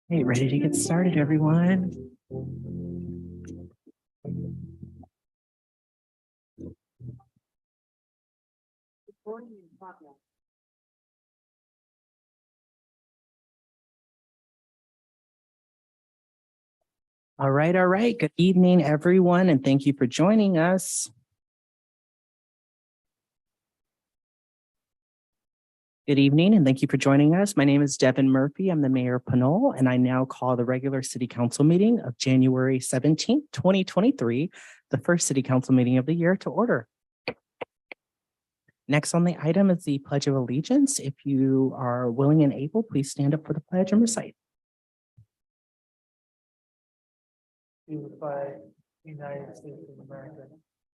Hey, ready to get started, everyone? All right. Good evening, everyone, and thank you for joining us. Good evening, and thank you for joining us. My name is Devin Murphy. I'm the mayor of Pinole, and I now call the regular city council meeting of January 17th, 2023, the first city council meeting of the year, to order. Next on the item is the Pledge of Allegiance. If you are willing and able, please stand up for the pledge and recite. To the flag, United States of America,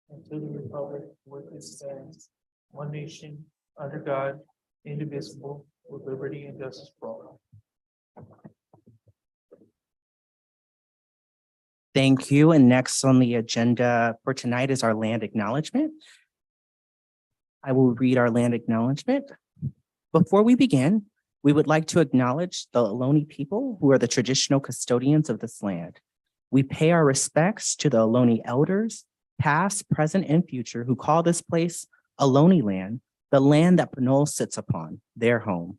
and to the republic for which it stands, one nation, under God, indivisible, with liberty and justice for all. Thank you. And next on the agenda for tonight is our land acknowledgement. I will read our land acknowledgement. Before we begin, we would like to acknowledge the Ohlone people who are the traditional custodians of this land. We pay our respects to the Ohlone elders, past, present, and future, who call this place Ohlone land, the land that Pinole sits upon, their home.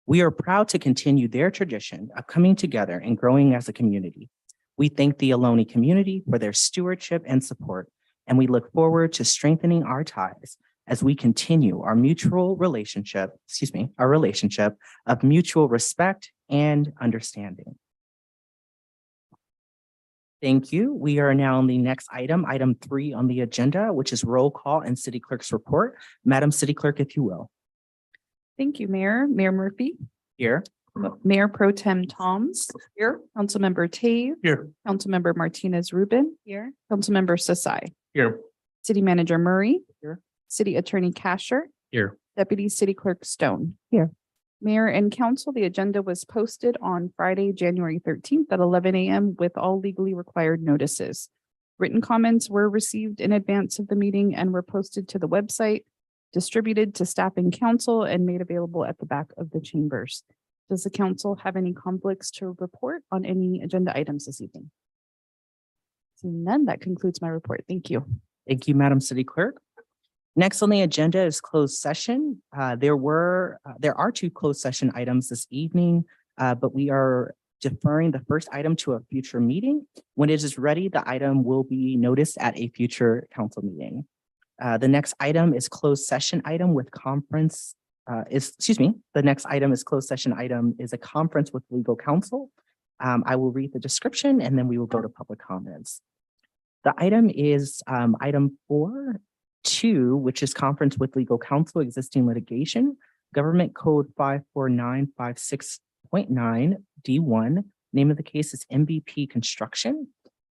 We are proud to continue their tradition of coming together and growing as a community. We thank the Ohlone community for their stewardship and support, and we look forward to strengthening our ties as we continue our relationship of mutual respect and understanding. Thank you. We are now on the next item 3 on the agenda, which is roll call and city clerk's report. Madam City Clerk, if you will. Thank you, Mayor. Mayor Murphy, Here. Mayor Pro Tem Toms. Here. Councilmember Tave. Here. Councilmember Martinez Rubin. Here. Councilmember Sasai. Here. City Manager Murray. Here. City Attorney Casher. Here. Deputy City Clerk Stone. Here. Mayor and Council, the agenda was posted on Friday, January 13th at 11 a.m. with all legally required notices. Written comments were received in advance of the meeting and were posted to the website, distributed to staff and council, and made available at the back of the chambers. Does the council have any conflicts to report on any agenda items this evening? Seeing none, that concludes my report. Thank you. Thank you, Madam City Clerk. Next on the agenda is closed session. There are 2 closed session items this evening, but we are deferring the first item to a future meeting. When it is ready, the item will be noticed at a future council meeting. The next item is closed session item with conference. The next item is closed session item is a conference with legal counsel. I will read the description and then we will go to public comments. The item is item 4.2, which is conference with legal counsel, existing litigation, Government Code 54956.9 D1. Name of the case is MVP Construction.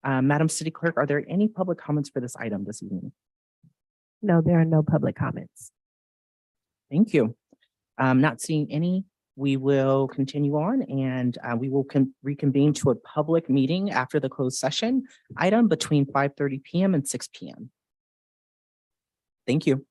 Madam City Clerk, are there any public comments for this item this evening? No, there are no public comments. Thank you. Not seeing any, we will continue on and we will reconvene to a public meeting after the closed session item between 5:30 p.m. and 6 p.m. Thank you.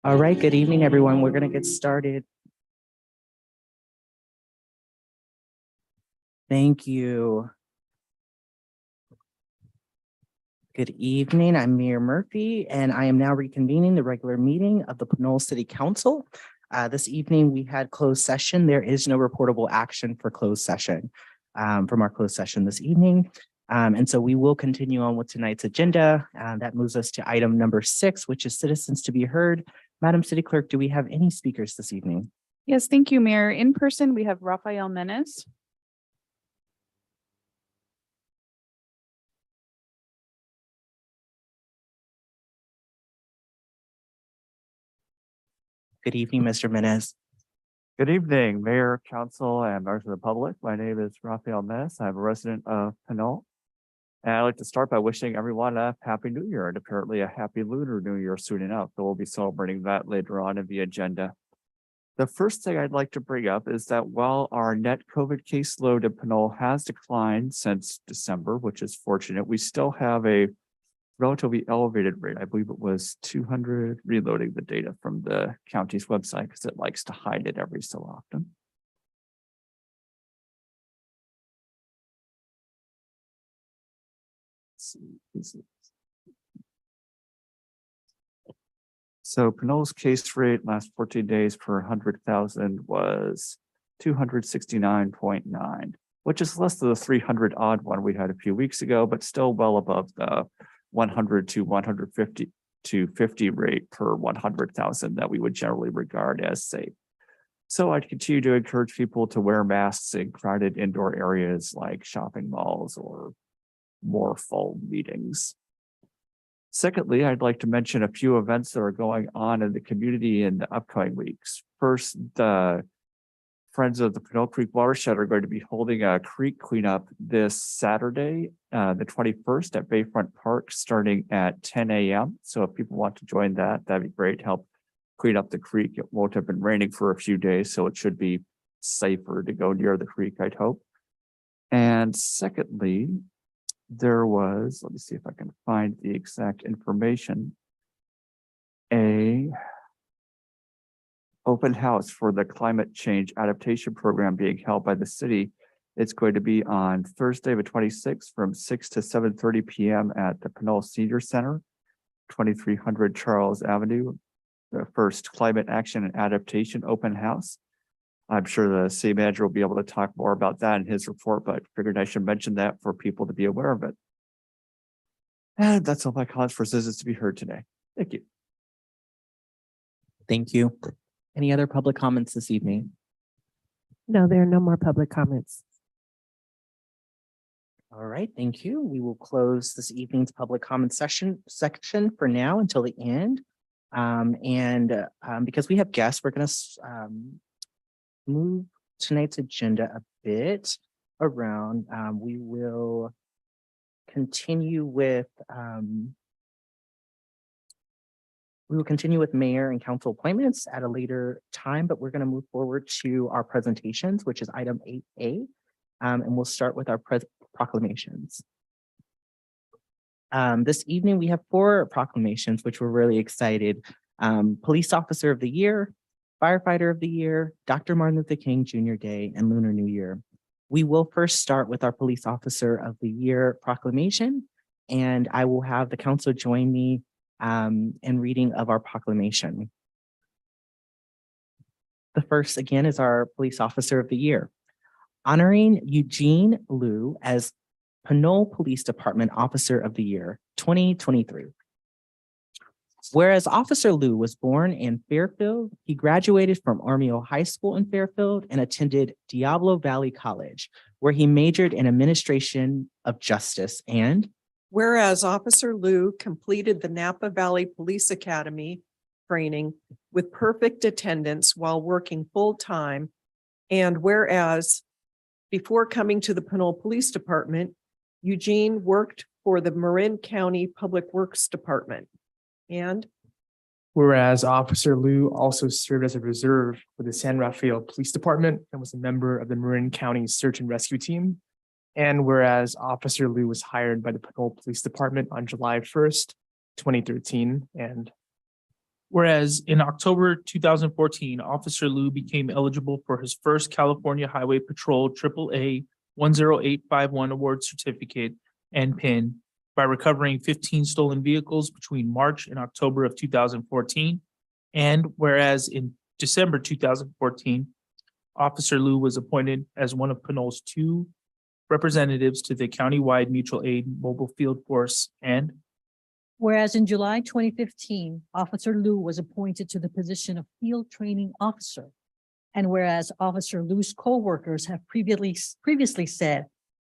All right, good evening, everyone. We're going to get started. Thank you. Good evening. I'm Mayor Murphy, and I am now reconvening the regular meeting of the Pinole City Council. This evening, we had closed session. There is no reportable action for closed session from our closed session this evening. And so we will continue on with tonight's agenda. That moves us to item number 6, which is citizens to be heard. Madam City Clerk, do we have any speakers this evening? Yes, thank you, Mayor. In person, we have Rafael Menes. Good evening, Mr. Menes. Good evening, Mayor, Council, and members of the public. My name is Rafael Mess. I'm a resident of Pinole. And I'd like to start by wishing everyone a happy new year and apparently a happy lunar new year soon enough. So we'll be celebrating that later on in the agenda. The first thing I'd like to bring up is that while our net COVID caseload in Pinole has declined since December, which is fortunate, we still have a relatively elevated rate. I believe it was 200, reloading the data from the county's website because it likes to hide it every so often. So Pinole's case rate last 14 days per 100,000 was 269.9, which is less than the 300 odd one we had a few weeks ago, but still well above the 100 to 150 to 50 rate per 100,000 that we would generally regard as safe. So I'd continue to encourage people to wear masks in crowded indoor areas like shopping malls or more fall meetings. Secondly, I'd like to mention a few events that are going on in the community in the upcoming weeks. First, the Friends of the Pinole Creek Watershed are going to be holding a creek cleanup this Saturday, the 21st at Bayfront Park, starting at 10 a.m. So if people want to join that, that'd be great. Help clean up the creek. It won't have been raining for a few days, so it should be safer to go near the creek, I'd hope. And secondly, there was, let me see if I can find the exact information, a open house for the climate change adaptation program being held by the city. It's going to be on Thursday, the 26th from 6 to 7:30 p.m. at the Pinole Senior Center, 2300 Charles Avenue, the first climate action and adaptation open house. I'm sure the city manager will be able to talk more about that in his report, but figured I should mention that for people to be aware of it. And that's all my comments for citizens to be heard today. Thank you. Thank you. Any other public comments this evening? No, there are no more public comments. All right, thank you. We will close this evening's public comment section for now until the end. Because we have guests, we're going to move tonight's agenda a bit around. We will continue with mayor and council appointments at a later time, but we're going to move forward to our presentations, which is item 8A. And we'll start with our proclamations. This evening, we have 4 proclamations, which we're really excited. Police Officer of the Year, Firefighter of the Year, Dr. Martin Luther King Jr. Day, and Lunar New Year. We will first start with our Police Officer of the Year proclamation, and I will have the council join me in reading of our proclamation. The first, again, is our Police Officer of the Year. Honoring Eugene Liu as Pinole Police Department Officer of the Year, 2023. Whereas Officer Liu was born in Fairfield, he graduated from Armijo High School in Fairfield and attended Diablo Valley College, where he majored in Administration of Justice. And whereas Officer Liu completed the Napa Valley Police Academy training with perfect attendance while working full-time, and whereas before coming to the Pinole Police Department, Eugene worked for the Marin County Public Works Department. And whereas Officer Liu also served as a reserve for the San Rafael Police Department and was a member of the Marin County Search and Rescue Team. And whereas Officer Liu was hired by the Pinole Police Department on July 1st, 2013. And Whereas in October 2014, Officer Liu became eligible for his first California Highway Patrol AAA 10851 award certificate and PIN by recovering 15 stolen vehicles between March and October of 2014. And whereas in December 2014, Officer Liu was appointed as one of Pinole's 2 representatives to the countywide mutual aid mobile field force. And whereas in July 2015, Officer Liu was appointed to the position of Field Training Officer. And whereas Officer Liu's co-workers have previously said,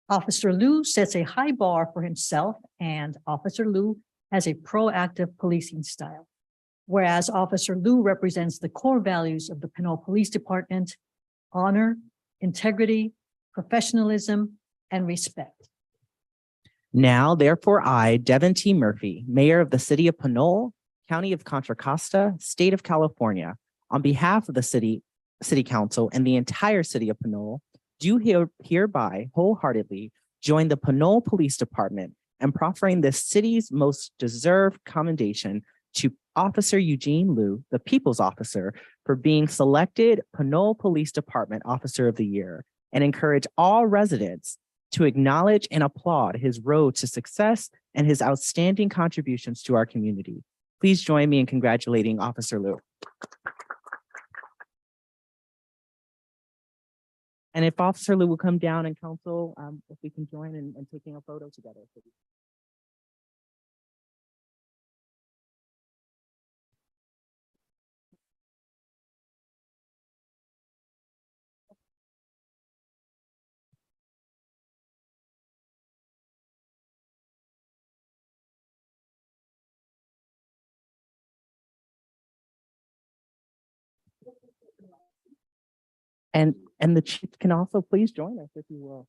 Officer Liu sets a high bar for himself and Officer Liu has a proactive policing style. Whereas Officer Liu represents the core values of the Pinole Police Department: honor, integrity, professionalism, and respect. now, therefore, I, Devin T. Murphy, Mayor of the City of Pinole, County of Contra Costa, State of California, on behalf of the City Council and the entire City of Pinole, do hereby wholeheartedly join the Pinole Police Department in proffering the city's most deserved commendation to Officer Eugene Liu, the People's Officer, for being selected Pinole Police Department Officer of the Year, and encourage all residents to acknowledge and applaud his road to success and his outstanding contributions to our community. Please join me in congratulating Officer Liu. And if Officer Liu will come down and council, if we can join in taking a photo together. And the chief can also please join us if you will.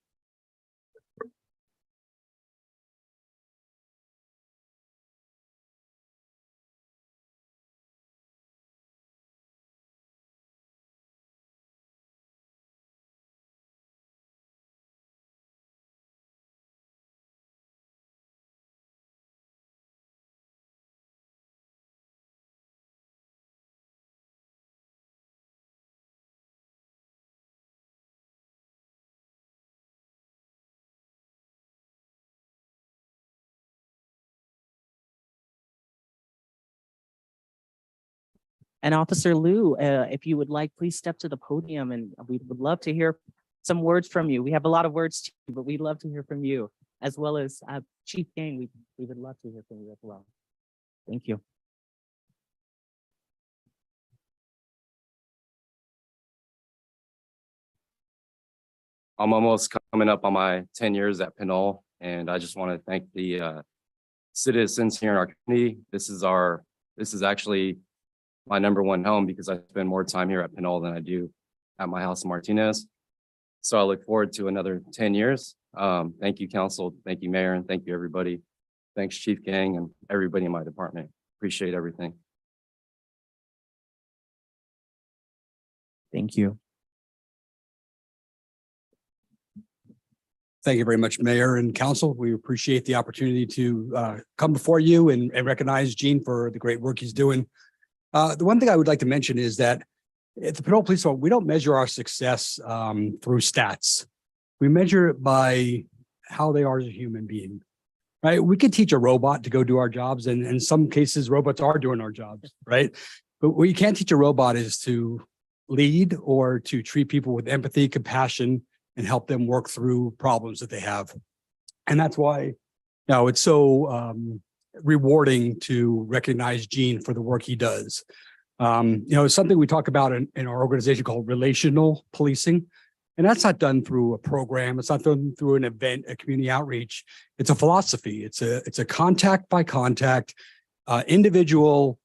And Officer Liu, if you would like, please step to the podium and we would love to hear some words from you. We have a lot of words, but we'd love to hear from you, as well as Chief Gang. We would love to hear from you as well. Thank you. I'm almost coming up on my 10 years at Pinole, and I just want to thank the citizens here in our community. This is actually my #1 home because I spend more time here at Pinole than I do at my house in Martinez. So I look forward to another 10 years. Thank you, council. Thank you, mayor, and thank you, everybody. Thanks, Chief Gang, and everybody in my department. Appreciate everything. Thank you. Thank you very much, Mayor and Council. We appreciate the opportunity to come before you and recognize Gene for the great work he's doing. The one thing I would like to mention is that at the Pinole Police Department, we don't measure our success through stats. We measure it by how they are as a human being, right? We could teach a robot to go do our jobs, and in some cases, robots are doing our jobs, right? But what you can't teach a robot is to lead or to treat people with empathy, compassion, and help them work through problems that they have. And that's why, it's so rewarding to recognize Gene for the work he does. It's something we talk about in our organization called relational policing. And that's not done through a program. It's not done through an event, a community outreach. It's a philosophy. It's a contact by contact, individual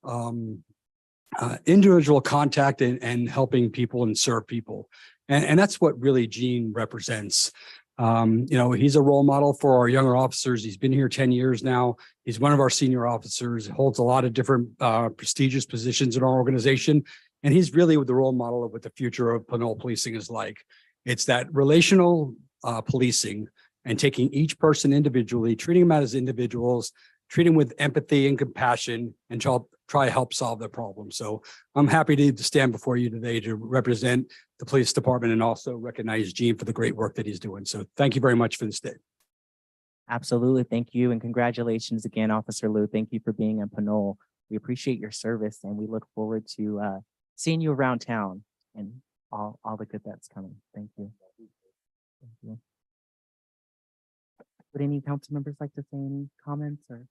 contact and helping people and serve people. And that's what really Gene represents. He's a role model for our younger officers. He's been here 10 years now. He's one of our senior officers, holds a lot of different prestigious positions in our organization. And he's really the role model of what the future of Pinole policing is like. It's that relational policing and taking each person individually, treating them as individuals, treating them with empathy and compassion, and try to help solve their problem. So I'm happy to stand before you today to represent the police department and also recognize Gene for the great work that he's doing. So thank you very much for this day. Absolutely. Thank you. And congratulations again, Officer Liu. Thank you for being in Pinole. We appreciate your service and we look forward to seeing you around town and all the good that's coming. Thank you. Thank you. Would any council members like to say any comments or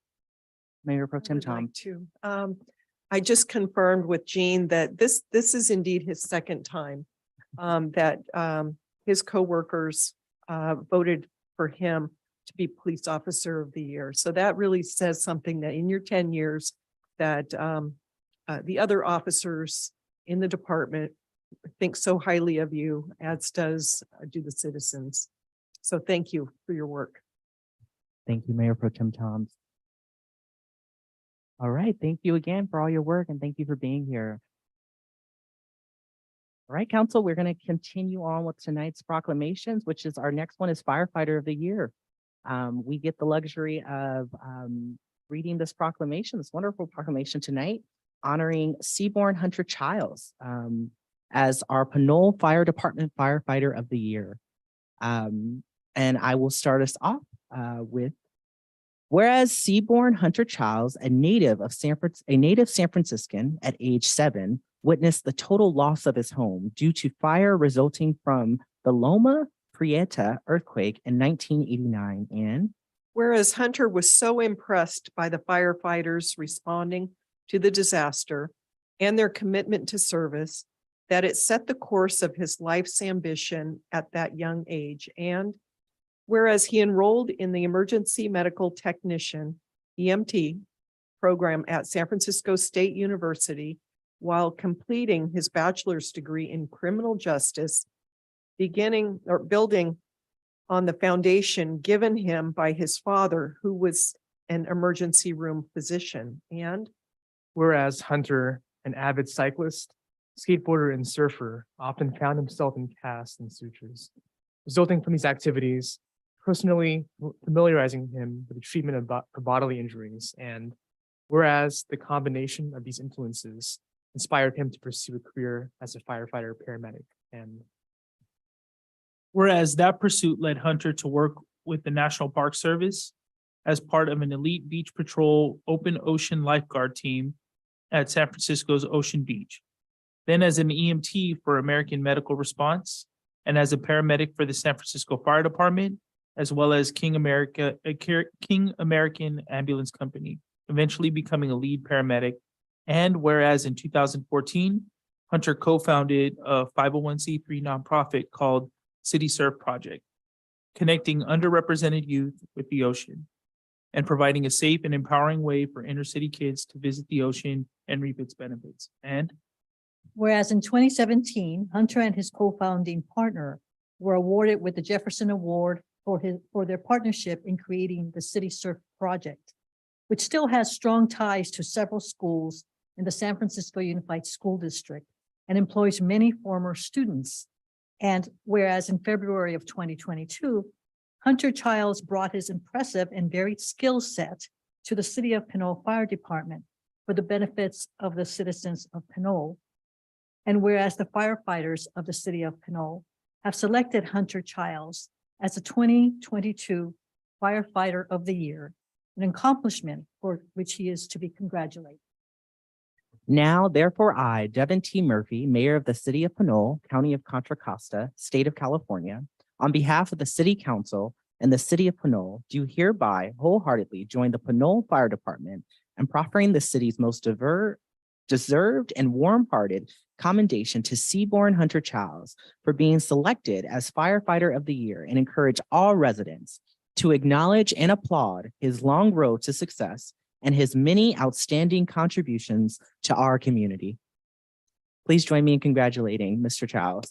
Mayor Pro Tem Tom? I just confirmed with Gene that this is indeed his second time that his coworkers voted for him to be Police Officer of the Year. So that really says something that in your 10 years that the other officers in the department think so highly of you, as do the citizens. So thank you for your work. Thank you, Mayor Pro Tem Tom. All right. Thank you again for all your work and thank you for being here. All right, Council, we're going to continue on with tonight's proclamations, which is our next one is Firefighter of the Year. We get the luxury of reading this proclamation, this wonderful proclamation tonight, honoring Seaborn Hunter Childs as our Pinole Fire Department Firefighter of the Year. And I will start us off with, whereas Seaborn Hunter Childs, a native San Franciscan at age 7, witnessed the total loss of his home due to fire resulting from the Loma Prieta earthquake in 1989. And whereas Hunter was so impressed by the firefighters responding to the disaster and their commitment to service that it set the course of his life's ambition at that young age. And whereas he enrolled in the Emergency Medical Technician, EMT, program at San Francisco State University while completing his bachelor's degree in criminal justice, beginning or building on the foundation given him by his father, who was an emergency room physician. And Whereas Hunter, an avid cyclist, skateboarder, and surfer, often found himself in casts and sutures. Resulting from these activities, personally familiarizing him with the treatment of for bodily injuries. And whereas the combination of these influences inspired him to pursue a career as a firefighter paramedic. And Whereas that pursuit led Hunter to work with the National Park Service as part of an elite beach patrol open ocean lifeguard team at San Francisco's Ocean Beach. Then as an EMT for American Medical Response and as a paramedic for the San Francisco Fire Department, as well as King American Ambulance Company, eventually becoming a lead paramedic. And whereas in 2014, Hunter co-founded a 501c3 nonprofit called City Surf Project, connecting underrepresented youth with the ocean and providing a safe and empowering way for inner city kids to visit the ocean and reap its benefits. And Whereas in 2017, Hunter and his co-founding partner were awarded with the Jefferson Award for their partnership in creating the City Surf Project, which still has strong ties to several schools in the San Francisco Unified School District and employs many former students. And whereas in February of 2022, Hunter Childs brought his impressive and varied skill set to the City of Pinole Fire Department for the benefits of the citizens of Pinole. And whereas the firefighters of the City of Pinole have selected Hunter Childs as the 2022 Firefighter of the Year, an accomplishment for which he is to be congratulated. Now, therefore, I, Devin T. Murphy, Mayor of the City of Pinole, County of Contra Costa, State of California, on behalf of the City Council and the City of Pinole, do hereby wholeheartedly join the Pinole Fire Department in proffering the city's most deserved and warm-hearted commendation to Seaborn Hunter Childs for being selected as Firefighter of the Year, and encourage all residents to acknowledge and applaud his long road to success and his many outstanding contributions to our community. Please join me in congratulating Mr. Childs.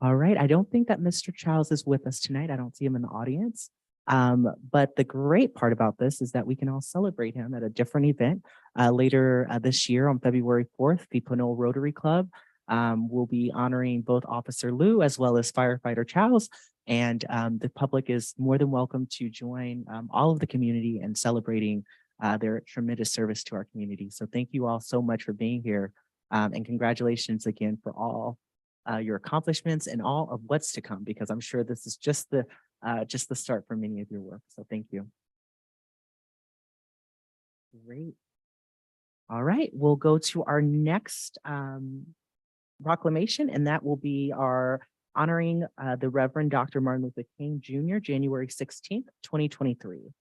All right, I don't think that Mr. Childs is with us tonight. I don't see him in the audience. But the great part about this is that we can all celebrate him at a different event later this year on February 4th. The Pinole Rotary Club will be honoring both Officer Liu as well as Firefighter Childs. And the public is more than welcome to join all of the community in celebrating their tremendous service to our community. So thank you all so much for being here. And congratulations again for all your accomplishments and all of what's to come, because I'm sure this is just the start for many of your work. So thank you. Great. All right, we'll go to our next proclamation, and that will be our honoring the Reverend Dr. Martin Luther King Jr., January 16th, 2023.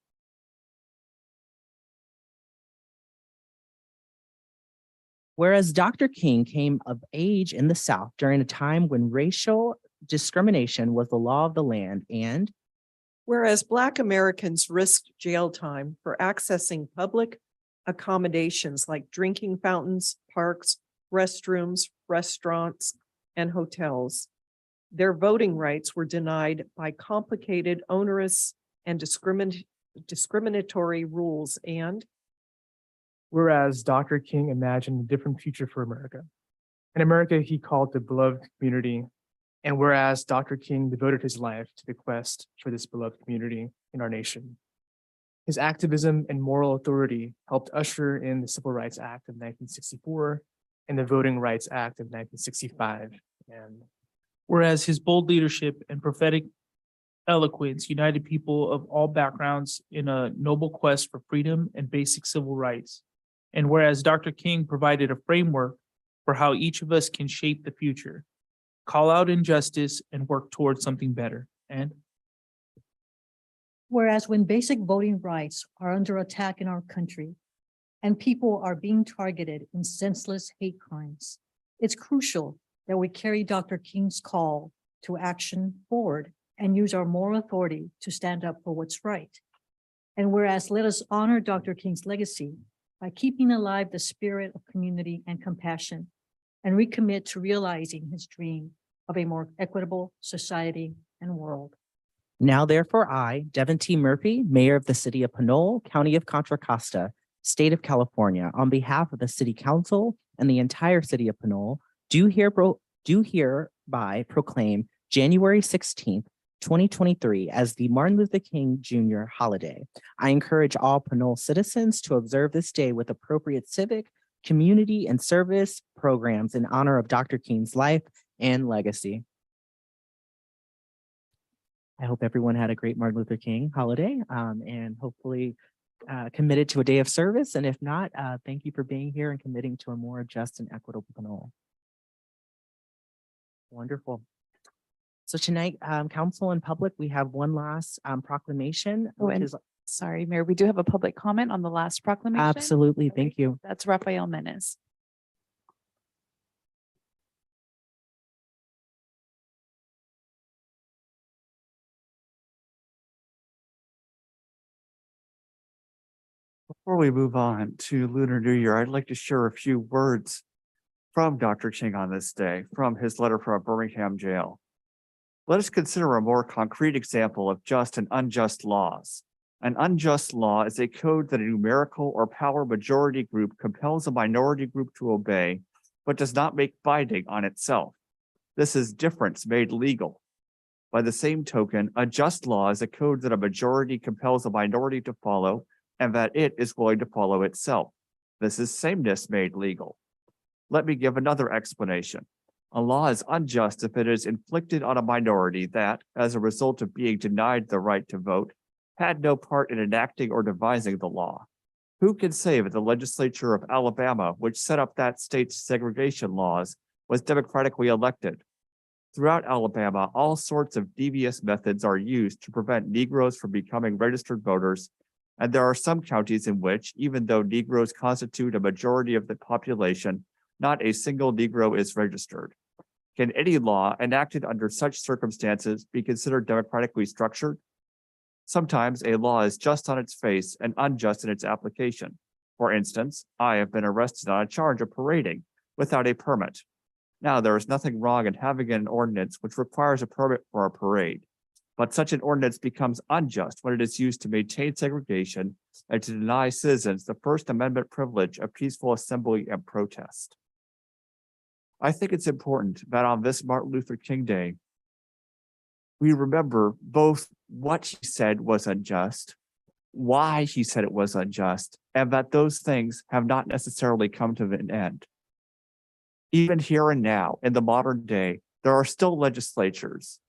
Whereas Dr. King came of age in the South during a time when racial discrimination was the law of the land, and whereas Black Americans risked jail time for accessing public accommodations like drinking fountains, parks, restrooms, restaurants, and hotels, their voting rights were denied by complicated, onerous, and discriminatory rules. And whereas Dr. King imagined a different future for America, an America he called the beloved community. And whereas Dr. King devoted his life to the quest for this beloved community in our nation, his activism and moral authority helped usher in the Civil Rights Act of 1964 and the Voting Rights Act of 1965. And whereas his bold leadership and prophetic eloquence united people of all backgrounds in a noble quest for freedom and basic civil rights. And whereas Dr. King provided a framework for how each of us can shape the future, call out injustice, and work towards something better. And whereas when basic voting rights are under attack in our country and people are being targeted in senseless hate crimes, it's crucial that we carry Dr. King's call to action forward and use our moral authority to stand up for what's right. And whereas let us honor Dr. King's legacy by keeping alive the spirit of community and compassion and recommit to realizing his dream of a more equitable society and world. Now therefore, I, Devin T. Murphy, Mayor of the City of Pinole, County of Contra Costa, State of California, on behalf of the City Council and the entire City of Pinole, do hereby proclaim January 16th, 2023 as the Martin Luther King Jr. holiday. I encourage all Pinole citizens to observe this day with appropriate civic, community, and service programs in honor of Dr. King's life and legacy. I hope everyone had a great Martin Luther King holiday and hopefully committed to a day of service. And if not, thank you for being here and committing to a more just and equitable Pinole. Wonderful. So tonight, council and public, we have one last proclamation, Oh, which and is sorry, Mayor, we do have a public comment on the last proclamation. absolutely, thank you. That's Rafael Menes. Before we move on to Lunar New Year, I'd like to share a few words from Dr. King on this day, from his letter from Birmingham jail. Let us consider a more concrete example of just and unjust laws. An unjust law is a code that a numerical or power majority group compels a minority group to obey, but does not make binding on itself. This is difference made legal. By the same token, a just law is a code that a majority compels a minority to follow, and that it is willing to follow itself. This is sameness made legal. Let me give another explanation. A law is unjust if it is inflicted on a minority that, as a result of being denied the right to vote, had no part in enacting or devising the law. Who can say that the legislature of Alabama, which set up that state's segregation laws, was democratically elected? Throughout Alabama, all sorts of devious methods are used to prevent Negroes from becoming registered voters, and there are some counties in which, even though Negroes constitute a majority of the population, not a single Negro is registered. Can any law enacted under such circumstances be considered democratically structured? Sometimes a law is just on its face and unjust in its application. For instance, I have been arrested on a charge of parading without a permit. Now, there is nothing wrong in having an ordinance which requires a permit for a parade, but such an ordinance becomes unjust when it is used to maintain segregation and to deny citizens the First Amendment privilege of peaceful assembly and protest. I think it's important that on this Martin Luther King Day, we remember both what he said was unjust, why he said it was unjust, and that those things have not necessarily come to an end. Even here and now, in the modern day, there are still legislatures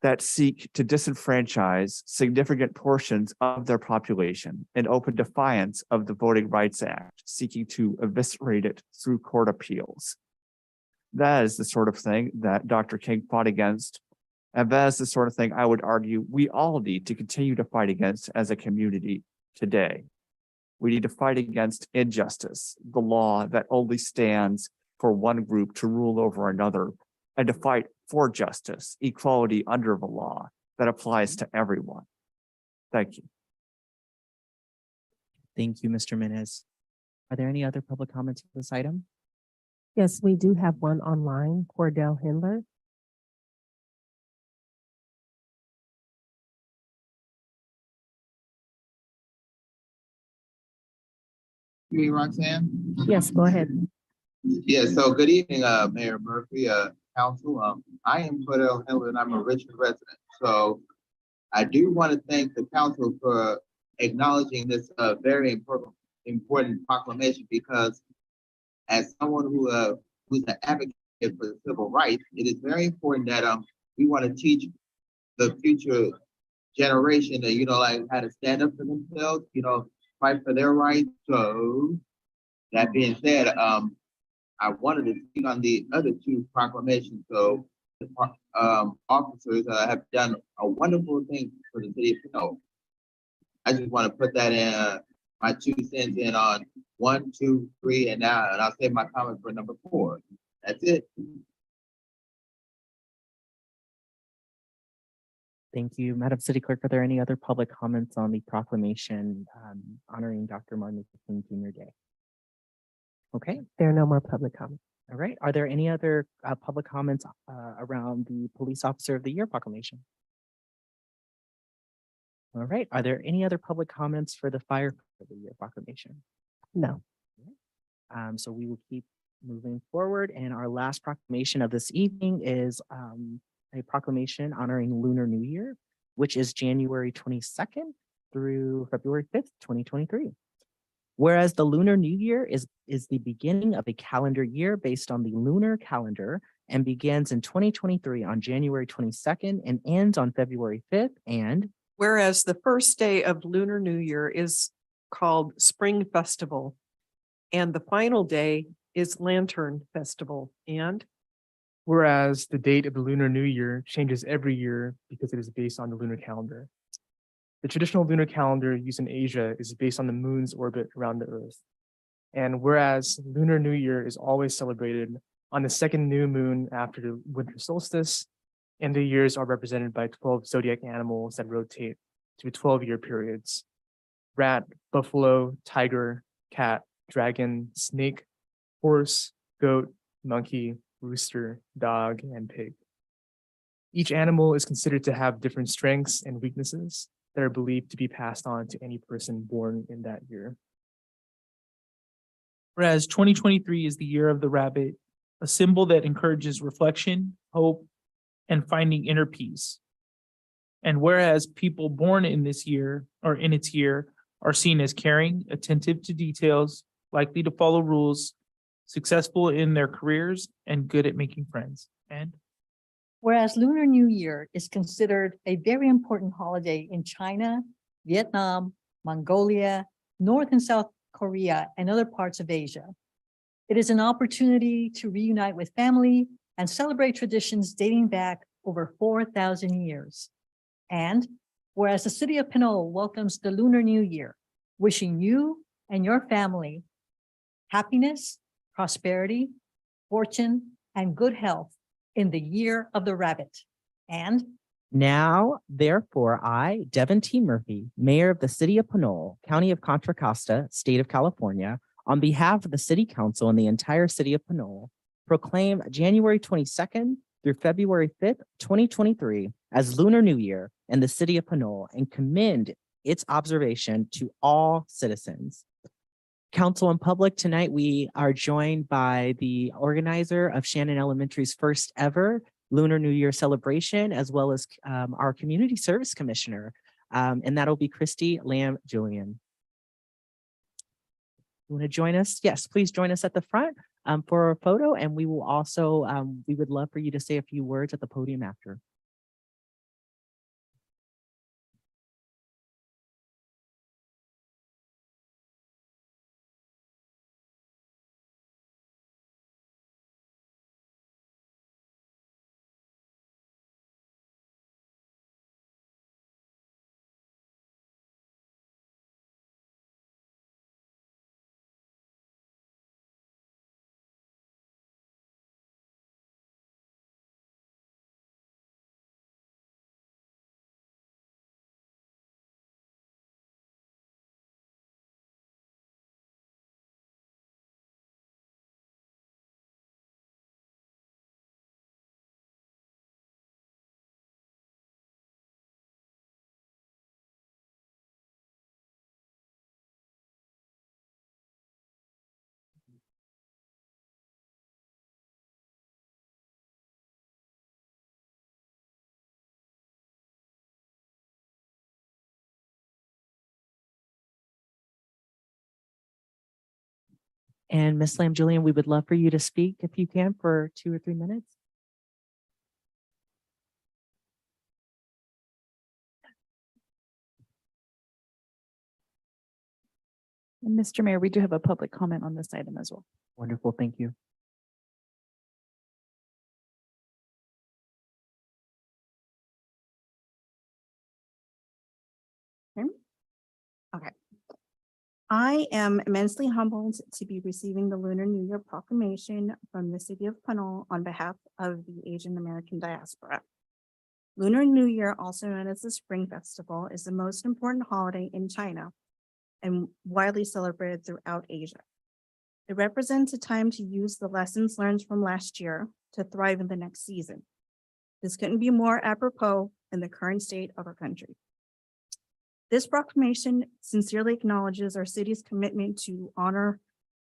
that seek to disenfranchise significant portions of their population in open defiance of the Voting Rights Act, seeking to eviscerate it through court appeals. That is the sort of thing that Dr. King fought against, and that is the sort of thing I would argue we all need to continue to fight against as a community today. We need to fight against injustice, the law that only stands for one group to rule over another, and to fight for justice, equality under the law that applies to everyone. Thank you. Thank you, Mr. Menes. Are there any other public comments on this item? Yes, we do have one online, Cordell Hindler. Me, Roxanne? Yes, go ahead. Yeah, so good evening, Mayor Murphy, Council. I am Cordell Hiller and I'm a Richmond resident. So I do want to thank the council for acknowledging this very important proclamation, because as someone who's an advocate for the civil rights, it is very important that we want to teach the future generation that, like how to stand up for themselves, fight for their rights. So that being said, I wanted to speak on the other two proclamations. So officers have done a wonderful thing for the city of Pinole. I just want to put that in my 2 cents in on 1, 2, 3, and I'll save my comment for number 4. That's it. Thank you. Madam City Clerk, are there any other public comments on the proclamation honoring Dr. Martin Luther King Jr. Day? Okay, There are no more public comments. all right. Are there any other public comments around the Police Officer of the Year proclamation? All right. Are there any other public comments for the Fire of the Year proclamation? No. So we will keep moving forward. And our last proclamation of this evening is a proclamation honoring Lunar New Year, which is January 22nd through February 5th, 2023. Whereas the Lunar New Year is the beginning of a calendar year based on the lunar calendar and begins in 2023 on January 22nd and ends on February 5th. And Whereas the first day of Lunar New Year is called Spring Festival, and the final day is Lantern Festival. And Whereas the date of the Lunar New Year changes every year because it is based on the lunar calendar. The traditional lunar calendar used in Asia is based on the moon's orbit around the Earth. And whereas Lunar New Year is always celebrated on the second new moon after the winter solstice, and the years are represented by 12 zodiac animals that rotate through 12-year periods: rat, buffalo, tiger, cat, dragon, snake, horse, goat, monkey, rooster, dog, and pig. Each animal is considered to have different strengths and weaknesses that are believed to be passed on to any person born in that year. Whereas 2023 is the year of the rabbit, a symbol that encourages reflection, hope, and finding inner peace. And whereas people born in this year or in its year are seen as caring, attentive to details, likely to follow rules, successful in their careers, and good at making friends. And Whereas Lunar New Year is considered a very important holiday in China, Vietnam, Mongolia, North and South Korea, and other parts of Asia. It is an opportunity to reunite with family and celebrate traditions dating back over 4,000 years. And whereas the city of Pinole welcomes the Lunar New Year, wishing you and your family happiness, prosperity, fortune, and good health in the year of the rabbit. And now, therefore, I, Devin T. Murphy, Mayor of the City of Pinole, County of Contra Costa, State of California, on behalf of the City Council and the entire City of Pinole, proclaim January 22nd through February 5th, 2023 as Lunar New Year in the City of Pinole and commend its observation to all citizens. Council and public, tonight we are joined by the organizer of Shannon Elementary's first ever Lunar New Year celebration, as well as our Community Service Commissioner, and that'll be Christy Lamb Julian. You want to join us? Yes, please join us at the front for a photo, and we will also, we would love for you to say a few words at the podium after. And Ms. Lamb Julian, we would love for you to speak if you can for 2 or 3 minutes. And Mr. Mayor, we do have a public comment on this item as well. Wonderful, thank you. Okay. I am immensely humbled to be receiving the Lunar New Year proclamation from the city of Pinole on behalf of the Asian American diaspora. Lunar New Year, also known as the Spring Festival, is the most important holiday in China and widely celebrated throughout Asia. It represents a time to use the lessons learned from last year to thrive in the next season. This couldn't be more apropos in the current state of our country. This proclamation sincerely acknowledges our city's commitment to honor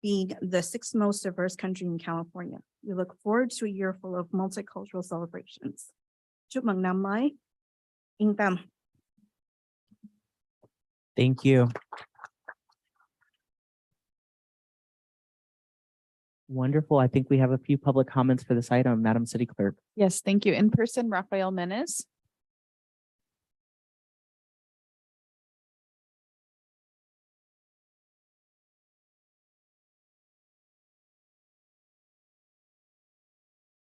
being the sixth most diverse country in California. We look forward to a year full of multicultural celebrations. Chúc mừng năm mới yên tâm. Thank you. Wonderful. I think we have a few public comments for this item, Madam City Clerk. Yes, thank you. In person, Rafael Menes.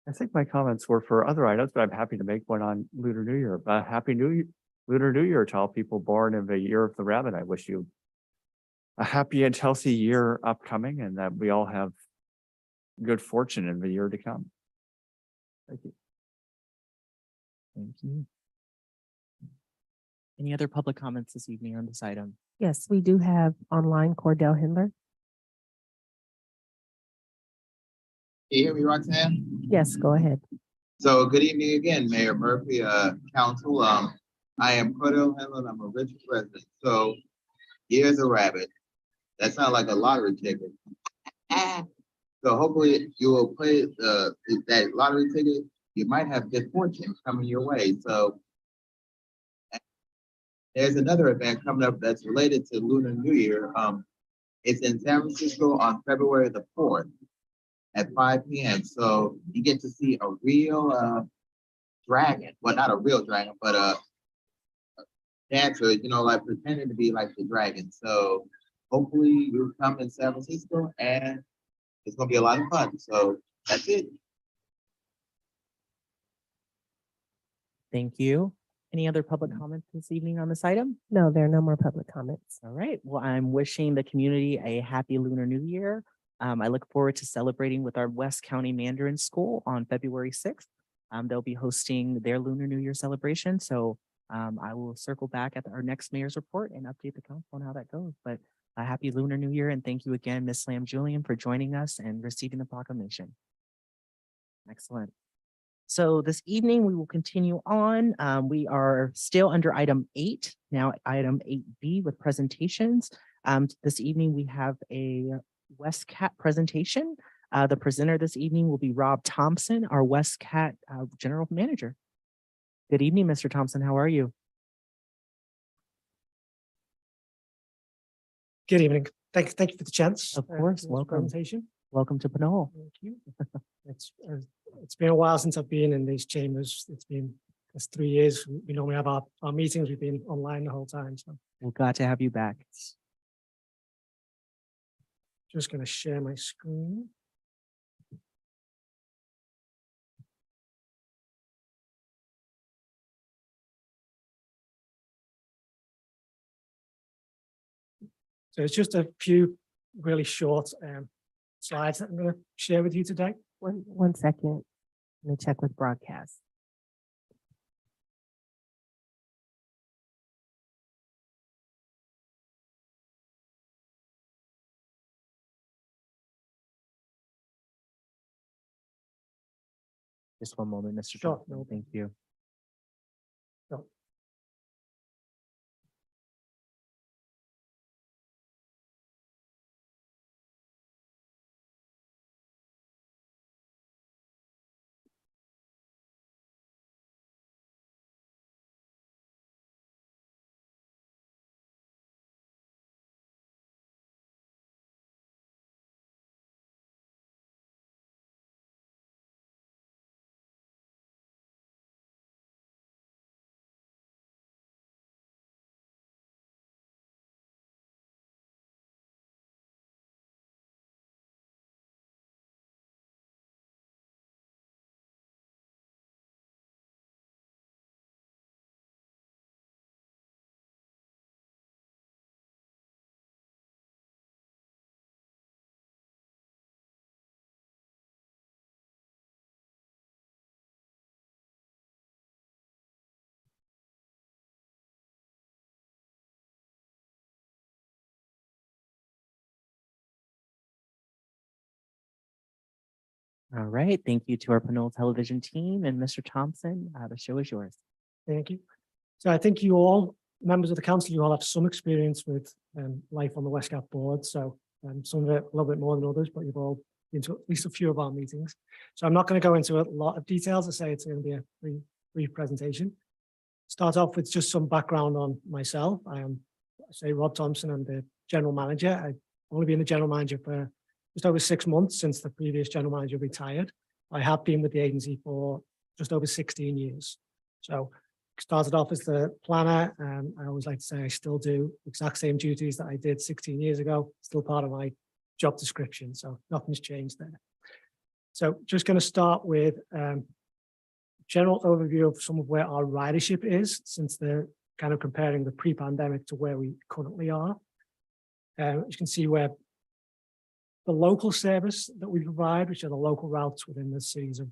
I think my comments were for other items, but I'm happy to make one on Lunar New Year. Happy Lunar New Year to all people born in the year of the rabbit. I wish you a happy and healthy year upcoming, and that we all have good fortune in the year to come. Thank you. Thank you. Any other public comments this evening on this item? Yes, we do have online Cordell Hindler. Can you hear me, Roxanne? Yes, go ahead. So good evening again, Mayor Murphy, council. I am Cordell Henlon. I'm a Richmond resident. So here's a rabbit. That sounds like a lottery ticket. So hopefully you will play that lottery ticket. You might have good fortune coming your way. So there's another event coming up that's related to Lunar New Year. It's in San Francisco on February the 4th at 5 p.m. So you get to see a real dragon. Well, not a real dragon, but a dancer, you know, like pretending to be like the dragon. So hopefully you come in San Francisco and it's gonna be a lot of fun. So that's it. Thank you. Any other public comments this evening on this item? No, there are no more public comments. All right. Well, I'm wishing the community a happy Lunar New Year. I look forward to celebrating with our West County Mandarin School on February 6th. They'll be hosting their Lunar New Year celebration. So I will circle back at our next mayor's report and update the council on how that goes. But a happy Lunar New Year. And thank you again, Ms. Lam Julian, for joining us and receiving the proclamation. Excellent. So this evening we will continue on. We are still under item 8, now item 8B with presentations. This evening we have a Westcat presentation. The presenter this evening will be Rob Thompson, our Westcat General Manager. Good evening, Mr. Thompson. How are you? Good evening. Thank you for the chance. Of course, for this welcome. Presentation. Welcome to Pinole. Thank you. It's been a while since I've been in these chambers. It's 3 years. We normally have our meetings. We've been online the whole time. So We're glad to have you back. just going to share my screen. So it's just a few really short slides that I'm going to share with you today. One second. Let me check with broadcast. Just one moment, Mr. Sure. Thompson. Thank you. Sure. All right, thank you to our Pinole television team and Mr. Thompson. The show is yours. Thank you. So I think you all, members of the council, you all have some experience with life on the West Gap board. So some of it a little bit more than others, but you've all been to at least a few of our meetings. So I'm not going to go into a lot of details. I say it's going to be a brief presentation. Start off with just some background on myself. I say Rob Thompson. I'm the general manager. I've only been the general manager for just over 6 months since the previous general manager retired. I have been with the agency for just over 16 years. So started off as the planner. I always like to say I still do exact same duties that I did 16 years ago, still part of my job description. So nothing's changed there. So just going to start with general overview of some of where our ridership is since they're kind of comparing the pre-pandemic to where we currently are. You can see where the local service that we provide, which are the local routes within the cities of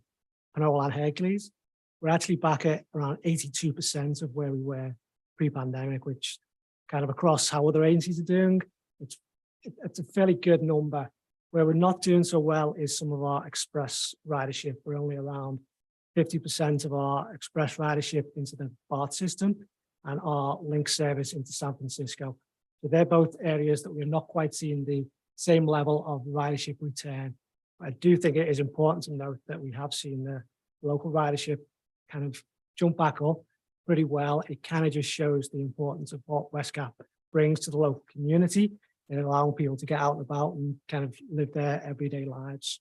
Pinole and Hercules, we're actually back at around 82% of where we were pre-pandemic, which kind of across how other agencies are doing, it's a fairly good number. Where we're not doing so well is some of our express ridership. We're only around 50% of our express ridership into the BART system and our link service into San Francisco. So they're both areas that we're not quite seeing the same level of ridership return. I do think it is important to note that we have seen the local ridership kind of jump back up pretty well. It kind of just shows the importance of what West Gap brings to the local community and allowing people to get out and about and kind of live their everyday lives.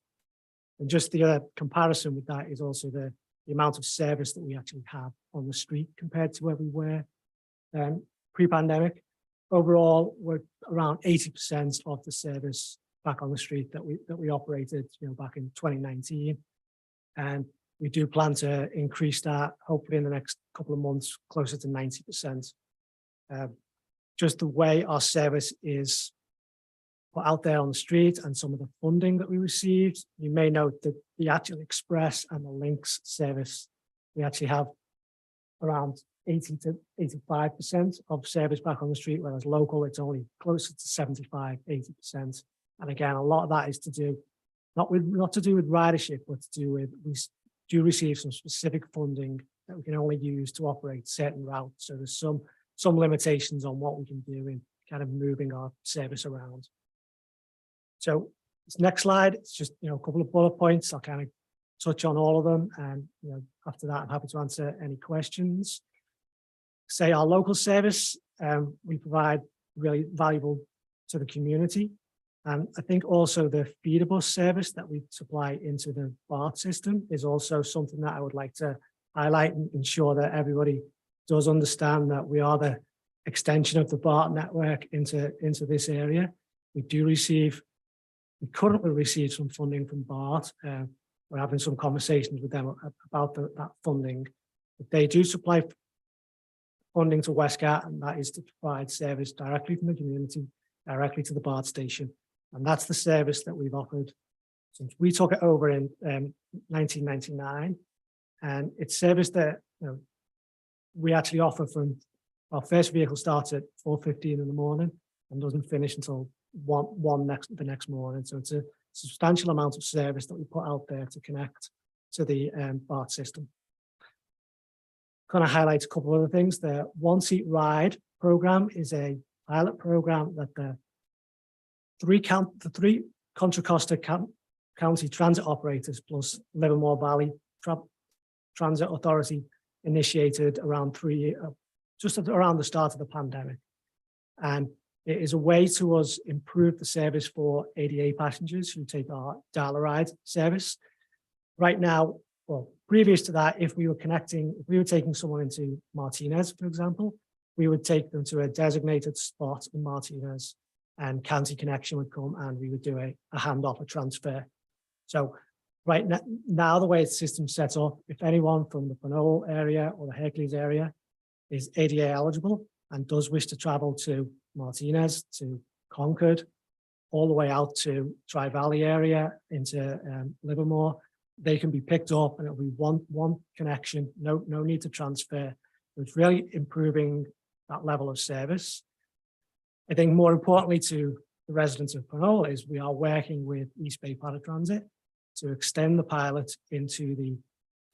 And just the other comparison with that is also the amount of service that we actually have on the street compared to where we were pre-pandemic. Overall, we're around 80% of the service back on the street that we operated, back in 2019. And we do plan to increase that hopefully in the next couple of months, closer to 90%. Just the way our service is put out there on the street and some of the funding that we received, you may note that the actual express and the links service, we actually have around 80 to 85% of service back on the street, whereas local, it's only closer to 75, 80%. And again, a lot of that is to do, not to do with ridership, but to do with, we do receive some specific funding that we can only use to operate certain routes. So there's some limitations on what we can do in kind of moving our service around. So this next slide, it's just, a couple of bullet points. I'll kind of touch on all of them. And, after that, I'm happy to answer any questions. Say our local service, we provide really valuable to the community. And I think also the feeder bus service that we supply into the BART system is also something that I would like to highlight and ensure that everybody does understand that we are the extension of the BART network into this area. We currently receive some funding from BART. We're having some conversations with them about that funding. But they do supply funding to West Gap, and that is to provide service directly from the community, directly to the BART station. And that's the service that we've offered since we took it over in 1999. And it's service that we actually offer from our first vehicle starts at 4:15 in the morning and doesn't finish until the next morning. So it's a substantial amount of service that we put out there to connect to the BART system. Kind of highlights a couple of other things. The One Seat Ride program is a pilot program that the three Contra Costa County transit operators plus Livermore Valley Transit Authority initiated around just around the start of the pandemic. And it is a way to us improve the service for ADA passengers who take our Dial-A-Ride service. Right now, well, previous to that, if we were taking someone into Martinez, for example, we would take them to a designated spot in Martinez and County Connection would come and we would do a handoff, a transfer. So right now, the way the system's set up, if anyone from the Pinole area or the Hercules area is ADA eligible and does wish to travel to Martinez, to Concord, all the way out to Tri-Valley area into Livermore, they can be picked up and it'll be one connection, no need to transfer. It's really improving that level of service. I think more importantly to the residents of Pinole is we are working with East Bay Paratransit to extend the pilot into the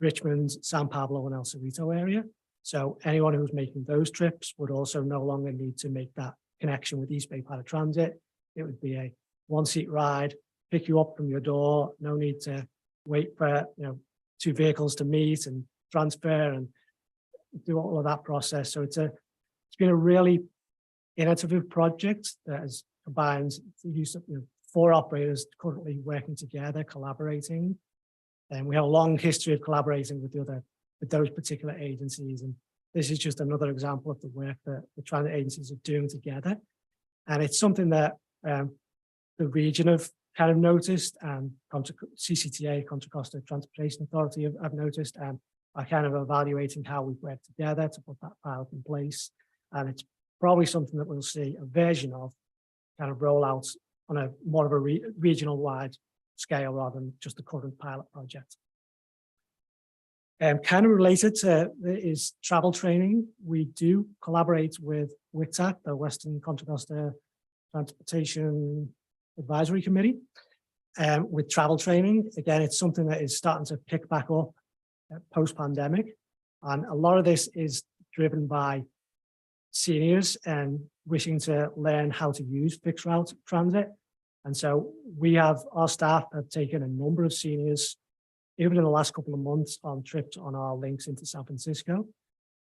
Richmond, San Pablo and El Cerrito area. So anyone who's making those trips would also no longer need to make that connection with East Bay Paratransit. It would be a one-seat ride, pick you up from your door, no need to wait for, two vehicles to meet and transfer and do all of that process. So it's been a really innovative project that has combined the use of 4 operators currently working together, collaborating. And we have a long history of collaborating with those particular agencies. And this is just another example of the work that the transit agencies are doing together. And it's something that the region have kind of noticed, and CCTA, Contra Costa Transportation Authority, have noticed, and are kind of evaluating how we've worked together to put that pilot in place. And it's probably something that we'll see a version of kind of roll out on a more of a regional wide scale rather than just the current pilot project. Kind of related to is travel training. We do collaborate with WCTAC, the Western Contra Costa Transportation Advisory Committee, with travel training. Again, it's something that is starting to pick back up post-pandemic. And a lot of this is driven by seniors and wishing to learn how to use fixed route transit. And so our staff have taken a number of seniors, even in the last couple of months, on trips on our links into San Francisco,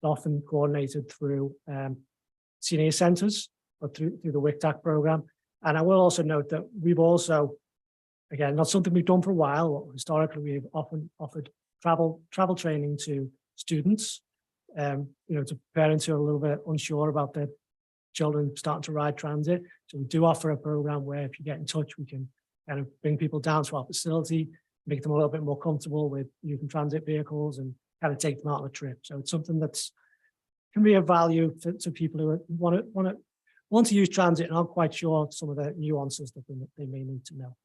often coordinated through senior centers or through the WCTAC program. And I will also note that we've also, again, not something we've done for a while, but historically we've often offered travel training to students, to parents who are a little bit unsure about their children starting to ride transit. So we do offer a program where if you get in touch, we can kind of bring people down to our facility, make them a little bit more comfortable with using transit vehicles and kind of take them out on a trip. So it's something that's can be of value to people who want to use transit and aren't quite sure some of the nuances that they may need to know.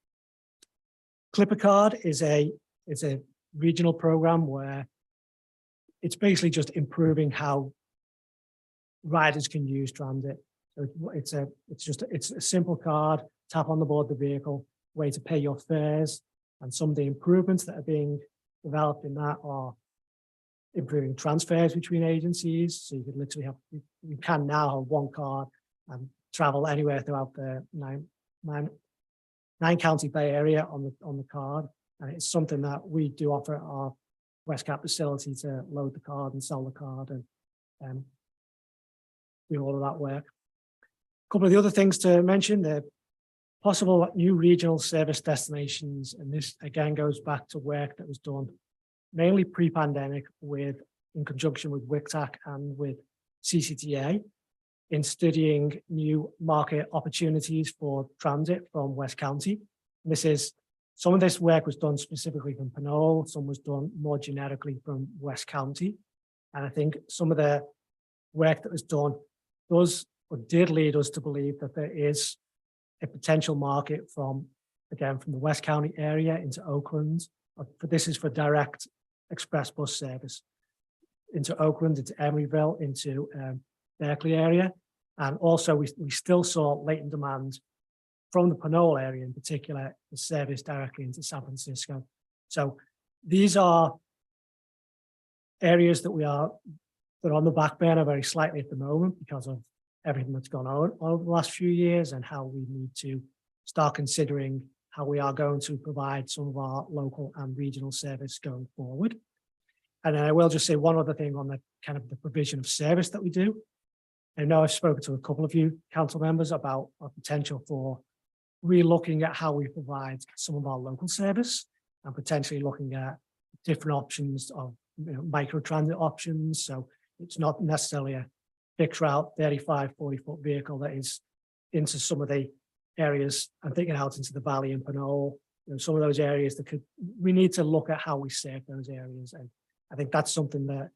Clipper Card is a regional program where it's basically just improving how riders can use transit. So it's a simple card, tap on the board of the vehicle, way to pay your fares, and some of the improvements that are being developed in that are improving transfers between agencies. So you could literally you can now have one card and travel anywhere throughout the nine county Bay Area on the card. And it's something that we do offer at our West Cap facility to load the card and sell the card and do all of that work. A couple of the other things to mention, the possible new regional service destinations. And this again goes back to work that was done mainly pre-pandemic in conjunction with WCTAC and with CCTA in studying new market opportunities for transit from West County. And some of this work was done specifically from Pinole, some was done more generically from West County. And I think some of the work that was done did lead us to believe that there is a potential market from the West County area into Oakland. But this is for direct express bus service into Oakland, into Emeryville, into Berkeley area. And also we still saw latent demand from the Pinole area in particular, the service directly into San Francisco. So these are areas that are on the back burner very slightly at the moment because of everything that's gone on over the last few years and how we need to start considering how we are going to provide some of our local and regional service going forward. And then I will just say one other thing on the kind of the provision of service that we do. I know I've spoken to a couple of you council members about our potential for re-looking at how we provide some of our local service and potentially looking at different options of micro transit options. So it's not necessarily a fixed route 35, 40-foot vehicle that is into some of the areas. I'm thinking out into the valley in Pinole, some of those areas we need to look at how we serve those areas. And I think that's something that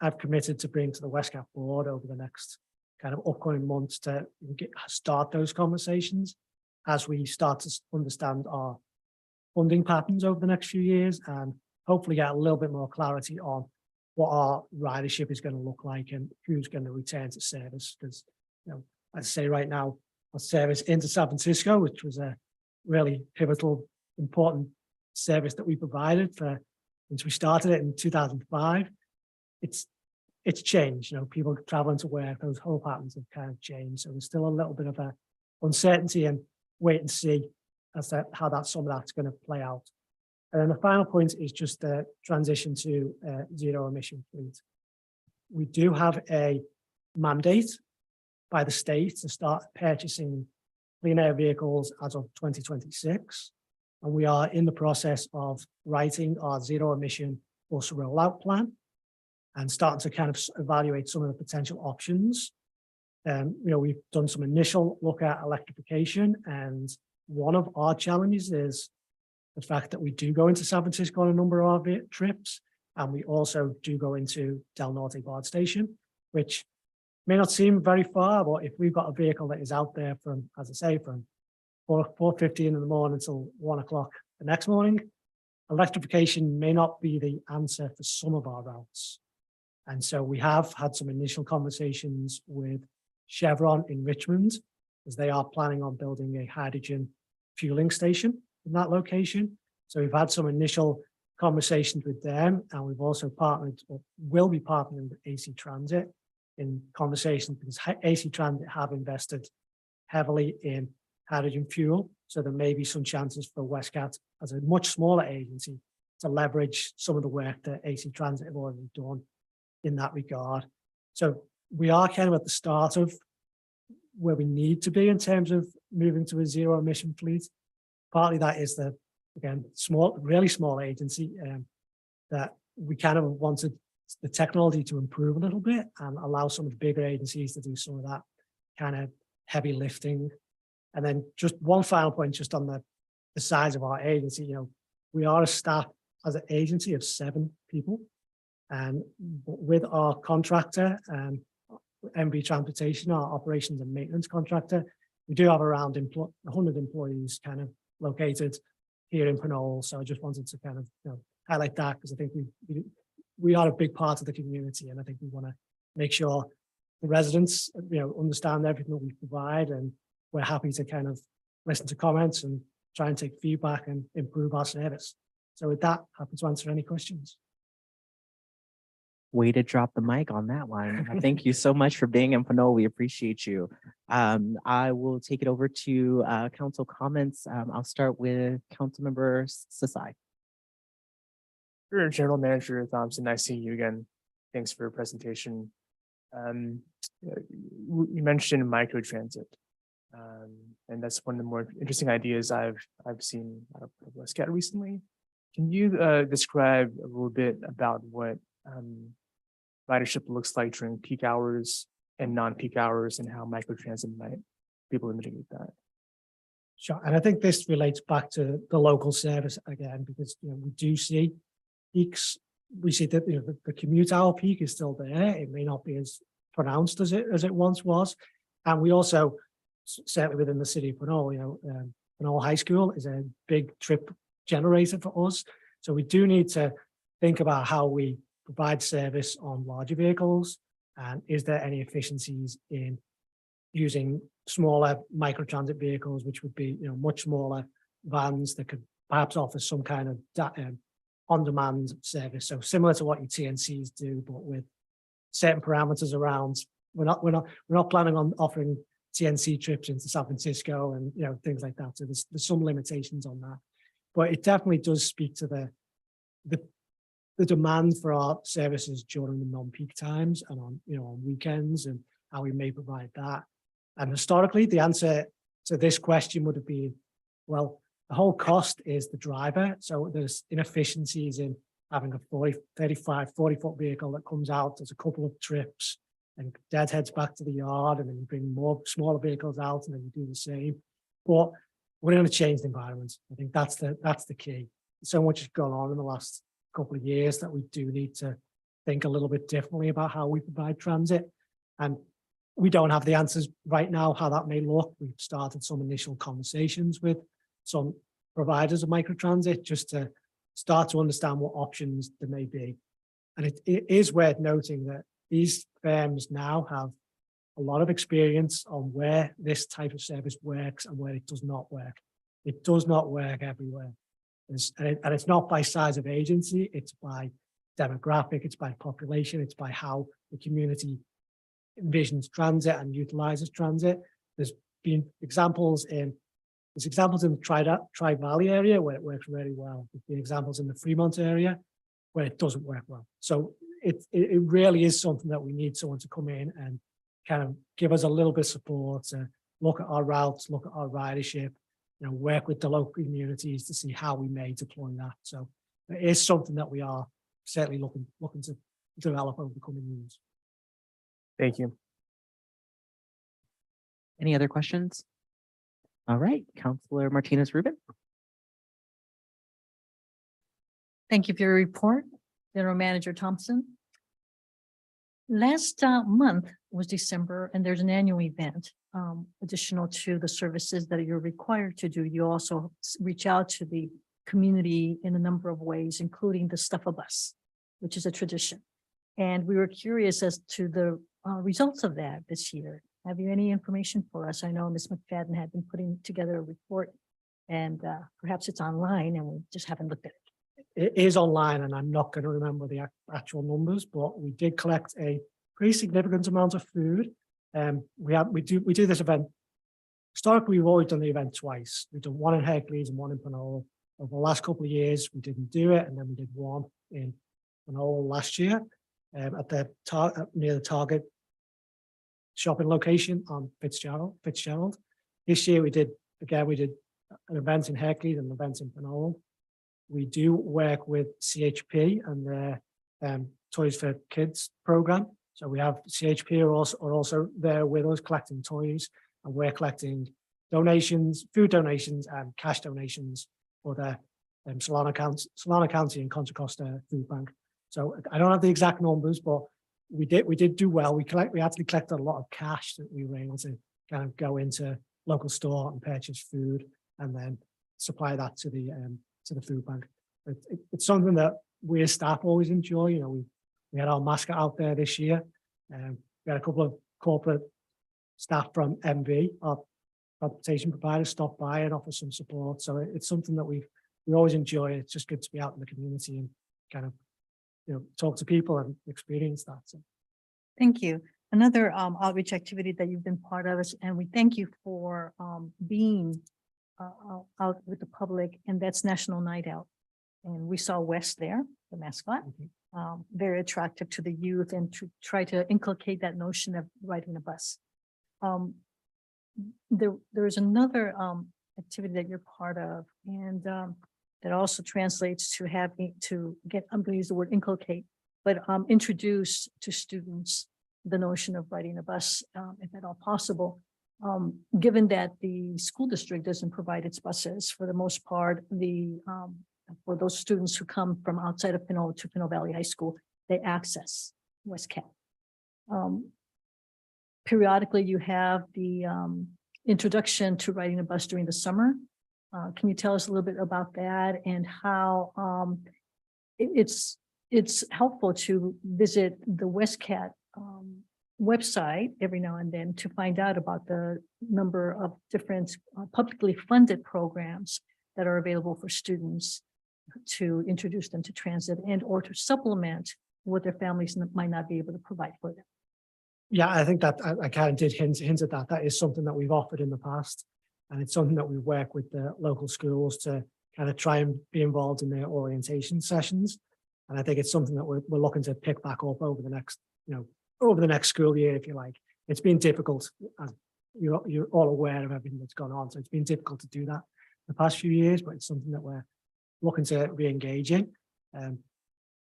I've committed to bring to the West Cap board over the next kind of upcoming months to start those conversations as we start to understand our funding patterns over the next few years and hopefully get a little bit more clarity on what our ridership is going to look like and who's going to return to service. Because, as I say right now, our service into San Francisco, which was a really pivotal, important service that we provided since we started it in 2005. It's changed, people traveling to work, those whole patterns have kind of changed. So there's still a little bit of a uncertainty and wait and see as to how some of that's going to play out. And then the final point is just the transition to zero emission fleet. We do have a mandate by the state to start purchasing clean air vehicles as of 2026. And we are in the process of writing our zero emission bus rollout plan and starting to kind of evaluate some of the potential options. We've done some initial look at electrification, and one of our challenges is the fact that we do go into San Francisco on a number of our trips, and we also do go into Del Norte Bard Station, which may not seem very far, but if we've got a vehicle that is out there from, as I say, from 4:15 in the morning until 1 o'clock the next morning, electrification may not be the answer for some of our routes. And so we have had some initial conversations with Chevron in Richmond, as they are planning on building a hydrogen fueling station in that location. So we've had some initial conversations with them, and we've also partnered, or will be partnering with AC Transit in conversations, because AC Transit have invested heavily in hydrogen fuel. So there may be some chances for Westcat, as a much smaller agency, to leverage some of the work that AC Transit have already done in that regard. So we are kind of at the start of where we need to be in terms of moving to a zero emission fleet. Partly that is again, really small agency, that we kind of wanted the technology to improve a little bit and allow some of the bigger agencies to do some of that kind of heavy lifting. And then just one final point, just on the size of our agency, we are a staff as an agency of 7 people. And with our contractor, MB Transportation, our operations and maintenance contractor, we do have around 100 employees kind of located here in Pinole. So I just wanted to kind of highlight that, because I think we are a big part of the community, and I think we want to make sure the residents understand everything that we provide, and we're happy to kind of listen to comments and try and take feedback and improve our service. So with that, happy to answer any questions. Way to drop the mic on that one. Thank you so much for being in Pinole. We appreciate you. I will take it over to council comments. I'll start with Councilmember Sasai. Sure, General Manager Thompson, nice seeing you again. Thanks for your presentation. You mentioned microtransit, and that's one of the more interesting ideas I've seen out of Westcat recently. Can you describe a little bit about what ridership looks like during peak hours and non-peak hours, and how microtransit might be able to mitigate that? Sure, and I think this relates back to the local service again, because we do see peaks. We see that the commute hour peak is still there. It may not be as pronounced as it once was, and we also, certainly within the city of Pinole, Pinole High School is a big trip generator for us. So we do need to think about how we provide service on larger vehicles, and is there any efficiencies in using smaller microtransit vehicles, which would be much smaller vans that could perhaps offer some kind of on-demand service. So similar to what your TNCs do, but with certain parameters around. We're not planning on offering TNC trips into San Francisco and things like that. So there's some limitations on that, but it definitely does speak to the demand for our services during the non-peak times and on weekends, and how we may provide that. And historically, the answer to this question would have been, well, the whole cost is the driver. So there's inefficiencies in having a 40-foot vehicle that comes out, does a couple of trips and heads back to the yard, and then you bring more smaller vehicles out, and then you do the same. But we're going to change the environment. I think that's the key. So much has gone on in the last couple of years that we do need to think a little bit differently about how we provide transit. And we don't have the answers right now how that may look. We've started some initial conversations with some providers of microtransit just to start to understand what options there may be. And it is worth noting that these firms now have a lot of experience on where this type of service works and where it does not work. It does not work everywhere. And it's not by size of agency, it's by demographic, it's by population, it's by how the community envisions transit and utilizes transit. There's been examples in the Tri Valley area where it works really well. There's been examples in the Fremont area where it doesn't work well. So it really is something that we need someone to come in and kind of give us a little bit of support, to look at our routes, look at our ridership, work with the local communities to see how we may deploy that. So it is something that we are certainly looking to develop over the coming years. Thank you. Any other questions? All right, Councilor Martinez Rubin. Thank you for your report, General Manager Thompson. Last month was December, and there's an annual event additional to the services that you're required to do. You also reach out to the community in a number of ways, including the Stuff a Bus, which is a tradition. And we were curious as to the results of that this year. Have you any information for us? I know Ms. McFadden had been putting together a report, and perhaps it's online and we just haven't looked at it. It is online, and I'm not going to remember the actual numbers, but we did collect a pretty significant amount of food. We do this event. Historically, we've always done the event twice. We've done one in Hercules and one in Pinole. Over the last couple of years, we didn't do it, and then we did one in Pinole last year at the near the Target shopping location on Fitzgerald. This year we did an event in Hercules and an event in Pinole. We do work with CHP and their Toys for Kids program. So we have CHP are also there with us collecting toys, and we're collecting donations, food donations and cash donations for the Solana County and Contra Costa Food Bank. So I don't have the exact numbers, but we did do well. We actually collected a lot of cash that we were able to kind of go into local store and purchase food and then supply that to the food bank. It's something that we as staff always enjoy. We had our mascot out there this year. We had a couple of corporate staff from MV, our transportation providers, stop by and offer some support. So it's something that we always enjoy. It's just good to be out in the community and kind of talk to people and experience that. So. Thank you. Another outreach activity that you've been part of is, and we thank you for being out with the public, and that's National Night Out. And we saw Wes there, the mascot, very attractive to the youth, and to try to inculcate that notion of riding a bus. There is another activity that you're part of, and that also translates to having to get, I'm going to use the word inculcate, but introduce to students the notion of riding a bus, if at all possible. Given that the school district doesn't provide its buses for the most part, for those students who come from outside of Pinole to Pinole Valley High School, they access WestCat. Periodically, you have the introduction to riding a bus during the summer. Can you tell us a little bit about that and how it's helpful to visit the WestCat website every now and then to find out about the number of different publicly funded programs that are available for students to introduce them to transit and or to supplement what their families might not be able to provide for them. Yeah, I think that I kind of did hint at that. That is something that we've offered in the past. And it's something that we work with the local schools to kind of try and be involved in their orientation sessions. And I think it's something that we're looking to pick back up over the next, over the next school year, if you like. It's been difficult, as you're all aware of everything that's gone on. So it's been difficult to do that the past few years, but it's something that we're looking to re-engage in.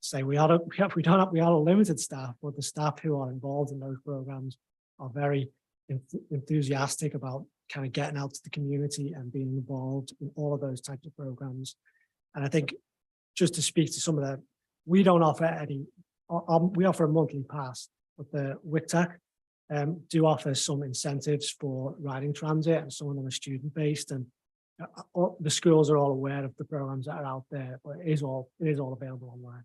Say we are a limited staff, but the staff who are involved in those programs are very enthusiastic about kind of getting out to the community and being involved in all of those types of programs. And I think just to speak to some of that, we don't offer any, we offer a monthly pass, but the WICTAC do offer some incentives for riding transit, and some of them are student-based, and the schools are all aware of the programs that are out there, but it is all available online.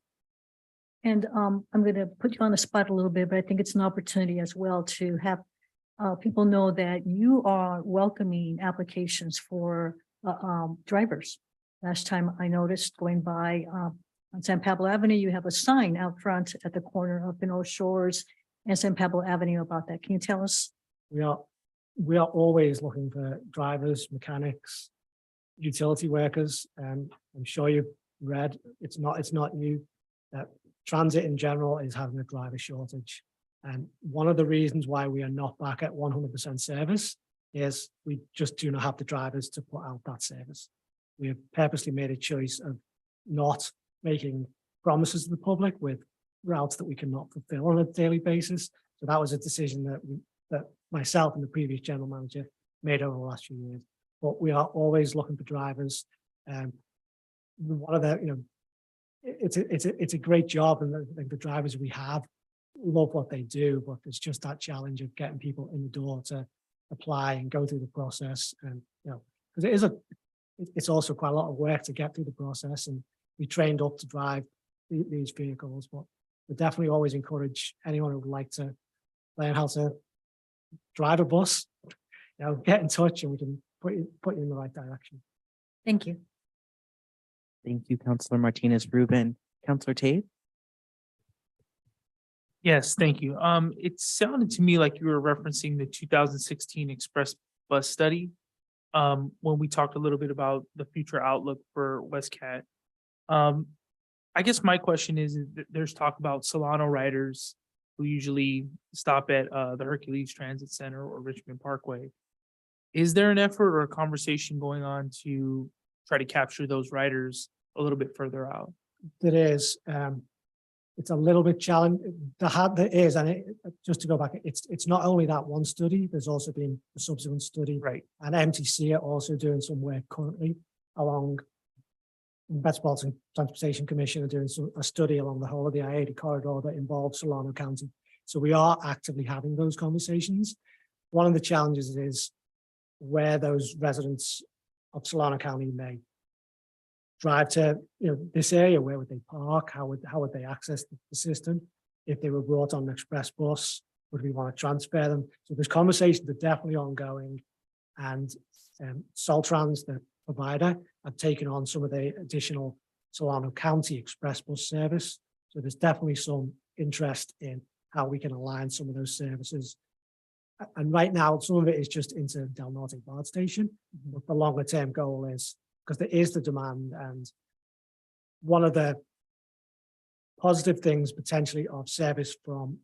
And I'm going to put you on the spot a little bit, but I think it's an opportunity as well to have people know that you are welcoming applications for drivers Last time I noticed going by on San Pablo Avenue, you have a sign out front at the corner of Pinole Shores and San Pablo Avenue about that. Can you tell us? We are always looking for drivers, mechanics, utility workers. I'm sure you've read, it's not new, that transit in general is having a driver shortage. And one of the reasons why we are not back at 100% service is we just do not have the drivers to put out that service. We have purposely made a choice of not making promises to the public with routes that we cannot fulfill on a daily basis. So that was a decision that myself and the previous general manager made over the last few years. But we are always looking for drivers. One of the, it's a great job, and the drivers we have love what they do, but there's just that challenge of getting people in the door to apply and go through the process. And because it's also quite a lot of work to get through the process, and we trained up to drive these vehicles. But we definitely always encourage anyone who would like to learn how to drive a bus, get in touch, and we can put you in the right direction. Thank you. Thank you, Councilor Martinez Rubin. Councilor Tate? Yes, thank you. It sounded to me like you were referencing the 2016 Express Bus Study. When we talked a little bit about the future outlook for WestCat. I guess my question is that there's talk about Solano riders who usually stop at the Hercules Transit Center or Richmond Parkway. Is there an effort or a conversation going on to try to capture those riders a little bit further out? There is. It's a little bit challenging. There is, and just to go back, it's not only that one study. There's also been a subsequent study, Right. And MTC are also doing some work currently along. Metropolitan Transportation Commission are doing a study along the whole of the I-80 corridor that involves Solano County. So we are actively having those conversations. One of the challenges is where those residents of Solano County may drive to, this area. Where would they park? How would they access the system? If they were brought on an express bus, would we want to transfer them? So there's conversations that are definitely ongoing, and Soltrans, the provider, have taken on some of the additional Solano County express bus service. So there's definitely some interest in how we can align some of those services. And right now, some of it is just into Del Norte BART station, but the longer term goal is, because there is the demand, and one of the positive things potentially of service from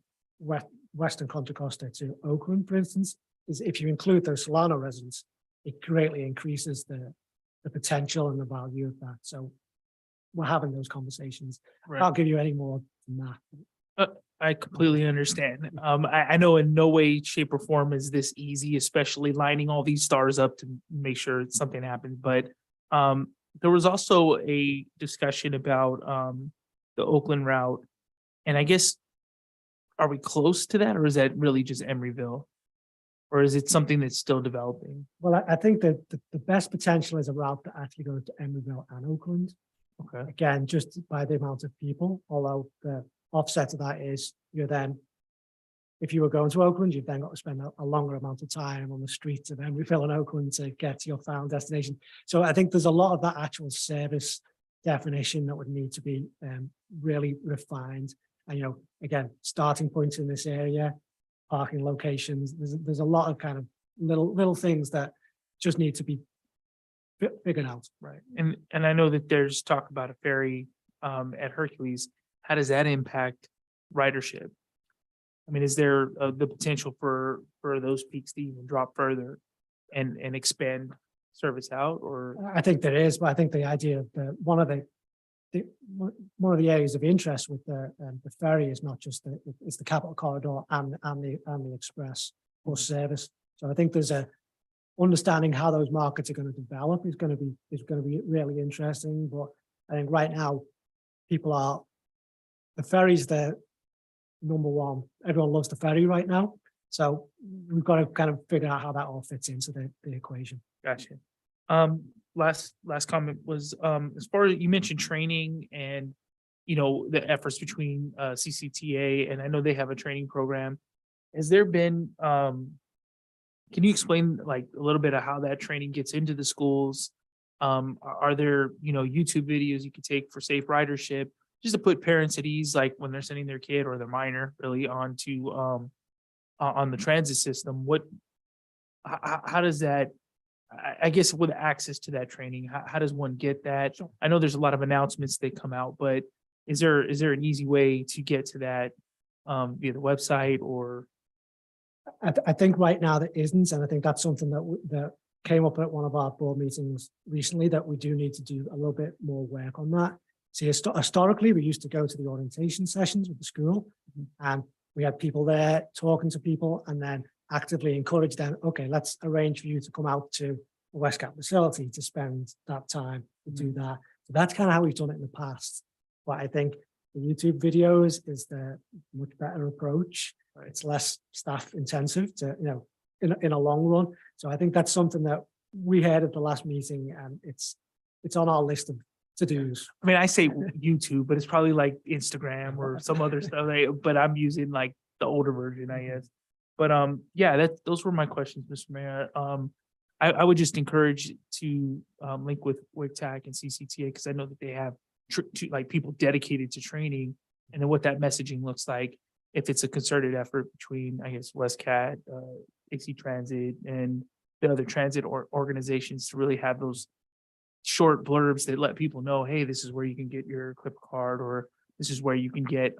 Western Contra Costa to Oakland, for instance, is if you include those Solano residents, it greatly increases the potential and the value of that. So we're having those conversations. Right. I'll give you any more than that. I completely understand. I know in no way, shape, or form is this easy, especially lining all these stars up to make sure something happens. But there was also a discussion about the Oakland route. And I guess, are we close to that, or is that really just Emeryville? Or is it something that's still developing? Well, I think that the best potential is a route that actually goes to Emeryville and Oakland. Okay. Again, just by the amount of people, although the offset of that is if you were going to Oakland, you've then got to spend a longer amount of time on the streets of Emeryville and Oakland to get to your final destination. So I think there's a lot of that actual service definition that would need to be really refined. And, again, starting points in this area, parking locations, there's a lot of kind of little things that just need to be figured out. Right. And I know that there's talk about a ferry at Hercules. How does that impact ridership? I mean, is there the potential for those peaks to even drop further and expand service out? Or I think there is, but I think the idea of one of the areas of interest with the ferry is not just it's the Capital Corridor and the express bus service. So I think there's a understanding how those markets are going to develop is going to be really interesting. But I think right now the ferry's the number one. Everyone loves the ferry right now. So we've got to kind of figure out how that all fits into the equation. gotcha. Last comment was as far as you mentioned training and the efforts between CCTA, and I know they have a training program. Has there been can you explain like a little bit of how that training gets into the schools Are there, YouTube videos you could take for safe ridership, just to put parents at ease, like when they're sending their kid or their minor really onto, on the transit system? How does that, I guess with access to that training, how does one get that? I know there's a lot of announcements that come out, but is there an easy way to get to that via the website or? I think right now there isn't, and I think that's something that came up at one of our board meetings recently, that we do need to do a little bit more work on that. See, historically, we used to go to the orientation sessions with the school, and we had people there talking to people and then actively encourage them, okay, let's arrange for you to come out to a Westcott facility to spend that time to do that. So that's kind of how we've done it in the past. But I think the YouTube videos is the much better approach. It's less staff intensive to, in a long run. So I think that's something that we had at the last meeting, and it's on our list of to-dos. I mean, I say YouTube, but it's probably like Instagram or some other stuff. But I'm using like the older version, I guess. But yeah, those were my questions, Mr. Mayor. I would just encourage to link with WICTAC and CCTA, because I know that they have like people dedicated to training, and then what that messaging looks like. If it's a concerted effort between, I guess, WestCat, AC Transit, and the other transit organizations to really have those short blurbs that let people know, hey, this is where you can get your clip card, or this is where you can get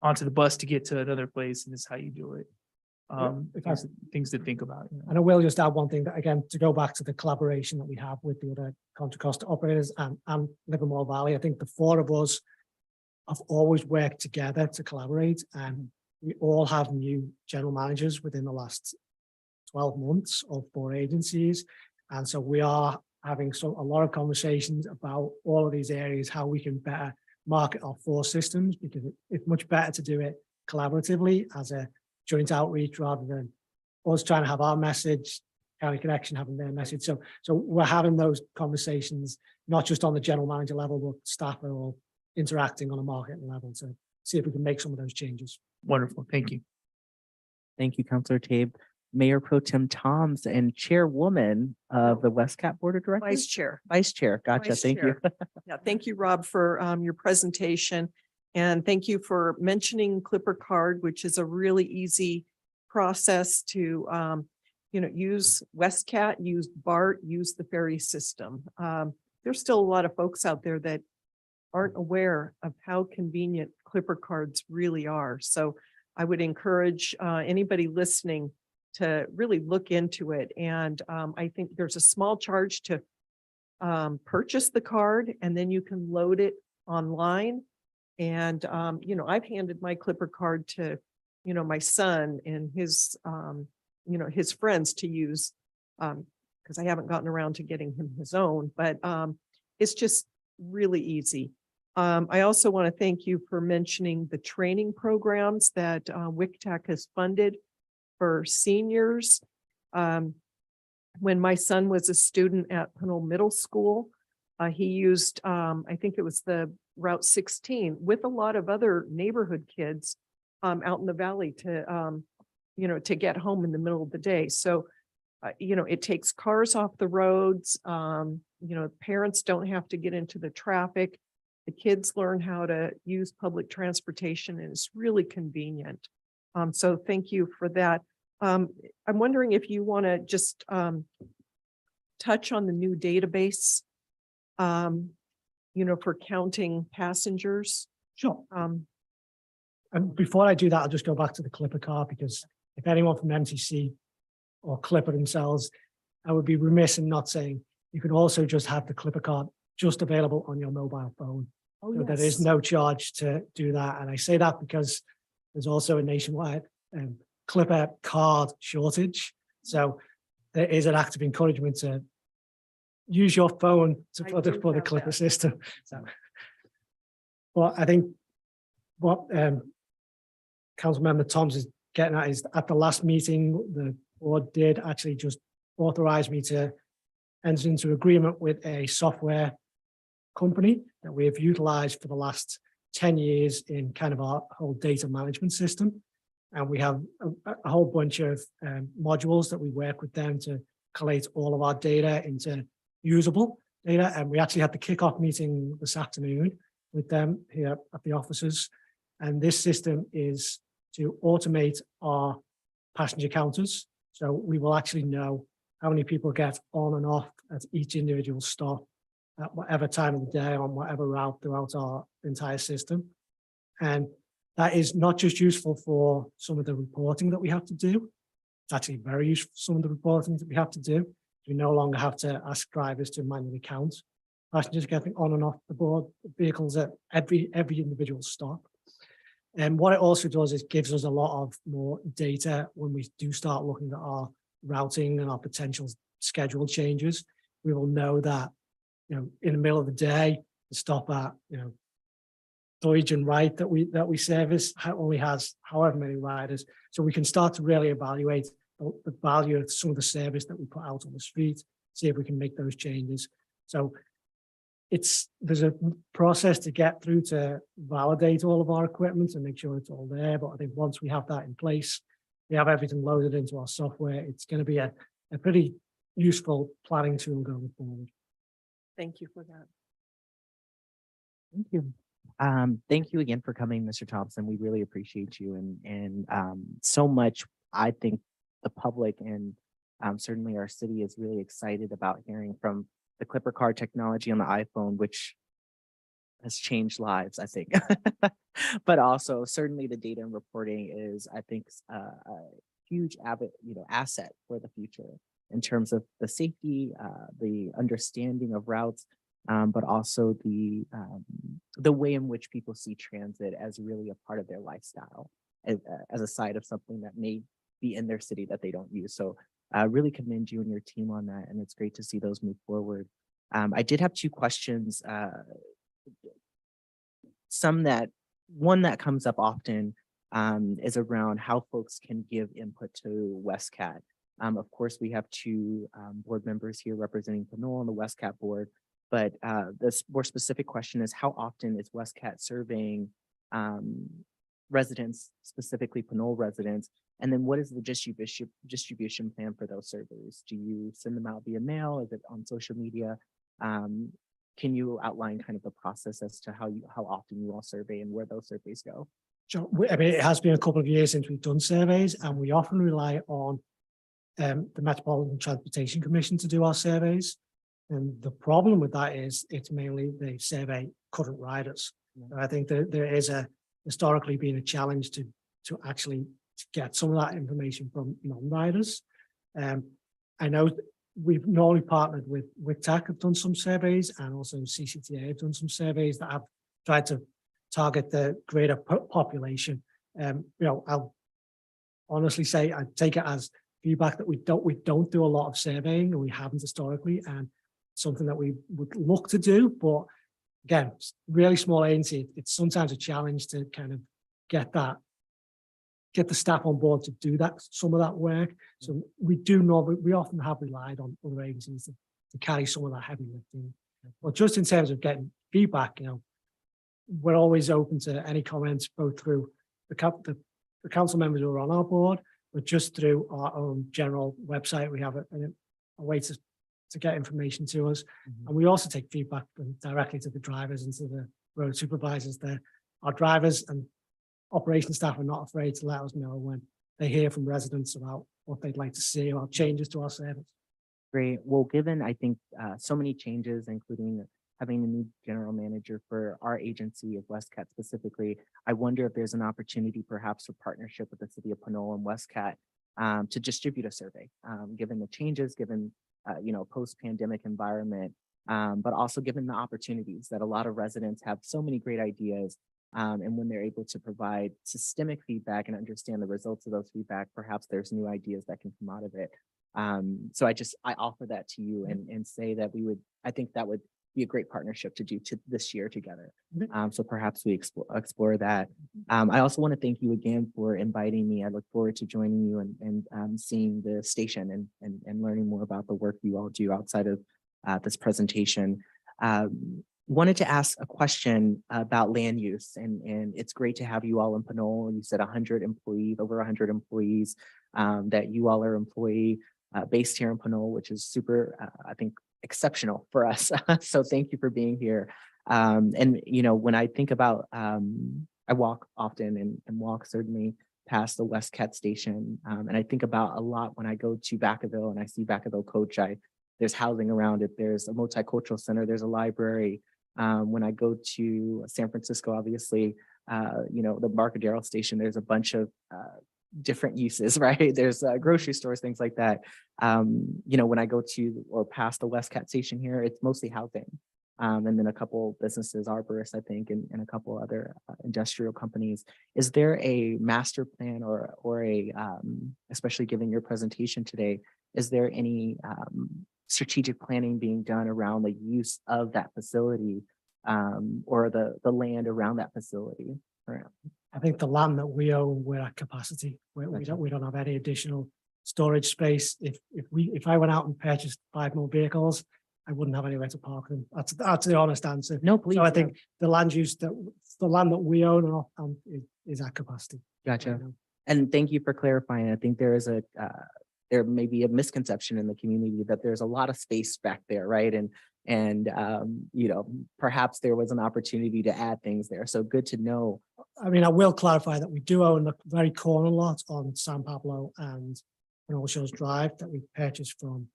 onto the bus to get to another place, and this is how you do it. Things to think about. And I will just add one thing, that again, to go back to the collaboration that we have with the other Contra Costa operators and Livermore Valley. I think the four of us have always worked together to collaborate, and we all have new general managers within the last 12 months of 4 agencies. And so we are having a lot of conversations about all of these areas, how we can better market our 4 systems, because it's much better to do it collaboratively as a joint outreach rather than us trying to have our message, County Connection having their message. So we're having those conversations, not just on the general manager level, but staff are all interacting on a market level to see if we can make some of those changes. Wonderful. Thank you. Thank you, Councilor Tabe. Mayor Pro Tem Toms and Chairwoman of the WestCat Board of Directors. Vice Chair. Vice Chair. Gotcha. Vice Thank Chair. you. Yeah, thank you, Rob, for your presentation. And thank you for mentioning Clipper Card, which is a really easy process to, use WestCat, use BART, use the ferry system. There's still a lot of folks out there that aren't aware of how convenient Clipper Cards really are. So I would encourage anybody listening to really look into it. And I think there's a small charge to purchase the card, and then you can load it online. And, I've handed my Clipper Card to, my son and his, his friends to use, because I haven't gotten around to getting him his own, but it's just really easy. I also want to thank you for mentioning the training programs that WICTAC has funded for seniors. When my son was a student at Pinole Middle School, he used, I think it was the Route 16 with a lot of other neighborhood kids out in the valley to, to get home in the middle of the day. So, it takes cars off the roads. Parents don't have to get into the traffic. The kids learn how to use public transportation, and it's really convenient. So thank you for that. I'm wondering if you want to just touch on the new database, for counting passengers. Sure. And before I do that, I'll just go back to the Clipper card, because if anyone from MTC or Clipper themselves, I would be remiss in not saying you can also just have the Clipper card just available on your mobile phone. Oh, so there is no charge to do that. And I say that because there's also a nationwide Clipper card shortage. So there is an active encouragement to use your phone for the Clipper system. So, well, I think what Councilmember Toms is getting at is, at the last meeting, the board did actually just authorize me to enter into agreement with a software company that we have utilized for the last 10 years in kind of our whole data management system. And we have a whole bunch of modules that we work with them to collate all of our data into usable. data. And we actually had the kickoff meeting this afternoon with them here at the offices. And this system is to automate our passenger counters. So we will actually know how many people get on and off at each individual stop at whatever time of the day on whatever route throughout our entire system. And that is not just useful for some of the reporting that we have to do. It's actually very useful for some of the reporting that we have to do. We no longer have to ask drivers to manually count passengers getting on and off the board vehicles at every individual stop. And what it also does is gives us a lot of more data when we do start looking at our routing and our potential schedule changes. We will know that, in the middle of the day, the stop at, Deutsch and Wright that we service only has however many riders. So we can start to really evaluate the value of some of the service that we put out on the street, see if we can make those changes. So there's a process to get through to validate all of our equipment and make sure it's all there. But I think once we have that in place, we have everything loaded into our software, it's going to be a pretty useful planning tool going forward. Thank you for that. Thank you. Thank you again for coming, Mr. Thompson. We really appreciate you and so much. I think the public and certainly our city is really excited about hearing from the Clipper card technology on the iPhone, which has changed lives, I think. But also certainly the data and reporting is, I think, a huge asset for the future in terms of the safety, the understanding of routes, but also the way in which people see transit as really a part of their lifestyle, as a side of something that may be in their city that they don't use. So I really commend you and your team on that, and it's great to see those move forward. I did have two questions. One that comes up often is around how folks can give input to WestCat. Of course, we have two board members here representing Pinole on the WestCat board, but this more specific question is, how often is WestCat surveying residents, specifically Pinole residents? And then what is the distribution plan for those surveys? Do you send them out via mail? Is it on social media? Can you outline kind of the process as to how often you all survey and where those surveys go? So, it has been a couple of years since we've done surveys, and we often rely on the Metropolitan Transportation Commission to do our surveys. And the problem with that is it's mainly they survey current riders. I think that there is historically been a challenge to actually get some of that information from non-riders. I know we've normally partnered with WICTAC, have done some surveys, and also CCTA have done some surveys that have tried to target the greater population. I'll honestly say I take it as feedback that we don't do a lot of surveying, and we haven't historically, and something that we would look to do. But again, really small agency, it's sometimes a challenge to kind of get the staff on board to do some of that work. So we often have relied on other agencies to carry some of that heavy lifting. But just in terms of getting feedback, we're always open to any comments, both through the council members who are on our board, but just through our own general website. We have a way to get information to us. And we also take feedback directly to the drivers and to the road supervisors there. Our drivers and operations staff are not afraid to let us know when they hear from residents about what they'd like to see or changes to our service. Great. Well, given I think so many changes, including having a new general manager for our agency of WestCat specifically, I wonder if there's an opportunity perhaps for partnership with the city of Pinole and WestCat to distribute a survey, given the changes, given post-pandemic environment, but also given the opportunities that a lot of residents have so many great ideas. And when they're able to provide systemic feedback and understand the results of those feedback, perhaps there's new ideas that can come out of it. So I offer that to you and say that I think that would be a great partnership to do this year together. So perhaps we explore that. I also want to thank you again for inviting me. I look forward to joining you and seeing the station and learning more about the work you all do outside of this presentation. Wanted to ask a question about land use, and it's great to have you all in Pinole. You said 100 employees, over 100 employees, that you all are employee based here in Pinole, which is super, I think, exceptional for us. So thank you for being here. And when I think about, I walk often and walk certainly past the West Cat station. And I think about a lot when I go to Vacaville and I see Vacaville Coach, there's housing around it. There's a multicultural center. There's a library. When I go to San Francisco, obviously, the Embarcadero station, there's a bunch of different uses, right? There's grocery stores, things like that. When I go to or past the West Cat station here, it's mostly housing. And then a couple businesses, arborists, I think, and a couple other industrial companies. Is there a master plan or a, especially given your presentation today, is there any strategic planning being done around the use of that facility or the land around that facility? I think the land that we own, we're at capacity. We don't have any additional storage space. If I went out and purchased 5 more vehicles, I wouldn't have anywhere to park them. That's the honest answer. No, please. So I think the land that we own is at capacity. Gotcha. Right now. And thank you for clarifying. I think there is there may be a misconception in the community that there's a lot of space back there, right? And perhaps there was an opportunity to add things there. So good to know. I mean, I will clarify that we do own the very corner lot on San Pablo and Pinole Shores Drive that we purchased from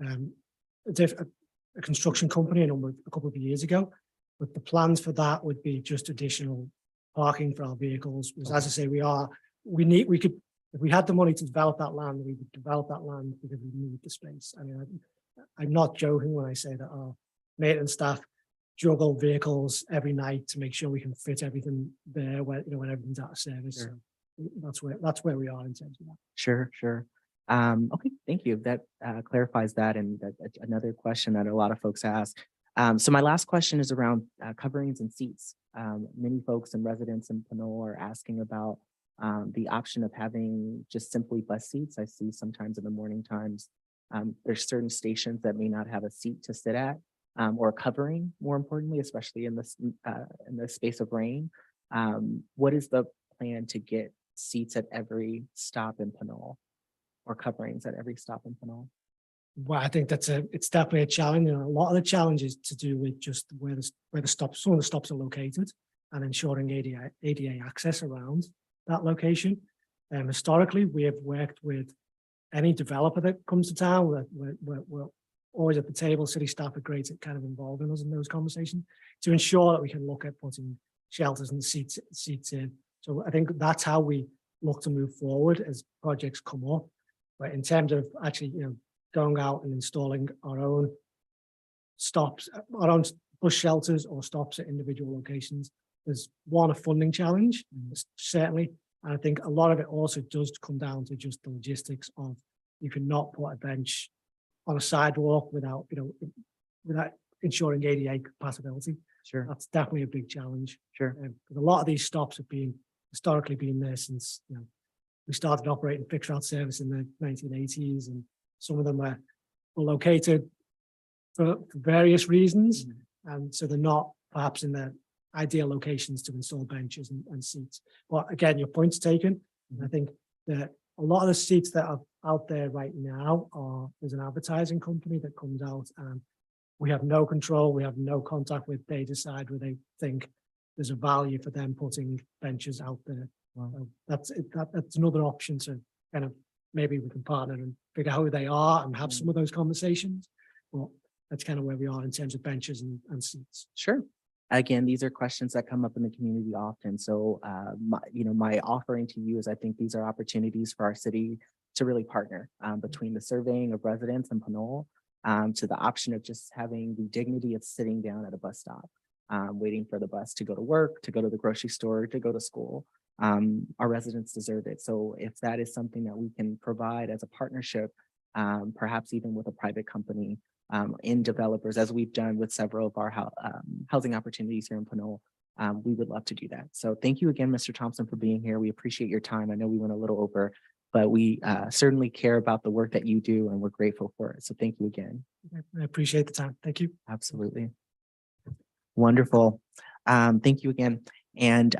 a construction company a couple of years ago. But the plans for that would be just additional parking for our vehicles. Because as I say, if we had the money to develop that land, we would develop that land because we need the space. I mean, I'm not joking when I say that our maintenance staff juggle vehicles every night to make sure we can fit everything there when everything's out of service. Sure. So that's where we are in terms of that. Sure. Okay, thank you. That clarifies that. And that's another question that a lot of folks ask. So my last question is around coverings and seats. Many folks and residents in Pinole are asking about the option of having just simply bus seats. I see sometimes in the morning times, there's certain stations that may not have a seat to sit at or a covering, more importantly, especially in the space of rain. What is the plan to get seats at every stop in Pinole or coverings at every stop in Pinole? Well, I think it's definitely a challenge. A lot of the challenge is to do with just where the stops, some of the stops are located and ensuring ADA access around that location. Historically, we have worked with any developer that comes to town. We're always at the table. City staff are great at kind of involving us in those conversations to ensure that we can look at putting shelters and seats in. So I think that's how we look to move forward as projects come up. But in terms of actually, going out and installing our own stops, our own bus shelters or stops at individual locations, there's a funding challenge, certainly. And I think a lot of it also does come down to just the logistics of you cannot put a bench on a sidewalk without ensuring ADA compatibility. Sure. That's definitely a big challenge. Sure. A lot of these stops have historically been there since, we started operating fixed route service in the 1980s, and some of them were located for various reasons. And so they're not perhaps in the ideal locations to install benches and seats. But again, your point's taken. And I think that a lot of the seats that are out there right now there's an advertising company that comes out and we have no control, we have no contact with. They decide where they think there's a value for them putting benches out there. So that's another option to kind of maybe we can partner and figure out who they are and have some of those conversations. Well, that's kind of where we are in terms of benches and seats. Sure. Again, these are questions that come up in the community often. So, my offering to you is I think these are opportunities for our city to really partner between the surveying of residents in Pinole to the option of just having the dignity of sitting down at a bus stop, waiting for the bus to go to work, to go to the grocery store, to go to school. Our residents deserve it. So if that is something that we can provide as a partnership, perhaps even with a private company, in developers, as we've done with several of our housing opportunities here in Pinole, we would love to do that. So thank you again, Mr. Thompson, for being here. We appreciate your time. I know we went a little over, but we certainly care about the work that you do and we're grateful for it. So thank you again. I appreciate the time. Thank you. Absolutely. Wonderful. Thank you again. And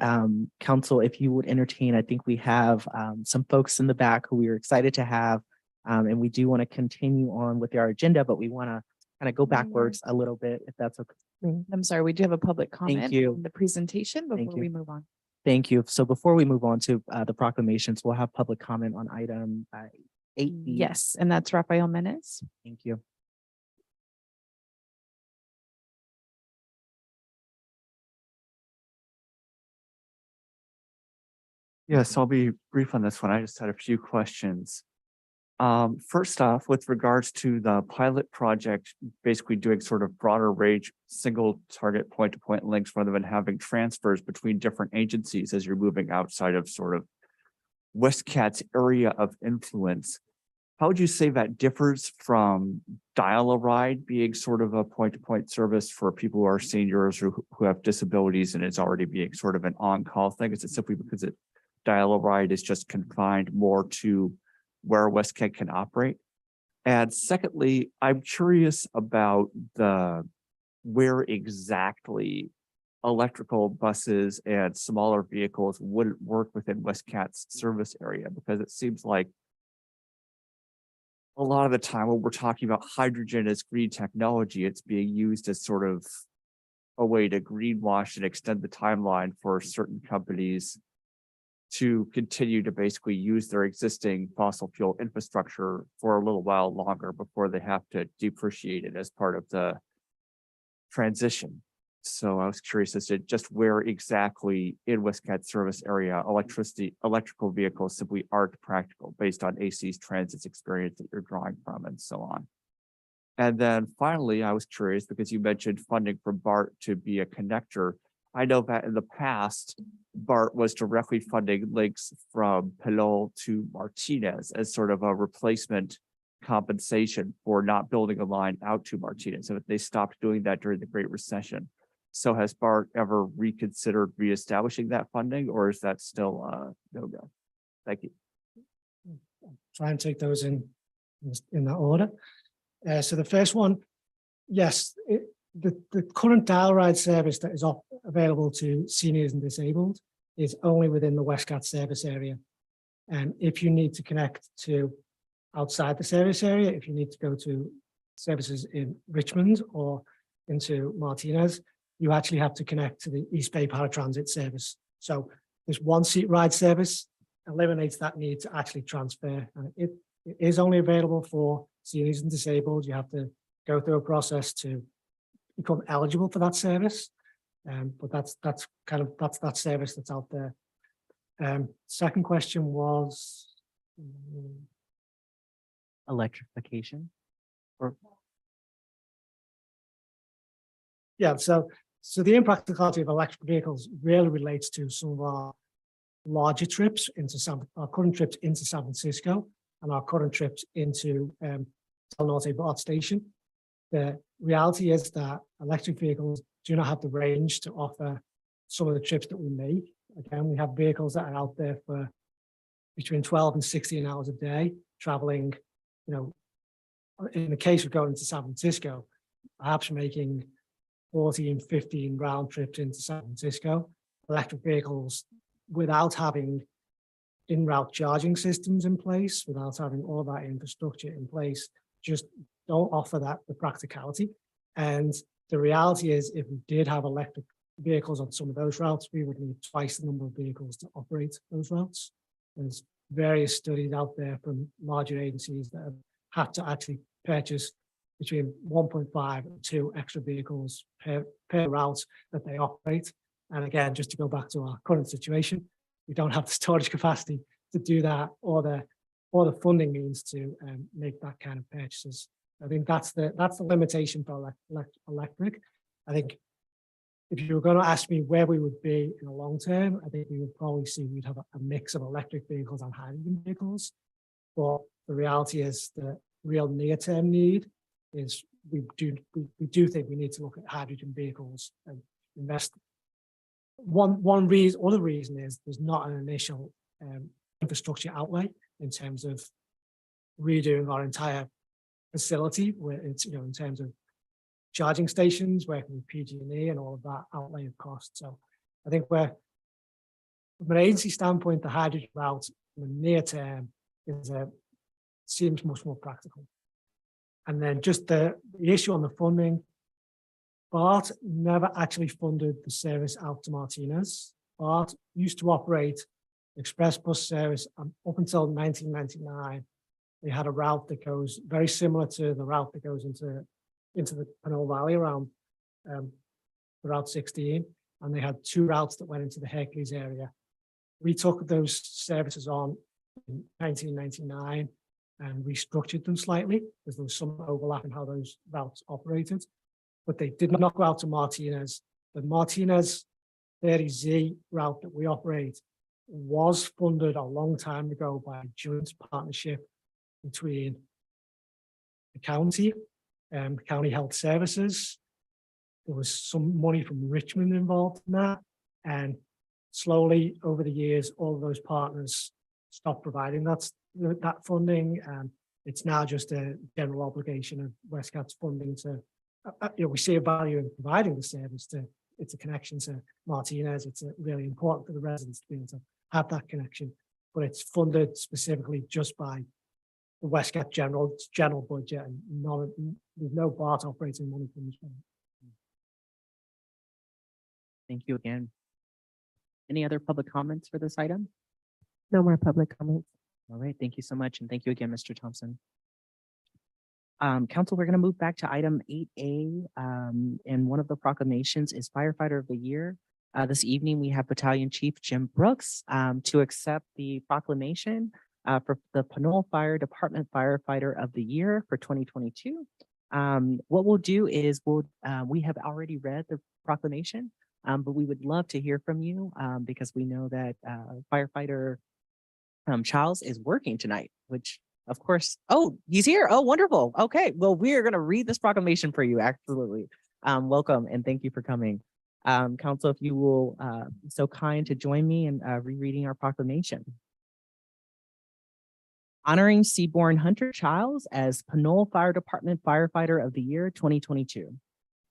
council, if you would entertain, I think we have some folks in the back who we are excited to have. And we do want to continue on with our agenda, but we want to kind of go backwards a little bit, if that's okay. I'm sorry, we do have a public comment you. on the presentation Thank before you. we move on. Thank you. So before we move on to the proclamations, we'll have public comment on item 8B. Yes, and that's Rafael Menes. Thank you. Yes, I'll be brief on this one. I just had a few questions. First off, with regards to the pilot project, basically doing sort of broader range, single target point-to-point links rather than having transfers between different agencies as you're moving outside of sort of WestCat's area of influence. How would you say that differs from Dial-A-Ride being sort of a point-to-point service for people who are seniors or who have disabilities and it's already being sort of an on-call thing? Is it simply because Dial-A-Ride is just confined more to where WestCat can operate? And secondly, I'm curious about where exactly electrical buses and smaller vehicles wouldn't work within WestCat's service area, because it seems like a lot of the time when we're talking about hydrogen as green technology, it's being used as sort of a way to greenwash and extend the timeline for certain companies to continue to basically use their existing fossil fuel infrastructure for a little while longer before they have to depreciate it as part of the transition. So I was curious as to just where exactly in WestCat's service area electrical vehicles simply aren't practical based on AC's transit's experience that you're drawing from and so on. And then finally, I was curious because you mentioned funding for BART to be a connector. I know that in the past, BART was directly funding links from Pinole to Martinez as sort of a replacement compensation for not building a line out to Martinez. So they stopped doing that during the Great Recession. So has BART ever reconsidered reestablishing that funding, or is that still no-go? Thank you. Try and take those in that order. So the first one, yes, the current Dial-A-Ride service that is available to seniors and disabled is only within the WestCat service area. And if you need to connect to outside the service area, if you need to go to services in Richmond or into Martinez, you actually have to connect to the East Bay Paratransit service. So this one seat ride service eliminates that need to actually transfer. And it is only available for seniors and disabled. You have to go through a process to become eligible for that service. But that's that service that's out there. Second question was Electrification. Yeah, so the impracticality of electric vehicles really relates to some of our larger trips into our current trips into San Francisco and our current trips into Del Norte BART station. The reality is that electric vehicles do not have the range to offer some of the trips that we make. Again, we have vehicles that are out there for between 12 and 16 hours a day, traveling, in the case of going to San Francisco, perhaps making 14, 15 round trips into San Francisco. Electric vehicles, without having in-route charging systems in place, without having all that infrastructure in place, just don't offer the practicality. And the reality is, if we did have electric vehicles on some of those routes, we would need twice the number of vehicles to operate those routes. There's various studies out there from larger agencies that have had to actually purchase between 1.5 and 2 extra vehicles per route that they operate. And again, just to go back to our current situation, we don't have the storage capacity to do that, or the funding means to make that kind of purchases. I think that's the limitation for electric. I think if you were going to ask me where we would be in the long term, I think we would probably see we'd have a mix of electric vehicles and hydrogen vehicles. But the reality is the real near-term need is we do think we need to look at hydrogen vehicles and invest. Other reason is there's not an initial infrastructure outlay in terms of redoing our entire facility, where it's, in terms of charging stations, working with PG&E and all of that outlay of cost. So I think from an agency standpoint, the hydrogen route in the near term seems much more practical. And then just the issue on the funding, BART never actually funded the service out to Martinez. BART used to operate express bus service up until 1999. They had a route that goes very similar to the route that goes into the Pinole Valley around Route 16. And they had two routes that went into the Hercules area. We took those services on in 1999 and restructured them slightly because there was some overlap in how those routes operated, but they did not go out to Martinez. The Martinez 30Z route that we operate was funded a long time ago by a joint partnership between the county and county health services. There was some money from Richmond involved in that, and slowly over the years, all of those partners stopped providing that funding, and it's now just a general obligation of Westcat's funding to, we see a value in providing the service to, it's a connection to Martinez. It's really important for the residents to be able to have that connection, but it's funded specifically just by the Westcat general budget, and there's no BART operating money from this one. Thank you again. Any other public comments for this item? No more public comments. All right, thank you so much. And thank you again, Mr. Thompson. Council, we're going to move back to item 8A. And one of the proclamations is Firefighter of the Year. This evening, we have Battalion Chief Jim Brooks to accept the proclamation for the Pinole Fire Department Firefighter of the Year for 2022. What we'll do is we have already read the proclamation, but we would love to hear from you because we know that firefighter Charles is working tonight, which of course, oh, he's here. Oh, wonderful. Okay, well, we are going to read this proclamation for you. Absolutely. Welcome and thank you for coming. Council, if you will be so kind to join me in rereading our proclamation. Honoring Seaborn Hunter Childs as Pinole Fire Department Firefighter of the Year 2022.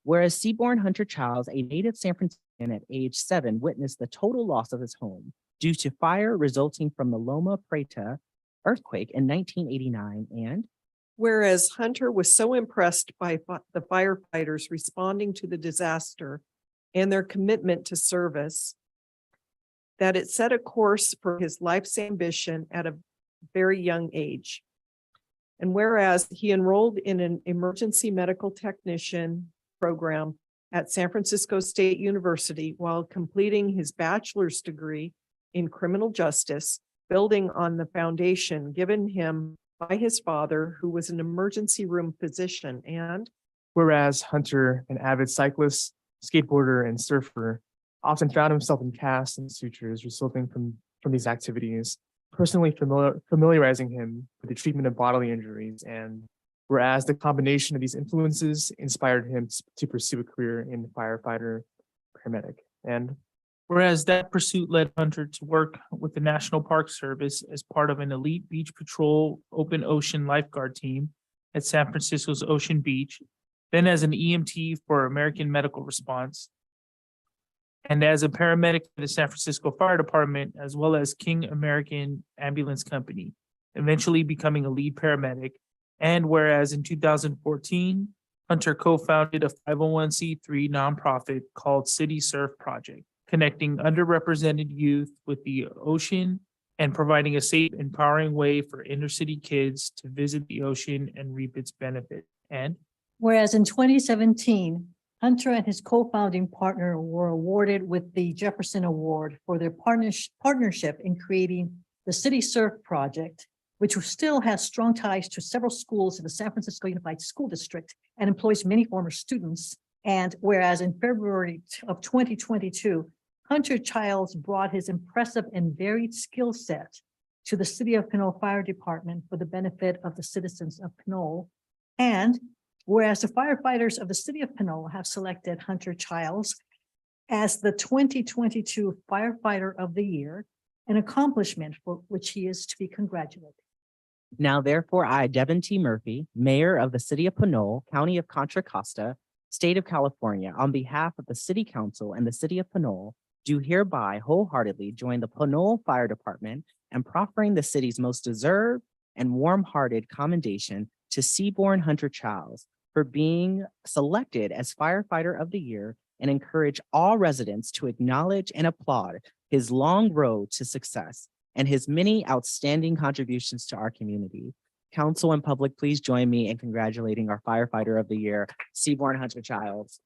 Whereas Seaborn Hunter Childs, a native San Franciscan at age 7, witnessed the total loss of his home due to fire resulting from the Loma Prieta earthquake in 1989, and whereas Hunter was so impressed by the firefighters responding to the disaster and their commitment to service that it set a course for his life's ambition at a very young age. And whereas he enrolled in an emergency medical technician program at San Francisco State University while completing his bachelor's degree in criminal justice, building on the foundation given him by his father, who was an emergency room physician. And Whereas Hunter, an avid cyclist, skateboarder, and surfer, often found himself in casts and sutures resulting from these activities, personally familiarizing him with the treatment of bodily injuries. And whereas the combination of these influences inspired him to pursue a career in firefighter paramedic. And whereas that pursuit led Hunter to work with the National Park Service as part of an elite beach patrol open ocean lifeguard team at San Francisco's Ocean Beach, then as an EMT for American Medical Response, and as a paramedic for the San Francisco Fire Department, as well as King American Ambulance Company, eventually becoming a lead paramedic. And whereas in 2014, Hunter co-founded a 501c3 nonprofit called City Surf Project, connecting underrepresented youth with the ocean and providing a safe, empowering way for inner city kids to visit the ocean and reap its benefit. And whereas in 2017, Hunter and his co-founding partner were awarded with the Jefferson Award for their partnership in creating the City Surf Project, which still has strong ties to several schools in the San Francisco Unified School District and employs many former students. And whereas in February of 2022, Hunter Childs brought his impressive and varied skill set to the City of Pinole Fire Department for the benefit of the citizens of Pinole. And whereas the firefighters of the City of Pinole have selected Hunter Childs as the 2022 Firefighter of the Year, an accomplishment for which he is to be congratulated. Now, therefore, I, Devin T. Murphy, Mayor of the City of Pinole, County of Contra Costa, State of California, on behalf of the City Council and the City of Pinole, do hereby wholeheartedly join the Pinole Fire Department in proffering the city's most deserved and warm-hearted commendation to Seaborn Hunter Childs for being selected as firefighter of the year and encourage all residents to acknowledge and applaud his long road to success and his many outstanding contributions to our community. Council and public, please join me in congratulating our firefighter of the year, Seaborn Hunter Childs.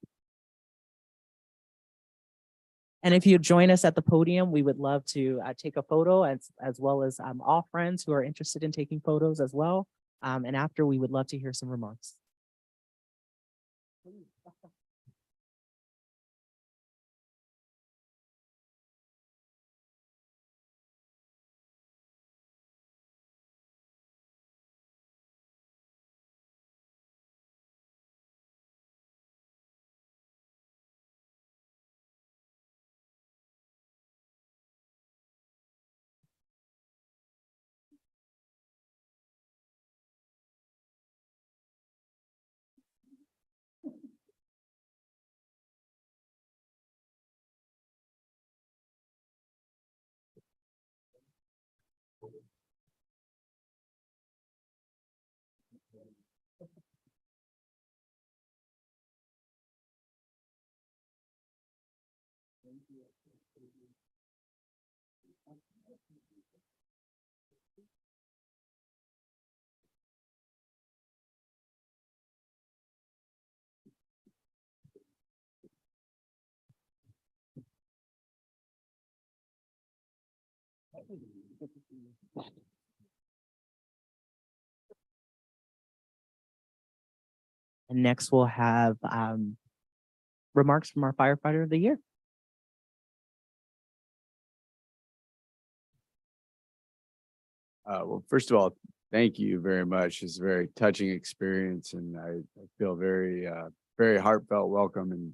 And if you join us at the podium, we would love to take a photo as well as all friends who are interested in taking photos as well. And after, we would love to hear some remarks. And next we'll have remarks from our firefighter of the year. Well, first of all, thank you very much. It's a very touching experience, and I feel very, very heartfelt welcome, and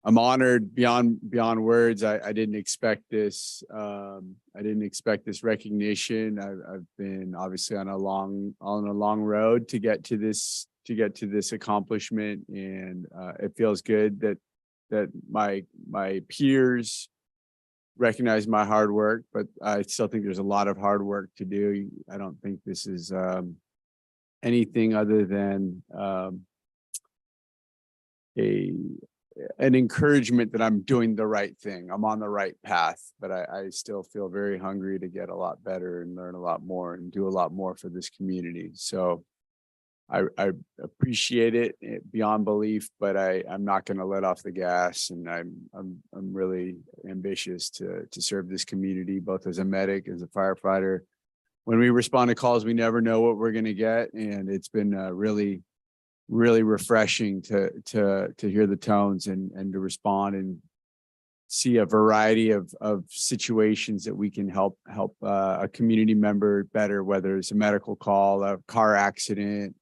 I'm honored beyond words. I didn't expect this. I didn't expect this recognition. I've been obviously on a long road to get to this accomplishment, and it feels good that my peers recognize my hard work, but I still think there's a lot of hard work to do. I don't think this is anything other than an encouragement that I'm doing the right thing. I'm on the right path, but I still feel very hungry to get a lot better and learn a lot more and do a lot more for this community. So I appreciate it beyond belief, but I'm not going to let off the gas, and I'm really ambitious to serve this community, both as a medic, as a firefighter. When we respond to calls, we never know what we're going to get, and it's been really refreshing to hear the tones and to respond and see a variety of situations that we can help a community member better, whether it's a medical call, a car accident,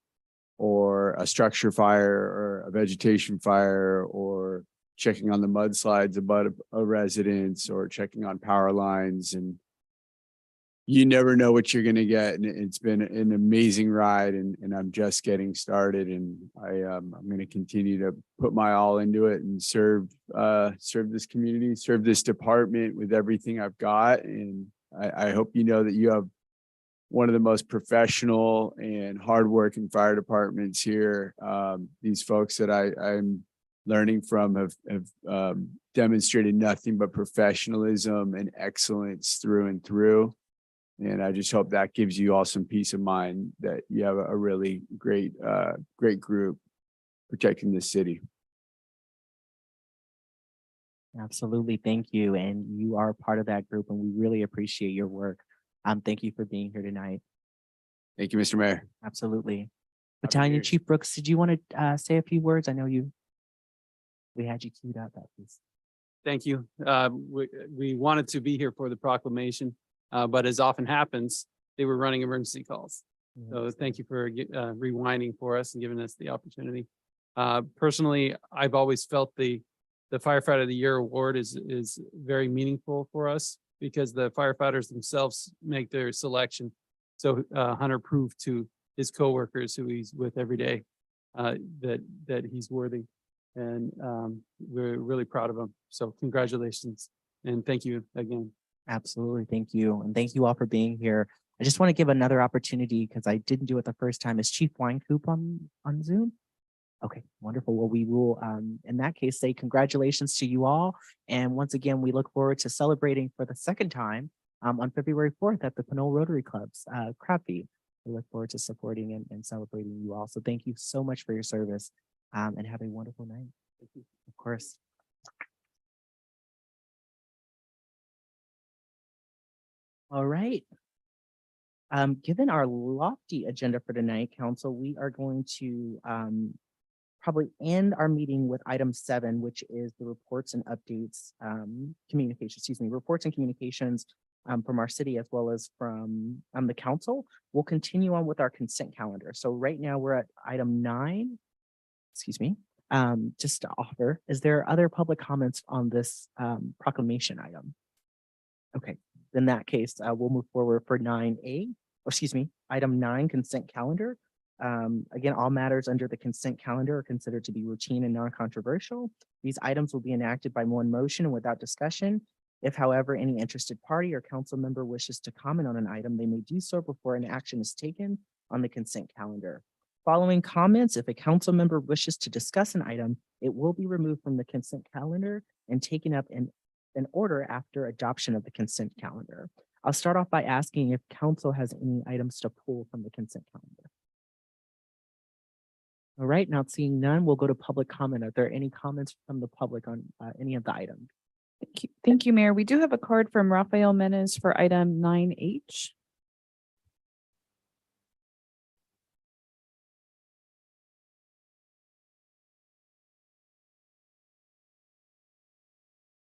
or a structure fire, or a vegetation fire, or checking on the mudslides about a residence, or checking on power lines. And you never know what you're going to get. And it's been an amazing ride, and I'm just getting started. And I'm going to continue to put my all into it and serve this community, serve this department with everything I've got. And I hope you know that you have one of the most professional and hardworking fire departments here. These folks that I'm learning from have demonstrated nothing but professionalism and excellence through and through. And I just hope that gives you all some peace of mind that you have a really great group protecting the city. Absolutely. Thank you. And you are part of that group, and we really appreciate your work. Thank you for being here tonight. Thank you, Mr. Mayor. Absolutely. Battalion Chief Brooks, did you want to say a few words? I know we had you queued up that piece. Thank you. We wanted to be here for the proclamation, but as often happens, they were running emergency calls. So thank you for rewinding for us and giving us the opportunity. Personally, I've always felt the Firefighter of the Year award is very meaningful for us, because the firefighters themselves make their selection. So Hunter proved to his coworkers who he's with every day that he's worthy. And we're really proud of him. So congratulations and thank you again. Absolutely. Thank you. And thank you all for being here. I just want to give another opportunity because I didn't do it the first time. Is Chief Winecoop on Zoom? Okay, wonderful. Well, we will, in that case, say congratulations to you all. And once again, we look forward to celebrating for the second time on February 4th at the Pinole Rotary Club's crab feed. We look forward to supporting and celebrating you all. So thank you so much for your service and have a wonderful night. Thank you. Of course. All right. Given our lofty agenda for tonight, Council, we are going to probably end our meeting with item 7, which is the reports and updates, reports and communications from our city as well as from the council. We'll continue on with our consent calendar. So right now we're at item 9, just to offer, is there other public comments on this proclamation item? Okay, in that case, we'll move forward for item 9, consent calendar. Again, all matters under the consent calendar are considered to be routine and non-controversial. These items will be enacted by one motion and without discussion. If, however, any interested party or council member wishes to comment on an item, they may do so before an action is taken on the consent calendar. Following comments, if a council member wishes to discuss an item, it will be removed from the consent calendar and taken up in order after adoption of the consent calendar. I'll start off by asking if council has any items to pull from the consent calendar. All right, now seeing none, we'll go to public comment. Are there any comments from the public on any of the items? Thank you, Mayor. We do have a card from Rafael Menes for item 9H.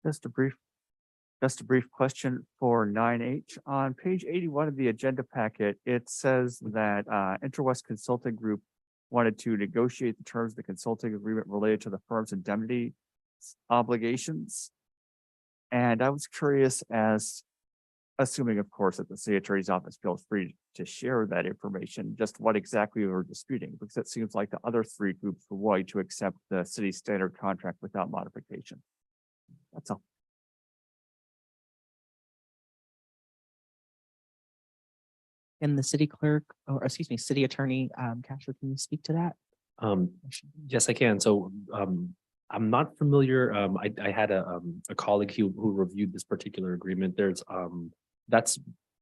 Just a brief question for 9H. On page 81 of the agenda packet, it says that Interwest Consulting Group wanted to negotiate the terms of the consulting agreement related to the firm's indemnity obligations. And I was curious as, assuming of course that the city attorney's office feels free to share that information, just what exactly we were disputing, because it seems like the other 3 groups were willing to accept the city standard contract without modification. That's all. And the city clerk, or excuse me, city attorney, Castro, can you speak to that? Yes, I can. So I'm not familiar. I had a colleague who reviewed this particular agreement. There's that's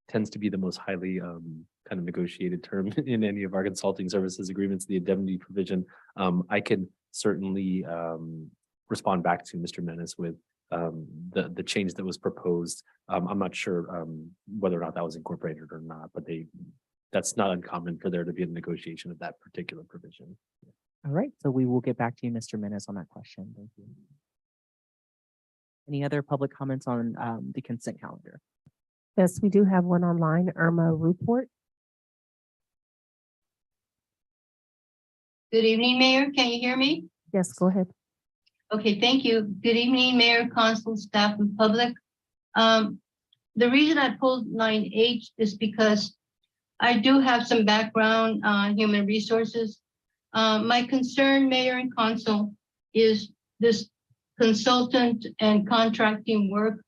tends to be the most highly kind of negotiated term in any of our consulting services agreements, the indemnity provision. I can certainly respond back to Mr. Menes with the change that was proposed. I'm not sure whether or not that was incorporated or not, but that's not uncommon for there to be a negotiation of that particular provision. All right, so we will get back to you, Mr. Menes, on that question. Thank you. Any other public comments on the consent calendar? Yes, we do have one online, Irma Report. Good evening, Mayor. Can you hear me? Yes, go ahead. Okay, thank you. Good evening, Mayor, Council, staff, and public. The reason I pulled 9H is because I do have some background on human resources. My concern, Mayor and Council, is this consultant and contracting work.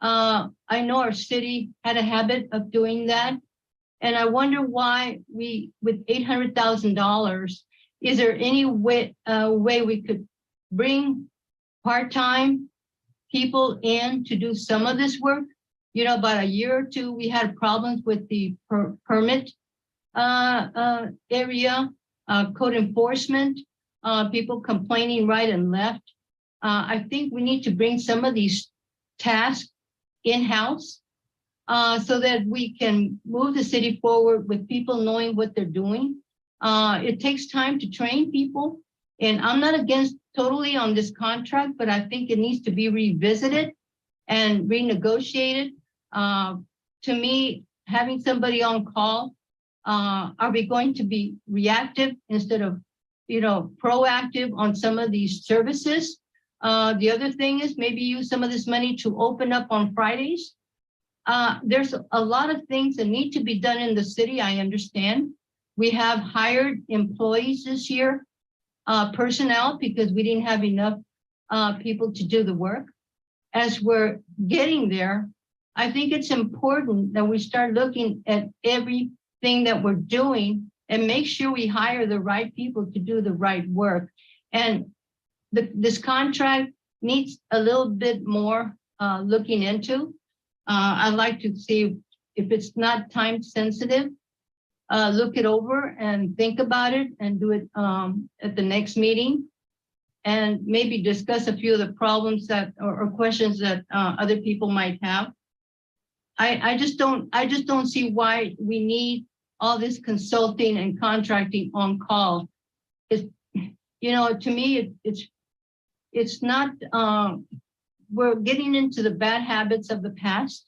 I know our city had a habit of doing that. And I wonder why with $800,000, is there any way we could bring part-time people in to do some of this work? You know, about a year or two, we had problems with the permit area, code enforcement, people complaining right and left. I think we need to bring some of these tasks in-house so that we can move the city forward with people knowing what they're doing. It takes time to train people, and I'm not against totally on this contract, but I think it needs to be revisited and renegotiated. To me, having somebody on call, are we going to be reactive instead of, proactive on some of these services? The other thing is maybe use some of this money to open up on Fridays. There's a lot of things that need to be done in the city, I understand. We have hired employees this year, personnel, because we didn't have enough people to do the work. As we're getting there, I think it's important that we start looking at everything that we're doing and make sure we hire the right people to do the right work. And this contract needs a little bit more looking into. I'd like to see if it's not time sensitive, look it over and think about it and do it at the next meeting. And maybe discuss a few of the problems that or questions that other people might have. I just don't see why we need all this consulting and contracting on call. It's, you know, to me, it's not, we're getting into the bad habits of the past.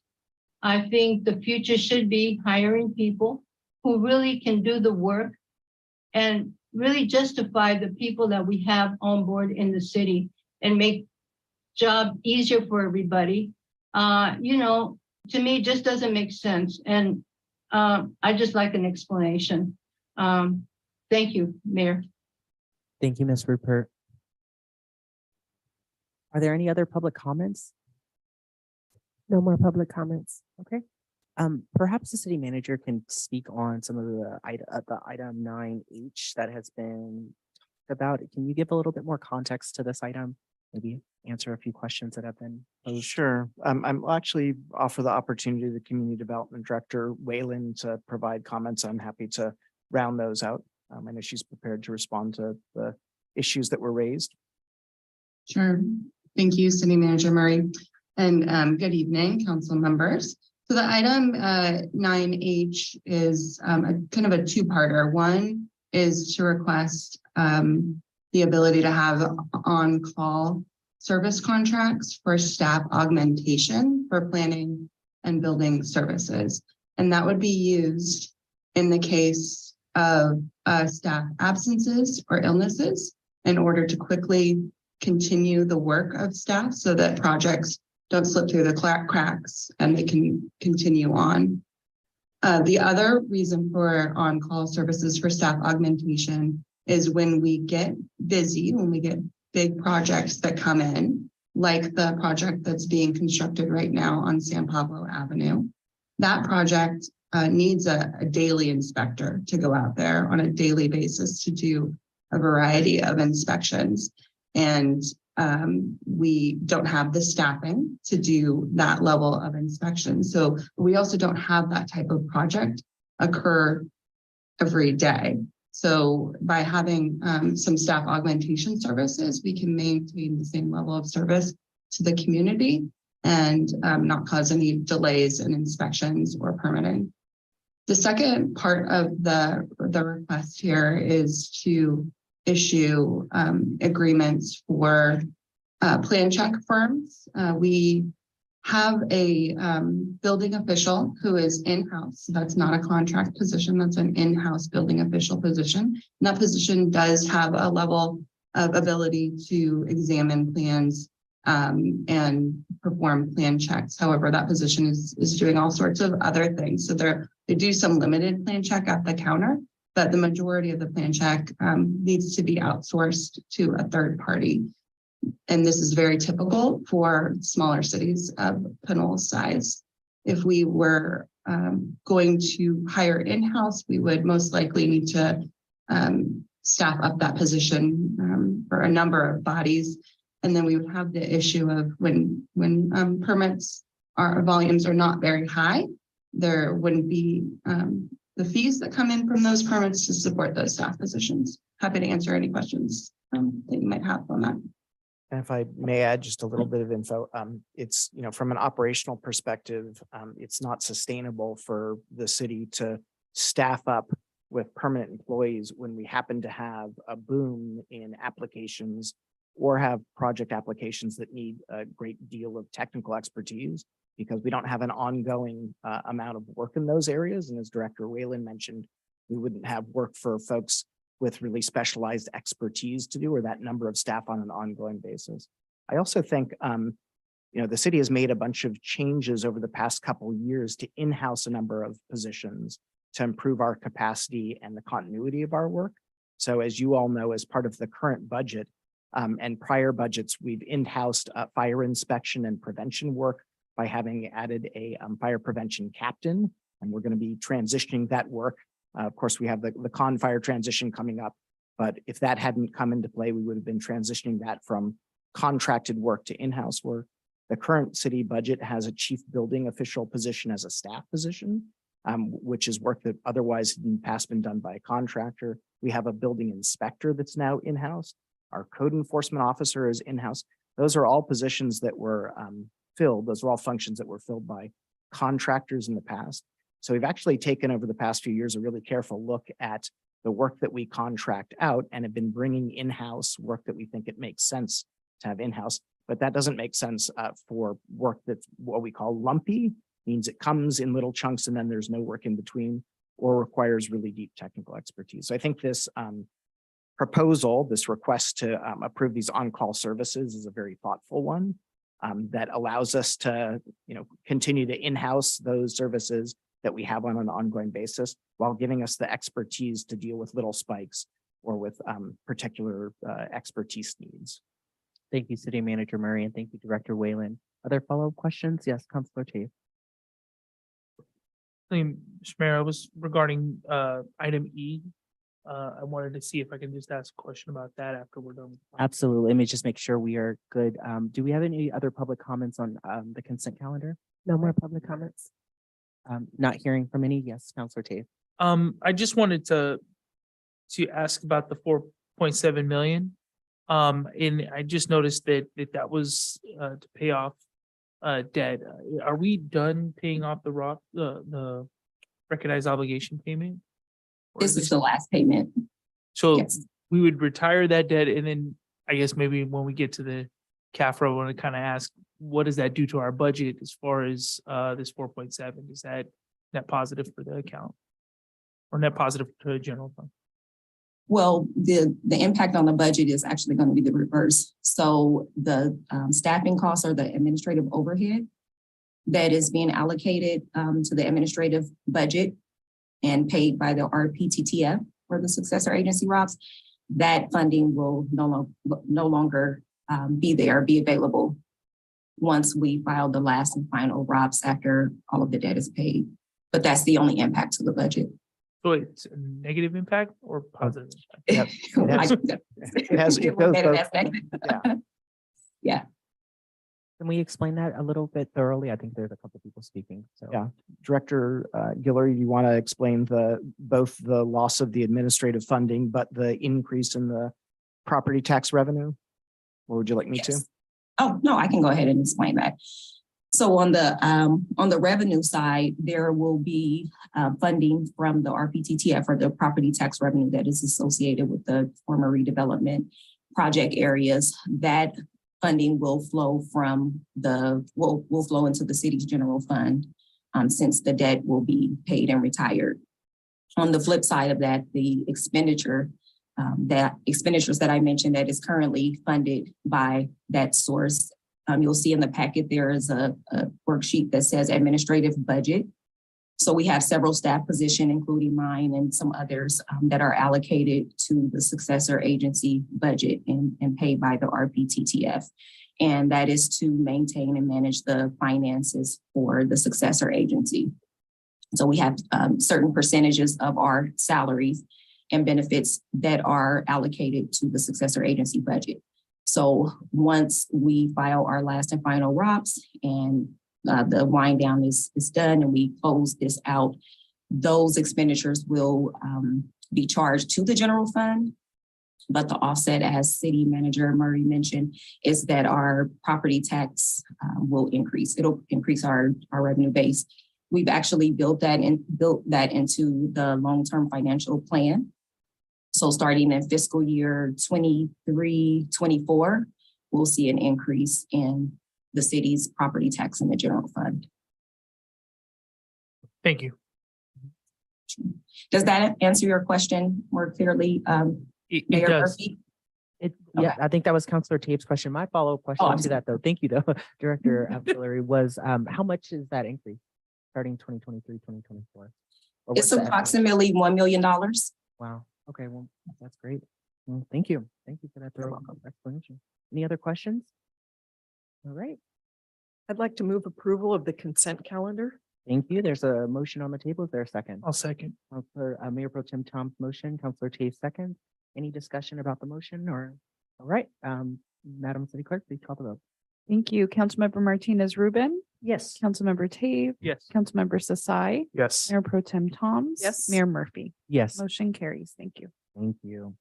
I think the future should be hiring people who really can do the work and really justify the people that we have on board in the city and make job easier for everybody. You know, to me, it just doesn't make sense. And I just like an explanation. Thank you, Mayor. Thank you, Ms. Rupert. Are there any other public comments? No more public comments. Okay. Perhaps the city manager can speak on some of the item 9H that has been talked about. Can you give a little bit more context to this item? Maybe answer a few questions that have been posed. Sure. I'll actually offer the opportunity to the Community Development Director, Waylon, to provide comments. I'm happy to round those out. I know she's prepared to respond to the issues that were raised. Sure. Thank you, City Manager Murray. And good evening, council members. So the item 9H is kind of a two-parter. One is to request the ability to have on-call service contracts for staff augmentation for planning and building services. And that would be used in the case of staff absences or illnesses in order to quickly continue the work of staff so that projects don't slip through the cracks and they can continue on. The other reason for on-call services for staff augmentation is when we get busy, when we get big projects that come in, like the project that's being constructed right now on San Pablo Avenue. That project needs a daily inspector to go out there on a daily basis to do a variety of inspections. And we don't have the staffing to do that level of inspection. So we also don't have that type of project occur every day. So by having some staff augmentation services, we can maintain the same level of service to the community and not cause any delays in inspections or permitting. The second part of the request here is to issue agreements for plan check firms. We have a building official who is in-house. That's not a contract position. That's an in-house building official position. And that position does have a level of ability to examine plans and perform plan checks. However, that position is doing all sorts of other things. So they do some limited plan check at the counter, but the majority of the plan check needs to be outsourced to a third party. And this is very typical for smaller cities of Pinole's size. If we were going to hire in-house, we would most likely need to staff up that position for a number of bodies. And then we would have the issue of when permits volumes are not very high, there wouldn't be the fees that come in from those permits to support those staff positions. Happy to answer any questions that you might have on that. And if I may add just a little bit of info, it's, you know, from an operational perspective, it's not sustainable for the city to staff up with permanent employees when we happen to have a boom in applications or have project applications that need a great deal of technical expertise, because we don't have an ongoing amount of work in those areas. And as Director Whalen mentioned, we wouldn't have work for folks with really specialized expertise to do, or that number of staff on an ongoing basis. I also think, you know, the city has made a bunch of changes over the past couple of years to in-house a number of positions to improve our capacity and the continuity of our work. So as you all know, as part of the current budget and prior budgets, we've in-housed fire inspection and prevention work by having added a fire prevention captain, and we're going to be transitioning that work. Of course, we have the con fire transition coming up, but if that hadn't come into play, we would have been transitioning that from contracted work to in-house work. The current city budget has a chief building official position as a staff position, which is work that otherwise in the past been done by a contractor. We have a building inspector that's now in-house. Our code enforcement officer is in-house. Those are all positions that were filled. Those are all functions that were filled by contractors in the past. So we've actually taken over the past few years a really careful look at the work that we contract out and have been bringing in-house work that we think it makes sense to have in-house. But that doesn't make sense for work that's what we call lumpy, means it comes in little chunks and then there's no work in between, or requires really deep technical expertise. So I think this proposal, this request to approve these on-call services is a very thoughtful one that allows us to, continue to in-house those services that we have on an ongoing basis while giving us the expertise to deal with little spikes or with particular expertise needs. Thank you, City Manager Murray, and thank you, Director Whalen. Other follow-up questions? Yes, Councilor Tate. Mr. Mayor, I was regarding item E. I wanted to see if I can just ask a question about that after we're done. Absolutely. Let me just make sure we are good. Do we have any other public comments on the consent calendar? No more public comments. Not hearing from any? Yes, Councilor Tate. I just wanted to ask about the 4.7 million. And I just noticed that was to pay off debt. Are we done paying off the recognized obligation payment? Or This is the last payment. So Yes. we would retire that debt, and then I guess maybe when we get to the CAFRA, I want to kind of ask, what does that do to our budget as far as this 4.7? Is that net positive for the account or net positive to the general fund? Well, the impact on the budget is actually going to be the reverse. So the staffing costs or the administrative overhead that is being allocated to the administrative budget and paid by the RPTTF or the successor agency ROPS, that funding will no longer be available once we file the last and final ROPS after all of the debt is paid. But that's the only impact to the budget. So it's a negative impact or positive? Yep. It has, it goes both. Yeah. Yeah. Can we explain that a little bit thoroughly? I think there's a couple people speaking. So Yeah. Director Guillory, you want to explain both the loss of the administrative funding, but the increase in the property tax revenue? Or would you like me to? Yes. Oh, no, I can go ahead and explain that. So on the revenue side, there will be funding from the RPTTF or the property tax revenue that is associated with the former redevelopment project areas. That funding will flow will flow into the city's general fund since the debt will be paid and retired. On the flip side of that, the expenditures that I mentioned that is currently funded by that source. You'll see in the packet, there is a worksheet that says administrative budget. So we have several staff positions, including mine and some others that are allocated to the successor agency budget and paid by the RPTTF. And that is to maintain and manage the finances for the successor agency. So we have certain percentages of our salaries and benefits that are allocated to the successor agency budget. So once we file our last and final ROPS and the wind down is done and we close this out, those expenditures will be charged to the general fund. But the offset, as City Manager Murray mentioned, is that our property tax will increase. It'll increase our revenue base. We've actually built that into the long-term financial plan. So starting in fiscal year 23-24, we'll see an increase in the city's property tax in the general fund. Thank you. Does that answer your question more clearly, It Mayor does. Murphy? Yeah, I think that was Councilor Tape's question. My follow-up question I'm to sorry. that, though, thank you, though, Director Hillary, was how much is that increase starting 2023, 2024? Or what's It's the estimate? approximately $1 million. Wow. Okay, well, that's great. Well, thank you. Thank you for that thorough explanation. Any other questions? All right. I'd like to move approval of the consent calendar. Thank you. There's a motion on the table. Is there a second? I'll second. Counselor, Mayor Pro Tem Tom's motion, Counselor Tave's second. Any discussion about the motion or? All right, Madam City Clerk, please call the vote. Thank you. Councilmember Martinez Rubin, Yes. Councilmember Tave, Yes. Councilmember Sasai, Yes. Mayor Pro Tem Toms. Yes. Mayor Murphy. Yes. Motion carries. Thank you. Thank you.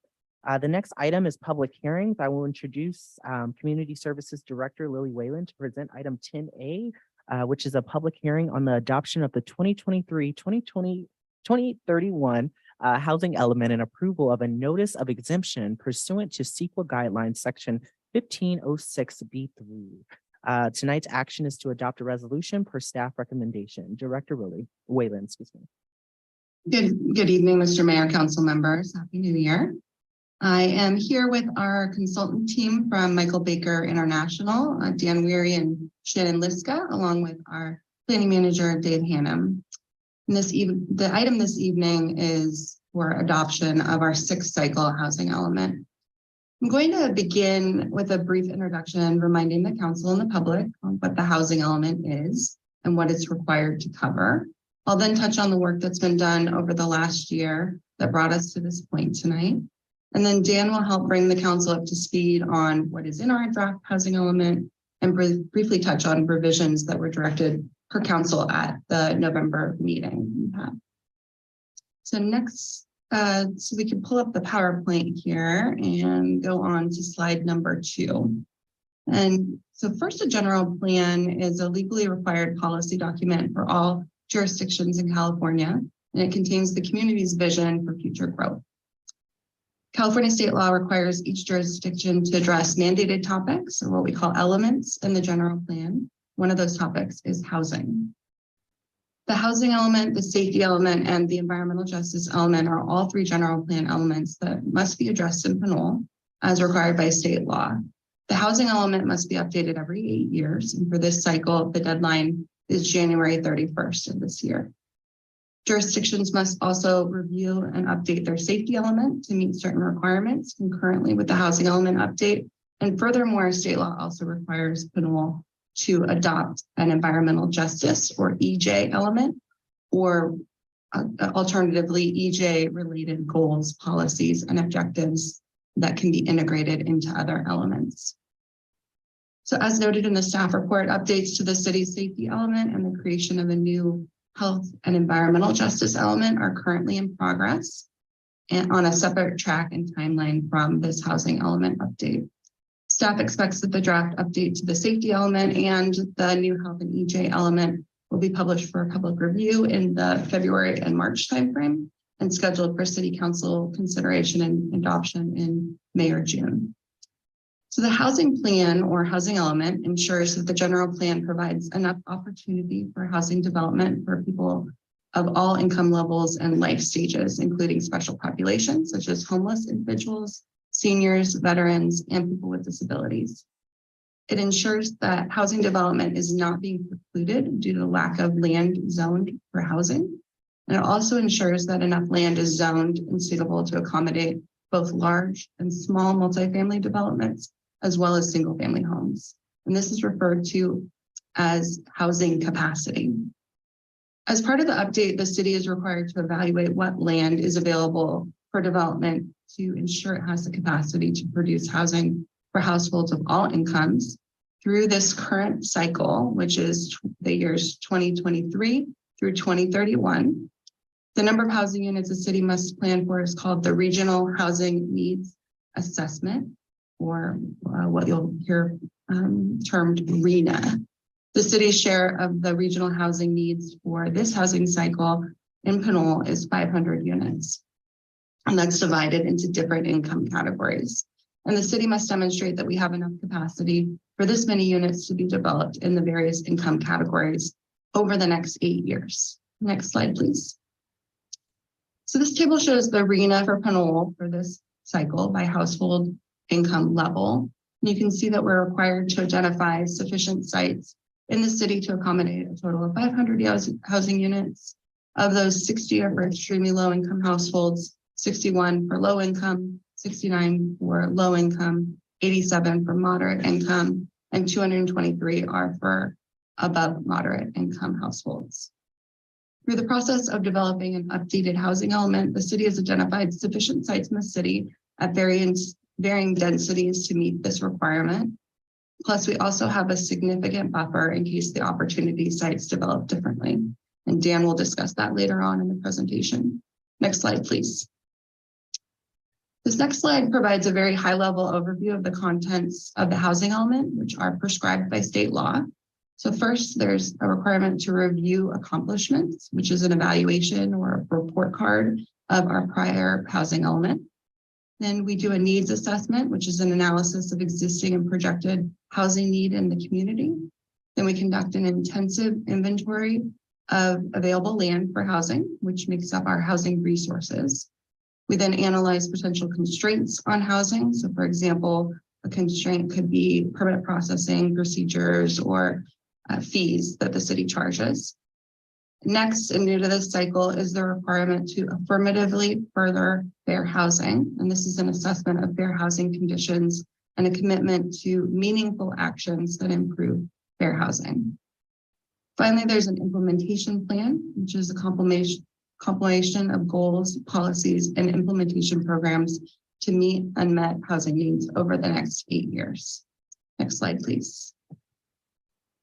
The next item is public hearings. I will introduce Community Services Director Lily Whalen to present item 10A, which is a public hearing on the adoption of the 2023-2031 housing element and approval of a notice of exemption pursuant to CEQA guidelines section 1506B3. Tonight's action is to adopt a resolution per staff recommendation. Director Whalen, excuse me. Good evening, Mr. Mayor, council members. Happy New Year. I am here with our consultant team from Michael Baker International, Dan Weary and Shannon Liska, along with our planning manager, Dave Hannum. And the item this evening is for adoption of our 6th cycle housing element. I'm going to begin with a brief introduction, reminding the council and the public on what the housing element is and what it's required to cover. I'll then touch on the work that's been done over the last year that brought us to this point tonight. And then Dan will help bring the council up to speed on what is in our draft housing element and briefly touch on revisions that were directed per council at the November meeting. So next, so we can pull up the PowerPoint here and go on to slide number 2. And so first, a general plan is a legally required policy document for all jurisdictions in California, and it contains the community's vision for future growth. California state law requires each jurisdiction to address mandated topics, or what we call elements, in the general plan. One of those topics is housing. The housing element, the safety element, and the environmental justice element are all 3 general plan elements that must be addressed in Pinole as required by state law. The housing element must be updated every 8 years, and for this cycle, the deadline is January 31st of this year. Jurisdictions must also review and update their safety element to meet certain requirements concurrently with the housing element update. And furthermore, state law also requires Pinole to adopt an environmental justice or EJ element, or alternatively EJ related goals, policies, and objectives that can be integrated into other elements. So as noted in the staff report, updates to the city's safety element and the creation of a new health and environmental justice element are currently in progress and on a separate track and timeline from this housing element update. Staff expects that the draft update to the safety element and the new health and EJ element will be published for public review in the February and March timeframe and scheduled for city council consideration and adoption in May or June. So the housing plan or housing element ensures that the general plan provides enough opportunity for housing development for people of all income levels and life stages, including special populations such as homeless individuals, seniors, veterans, and people with disabilities. It ensures that housing development is not being precluded due to lack of land zoned for housing. And it also ensures that enough land is zoned and suitable to accommodate both large and small multifamily developments, as well as single family homes. And this is referred to as housing capacity. As part of the update, the city is required to evaluate what land is available for development to ensure it has the capacity to produce housing for households of all incomes through this current cycle, which is the years 2023 through 2031. The number of housing units the city must plan for is called the Regional Housing Needs Assessment, or what you'll hear termed RENA. The city's share of the regional housing needs for this housing cycle in Pinole is 500 units. And that's divided into different income categories. And the city must demonstrate that we have enough capacity for this many units to be developed in the various income categories over the next 8 years. Next slide, please. So this table shows the RENA for Pinole for this cycle by household income level. And you can see that we're required to identify sufficient sites in the city to accommodate a total of 500 housing units. Of those, 60 are for extremely low income households, 61 for low income, 69 for low income, 87 for moderate income, and 223 are for above moderate income households. Through the process of developing an updated housing element, the city has identified sufficient sites in the city at varying densities to meet this requirement. Plus, we also have a significant buffer in case the opportunity sites develop differently. And Dan will discuss that later on in the presentation. Next slide, please. This next slide provides a very high-level overview of the contents of the housing element, which are prescribed by state law. So first, there's a requirement to review accomplishments, which is an evaluation or a report card of our prior housing element. Then we do a needs assessment, which is an analysis of existing and projected housing need in the community. Then we conduct an intensive inventory of available land for housing, which makes up our housing resources. We then analyze potential constraints on housing. So for example, a constraint could be permit processing procedures or fees that the city charges. Next, and new to this cycle, is the requirement to affirmatively further fair housing. And this is an assessment of fair housing conditions and a commitment to meaningful actions that improve fair housing. Finally, there's an implementation plan, which is a compilation of goals, policies, and implementation programs to meet unmet housing needs over the next 8 years. Next slide, please.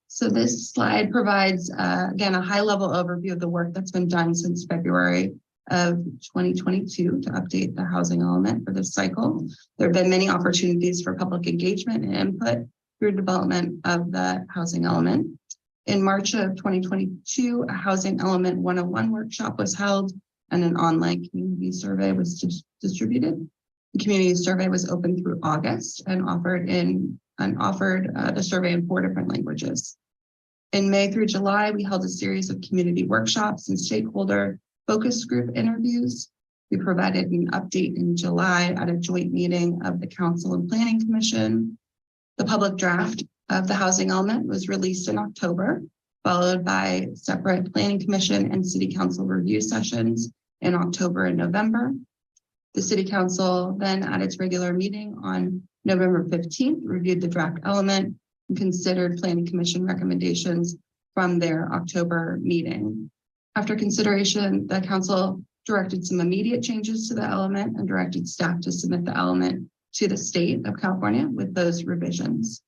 So this slide provides, again, a high-level overview of the work that's been done since February of 2022 to update the housing element for this cycle. There have been many opportunities for public engagement and input through development of the housing element. In March of 2022, a Housing Element 101 workshop was held and an online community survey was distributed. The community survey was open through August and offered the survey in 4 different languages. In May through July, we held a series of community workshops and stakeholder focus group interviews. We provided an update in July at a joint meeting of the Council and Planning Commission. The public draft of the housing element was released in October, followed by separate Planning Commission and City Council review sessions in October and November. The City Council then at its regular meeting on November 15th reviewed the draft element and considered Planning Commission recommendations from their October meeting. After consideration, the Council directed some immediate changes to the element and directed staff to submit the element to the state of California with those revisions.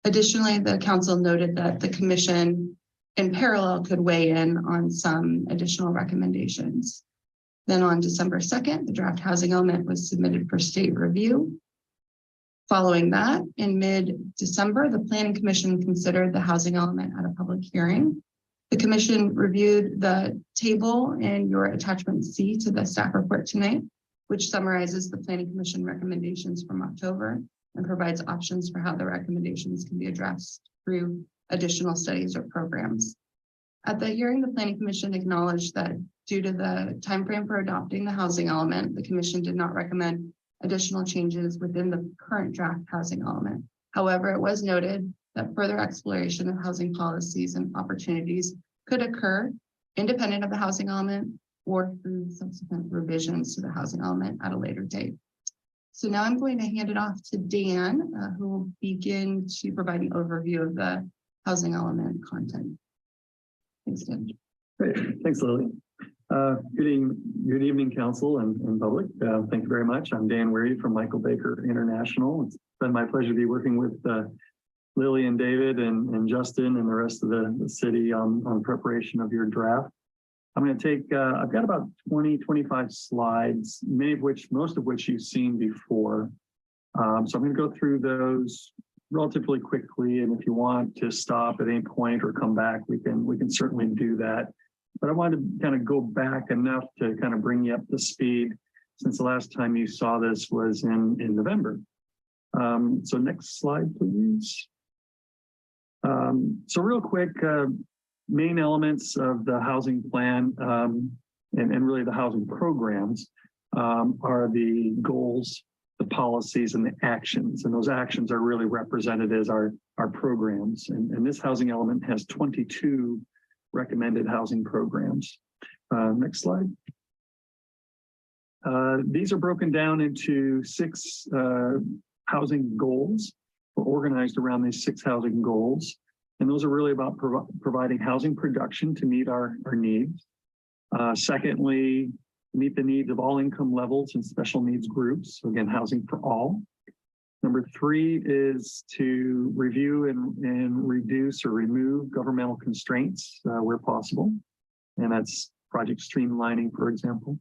Additionally, the Council noted that the Commission in parallel could weigh in on some additional recommendations. Then on December 2nd, the draft housing element was submitted for state review. Following that, in mid-December, the Planning Commission considered the housing element at a public hearing. The Commission reviewed the table in your attachment C to the staff report tonight, which summarizes the Planning Commission recommendations from October and provides options for how the recommendations can be addressed through additional studies or programs. At the hearing, the Planning Commission acknowledged that due to the timeframe for adopting the housing element, the Commission did not recommend additional changes within the current draft housing element. However, it was noted that further exploration of housing policies and opportunities could occur independent of the housing element or through subsequent revisions to the housing element at a later date. So now I'm going to hand it off to Dan, who will begin to provide an overview of the housing element content. Thanks, Dan. Great, thanks, Lily. Good evening, council and public. Thank you very much. I'm Dan Weary from Michael Baker International. It's been my pleasure to be working with Lily and David and Justin and the rest of the city on preparation of your draft. I'm going to take, I've got about 25 slides, most of which you've seen before. So I'm going to go through those relatively quickly. And if you want to stop at any point or come back, we can certainly do that. But I wanted to kind of go back enough to kind of bring you up to speed since the last time you saw this was in November. So next slide, please. So real quick, main elements of the housing plan and really the housing programs are the goals, the policies, and the actions. And those actions are really represented as our programs. And this housing element has 22 recommended housing programs. Next slide. These are broken down into 6 housing goals. We're organized around these 6 housing goals. And those are really about providing housing production to meet our needs. Secondly, meet the needs of all income levels and special needs groups. So again, housing for all. Number 3 is to review and reduce or remove governmental constraints where possible. And that's project streamlining, for example.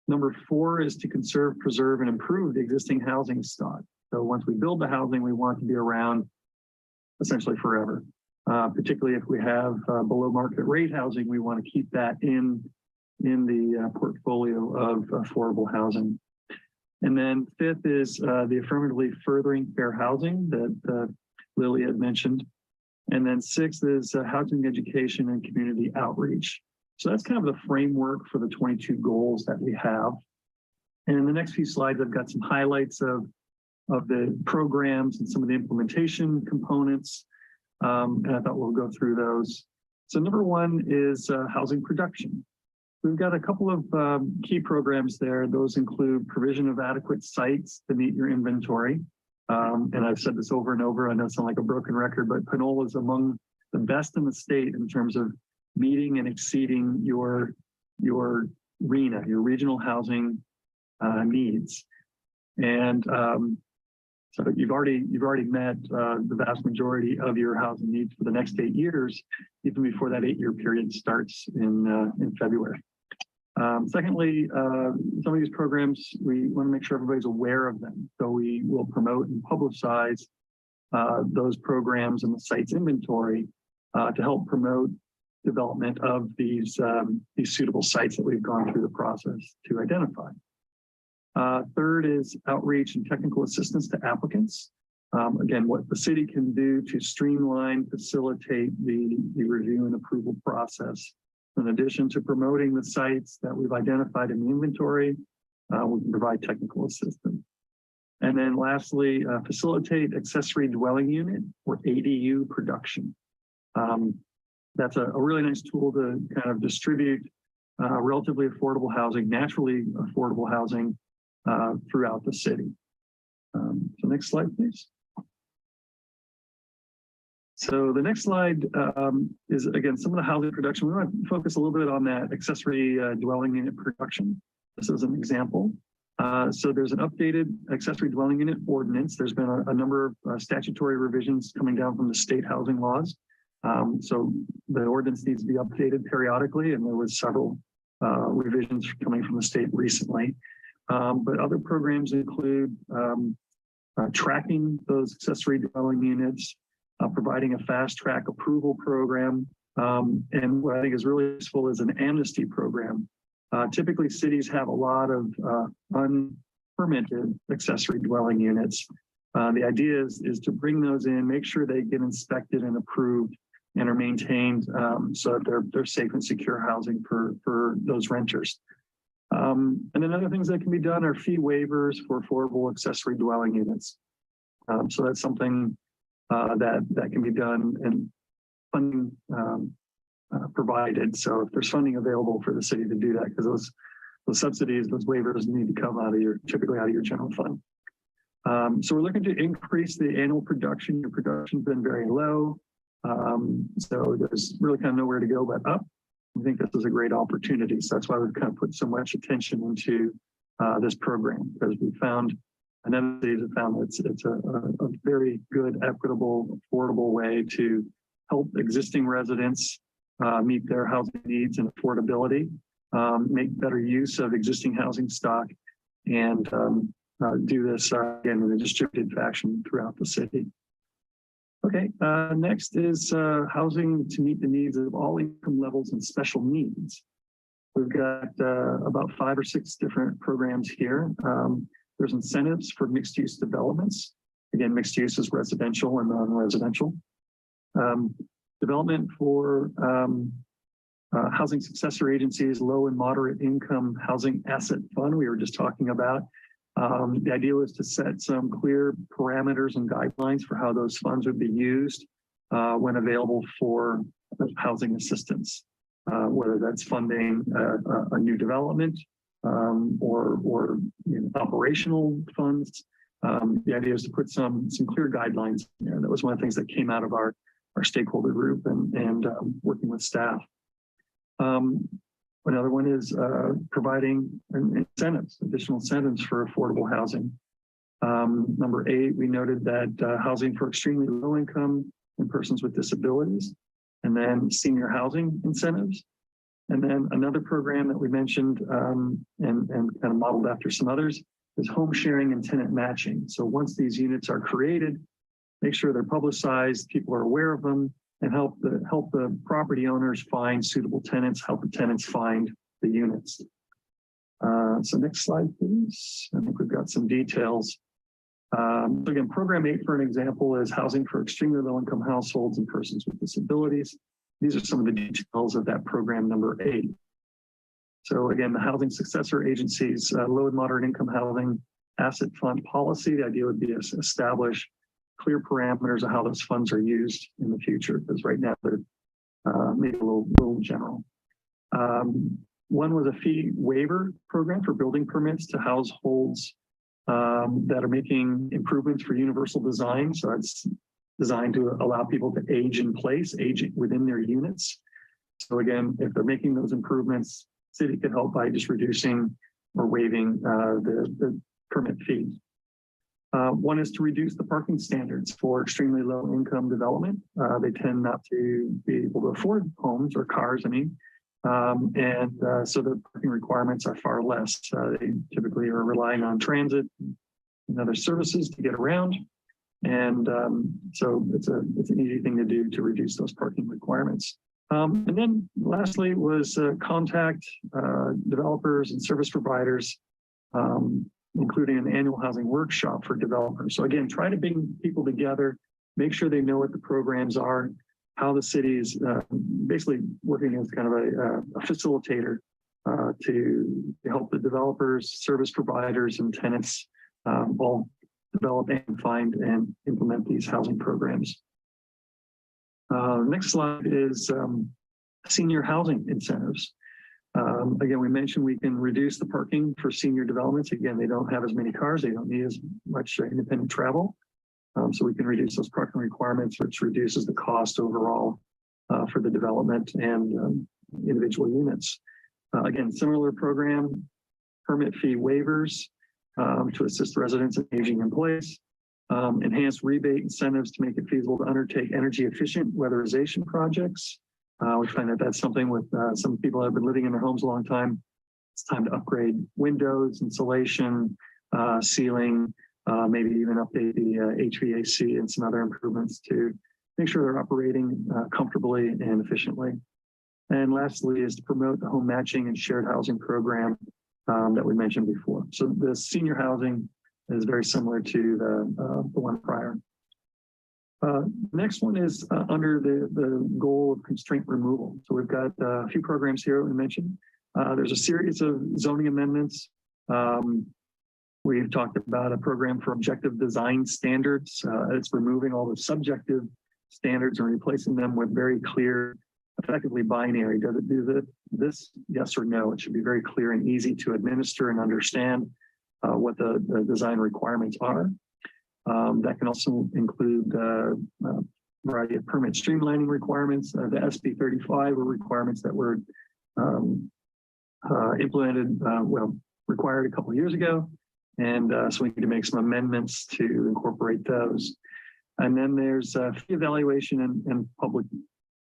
Number 4 is to conserve, preserve, and improve the existing housing stock. So once we build the housing, we want to be around essentially forever. Particularly if we have below market rate housing, we want to keep that in the portfolio of affordable housing. And then 5th is the affirmatively furthering fair housing that Lily had mentioned. And then 6th is housing education and community outreach. So that's kind of the framework for the 22 goals that we have. And in the next few slides, I've got some highlights of the programs and some of the implementation components. And I thought we'll go through those. So number 1 is housing production. We've got a couple of key programs there. Those include provision of adequate sites to meet your inventory. And I've said this over and over. I know I sound like a broken record, but Pinole is among the best in the state in terms of meeting and exceeding your RHNA, your regional housing needs. And so you've already met the vast majority of your housing needs for the next 8 years, even before that 8-year period starts in February. Secondly, some of these programs, we want to make sure everybody's aware of them. So we will promote and publicize those programs and the site's inventory to help promote development of these suitable sites that we've gone through the process to identify. Third is outreach and technical assistance to applicants. Again, what the city can do to streamline, facilitate the review and approval process. In addition to promoting the sites that we've identified in the inventory, we can provide technical assistance. And then lastly, facilitate accessory dwelling unit or ADU production. That's a really nice tool to kind of distribute relatively affordable housing, naturally affordable housing throughout the city. So next slide, please. So the next slide is, again, some of the housing production. We want to focus a little bit on that accessory dwelling unit production. This is an example. So there's an updated accessory dwelling unit ordinance. There's been a number of statutory revisions coming down from the state housing laws. So the ordinance needs to be updated periodically, and there was several revisions coming from the state recently. But other programs include tracking those accessory dwelling units, providing a fast track approval program. And what I think is really useful is an amnesty program. Typically, cities have a lot of unpermitted accessory dwelling units. The idea is to bring those in, make sure they get inspected and approved and are maintained so that they're safe and secure housing for those renters. And then other things that can be done are fee waivers for affordable accessory dwelling units. So that's something that can be done and funding provided. So if there's funding available for the city to do that, because those subsidies, those waivers need to come typically out of your general fund. So we're looking to increase the annual production. Your production's been very low. So there's really kind of nowhere to go but up. I think this is a great opportunity. So that's why we've kind of put so much attention into this program, because we found another cities have found that it's a very good, equitable, affordable way to help existing residents meet their housing needs and affordability, make better use of existing housing stock, and do this again in a distributed fashion throughout the city. Okay, next is housing to meet the needs of all income levels and special needs. We've got about 5 or 6 different programs here. There's incentives for mixed use developments. Again, mixed use is residential and non-residential. Development for housing successor agencies, low and moderate income housing asset fund we were just talking about. The idea was to set some clear parameters and guidelines for how those funds would be used when available for housing assistance, whether that's funding a new development or operational funds. The idea is to put some clear guidelines there. That was one of the things that came out of our our stakeholder group and working with staff. Another one is providing incentives, additional incentives for affordable housing. Number 8, we noted that housing for extremely low income and persons with disabilities, and then senior housing incentives. And then another program that we mentioned and kind of modeled after some others is home sharing and tenant matching. So once these units are created, make sure they're publicized, people are aware of them, and help the property owners find suitable tenants, help the tenants find the units. So next slide, please. I think we've got some details. Again, program 8, for an example, is housing for extremely low income households and persons with disabilities. These are some of the details of that program number 8. So again, the Housing Successor Agency's low and moderate income housing asset fund policy, the idea would be to establish clear parameters of how those funds are used in the future, because right now they're maybe a little general. One was a fee waiver program for building permits to households that are making improvements for universal design. So it's designed to allow people to age in place, age within their units. So again, if they're making those improvements, city could help by just reducing or waiving the permit fees. One is to reduce the parking standards for extremely low income development. They tend not to be able to afford homes or cars, so the parking requirements are far less. They typically are relying on transit and other services to get around. And so it's an easy thing to do to reduce those parking requirements. And then lastly was contact developers and service providers, including an annual housing workshop for developers. So again, try to bring people together, make sure they know what the programs are, how the city is basically working as kind of a facilitator to help the developers, service providers, and tenants all develop and find and implement these housing programs. Next slide is senior housing incentives. Again, we mentioned we can reduce the parking for senior developments. Again, they don't have as many cars. They don't need as much independent travel. So we can reduce those parking requirements, which reduces the cost overall for the development and individual units. Again, similar program, permit fee waivers to assist residents in aging in place. Enhanced rebate incentives to make it feasible to undertake energy efficient weatherization projects. We find that that's something with some people that have been living in their homes a long time. It's time to upgrade windows, insulation, ceiling, maybe even update the HVAC and some other improvements to make sure they're operating comfortably and efficiently. And lastly is to promote the home matching and shared housing program that we mentioned before. So the senior housing is very similar to the one prior. Next one is under the goal of constraint removal. So we've got a few programs here we mentioned. There's a series of zoning amendments. We've talked about a program for objective design standards. It's removing all the subjective standards and replacing them with very clear, effectively binary. Does it do this? Yes or no? It should be very clear and easy to administer and understand what the design requirements are. That can also include a variety of permit streamlining requirements. The SB 35 were requirements that were implemented, required a couple of years ago. And so we need to make some amendments to incorporate those. And then there's fee evaluation and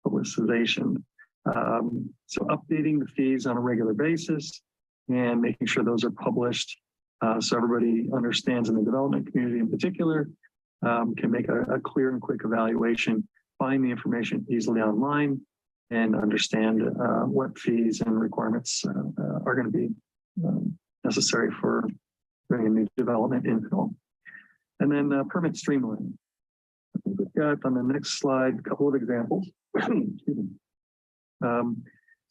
publicization. So updating the fees on a regular basis and making sure those are published so everybody understands in the development community in particular, can make a clear and quick evaluation, find the information easily online, and understand what fees and requirements are going to be necessary for doing a new development in Pinole. And then permit streamlining. We've got on the next slide a couple of examples. So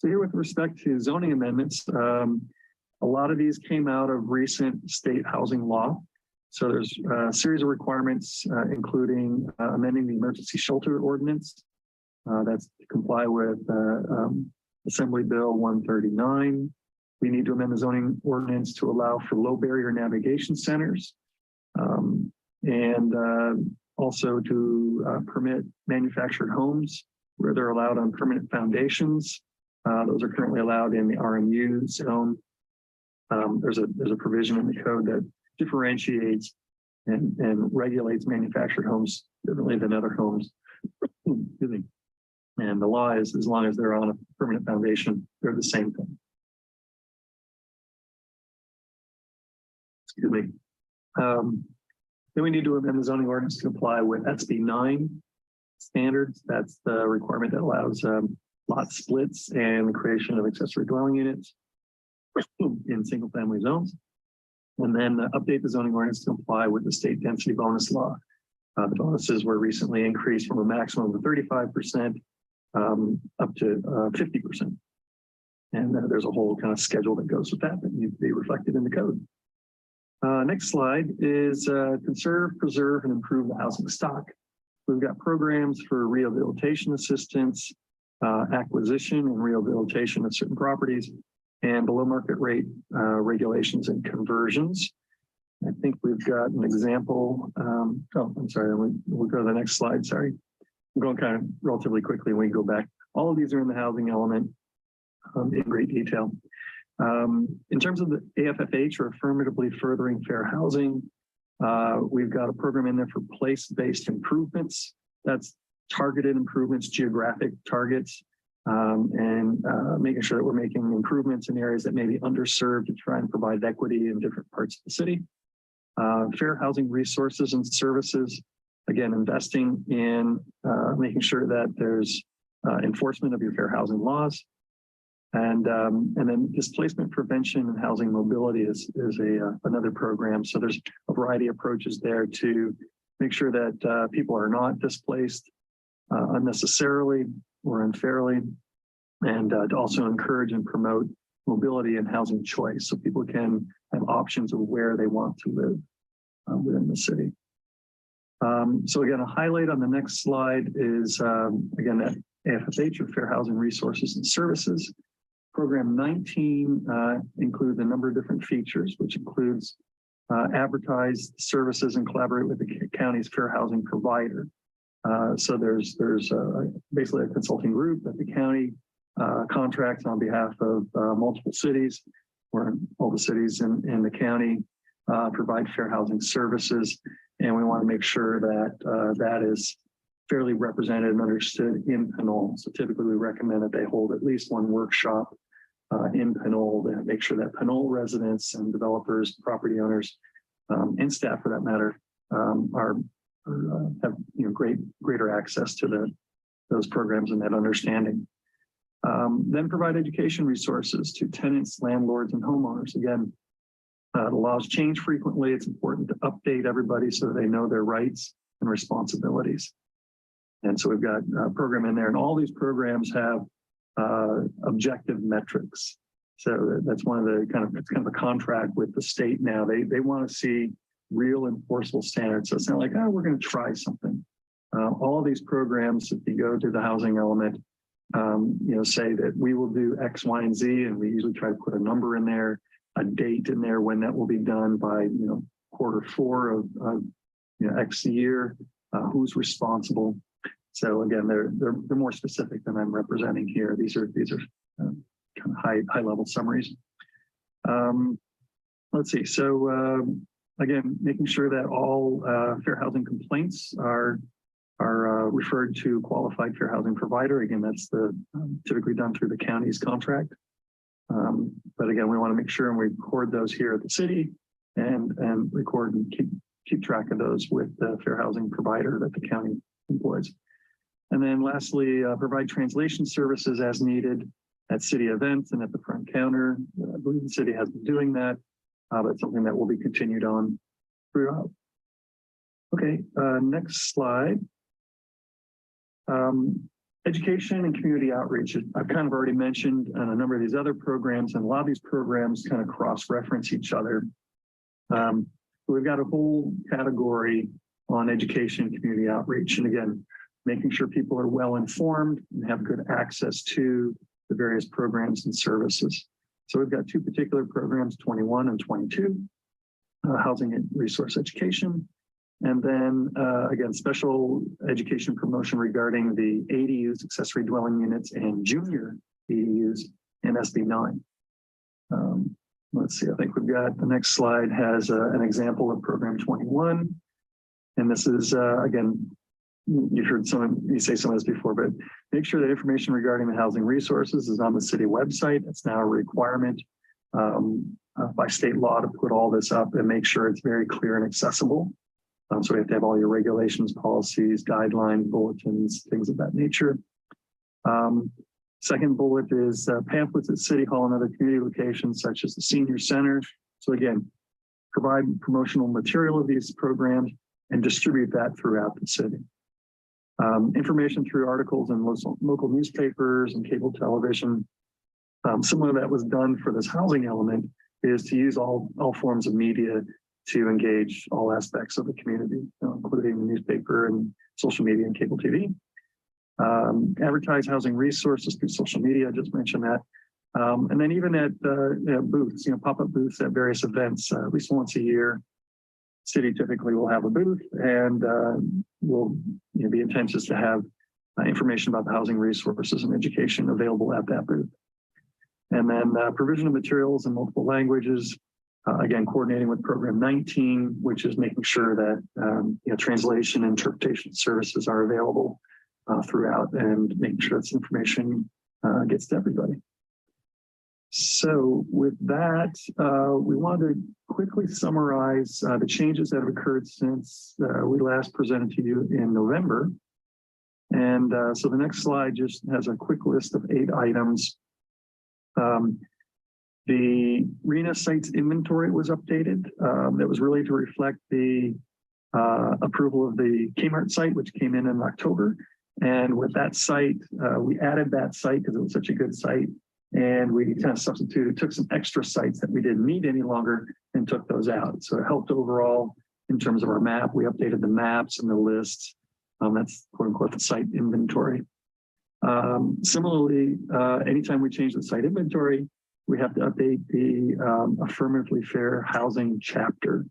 here with respect to zoning amendments, a lot of these came out of recent state housing law. So there's a series of requirements, including amending the emergency shelter ordinance. That's to comply with Assembly Bill 139. We need to amend the zoning ordinance to allow for low barrier navigation centers. Also to permit manufactured homes where they're allowed on permanent foundations. Those are currently allowed in the RMU zone. There's a provision in the code that differentiates and regulates manufactured homes differently than other homes. Excuse me. And the law is, as long as they're on a permanent foundation, they're the same thing. Excuse me. Then we need to amend the zoning ordinance to comply with SB 9 standards. That's the requirement that allows lot splits and the creation of accessory dwelling units in single family zones. And then update the zoning ordinance to comply with the state density bonus law. The bonuses were recently increased from a maximum of 35% up to 50%. And there's a whole kind of schedule that goes with that needs to be reflected in the code. Next slide is conserve, preserve, and improve the housing stock. We've got programs for rehabilitation assistance, acquisition and rehabilitation of certain properties, and below market rate regulations and conversions. I think we've got an example. Oh, I'm sorry. We'll go to the next slide. Sorry. I'm going kind of relatively quickly when we go back. All of these are in the housing element in great detail. In terms of the AFFH, or affirmatively furthering fair housing, we've got a program in there for place-based improvements. That's targeted improvements, geographic targets, and making sure that we're making improvements in areas that may be underserved to try and provide equity in different parts of the city. Fair housing resources and services, again, investing in making sure that there's enforcement of your fair housing laws. And then displacement prevention and housing mobility is another program. So there's a variety of approaches there to make sure that people are not displaced unnecessarily or unfairly, and to also encourage and promote mobility and housing choice so people can have options of where they want to live within the city. So again, a highlight on the next slide is, again, that AFFH, or Fair Housing Resources and Services. Program 19 includes a number of different features, which includes advertise services and collaborate with the county's fair housing provider. So there's basically a consulting group that the county contracts on behalf of multiple cities, or all the cities in the county provide fair housing services. And we want to make sure that that is fairly represented and understood in Pinole. So typically we recommend that they hold at least one workshop in Pinole to make sure that Pinole residents and developers, property owners, and staff for that matter, have greater access to those programs and that understanding. Then provide education resources to tenants, landlords, and homeowners. Again, the laws change frequently. It's important to update everybody so they know their rights and responsibilities. And so we've got a program in there, and all these programs have objective metrics. So that's one of the it's kind of a contract with the state now. They want to see real enforceable standards. So it's not like, oh, we're going to try something. All these programs, if you go to the housing element, say that we will do X, Y, and Z, and we usually try to put a number in there, a date in there when that will be done by, Q4 of X year, who's responsible. So again, they're more specific than I'm representing here. These are kind of high level summaries. Let's see. So again, making sure that all fair housing complaints are referred to qualified fair housing provider. Again, that's typically done through the county's contract. But again, we want to make sure and we record those here at the city and record and keep track of those with the fair housing provider that the county employs. And then lastly, provide translation services as needed at city events and at the front counter. I believe the city has been doing that, but it's something that will be continued on throughout. Okay, next slide. Education and community outreach. I've kind of already mentioned a number of these other programs, and a lot of these programs kind of cross-reference each other. We've got a whole category on education and community outreach. And again, making sure people are well informed and have good access to the various programs and services. So we've got two particular programs, 21 and 22, housing and resource education, And then again, special education promotion regarding the ADUs, accessory dwelling units, and junior ADUs in SB 9. Let's see, I think we've got the next slide has an example of program 21. And this is, again, you've heard me say some of this before, but make sure that information regarding the housing resources is on the city website. It's now a requirement by state law to put all this up and make sure it's very clear and accessible. So we have to have all your regulations, policies, guidelines, bulletins, things of that nature. Second bullet is pamphlets at City Hall and other community locations, such as the Senior Center. So again, provide promotional material of these programs and distribute that throughout the city. Information through articles in local newspapers and cable television. Similar that was done for this housing element is to use all forms of media to engage all aspects of the community, including the newspaper and social media and cable TV. Advertise housing resources through social media, I just mentioned that. And then even at booths, pop-up booths at various events, at least once a year. City typically will have a booth and the intent is to have information about the housing resources and education available at that booth. And then provision of materials in multiple languages, again, coordinating with program 19, which is making sure that translation and interpretation services are available throughout and making sure this information gets to everybody. So with that, we wanted to quickly summarize the changes that have occurred since we last presented to you in November. And so the next slide just has a quick list of 8 items. The RENA sites inventory was updated. That was really to reflect the approval of the Kmart site, which came in October. And with that site, we added that site because it was such a good site. And we kind of substituted, took some extra sites that we didn't need any longer and took those out. So it helped overall in terms of our map. We updated the maps and the lists. That's quote unquote the site inventory. Similarly, anytime we change the site inventory, we have to update the affirmatively fair housing chapter.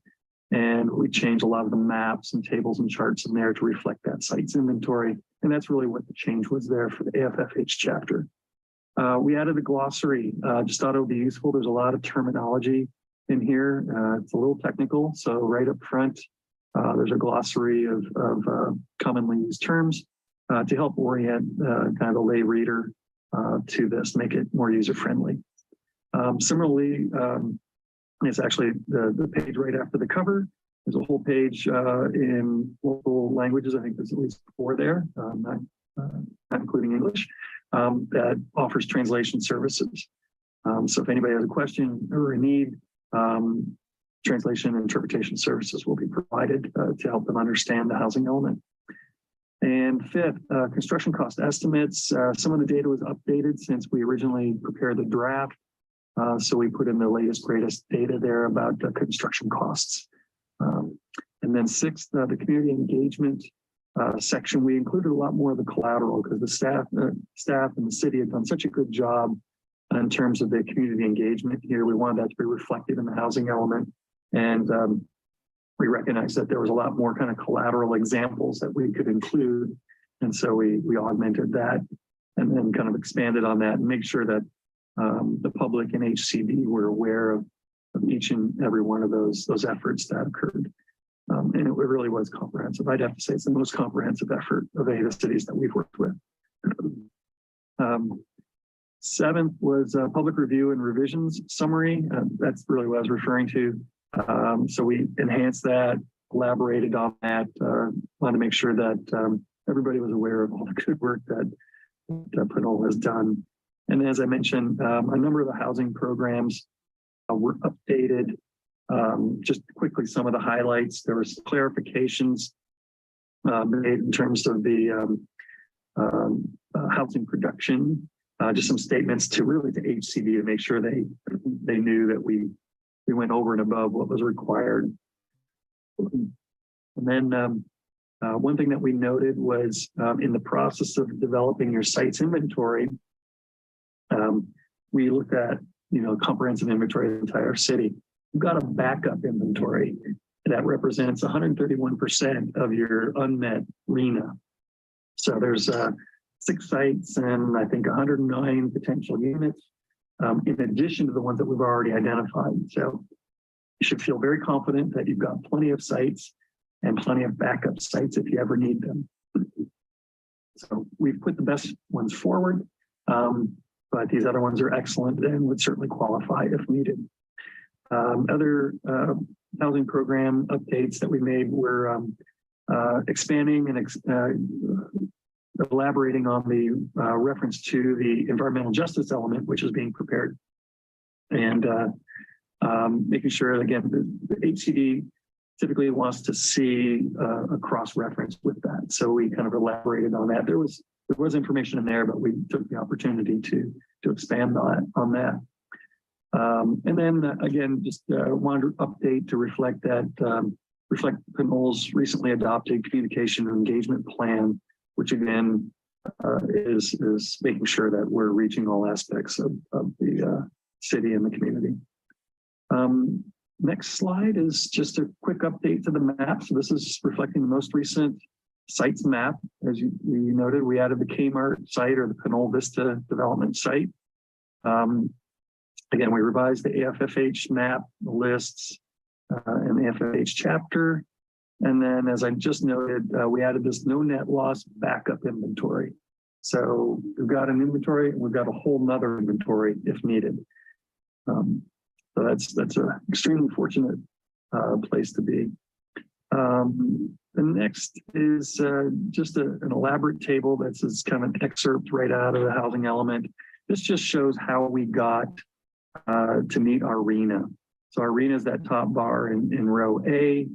And we change a lot of the maps and tables and charts in there to reflect that site's inventory. And that's really what the change was there for the AFFH chapter. We added a glossary, just thought it would be useful. There's a lot of terminology in here. It's a little technical. So right up front, there's a glossary of commonly used terms to help orient kind of the lay reader to this, make it more user-friendly. Similarly, it's actually the page right after the cover. There's a whole page in local languages. I think there's at least 4 there, not including English, that offers translation services. So if anybody has a question or a need, translation and interpretation services will be provided to help them understand the housing element. And 5th, construction cost estimates. Some of the data was updated since we originally prepared the draft. So we put in the latest, greatest data there about the construction costs. And then 6th, the community engagement section, we included a lot more of the collateral because the staff and the city had done such a good job in terms of the community engagement here. We wanted that to be reflected in the housing element. And we recognized that there was a lot more kind of collateral examples that we could include. And so we augmented that and then kind of expanded on that and make sure that the public and HCD were aware of each and every one of those efforts that occurred. And it really was comprehensive. I'd have to say it's the most comprehensive effort of any of the cities that we've worked with. 7th was public review and revisions summary. That's really what I was referring to. So we enhanced that, elaborated on that, wanted to make sure that everybody was aware of all the good work that Pinole has done. And as I mentioned, a number of the housing programs were updated. Just quickly, some of the highlights. There was clarifications made in terms of the housing production. Just some statements to really to HCD to make sure they knew that we went over and above what was required. And then one thing that we noted was in the process of developing your site's inventory, we looked at comprehensive inventory of the entire city. We've got a backup inventory. that represents 131% of your unmet RENA. So there's 6 sites and I think 109 potential units, in addition to the ones that we've already identified. So you should feel very confident that you've got plenty of sites and plenty of backup sites if you ever need them. So we've put the best ones forward, but these other ones are excellent and would certainly qualify if needed. Other housing program updates that we made were expanding and elaborating on the reference to the environmental justice element, which is being prepared, and making sure, again, the HCD typically wants to see a cross-reference with that. So we kind of elaborated on that. There was information in there, but we took the opportunity to expand on that. And then again, just wanted to update to reflect that reflect Pinole's recently adopted communication and engagement plan, which again is making sure that we're reaching all aspects of the city and the community. Next slide is just a quick update to the map. So this is reflecting the most recent sites map. As you noted, we added the Kmart site, or the Pinole Vista development site. Again, we revised the AFFH map, the lists, and the AFFH chapter. And then, as I just noted, we added this no net loss backup inventory. So we've got an inventory, and we've got a whole nother inventory if needed. So that's an extremely fortunate place to be. The next is just an elaborate table that's kind of an excerpt right out of the housing element. This just shows how we got to meet our RENA. So our RENA is that top bar in row A,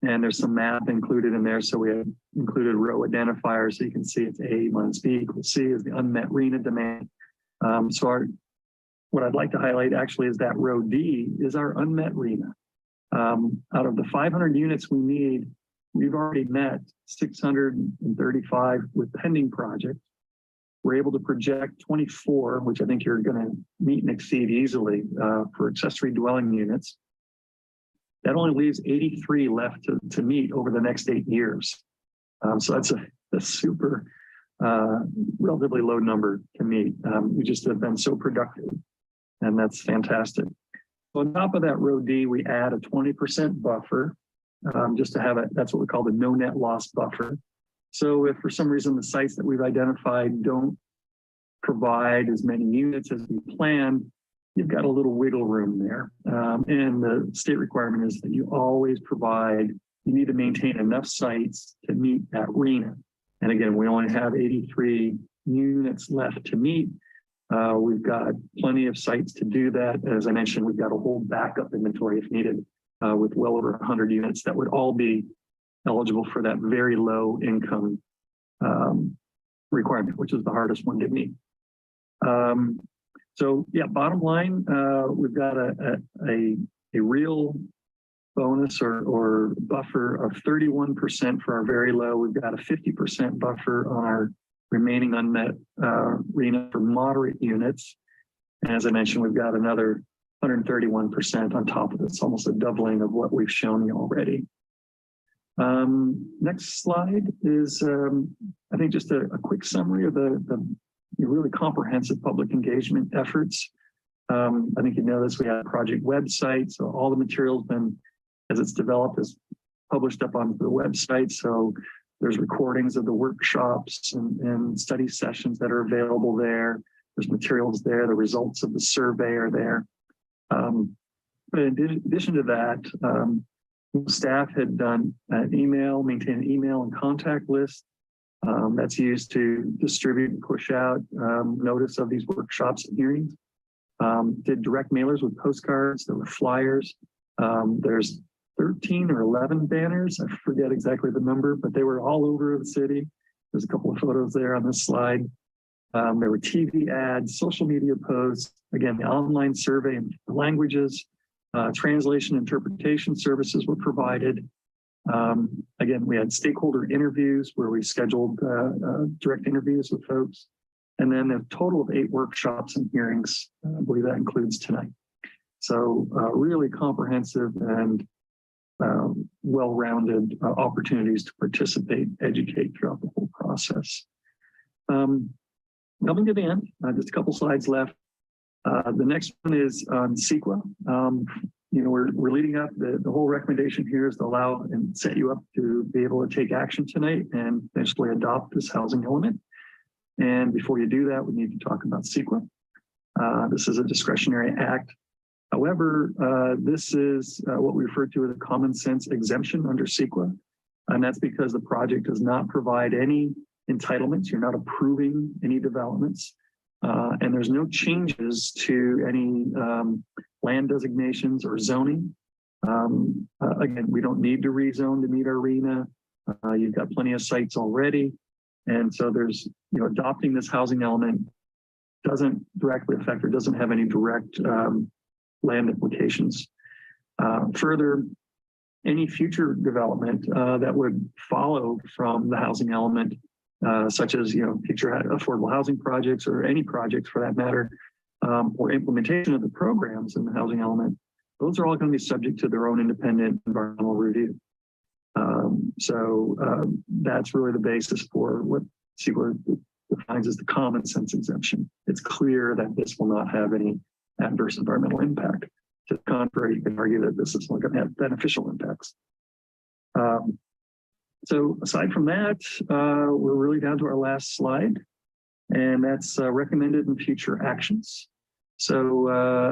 and there's some math included in there. So we have included row identifiers, so you can see it's A minus B equals C is the unmet RENA demand. What I'd like to highlight actually is that row D is our unmet RENA. Out of the 500 units we need, we've already met 635 with pending projects. We're able to project 24, which I think you're going to meet and exceed easily for accessory dwelling units. That only leaves 83 left to meet over the next 8 years. So that's a super relatively low number to meet. We just have been so productive, and that's fantastic. So on top of that row D, we add a 20% buffer just to have it. That's what we call the no net loss buffer. So if for some reason the sites that we've identified don't provide as many units as we planned, you've got a little wiggle room there. And the state requirement is that you always provide, you need to maintain enough sites to meet that RENA. And again, we only have 83 units left to meet. We've got plenty of sites to do that. As I mentioned, we've got a whole backup inventory if needed with well over 100 units that would all be eligible for that very low income requirement, which is the hardest one to meet. So yeah, bottom line, we've got a real bonus or buffer of 31% for our very low. We've got a 50% buffer on our remaining unmet RENA for moderate units. And as I mentioned, we've got another 131% on top of it. It's almost a doubling of what we've shown you already. Next slide is, I think, just a quick summary of the really comprehensive public engagement efforts. I think you know this, we have a project website, so all the material's been, as it's developed, is published up on the website. So there's recordings of the workshops and study sessions that are available there. There's materials there, the results of the survey are there. But in addition to that, staff had done maintain an email and contact list that's used to distribute and push out notice of these workshops and hearings. Did direct mailers with postcards, there were flyers. There's 13 or 11 banners, I forget exactly the number, but they were all over the city. There's a couple of photos there on this slide. There were TV ads, social media posts, again, the online survey in languages, translation interpretation services were provided. Again, we had stakeholder interviews where we scheduled direct interviews with folks. And then a total of 8 workshops and hearings. I believe that includes tonight. So really comprehensive and well-rounded opportunities to participate, educate throughout the whole process. Coming to the end, just a couple slides left. The next one is on CEQA. We're leading up. The whole recommendation here is to allow and set you up to be able to take action tonight and eventually adopt this housing element. And before you do that, we need to talk about CEQA. This is a discretionary act. However, this is what we refer to as a common sense exemption under CEQA. And that's because the project does not provide any entitlements. You're not approving any developments. And there's no changes to any land designations or zoning. Again, we don't need to rezone to meet our RENA. You've got plenty of sites already. And so there's, adopting this housing element doesn't directly affect or doesn't have any direct land implications. Further, any future development that would follow from the housing element, such as future affordable housing projects or any projects for that matter, or implementation of the programs in the housing element, those are all going to be subject to their own independent environmental review. That's really the basis for what CEQA defines as the common sense exemption. It's clear that this will not have any adverse environmental impact. To the contrary, you can argue that this is going to have beneficial impacts. So aside from that, we're really down to our last slide, and that's recommended in future actions. So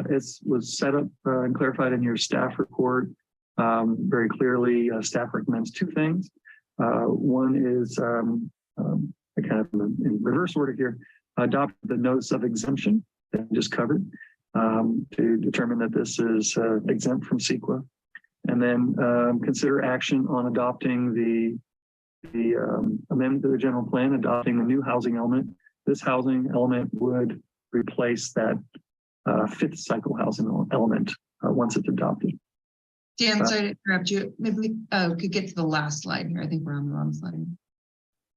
it was set up and clarified in your staff report. Very clearly, staff recommends two things. One is, kind of in reverse order here, adopt the notice of exemption that I just covered to determine that this is exempt from CEQA. And then consider action on adopting the amendment to the general plan, adopting the new housing element. This housing element would replace that fifth cycle housing element once it's adopted. Dan, sorry to interrupt you. Maybe we could get to the last slide here. I think we're on the wrong slide.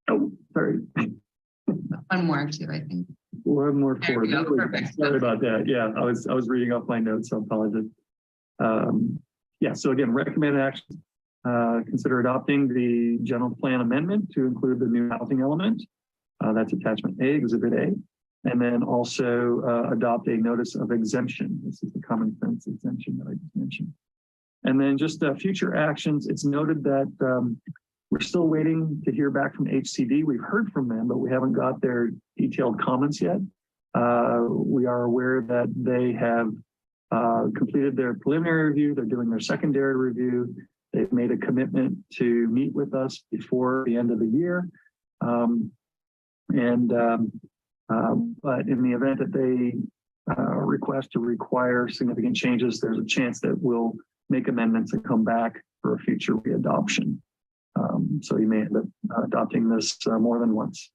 Oh, sorry. One more too, I think. One more forward. Perfect. Sorry about that. Yeah, I was reading off my notes, so I apologize. Yeah, so again, recommended action. Consider adopting the general plan amendment to include the new housing element. That's attachment A, exhibit A. And then also adopt a notice of exemption. This is the common sense exemption that I just mentioned. And then just future actions. It's noted that we're still waiting to hear back from HCD. We've heard from them, but we haven't got their detailed comments yet. We are aware that they have completed their preliminary review. They're doing their secondary review. They've made a commitment to meet with us before the end of the year. But in the event that they request to require significant changes, there's a chance that we'll make amendments and come back for a future readoption. So you may end up adopting this more than once.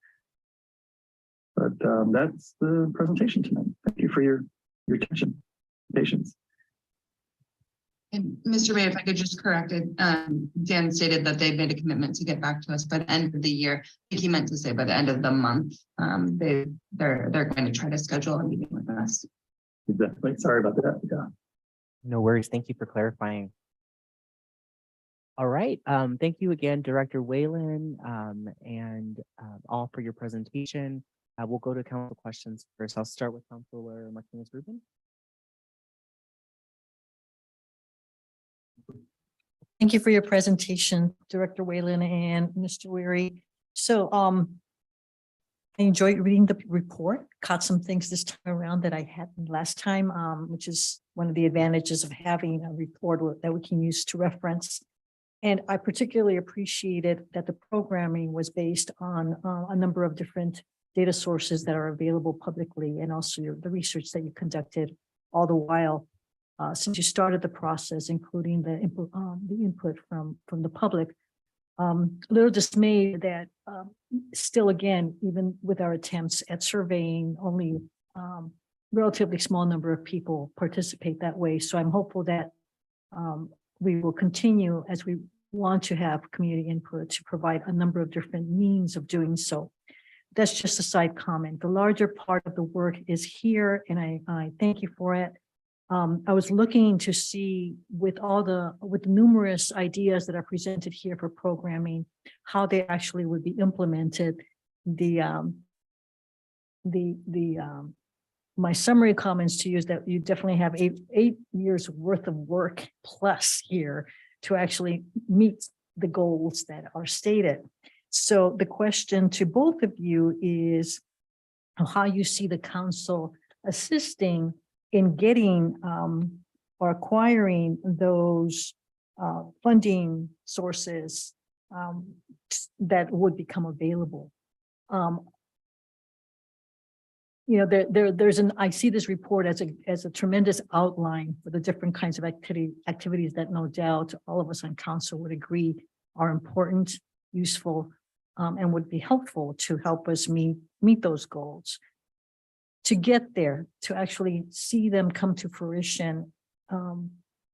But that's the presentation tonight. Thank you for your attention, patience. And Mr. Mayor, if I could just correct it, Dan stated that they made a commitment to get back to us by the end of the year. I think he meant to say by the end of the month. They're going to try to schedule a meeting with us. Exactly. Sorry about that. Yeah. No worries. Thank you for clarifying. All right. Thank you again, Director Whalen, and all for your presentation. We'll go to council questions first. I'll start with Councilor Martinez-Rubin. Thank you for your presentation, Director Whalen and Mr. Weary. So I enjoyed reading the report, caught some things this time around that I hadn't last time, which is one of the advantages of having a report that we can use to reference. And I particularly appreciated that the programming was based on a number of different data sources that are available publicly, and also the research that you conducted all the while since you started the process, including the input from the public. A little dismayed that still, again, even with our attempts at surveying, only relatively small number of people participate that way. So I'm hopeful that we will continue, as we want to have community input, to provide a number of different means of doing so. That's just a side comment. The larger part of the work is here, and I thank you for it. I was looking to see with numerous ideas that are presented here for programming, how they actually would be implemented. My summary comments to you is that you definitely have eight years worth of work plus here to actually meet the goals that are stated. So the question to both of you is how you see the council assisting in getting or acquiring those funding sources that would become available. I see this report as a tremendous outline for the different kinds of activities that no doubt all of us on council would agree are important, useful, and would be helpful to help us meet those goals. To get there, to actually see them come to fruition,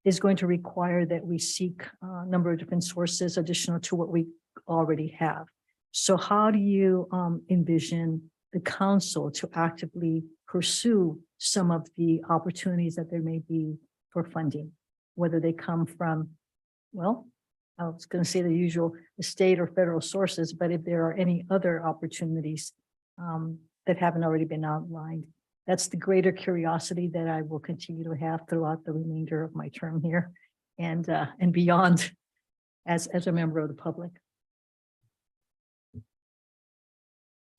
is going to require that we seek a number of different sources additional to what we already have. So how do you envision the council to actively pursue some of the opportunities that there may be for funding, whether they come from, well, I was going to say the usual state or federal sources, but if there are any other opportunities that haven't already been outlined, that's the greater curiosity that I will continue to have throughout the remainder of my term here and beyond as a member of the public.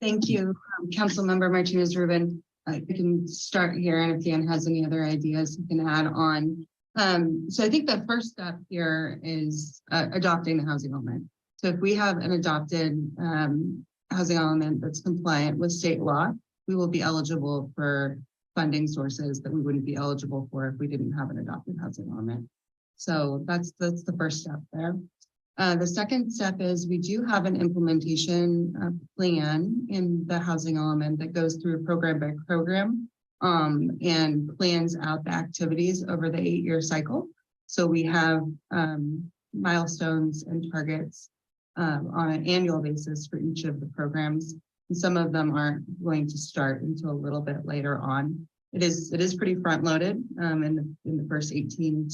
Thank you, Councilmember Martinez Rubin. I can start here, and if Dan has any other ideas, he can add on. So I think the first step here is adopting the housing element. So if we have an adopted housing element that's compliant with state law, we will be eligible for funding sources that we wouldn't be eligible for if we didn't have an adopted housing element. So that's the first step there. The second step is we do have an implementation plan in the housing element that goes through program by program and plans out the activities over the 8-year cycle. So we have milestones and targets on an annual basis for each of the programs. And some of them aren't going to start until a little bit later on. It is pretty front loaded in the first 18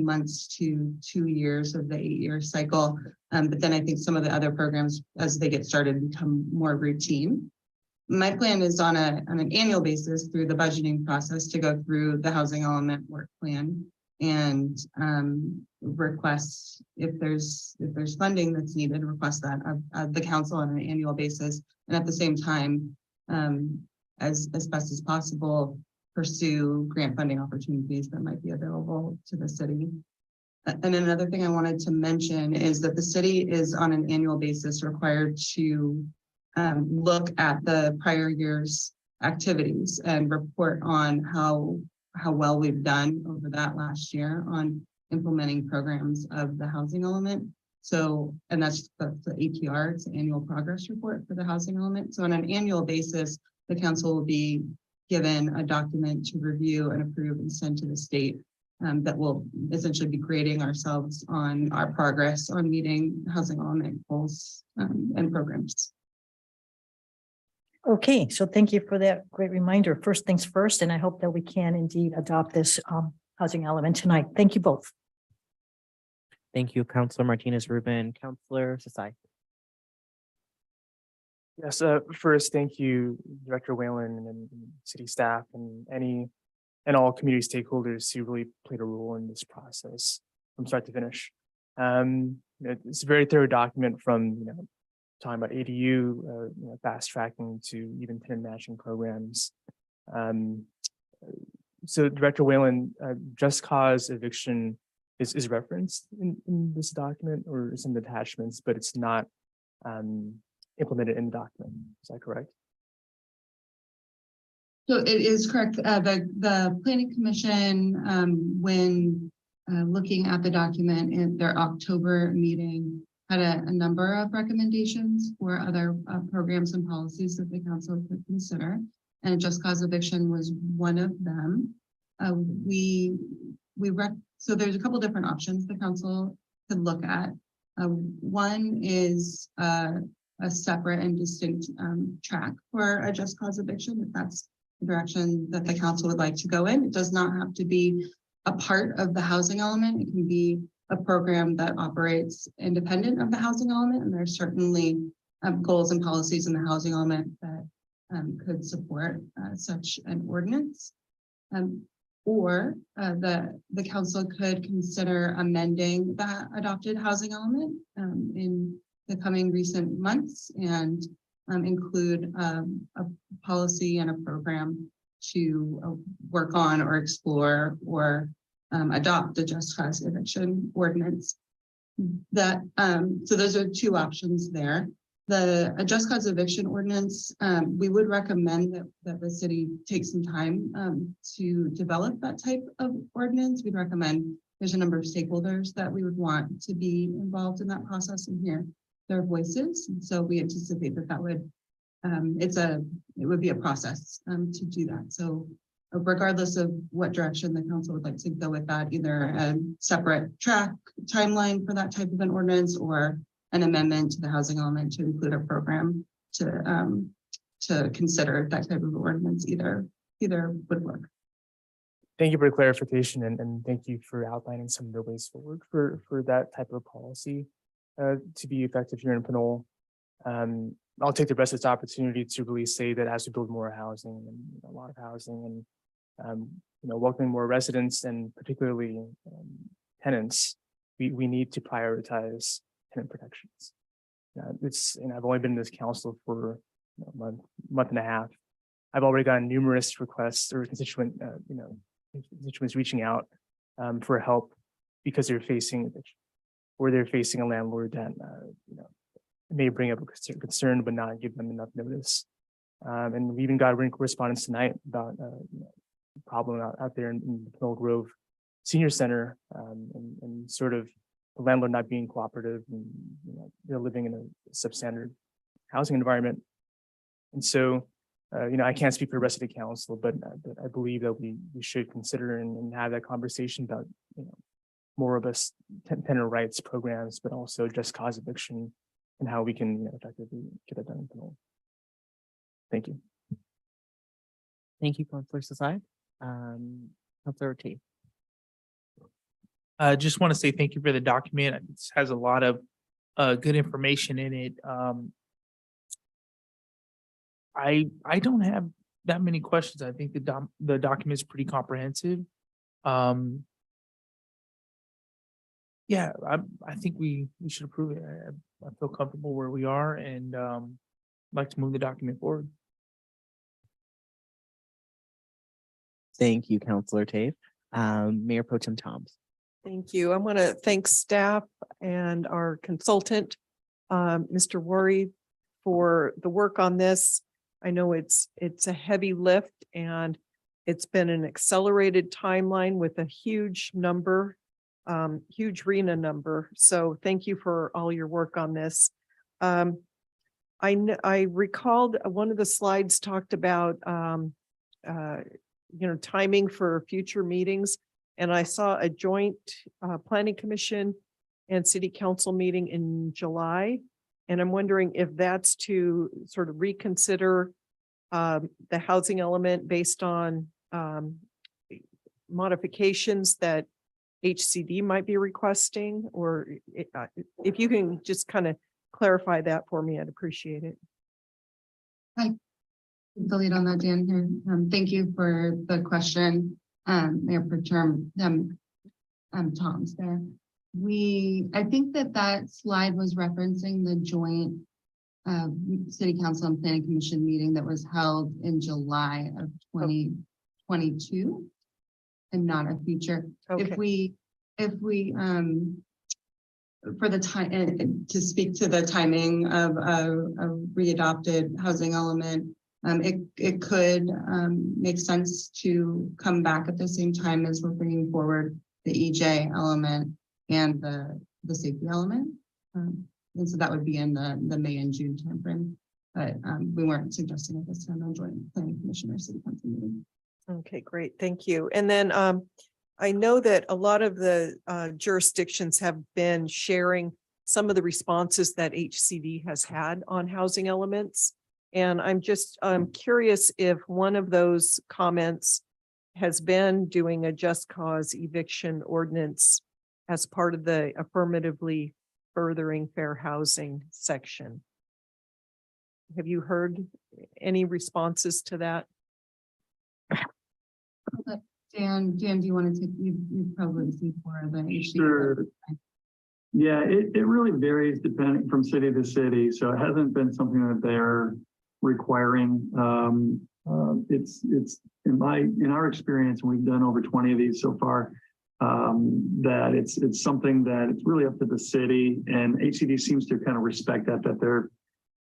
months to 2 years of the 8-year cycle. But then I think some of the other programs, as they get started, become more routine. My plan is on an annual basis through the budgeting process to go through the housing element work plan and request if there's funding that's needed, request that of the council on an annual basis. And at the same time, as best as possible, pursue grant funding opportunities that might be available to the city. And another thing I wanted to mention is that the city is on an annual basis required to look at the prior year's activities and report on how well we've done over that last year on implementing programs of the housing element. So, and that's the APR, it's the annual progress report for the housing element. So on an annual basis, the council will be given a document to review and approve and send to the state that will essentially be grading ourselves on our progress on meeting housing element goals and programs. Okay, so thank you for that great reminder. First things first, and I hope that we can indeed adopt this housing element tonight. Thank you both. Thank you, Councilor Martinez Rubin. Councilor Sasai. Yes, first, thank you, Director Whalen and city staff and all community stakeholders who really played a role in this process from start to finish. It's a very thorough document from, talking about ADU, fast tracking to even tenant matching programs. So Director Whalen, just cause eviction is referenced in this document or some attachments, but it's not implemented in the document. Is that correct? So it is correct. The Planning Commission, when looking at the document in their October meeting, had a number of recommendations for other programs and policies that the council could consider, and just cause eviction was one of them. So there's a couple different options the council could look at. One is a separate and distinct track for a just cause eviction, if that's direction that the council would like to go in. It does not have to be a part of the housing element. It can be a program that operates independent of the housing element. And there's certainly goals and policies in the housing element that could support such an ordinance. Or the council could consider amending that adopted housing element in the coming recent months and include a policy and a program to work on or explore or adopt the just cause eviction ordinance. That so those are two options there. The just cause eviction ordinance, we would recommend that the city take some time to develop that type of ordinance. We'd recommend there's a number of stakeholders that we would want to be involved in that process and hear their voices. And so we anticipate that would it would be a process to do that. So regardless of what direction the council would like to go with that, either a separate timeline for that type of an ordinance or an amendment to the housing element to include a program to consider that type of ordinance, either would work. Thank you for the clarification and thank you for outlining some of the ways forward for that type of policy to be effective here in Pinole. I'll take the rest of this opportunity to really say that as we build more housing and a lot of housing and welcoming more residents and particularly tenants, we need to prioritize tenant protections. I've only been in this council for a month and a half. I've already gotten numerous requests or constituents reaching out for help because they're facing eviction or they're facing a landlord that may bring up a concern but not give them enough notice. And we even got correspondence tonight about a problem out there in the Pinole Grove Senior Center and sort of the landlord not being cooperative and they're living in a substandard housing environment. And so, I can't speak for the rest of the council, but I believe that we should consider and have that conversation about more robust tenant rights programs, but also just cause eviction and how we can effectively get that done in Pinole. Thank you. Thank you, Councilor Sasai. Councilor Ortiz. I just want to say thank you for the document. It has a lot of good information in it. I don't have that many questions. I think the document is pretty comprehensive. Yeah, I think we should approve it. I feel comfortable where we are and like to move the document forward. Thank you, Councilor Tate. Mayor Pro Tem Toms. Thank you. I want to thank staff and our consultant, Mr. Worry, for the work on this. I know it's a heavy lift and it's been an accelerated timeline with a huge number, huge RENA number. So thank you for all your work on this. I recalled one of the slides talked about timing for future meetings. And I saw a joint planning commission and city council meeting in July. And I'm wondering if that's to sort of reconsider the housing element based on modifications that HCD might be requesting, or if you can just kind of clarify that for me, I'd appreciate it. Hi, the lead on that, Dan here. Thank you for the question. Mayor Pro Tem Tom's there. I think that slide was referencing the joint City Council and Planning Commission meeting that was held in July of 2022 and not a future. Okay. If we for the time to speak to the timing of a readopted housing element, it could make sense to come back at the same time as we're bringing forward the EJ element and the safety element. And so that would be in the May and June timeframe. But we weren't suggesting at this time on joint planning commission or city council meeting. Okay, great. Thank you. And then I know that a lot of the jurisdictions have been sharing some of the responses that HCD has had on housing elements. And I'm curious if one of those comments has been doing a just cause eviction ordinance as part of the affirmatively furthering fair housing section. Have you heard any responses to that? Dan, do you want to take, you probably see more of the HCD. Sure. Yeah, it really varies depending from city to city. So it hasn't been something that they're requiring. It's in our experience, and we've done over 20 of these so far, that it's something that it's really up to the city, and HCD seems to kind of respect that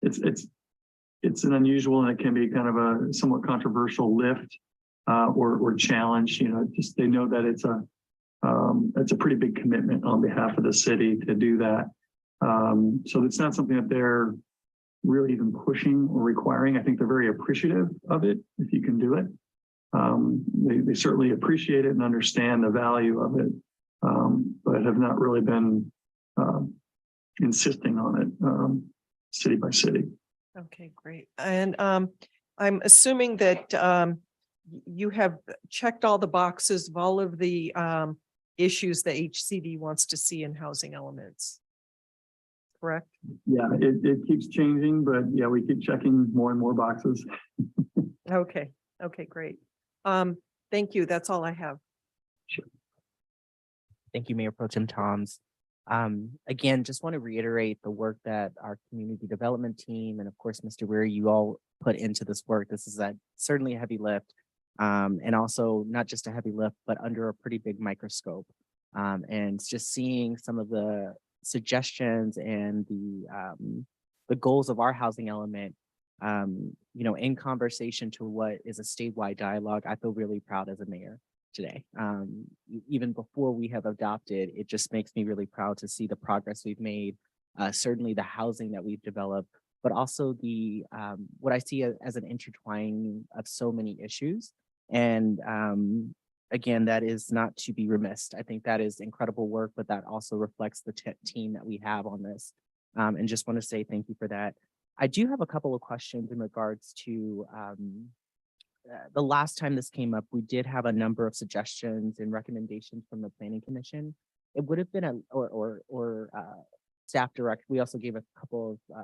it's an unusual, and it can be kind of a somewhat controversial lift or challenge. You know, just they know that it's a pretty big commitment on behalf of the city to do that. So it's not something that they're really even pushing or requiring. I think they're very appreciative of it if you can do it. They certainly appreciate it and understand the value of it, but have not really been insisting on it city by city. Okay, great. And I'm assuming that you have checked all the boxes of all of the issues the HCD wants to see in housing elements, correct? Yeah, it keeps changing, but yeah, we keep checking more and more boxes. Okay, great. Thank you. That's all I have. Sure. Thank you, Mayor Pro Tem Toms. Again, just want to reiterate the work that our community development team and of course, Mr. Weary, you all put into this work. This is certainly a heavy lift, and also not just a heavy lift, but under a pretty big microscope. And just seeing some of the suggestions and the goals of our housing element, you know, in conversation to what is a statewide dialogue, I feel really proud as a mayor today. Even before we have adopted, it just makes me really proud to see the progress we've made, certainly the housing that we've developed, but also the what I see as an intertwining of so many issues. And again, that is not to be remiss. I think that is incredible work, but that also reflects the team that we have on this. And just want to say thank you for that. I do have a couple of questions in regards to the last time this came up. We did have a number of suggestions and recommendations from the Planning Commission. It would have been staff direct. We also gave a couple of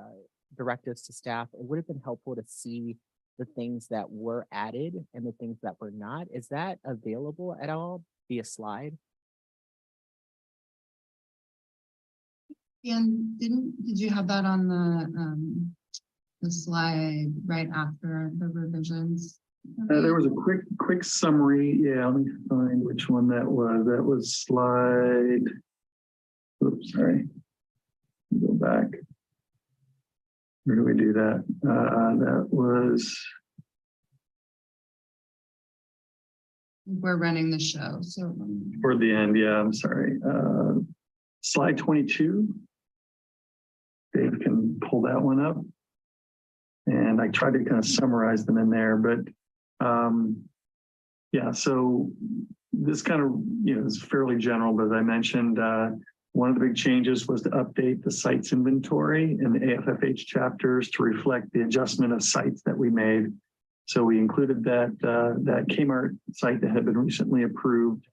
directives to staff. It would have been helpful to see the things that were added and the things that were not. Is that available at all via slide? And did you have that on the slide right after the revisions? There was a quick summary. Yeah, let me find which one that was. That was slide. Oops, sorry. Go back. Where do we do that? That was. We're running the show, so. Toward the end, yeah, I'm sorry. Slide 22. Dave can pull that one up. And I tried to kind of summarize them in there, but yeah, so this kind of, you know, is fairly general, but as I mentioned, one of the big changes was to update the sites inventory in the AFFH chapters to reflect the adjustment of sites that we made. So we included that Kmart site that had been recently approved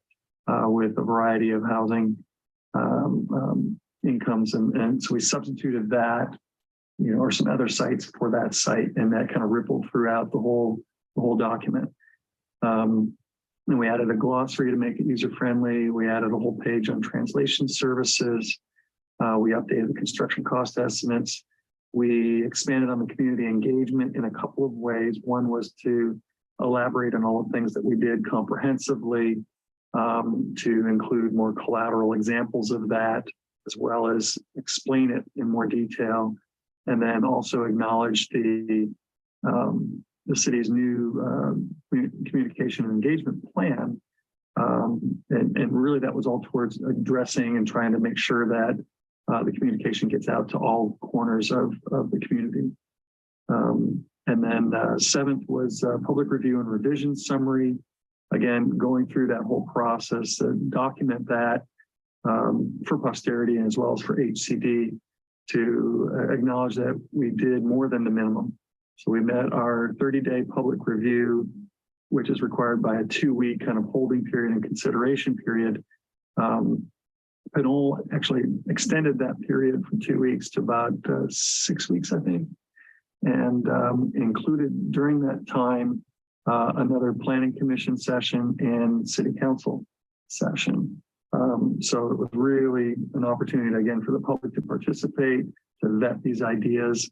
with a variety of housing incomes. And so we substituted that, you know, or some other sites for that site, and that kind of rippled throughout the whole document. And we added a glossary to make it user-friendly. We added a whole page on translation services. We updated the construction cost estimates. We expanded on the community engagement in a couple of ways. One was to elaborate on all the things that we did comprehensively, to include more collateral examples of that, as well as explain it in more detail. And then also acknowledge the city's new communication and engagement plan. And really that was all towards addressing and trying to make sure that the communication gets out to all corners of the community. And then seventh was public review and revision summary. Again, going through that whole process to document that for posterity as well as for HCD, to acknowledge that we did more than the minimum. So we met our 30-day public review, which is required by a 2-week kind of holding period and consideration period. Pinole actually extended that period from 2 weeks to about 6 weeks, I think, and included during that time another planning commission session and city council session. So it was really an opportunity again for the public to participate, to vet these ideas.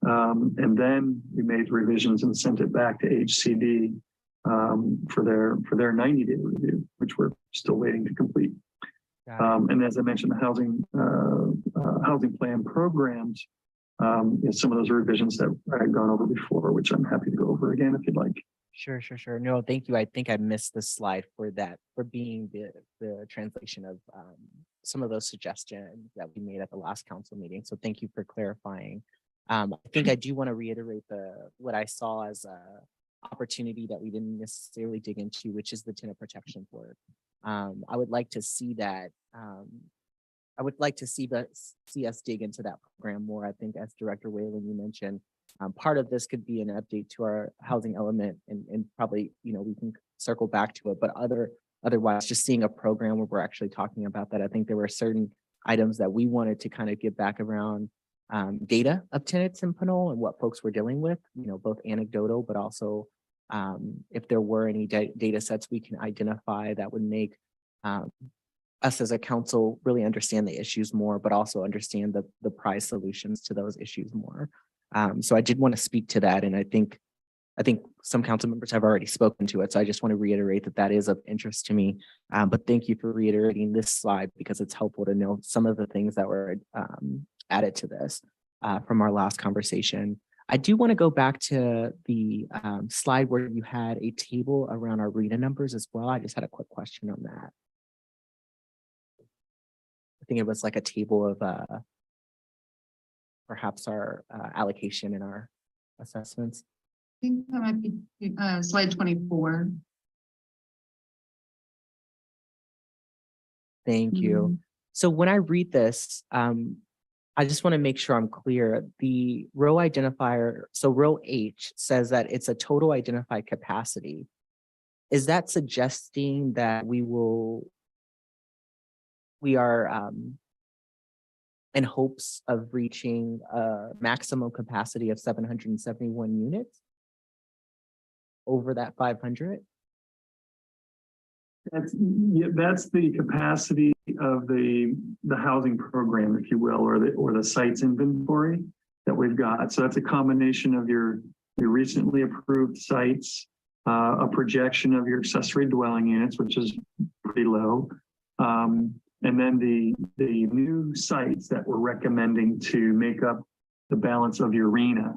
And then we made revisions and sent it back to HCD for their 90-day review, which we're still waiting to complete. And as I mentioned, the housing plan programs, some of those revisions that I've gone over before, which I'm happy to go over again if you'd like. Sure. No, thank you. I think I missed the slide for that, for being the translation of some of those suggestions that we made at the last council meeting. So thank you for clarifying. I think I do want to reiterate what I saw as a opportunity that we didn't necessarily dig into, which is the tenant protection board. I would like to see that. I would like to see us dig into that program more. I think, as Director Whalen, you mentioned, part of this could be an update to our housing element, and probably, we can circle back to it. But otherwise, just seeing a program where we're actually talking about that. I think there were certain items that we wanted to kind of get back around data of tenants in Pinole and what folks were dealing with, both anecdotal, but also if there were any data sets we can identify that would make us as a council really understand the issues more, but also understand the prize solutions to those issues more. So I did want to speak to that. And I think some council members have already spoken to it. So I just want to reiterate that is of interest to me. But thank you for reiterating this slide, because it's helpful to know some of the things that were added to this from our last conversation. I do want to go back to the slide where you had a table around our RETA numbers as well. I just had a quick question on that. I think it was like a table of perhaps our allocation and our assessments. I think that might be slide 24. Thank you. So when I read this, I just want to make sure I'm clear. The row identifier, so row H says that it's a total identified capacity. Is that suggesting that we are in hopes of reaching a maximum capacity of 771 units over that 500? That's the capacity of the housing program, if you will, or the sites inventory that we've got. So that's a combination of your recently approved sites, a projection of your accessory dwelling units, which is pretty low, and then the new sites that we're recommending to make up the balance of your RENA.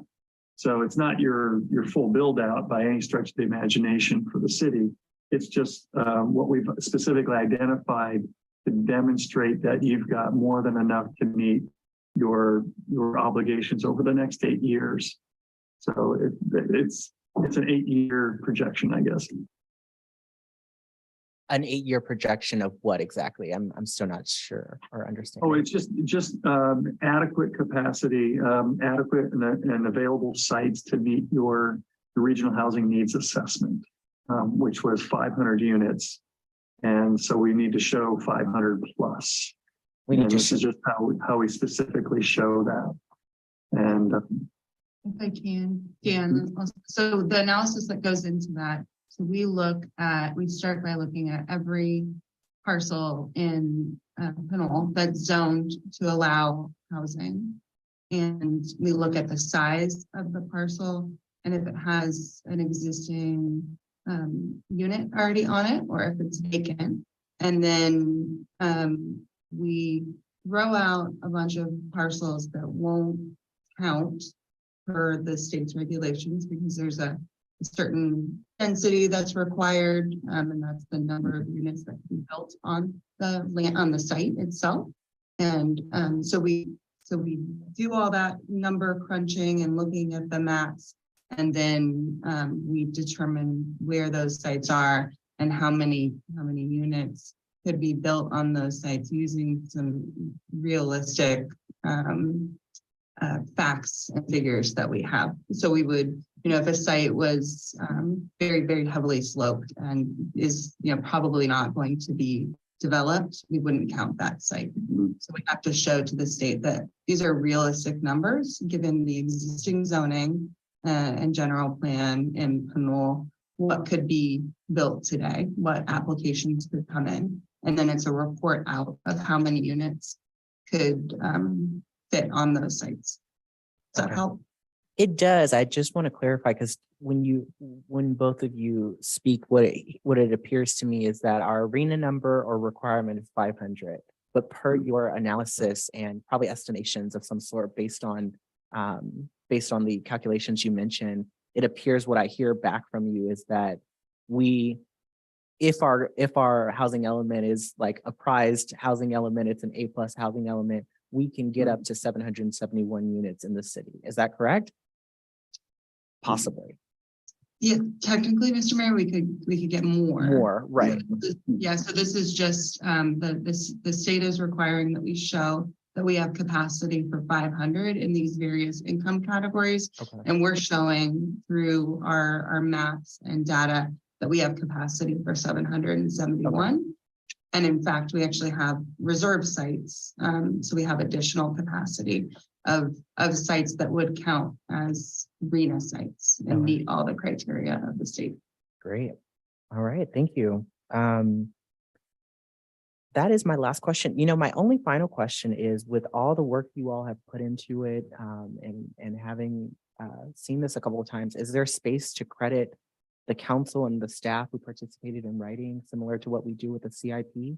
So it's not your full build out by any stretch of the imagination for the city. It's just what we've specifically identified to demonstrate that you've got more than enough to meet your obligations over the next 8 years. So it's an 8-year projection, I guess. An 8-year projection of what exactly? I'm still not sure or understand. Oh, it's just adequate capacity, adequate and available sites to meet your regional housing needs assessment, which was 500 units. And so we need to show 500 plus. This is just how we specifically show that. And if I can, Dan, so the analysis that goes into that, so we start by looking at every parcel in Pinole that's zoned to allow housing. And we look at the size of the parcel and if it has an existing unit already on it or if it's vacant. And then we throw out a bunch of parcels that won't count for the state's regulations because there's a certain density that's required, and that's the number of units that can be built on the land on the site itself. And so we do all that number crunching and looking at the maps, and then we determine where those sites are and how many units could be built on those sites using some realistic facts and figures that we have. So we would, if a site was very, very heavily sloped and is, probably not going to be developed, we wouldn't count that site. So we have to show to the state that these are realistic numbers given the existing zoning and general plan in Pinole, what could be built today, what applications could come in. And then it's a report out of how many units could fit on those sites. Does that help? It does. I just want to clarify because when both of you speak, what it appears to me is that our arena number or requirement is 500, but per your analysis and probably estimations of some sort based on the calculations you mentioned, it appears what I hear back from you is that if our housing element is like a prized housing element, it's an A+ housing element, we can get up to 771 units in the city. Is that correct? Possibly. Yeah, technically, Mr. Mayor, we could get more. More, right. Yeah, so this is just the state is requiring that we show that we have capacity for 500 in these various income categories. Okay. And we're showing through our maps and data that we have capacity for 771. Okay. And in fact, we actually have reserve sites. So we have additional capacity of sites that would count as RENA sites and meet all the criteria of the state. Great. All right. Thank you. That is my last question. My only final question is, with all the work you all have put into it and having seen this a couple of times, is there space to credit the council and the staff who participated in writing, similar to what we do with the CIP?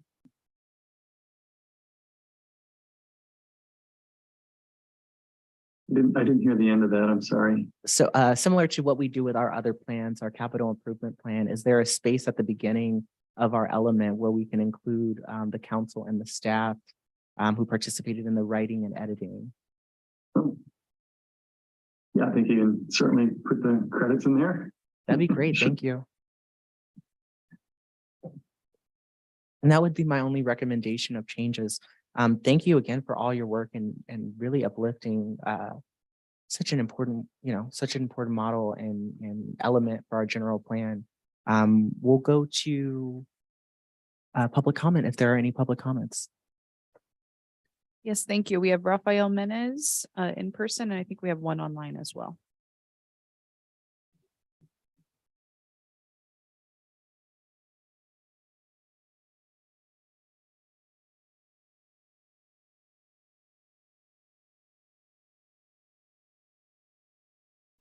I didn't hear the end of that. I'm sorry. So similar to what we do with our other plans, our capital improvement plan, is there a space at the beginning of our element where we can include the council and the staff who participated in the writing and editing? Yeah, I think you can certainly put the credits in there. That'd be great. Thank you. And that would be my only recommendation of changes. Thank you again for all your work and really uplifting such an important model and element for our general plan. We'll go to public comment if there are any public comments. Yes, thank you. We have Rafael Menez in person, and I think we have one online as well.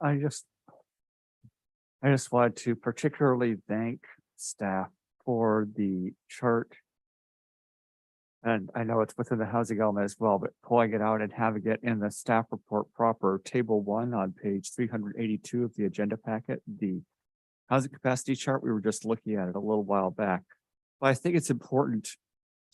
I just wanted to particularly thank staff for the chart. And I know it's within the housing element as well, but pulling it out and having it in the staff report proper, table 1 on page 382 of the agenda packet, the housing capacity chart, we were just looking at it a little while back. But I think it's important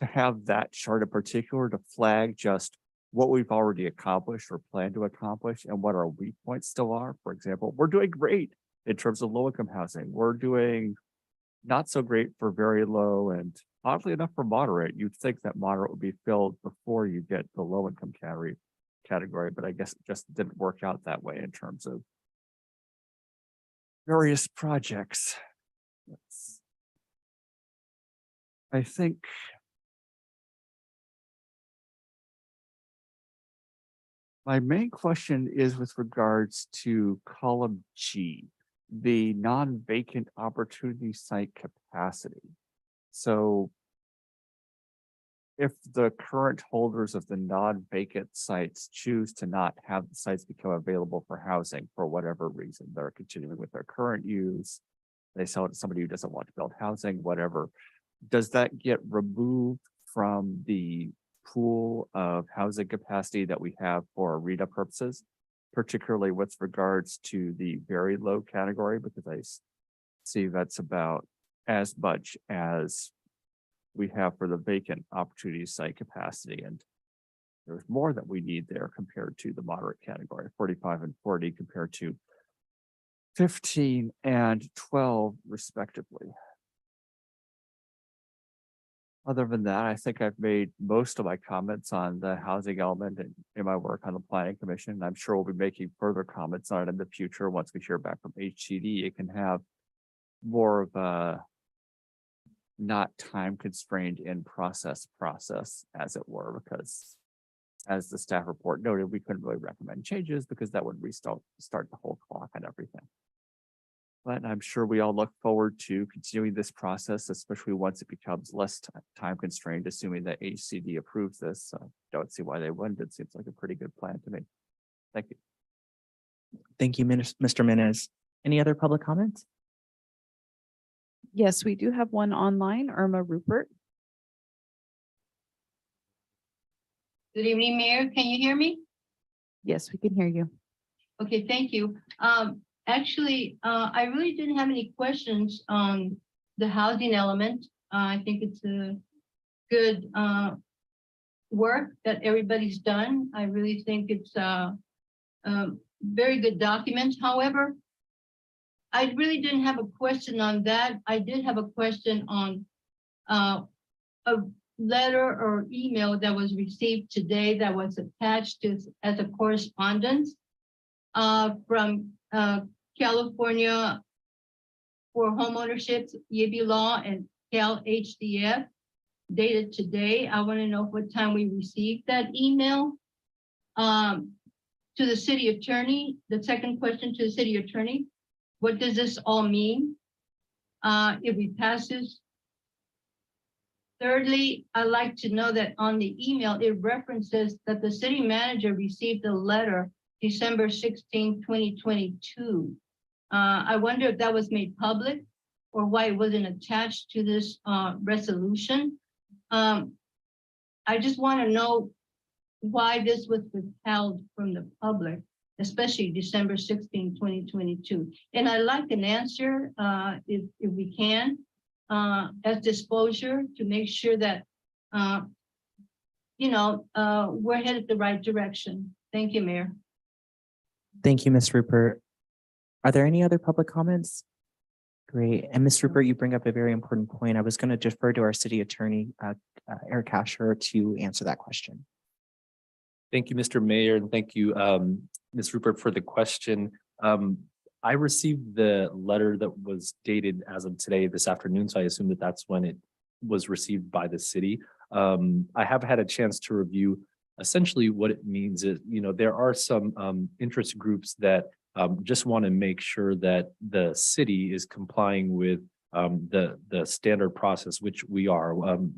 to have that chart in particular to flag just what we've already accomplished or plan to accomplish and what our weak points still are. For example, we're doing great in terms of low income housing. We're doing not so great for very low, and oddly enough for moderate. You'd think that moderate would be filled before you get the low income category, but I guess it just didn't work out that way in terms of various projects. I think my main question is with regards to column G, the non-vacant opportunity site capacity. So if the current holders of the non-vacant sites choose to not have the sites become available for housing for whatever reason, they're continuing with their current use, they sell it to somebody who doesn't want to build housing, whatever, does that get removed from the pool of housing capacity that we have for RETA purposes, particularly with regards to the very low category? Because I see that's about as much as we have for the vacant opportunity site capacity. And there's more that we need there compared to the moderate category, 45 and 40 compared to 15 and 12 respectively. Other than that, I think I've made most of my comments on the housing element in my work on the planning commission. I'm sure we'll be making further comments on it in the future. Once we hear back from HCD, it can have more of a not time constrained in process, as it were, because as the staff report noted, we couldn't really recommend changes because that would start the whole clock and everything. But I'm sure we all look forward to continuing this process, especially once it becomes less time constrained, assuming that HCD approves this. Don't see why they wouldn't. It seems like a pretty good plan to me. Thank you. Thank you, Mr. Menez. Any other public comments? Yes, we do have one online, Irma Rupert. Good evening, Mayor. Can you hear me? Yes, we can hear you. Okay, thank you. Actually, I really didn't have any questions on the housing element. I think it's a good work that everybody's done. I really think it's a very good document. However, I really didn't have a question on that. I did have a question on a letter or email that was received today that was attached to as a correspondence from California for Homeownership, YIBI Law, and Cal HDF, dated today. I want to know what time we received that email. To the city attorney, the second question to the city attorney, what does this all mean if we pass this? Thirdly, I'd like to know that on the email, it references that the city manager received a letter December 16, 2022. I wonder if that was made public or why it wasn't attached to this resolution. I just want to know why this was withheld from the public, especially December 16, 2022. And I'd like an answer if we can, as disclosure to make sure that, we're headed the right direction. Thank you, Mayor. Thank you, Ms. Rupert. Are there any other public comments? Great. And Ms. Rupert, you bring up a very important point. I was going to defer to our city attorney, Eric Asher, to answer that question. Thank you, Mr. Mayor, and thank you, Ms. Rupert, for the question. I received the letter that was dated as of today, this afternoon, so I assume that that's when it was received by the city. I have had a chance to review essentially what it means is, there are some interest groups that just want to make sure that the city is complying with the standard process, which we are.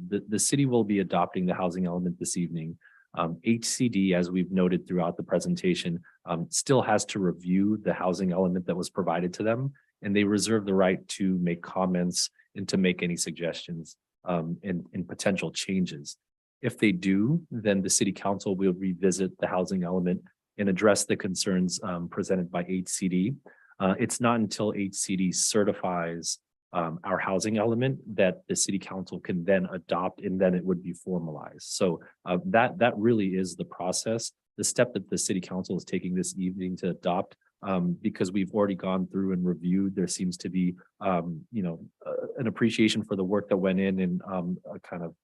The city will be adopting the housing element this evening. HCD, as we've noted throughout the presentation, still has to review the housing element that was provided to them, and they reserve the right to make comments and to make any suggestions and potential changes. If they do, then the city council will revisit the housing element and address the concerns presented by HCD. It's not until HCD certifies our housing element that the city council can then adopt, and then it would be formalized. So that really is the process. The step that the city council is taking this evening to adopt, because we've already gone through and reviewed, there seems to be an appreciation for the work that went in and a kind of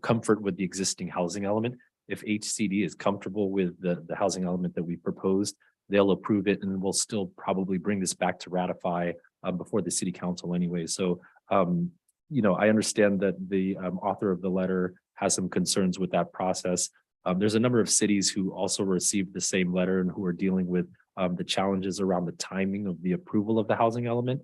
comfort with the existing housing element. If HCD is comfortable with the housing element that we proposed, they'll approve it, and we'll still probably bring this back to ratify before the city council anyway. So, I understand that the author of the letter has some concerns with that process. There's a number of cities who also received the same letter and who are dealing with the challenges around the timing of the approval of the housing element.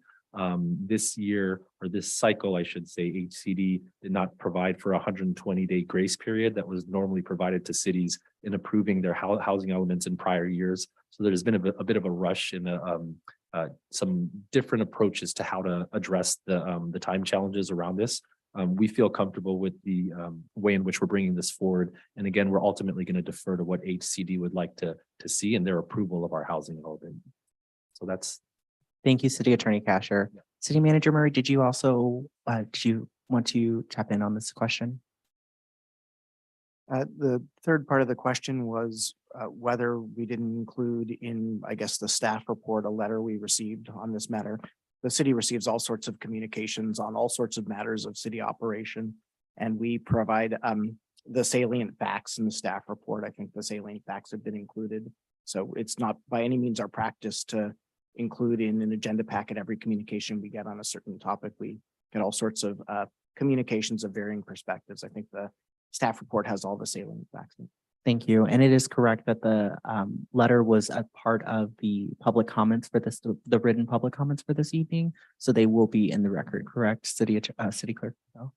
This year, or this cycle, I should say, HCD did not provide for a 120-day grace period that was normally provided to cities in approving their housing elements in prior years. So there's been a bit of a rush in some different approaches to how to address the time challenges around this. We feel comfortable with the way in which we're bringing this forward. And again, we're ultimately going to defer to what HCD would like to see in their approval of our housing element. So that's. Thank you, City Attorney Casher. Yeah. City Manager Murray, did you also, did you want to tap in on this question? The third part of the question was whether we didn't include in, I guess, the staff report, a letter we received on this matter. The city receives all sorts of communications on all sorts of matters of city operation. And we provide the salient facts in the staff report. I think the salient facts have been included. So it's not by any means our practice to include in an agenda packet every communication we get on a certain topic. We get all sorts of communications of varying perspectives. I think the staff report has all the salient facts. Thank you. And it is correct that the letter was a part of the public comments for this, the written public comments for this evening. So they will be in the record, correct? City Clerk? No?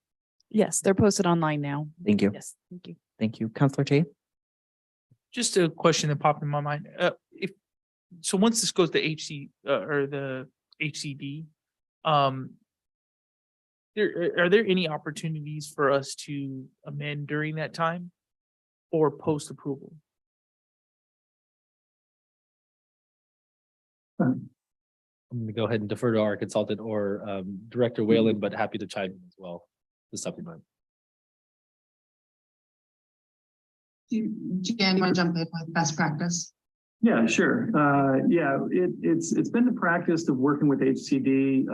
Yes, they're posted online now. Thank you. Yes, thank you. Thank you. Counselor Tate? Just a question that popped in my mind. So once this goes to or the HCD, are there any opportunities for us to amend during that time or post approval? I'm going to go ahead and defer to our consultant or Director Whalen, but happy to chime in as well to supplement. Jan, you want to jump in with best practice? Yeah, sure. Yeah, it's been the practice of working with HCD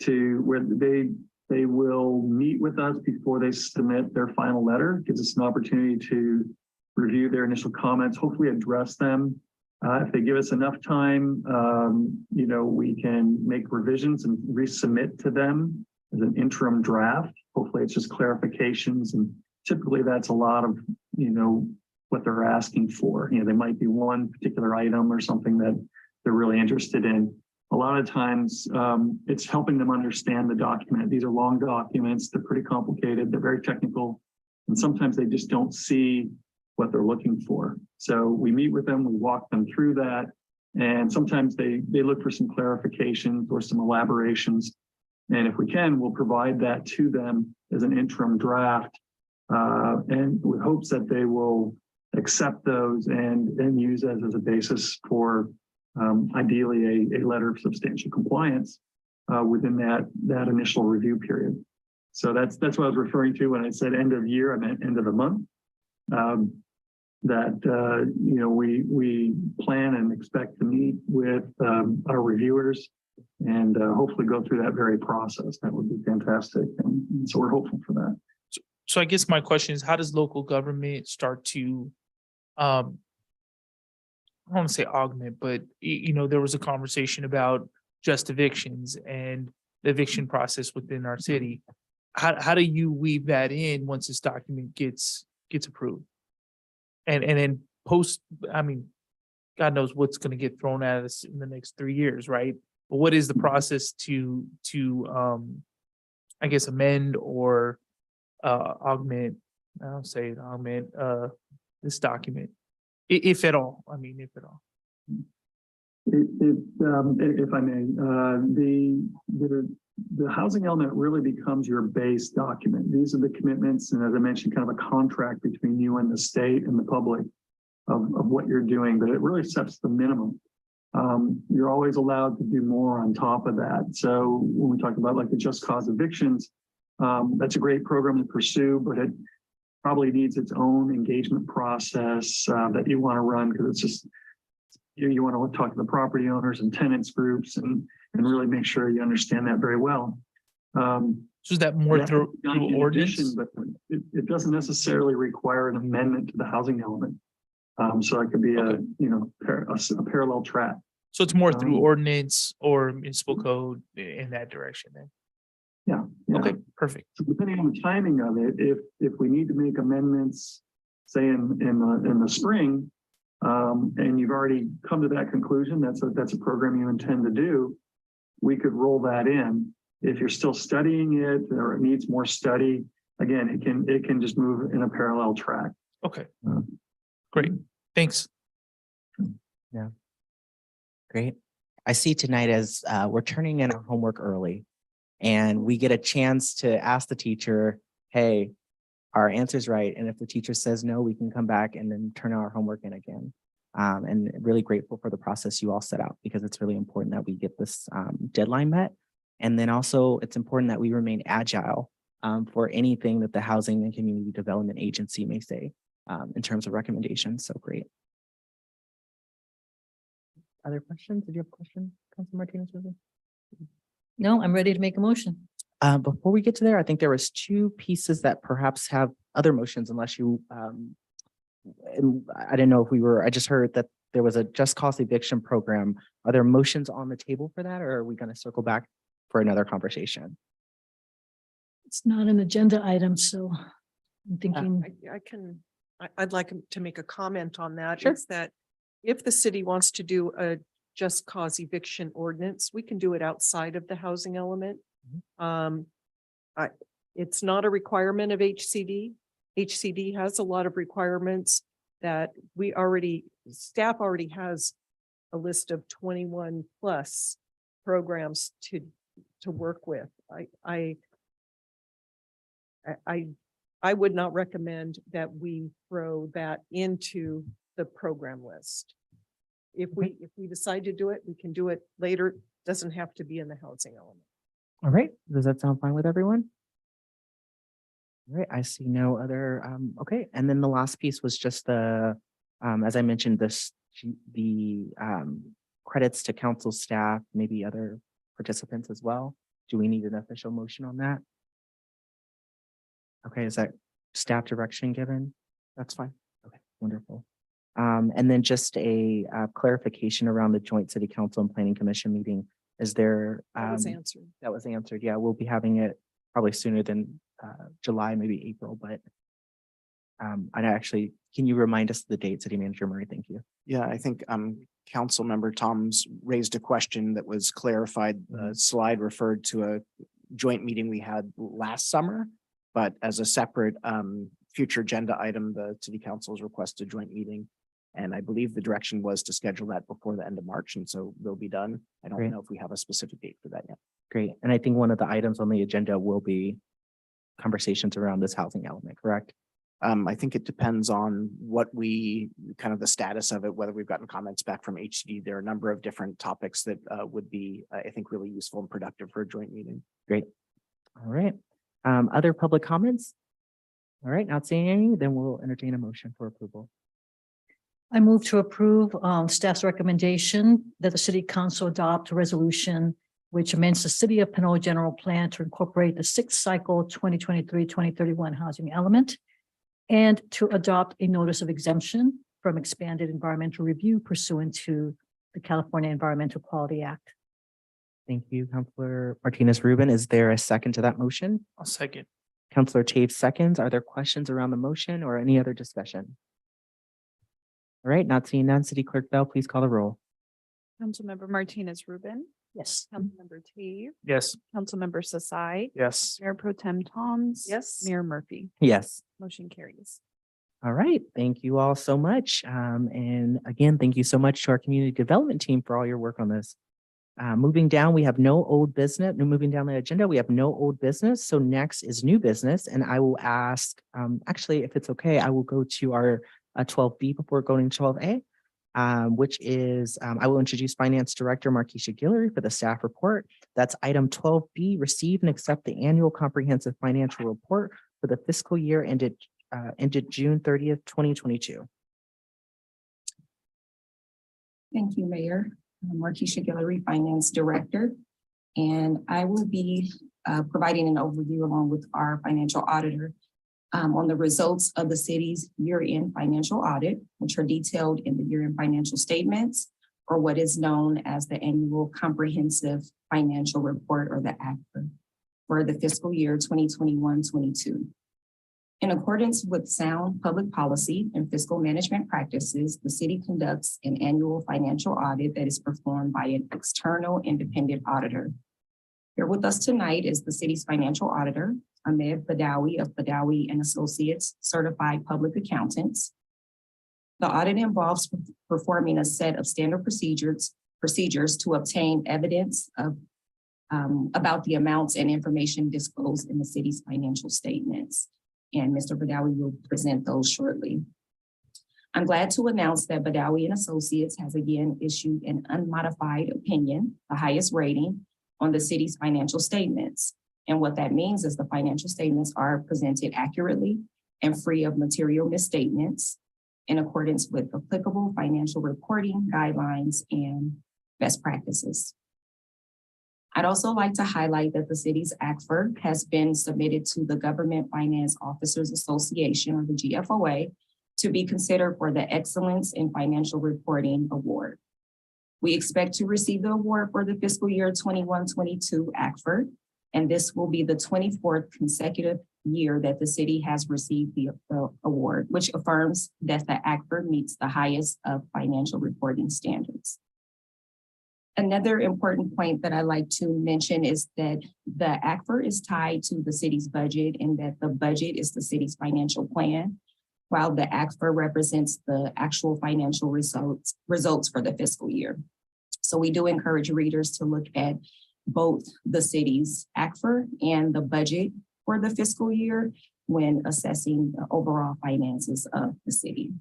to where they will meet with us before they submit their final letter. Gives us an opportunity to review their initial comments, hopefully address them. If they give us enough time, you know, we can make revisions and resubmit to them as an interim draft. Hopefully it's just clarifications, and typically that's a lot of, you know, what they're asking for. You know, they might be one particular item or something that they're really interested in. A lot of times it's helping them understand the document. These are long documents. They're pretty complicated. They're very technical. And sometimes they just don't see what they're looking for. So we meet with them, we walk them through that. And sometimes they look for some clarifications or some elaborations. And if we can, we'll provide that to them as an interim draft, and with hopes that they will accept those and use as a basis for ideally a letter of substantial compliance within that initial review period. So that's what I was referring to when I said end of year. I meant end of the month. You know, we plan and expect to meet with our reviewers and hopefully go through that very process. That would be fantastic. And so we're hopeful for that. So I guess my question is, how does local government start to, I don't want to say augment, but you know, there was a conversation about just evictions and the eviction process within our city. How do you weave that in once this document gets approved? And then post, I mean, God knows what's going to get thrown at us in the next 3 years, right? But what is the process to I guess amend or augment, I don't say augment this document, if at all. I mean, if at all. If I may, the housing element really becomes your base document. These are the commitments, and as I mentioned, kind of a contract between you and the state and the public of what you're doing, but it really sets the minimum. You're always allowed to do more on top of that. So when we talk about like the just cause evictions, that's a great program to pursue, but it probably needs its own engagement process that you want to run, because it's just, you want to talk to the property owners and tenants groups and really make sure you understand that very well. So is that more through ordinance? But it doesn't necessarily require an amendment to the housing element. So it could be a parallel track. So it's more through ordinance or municipal code in that direction then? Yeah. Okay, perfect. So depending on the timing of it, if we need to make amendments, say in the spring, and you've already come to that conclusion, that's a program you intend to do, we could roll that in. If you're still studying it or it needs more study, again, it can just move in a parallel track. Okay, great, thanks. Yeah, great. I see tonight as we're turning in our homework early, and we get a chance to ask the teacher, hey, our answer's right. And if the teacher says no, we can come back and then turn our homework in again. And really grateful for the process you all set out, because it's really important that we get this deadline met. And then also it's important that we remain agile for anything that the Housing and Community Development Agency may say in terms of recommendations. So great. Other questions? Did you have a question, Councilor Martinez? No, I'm ready to make a motion. Before we get to there, I think there was two pieces that perhaps have other motions unless you, and I didn't know if I just heard that there was a just cause eviction program. Are there motions on the table for that, or are we going to circle back for another conversation? It's not an agenda item, so I'm thinking, I'd like to make a comment on that. Sure. Is that if the city wants to do a just cause eviction ordinance, we can do it outside of the housing element. It's not a requirement of HCD. HCD has a lot of requirements that staff already has a list of 21 plus programs to work with. I would not recommend that we throw that into the program list. If we decide to do it, we can do it later. It doesn't have to be in the housing element. All right. Does that sound fine with everyone? All right. I see no other. Okay. And then the last piece was just the, as I mentioned, the credits to council staff, maybe other participants as well. Do we need an official motion on that? Okay. Is that staff direction given? That's fine. Okay. Wonderful. And then just a clarification around the joint city council and planning commission meeting. Is there? That was answered. That was answered. Yeah, we'll be having it probably sooner than July, maybe April, but can you remind us of the date, City Manager Murray? Thank you. Yeah, I think Council Member Tom's raised a question that was clarified. The slide referred to a joint meeting we had last summer, but as a separate future agenda item, the City Council's requested a joint meeting. And I believe the direction was to schedule that before the end of March, and so they'll be done. I don't Great. know if we have a specific date for that yet. Great. And I think one of the items on the agenda will be conversations around this housing element, correct? I think it depends on what kind of the status of it, whether we've gotten comments back from HCD. There are a number of different topics that would be, I think, really useful and productive for a joint meeting. Great. All right. Other public comments? All right, not seeing any, then we'll entertain a motion for approval. I move to approve staff's recommendation that the city council adopt a resolution which amends the city of Pinole general plan to incorporate the sixth cycle 2023-2031 housing element and to adopt a notice of exemption from expanded environmental review pursuant to the California Environmental Quality Act. Thank you, Councilor Martinez Rubin. Is there a second to that motion? I'll second. Councilor Taves seconds. Are there questions around the motion or any other discussion? All right, not seeing none. City Clerk Bell, please call the roll. Councilmember Martinez Rubin, Yes. Councilmember Taves, Yes. Councilmember Sasai, Yes. Mayor Pro Tem Toms. Yes. Mayor Murphy. Yes. Motion carries. All right. Thank you all so much. And again, thank you so much to our community development team for all your work on this. Moving down, we have no old business. Moving down the agenda, we have no old business. So next is new business. And I will ask, actually, if it's okay, I will go to our 12B before going to 12A, which is, I will introduce Finance Director Markeisha Guillory for the staff report. That's item 12B, receive and accept the annual comprehensive financial report for the fiscal year ended June 30th, 2022. Thank you, Mayor. I'm Markeisha Guillory, Finance Director, and I will be providing an overview along with our financial auditor on the results of the city's year-end financial audit, which are detailed in the year-end financial statements, or what is known as the annual comprehensive financial report, or the ACFR, for the fiscal year 2021-22. In accordance with sound public policy and fiscal management practices, the city conducts an annual financial audit that is performed by an external independent auditor. Here with us tonight is the city's financial auditor, Ahmed Badawi of Badawi and Associates, certified public accountants. The audit involves performing a set of standard procedures to obtain evidence of about the amounts and information disclosed in the city's financial statements. And Mr. Badawi will present those shortly. I'm glad to announce that Badawi and Associates has again issued an unmodified opinion, the highest rating, on the city's financial statements. And what that means is the financial statements are presented accurately and free of material misstatements in accordance with applicable financial reporting guidelines and best practices. I'd also like to highlight that the city's ACFR has been submitted to the Government Finance Officers Association, or the GFOA, to be considered for the Excellence in Financial Reporting Award. We expect to receive the award for the fiscal year 21-22 ACFR, and this will be the 24th consecutive year that the city has received the award, which affirms that the ACFR meets the highest of financial reporting standards. Another important point that I like to mention is that the ACFR is tied to the city's budget, and that the budget is the city's financial plan, while the ACFR represents the actual financial results for the fiscal year. So we do encourage readers to look at both the city's ACFR and the budget for the fiscal year when assessing the overall finances of the city.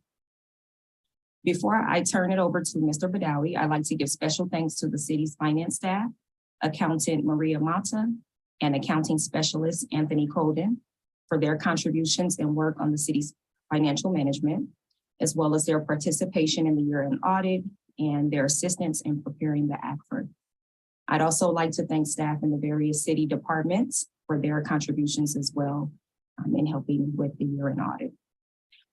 Before I turn it over to Mr. Badawi, I'd like to give special thanks to the city's finance staff, accountant Maria Mata, and accounting specialist Anthony Colden for their contributions and work on the city's financial management, as well as their participation in the year-end audit and their assistance in preparing the ACFR. I'd also like to thank staff in the various city departments for their contributions as well in helping with the year-end audit.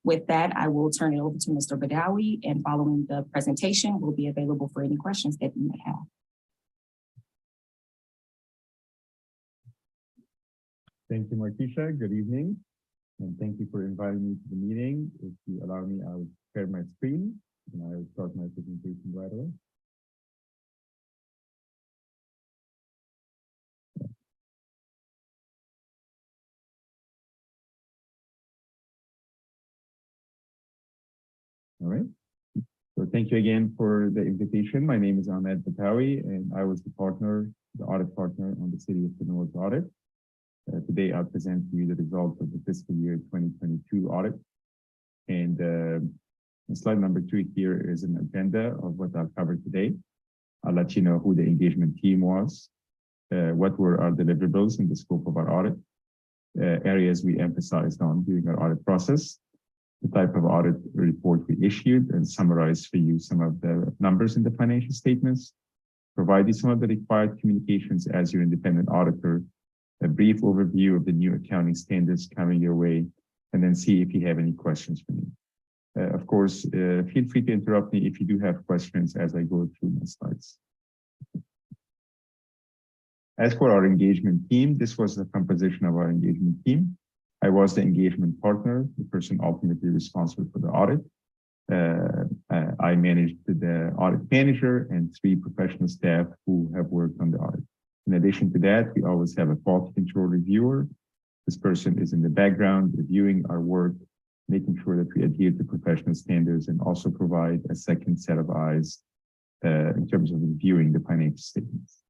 With that, I will turn it over to Mr. Badawi, and following the presentation, we'll be available for any questions that you may have. Thank you, Martisha. Good evening, and thank you for inviting me to the meeting. If you allow me, I will share my screen, and I will start my presentation right away. All right. So thank you again for the invitation. My name is Ahmed Batawi, and I was the audit partner on the City of Pinole's audit. Today, I'll present to you the results of the fiscal year 2022 audit. And slide number 2 here is an agenda of what I'll cover today. I'll let you know who the engagement team was, what were our deliverables in the scope of our audit, areas we emphasized on during our audit process, the type of audit report we issued, and summarize for you some of the numbers in the financial statements, provide you some of the required communications as your independent auditor, a brief overview of the new accounting standards coming your way, and then see if you have any questions for me. Of course, feel free to interrupt me if you do have questions as I go through my slides. As for our engagement team, this was the composition of our engagement team. I was the engagement partner, the person ultimately responsible for the audit. I managed the audit manager and 3 professional staff who have worked on the audit. In addition to that, we always have a quality control reviewer. This person is in the background reviewing our work, making sure that we adhere to professional standards, and also provide a second set of eyes in terms of reviewing the financial statements.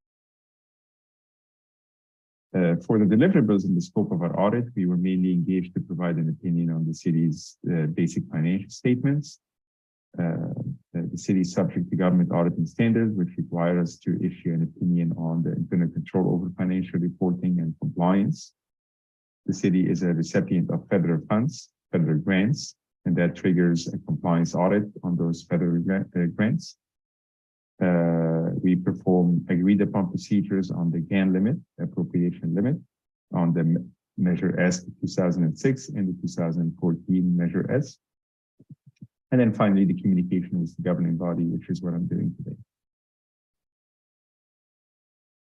For the deliverables in the scope of our audit, we were mainly engaged to provide an opinion on the city's basic financial statements. The city is subject to government auditing standards, which require us to issue an opinion on the internal control over financial reporting and compliance. The city is a recipient of federal funds, federal grants, and that triggers a compliance audit on those federal grants. We perform agreed upon procedures on the GAN limit, appropriation limit, on the Measure S 2006 and the 2014 Measure S. And then finally, the communication with the governing body, which is what I'm doing today.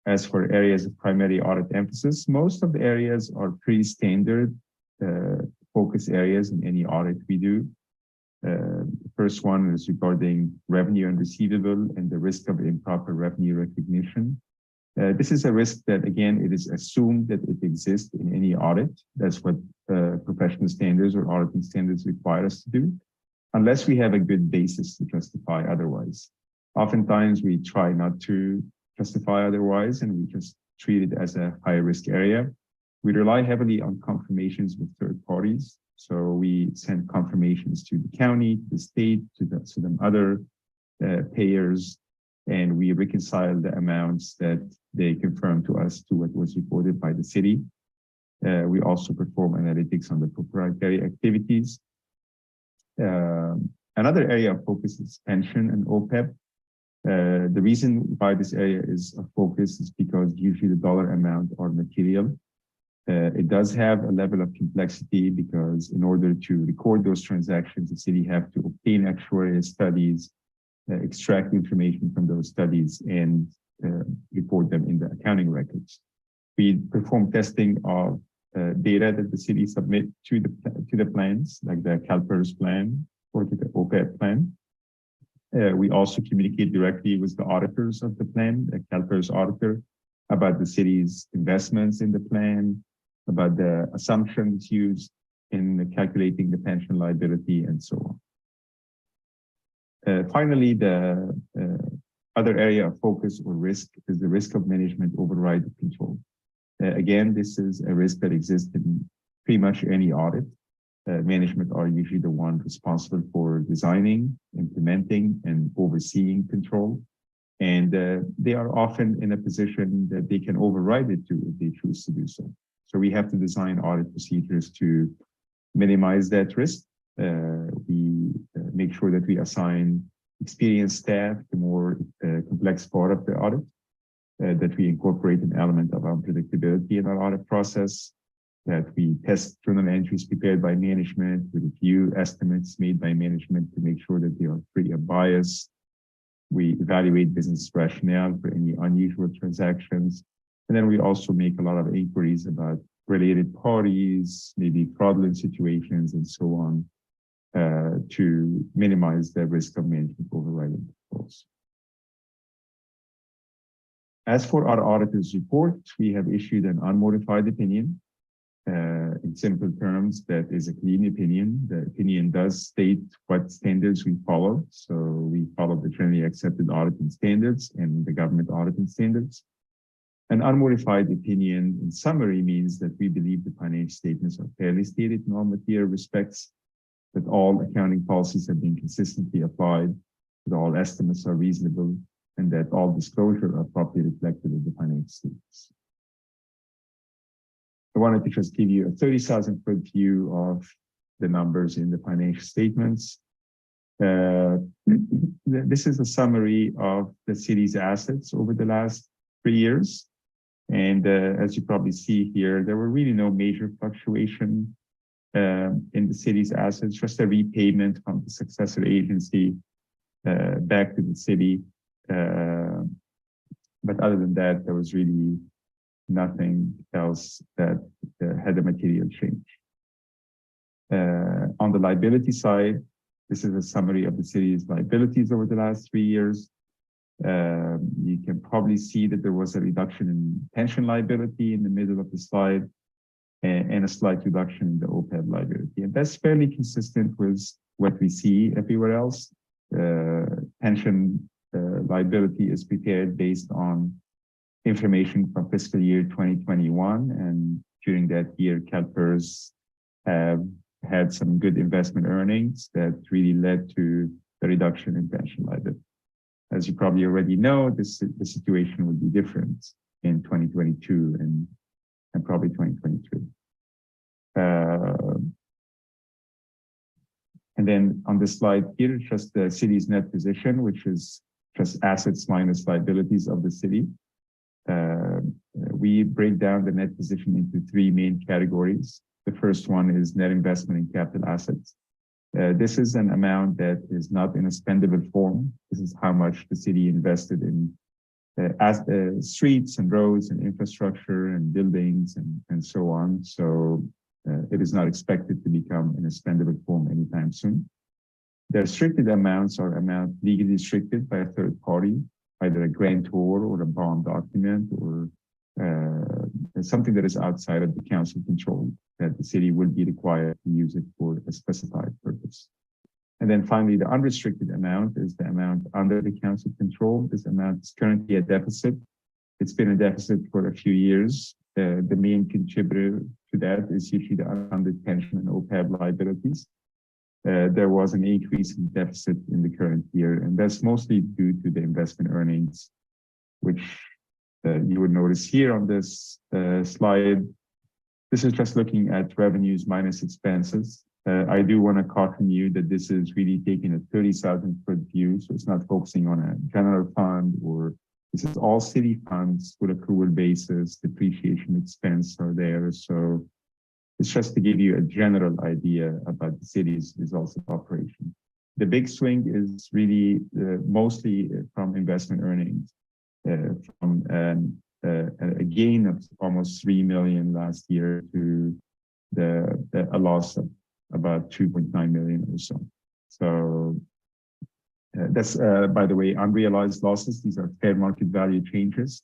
As for areas of primary audit emphasis, most of the areas are pretty standard focus areas in any audit we do. The first one is regarding revenue and receivable and the risk of improper revenue recognition. This is a risk that, again, it is assumed that it exists in any audit. That's what professional standards or auditing standards require us to do, unless we have a good basis to justify otherwise. Oftentimes, we try not to justify otherwise, and we just treat it as a high-risk area. We rely heavily on confirmations with third parties. So we send confirmations to the county, to the state, to some other payers, and we reconcile the amounts that they confirm to us to what was reported by the city. We also perform analytics on the proprietary activities. Another area of focus is pension and OPEB. The reason why this area is a focus is because usually the dollar amount are material. It does have a level of complexity because in order to record those transactions, the city have to obtain actuarial studies, extract information from those studies, and report them in the accounting records. We perform testing of data that the city submit to the plans, like the CalPERS plan or to the OPEB plan. We also communicate directly with the auditors of the plan, the CalPERS auditor, about the city's investments in the plan, about the assumptions used in calculating the pension liability, and so on. Finally, the other area of focus or risk is the risk of management override of control. Again, this is a risk that exists in pretty much any audit. Management are usually the one responsible for designing, implementing, and overseeing control. And they are often in a position that they can override it too if they choose to do so. So we have to design audit procedures to minimize that risk. We make sure that we assign experienced staff to more complex part of the audit, that we incorporate an element of unpredictability in our audit process, that we test journal entries prepared by management, we review estimates made by management to make sure that they are free of bias. We evaluate business rationale for any unusual transactions. And then we also make a lot of inquiries about related parties, maybe fraudulent situations, and so on, to minimize the risk of management overriding controls. As for our auditor's report, we have issued an unmodified opinion. In simple terms, that is a clean opinion. The opinion does state what standards we follow. So we follow the generally accepted auditing standards and the government auditing standards. An unmodified opinion, in summary, means that we believe the financial statements are fairly stated in all material respects, that all accounting policies have been consistently applied, that all estimates are reasonable, and that all disclosure are properly reflected in the financial statements. I wanted to just give you a 30,000-foot view of the numbers in the financial statements. This is a summary of the city's assets over the last 3 years. And as you probably see here, there were really no major fluctuation in the city's assets, just a repayment from the successor agency back to the city. But other than that, there was really nothing else that had a material change. On the liability side, this is a summary of the city's liabilities over the last 3 years. You can probably see that there was a reduction in pension liability in the middle of the slide and a slight reduction in the OPEB liability. And that's fairly consistent with what we see everywhere else. Pension liability is prepared based on information from fiscal year 2021. And during that year, CalPERS have had some good investment earnings that really led to the reduction in pension liability. As you probably already know, the situation would be different in 2022 and probably 2023. And then on this slide here, just the city's net position, which is just assets minus liabilities of the city. We break down the net position into 3 main categories. The first one is net investment in capital assets. This is an amount that is not in a spendable form. This is how much the city invested in streets and roads and infrastructure and buildings and so on. So it is not expected to become in a spendable form anytime soon. The restricted amounts are amounts legally restricted by a third party, either a grantor or a bond document or something that is outside of the council control, that the city will be required to use it for a specified purpose. And then finally, the unrestricted amount is the amount under the council control. This amount is currently a deficit. It's been a deficit for a few years. The main contributor to that is usually the unfunded pension and OPEB liabilities. There was an increase in deficit in the current year, and that's mostly due to the investment earnings, which you would notice here on this slide. This is just looking at revenues minus expenses. I do want to caution you that this is really taking a 30,000-foot view, so it's not focusing on a general fund, or this is all city funds with accrual basis, depreciation expense are there. So it's just to give you a general idea about the city's results of operation. The big swing is really mostly from investment earnings, from a gain of almost 3 million last year to a loss of about 2.9 million or so. So that's, by the way, unrealized losses. These are fair market value changes.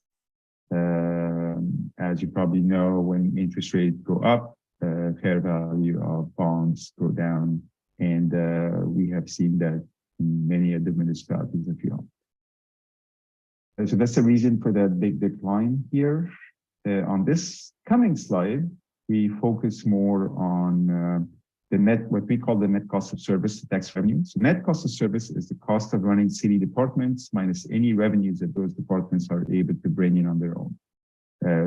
As you probably know, when interest rates go up, fair value of bonds go down. And we have seen that in many of the municipalities of Pinole. So that's the reason for that big decline here. On this coming slide, we focus more on the net, what we call the net cost of service, tax revenue. So net cost of service is the cost of running city departments minus any revenues that those departments are able to bring in on their own.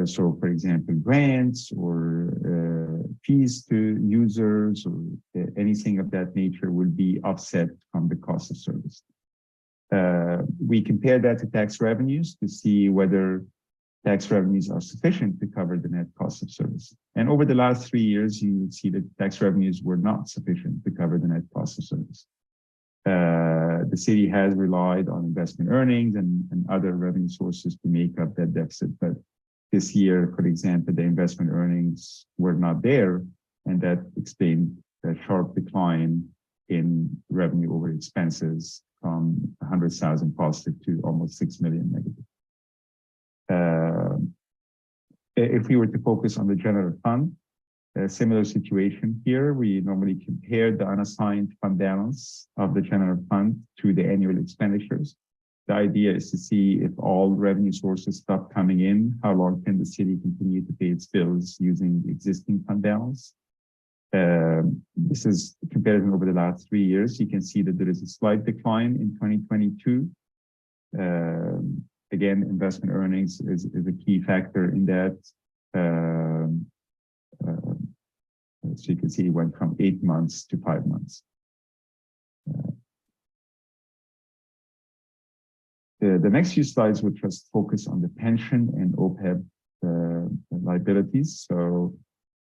So, for example, grants or fees to users or anything of that nature will be offset from the cost of service. We compare that to tax revenues to see whether tax revenues are sufficient to cover the net cost of service. And over the last 3 years, you would see that tax revenues were not sufficient to cover the net cost of service. The city has relied on investment earnings and other revenue sources to make up that deficit. But this year, for example, the investment earnings were not there, and that explained the sharp decline in revenue over expenses from 100,000 positive to almost 6 million negative. If we were to focus on the general fund, a similar situation here, we normally compare the unassigned fund balance of the general fund to the annual expenditures. The idea is to see if all revenue sources stop coming in, how long can the city continue to pay its bills using the existing fund balance. This is a comparison over the last 3 years. You can see that there is a slight decline in 2022. Again, investment earnings is a key factor in that. So you can see it went from 8 months to 5 months. The next few slides would just focus on the pension and OPEB liabilities. So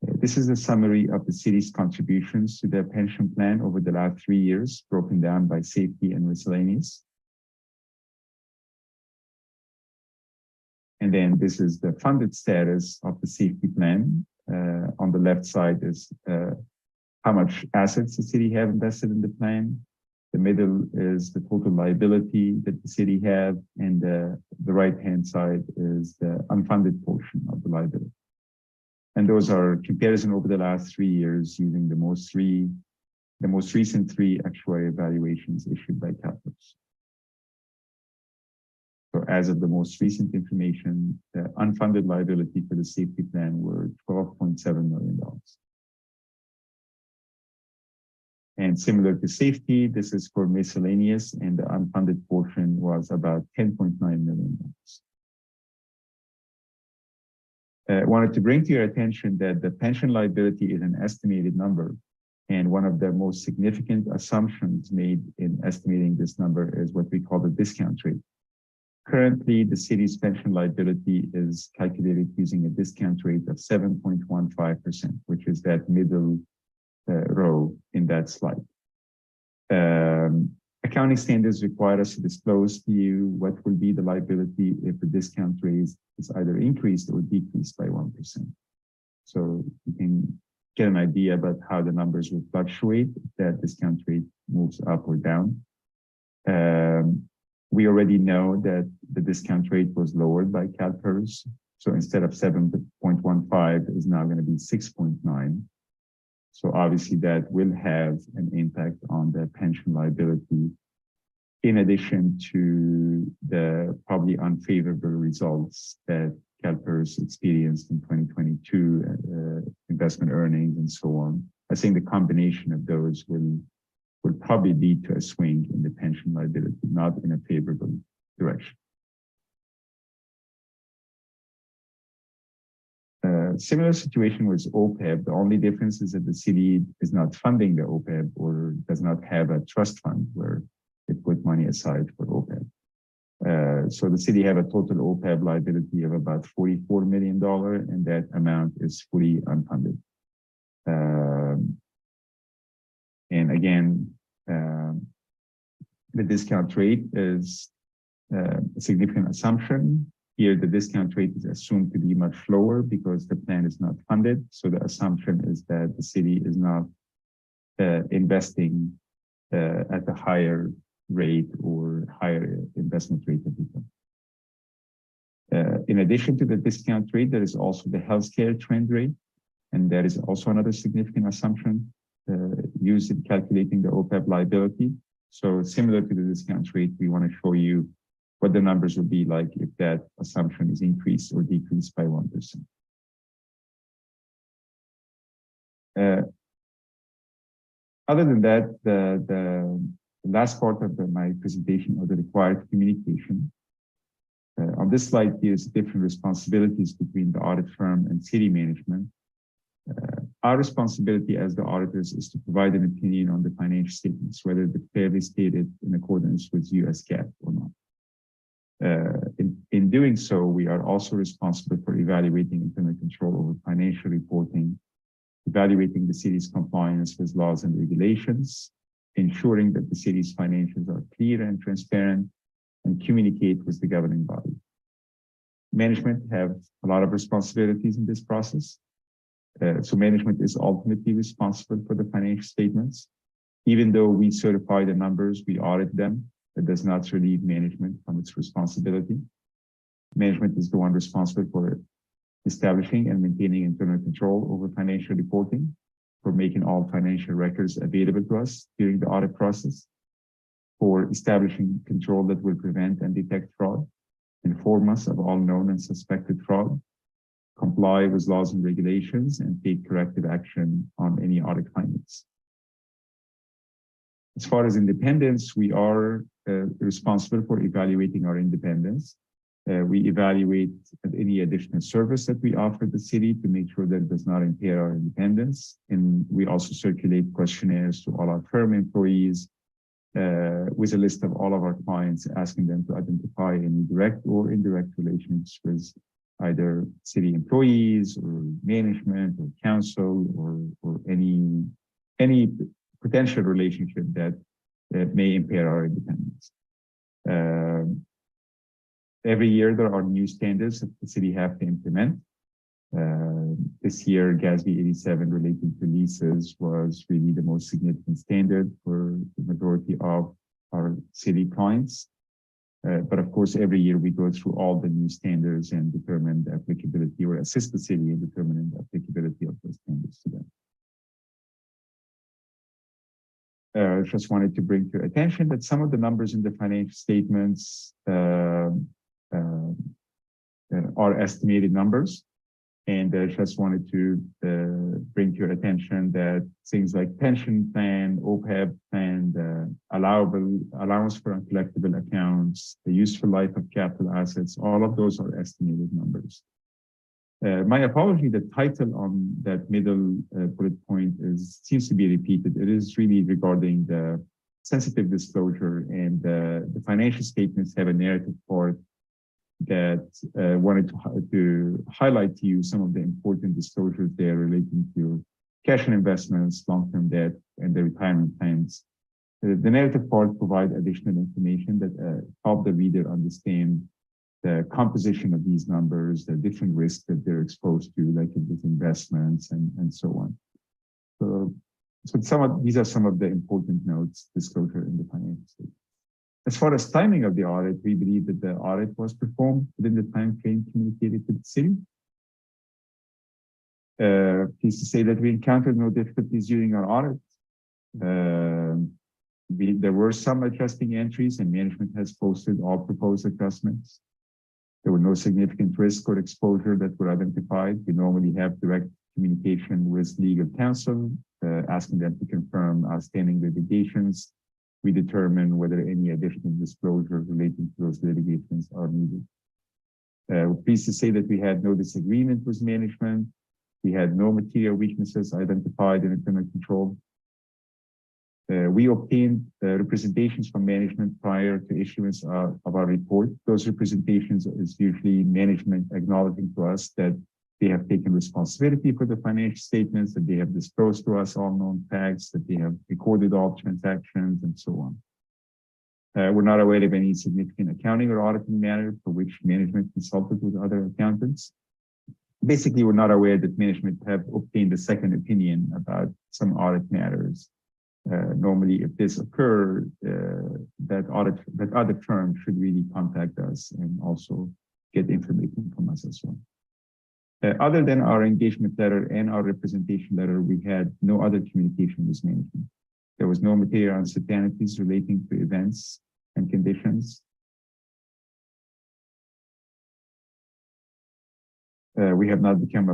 this is a summary of the city's contributions to their pension plan over the last 3 years, broken down by safety and miscellaneous. And then this is the funded status of the safety plan. On the left side is how much assets the city have invested in the plan. The middle is the total liability that the city have, and the right-hand side is the unfunded portion of the liability. And those are comparison over the last 3 years using the most recent 3 actuarial evaluations issued by CalPERS. So as of the most recent information, the unfunded liability for the safety plan were $12.7 million. And similar to safety, this is for miscellaneous, and the unfunded portion was about $10.9 million. I wanted to bring to your attention that the pension liability is an estimated number. And one of the most significant assumptions made in estimating this number is what we call the discount rate. Currently, the city's pension liability is calculated using a discount rate of 7.15%, which is that middle row in that slide. Accounting standards require us to disclose to you what will be the liability if the discount rate is either increased or decreased by 1%. So you can get an idea about how the numbers will fluctuate if that discount rate moves up or down. We already know that the discount rate was lowered by CalPERS. So instead of 7.15, it is now going to be 6.9. So obviously that will have an impact on the pension liability, in addition to the probably unfavorable results that CalPERS experienced in 2022, investment earnings and so on. I think the combination of those will probably lead to a swing in the pension liability, not in a favorable direction. Similar situation with OPEB. The only difference is that the city is not funding the OPEB or does not have a trust fund where it put money aside for OPEB. So the city have a total OPEB liability of about $44 million, and that amount is fully unfunded. And again, the discount rate is a significant assumption. Here, the discount rate is assumed to be much lower because the plan is not funded. So the assumption is that the city is not investing at a higher rate or higher investment rate of return. In addition to the discount rate, there is also the healthcare trend rate, and that is also another significant assumption used in calculating the OPEB liability. So similar to the discount rate, we want to show you what the numbers would be like if that assumption is increased or decreased by 1%. Other than that, the last part of my presentation are the required communication. On this slide, there's different responsibilities between the audit firm and city management. Our responsibility as the auditors is to provide an opinion on the financial statements, whether they're fairly stated in accordance with US GAAP or not. In doing so, we are also responsible for evaluating internal control over financial reporting, evaluating the city's compliance with laws and regulations, ensuring that the city's financials are clear and transparent, and communicate with the governing body. Management have a lot of responsibilities in this process. So management is ultimately responsible for the financial statements. Even though we certify the numbers, we audit them, that does not relieve management from its responsibility. Management is the one responsible for establishing and maintaining internal control over financial reporting, for making all financial records available to us during the audit process, for establishing control that will prevent and detect fraud, inform us of all known and suspected fraud, comply with laws and regulations, and take corrective action on any audit findings. As far as independence, we are responsible for evaluating our independence. We evaluate any additional service that we offer the city to make sure that it does not impair our independence. And we also circulate questionnaires to all our firm employees with a list of all of our clients, asking them to identify any direct or indirect relations with either city employees or management or council or any potential relationship that may impair our independence. Every year there are new standards that the city have to implement. This year, GASB 87 relating to leases was really the most significant standard for the majority of our city clients. But of course, every year we go through all the new standards and determine the applicability or assist the city in determining the applicability of those standards to them. Just wanted to bring to your attention that some of the numbers in the financial statements are estimated numbers. And just wanted to bring to your attention that things like pension plan, OPEB plan, the allowance for uncollectible accounts, the useful life of capital assets, all of those are estimated numbers. My apology, the title on that middle bullet point seems to be repeated. It is really regarding the sensitive disclosure, and the financial statements have a narrative part that wanted to highlight to you some of the important disclosures there relating to cash and investments, long-term debt, and the retirement plans. The narrative part provides additional information that help the reader understand the composition of these numbers, the different risks that they're exposed to, like with investments and so on. So these are some of the important notes, disclosure in the financial statement. As far as timing of the audit, we believe that the audit was performed within the time frame communicated to the city. Pleased to say that we encountered no difficulties during our audit. There were some adjusting entries, and management has posted all proposed adjustments. There were no significant risk or exposure that were identified. We normally have direct communication with legal counsel, asking them to confirm outstanding litigations. We determine whether any additional disclosures relating to those litigations are needed. We're pleased to say that we had no disagreement with management. We had no material weaknesses identified in internal control. We obtained representations from management prior to issuance of our report. Those representations is usually management acknowledging to us that they have taken responsibility for the financial statements, that they have disclosed to us all known facts, that they have recorded all transactions, and so on. We're not aware of any significant accounting or auditing matter for which management consulted with other accountants. Basically, we're not aware that management have obtained a second opinion about some audit matters. Normally, if this occurs, that other firm should really contact us and also get information from us as well. Other than our engagement letter and our representation letter, we had no other communication with management. There was no material uncertainties relating to events and conditions. We have not become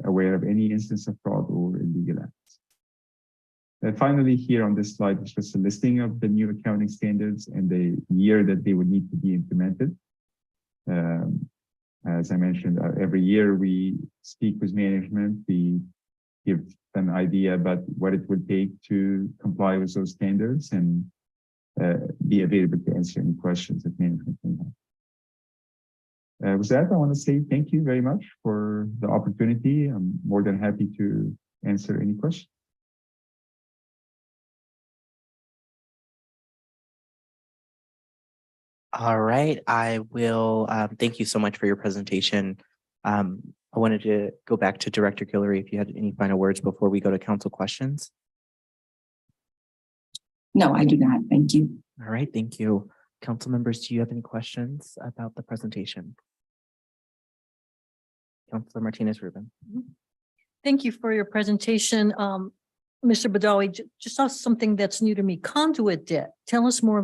aware of any instance of fraud or illegal acts. Finally, here on this slide is just a listing of the new accounting standards and the year that they would need to be implemented. As I mentioned, every year we speak with management, we give an idea about what it would take to comply with those standards and be available to answer any questions that management may have. With that, I want to say thank you very much for the opportunity. I'm more than happy to answer any questions. All right, I will thank you so much for your presentation. I wanted to go back to Director Guillory if you had any final words before we go to council questions. No, I do not. Thank you. All right, thank you. Council members, do you have any questions about the presentation? Councilor Martinez Rubin. Thank you for your presentation. Mr. Badawi, just saw something that's new to me, conduit debt. Tell us more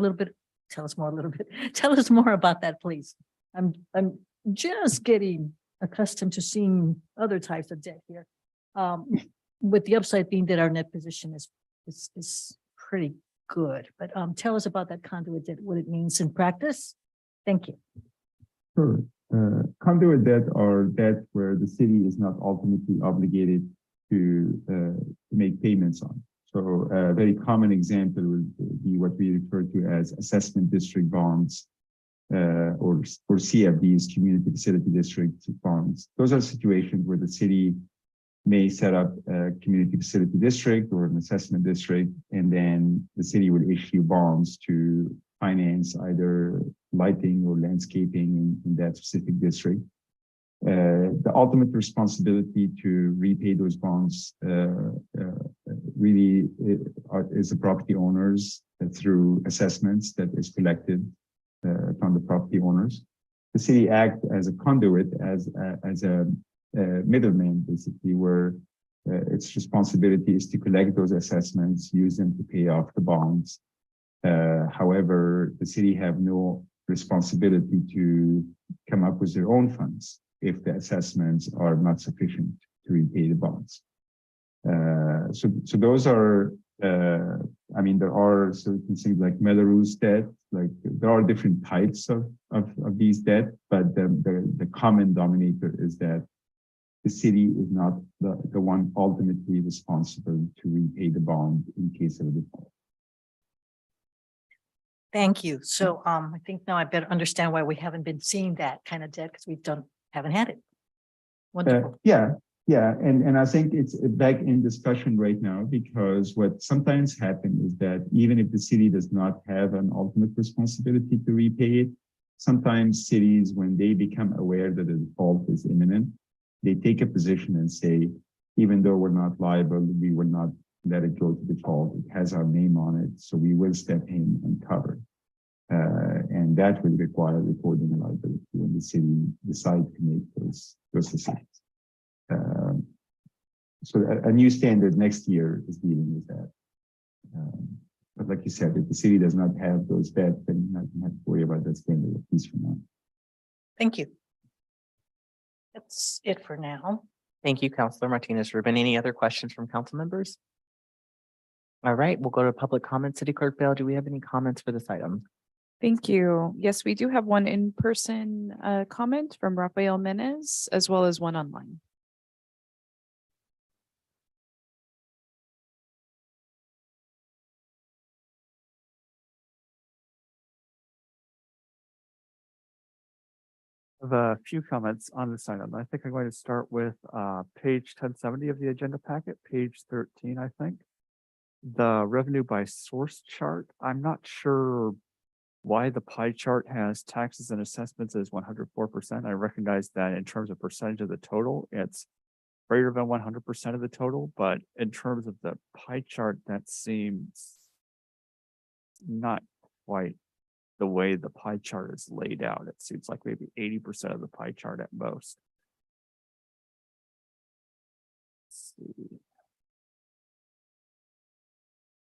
about that, please. I'm just getting accustomed to seeing other types of debt here. With the upside being that our net position is pretty good, but tell us about that conduit debt, what it means in practice. Thank you. Sure. Conduit debt are debt where the city is not ultimately obligated to make payments on. So a very common example would be what we refer to as assessment district bonds or CFDs, community facility district bonds. Those are situations where the city may set up a community facility district or an assessment district, and then the city would issue bonds to finance either lighting or landscaping in that specific district. The ultimate responsibility to repay those bonds really is the property owners through assessments that is collected from the property owners. The city acts as a conduit, as a middleman, basically, where its responsibility is to collect those assessments, use them to pay off the bonds. However, the city have no responsibility to come up with their own funds if the assessments are not sufficient to repay the bonds. So those are, I mean, there are certain things like Melrose debt, like there are different types of these debt, but the common denominator is that the city is not the one ultimately responsible to repay the bond in case of a default. Thank you. So I think now I better understand why we haven't been seeing that kind of debt because we haven't had it. Wonderful. Yeah, and I think it's back in discussion right now because what sometimes happens is that even if the city does not have an ultimate responsibility to repay it, sometimes cities, when they become aware that a default is imminent, they take a position and say, even though we're not liable, we will not let it go to default. It has our name on it, so we will step in and cover. And that will require recording a liability when the city decides to make those decisions. So a new standard next year is dealing with that. But like you said, if the city does not have those debts, then you don't have to worry about that standard, at least for now. Thank you. That's it for now. Thank you, Councilor Martinez Rubin. Any other questions from council members? All right, we'll go to public comment. City Clerk Bell, do we have any comments for this item? Thank you. Yes, we do have one in-person comment from Rafael Menez, as well as one online. I have a few comments on this item. I think I'm going to start with page 1070 of the agenda packet, page 13, I think. The revenue by source chart. I'm not sure why the pie chart has taxes and assessments as 104%. I recognize that in terms of percentage of the total, it's greater than 100% of the total, but in terms of the pie chart, that seems not quite the way the pie chart is laid out. It seems like maybe 80% of the pie chart at most. Let's see.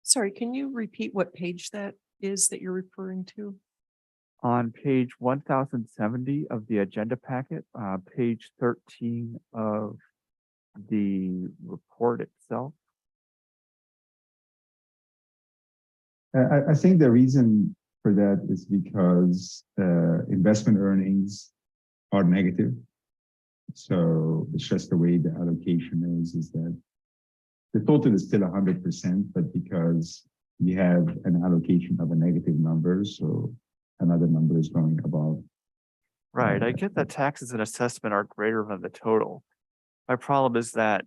Sorry, can you repeat what page that is that you're referring to? On page 1070 of the agenda packet, page 13 of the report itself. I think the reason for that is because investment earnings are negative. So it's just the way the allocation is that the total is still 100%, but because we have an allocation of a negative number, so another number is going above. Right, I get that taxes and assessment are greater than the total. My problem is that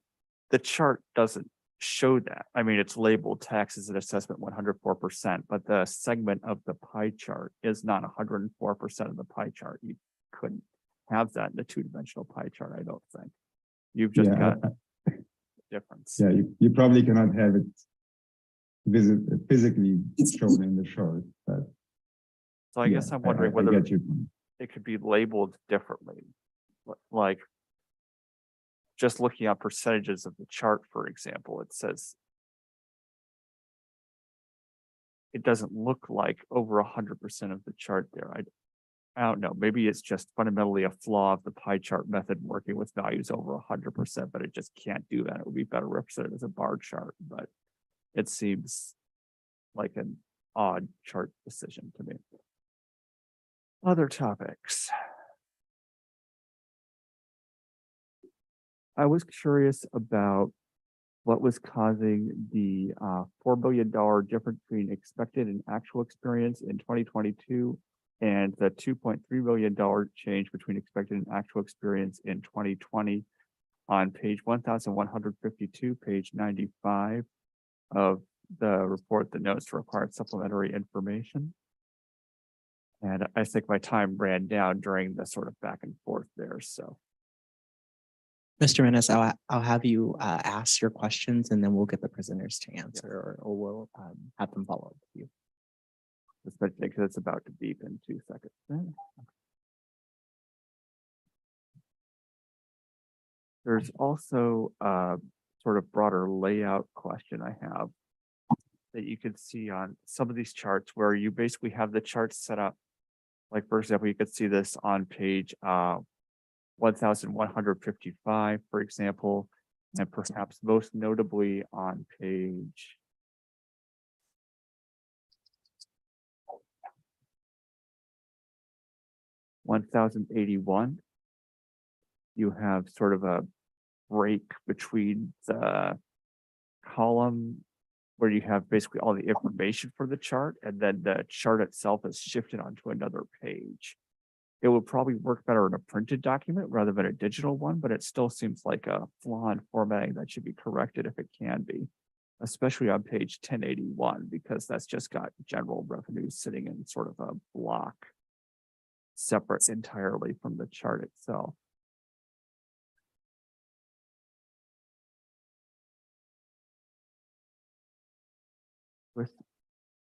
the chart doesn't show that. I mean, it's labeled taxes and assessment 104%, but the segment of the pie chart is not 104% of the pie chart. You couldn't have that in a two-dimensional pie chart, I don't think. You've just got difference. Yeah, you probably cannot have it physically shown in the chart, but So I guess I'm wondering whether I get your point. it could be labeled differently. Like just looking at percentages of the chart, for example, it says it doesn't look like over 100% of the chart there. I don't know. Maybe it's just fundamentally a flaw of the pie chart method working with values over 100%, but it just can't do that. It would be better represented as a bar chart, but it seems like an odd chart decision to me. Other topics. I was curious about what was causing the $4 billion difference between expected and actual experience in 2022 and the $2.3 billion change between expected and actual experience in 2020 on page 1152, page 95 of the report that notes required supplementary information. And I think my time ran down during the sort of back and forth there, so. Mr. Menace, I'll have you ask your questions and then we'll get the presenters to answer or we'll have them follow up with you. Especially because it's about to beep in 2 seconds. There's also a sort of broader layout question I have that you could see on some of these charts where you basically have the charts set up. Like, for example, you could see this on page 1155, for example, and perhaps most notably on page 1081. You have sort of a break between the column where you have basically all the information for the chart, and then the chart itself is shifted onto another page. It would probably work better in a printed document rather than a digital one, but it still seems like a flaw in formatting that should be corrected if it can be, especially on page 1081, because that's just got general revenues sitting in sort of a block separate entirely from the chart itself.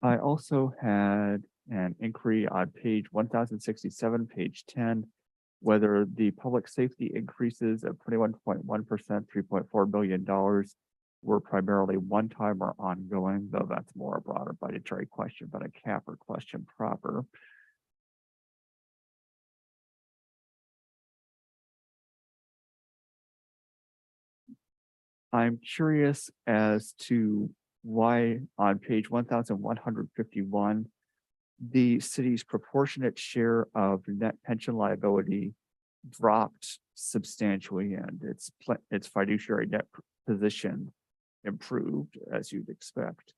I also had an inquiry on page 1067, page 10, whether the public safety increases of 21.1%, $3.4 billion were primarily one-time or ongoing, though that's more a broader budgetary question, but a capper question proper. I'm curious as to why on page 1151, the city's proportionate share of net pension liability dropped substantially and its fiduciary net position improved, as you'd expect,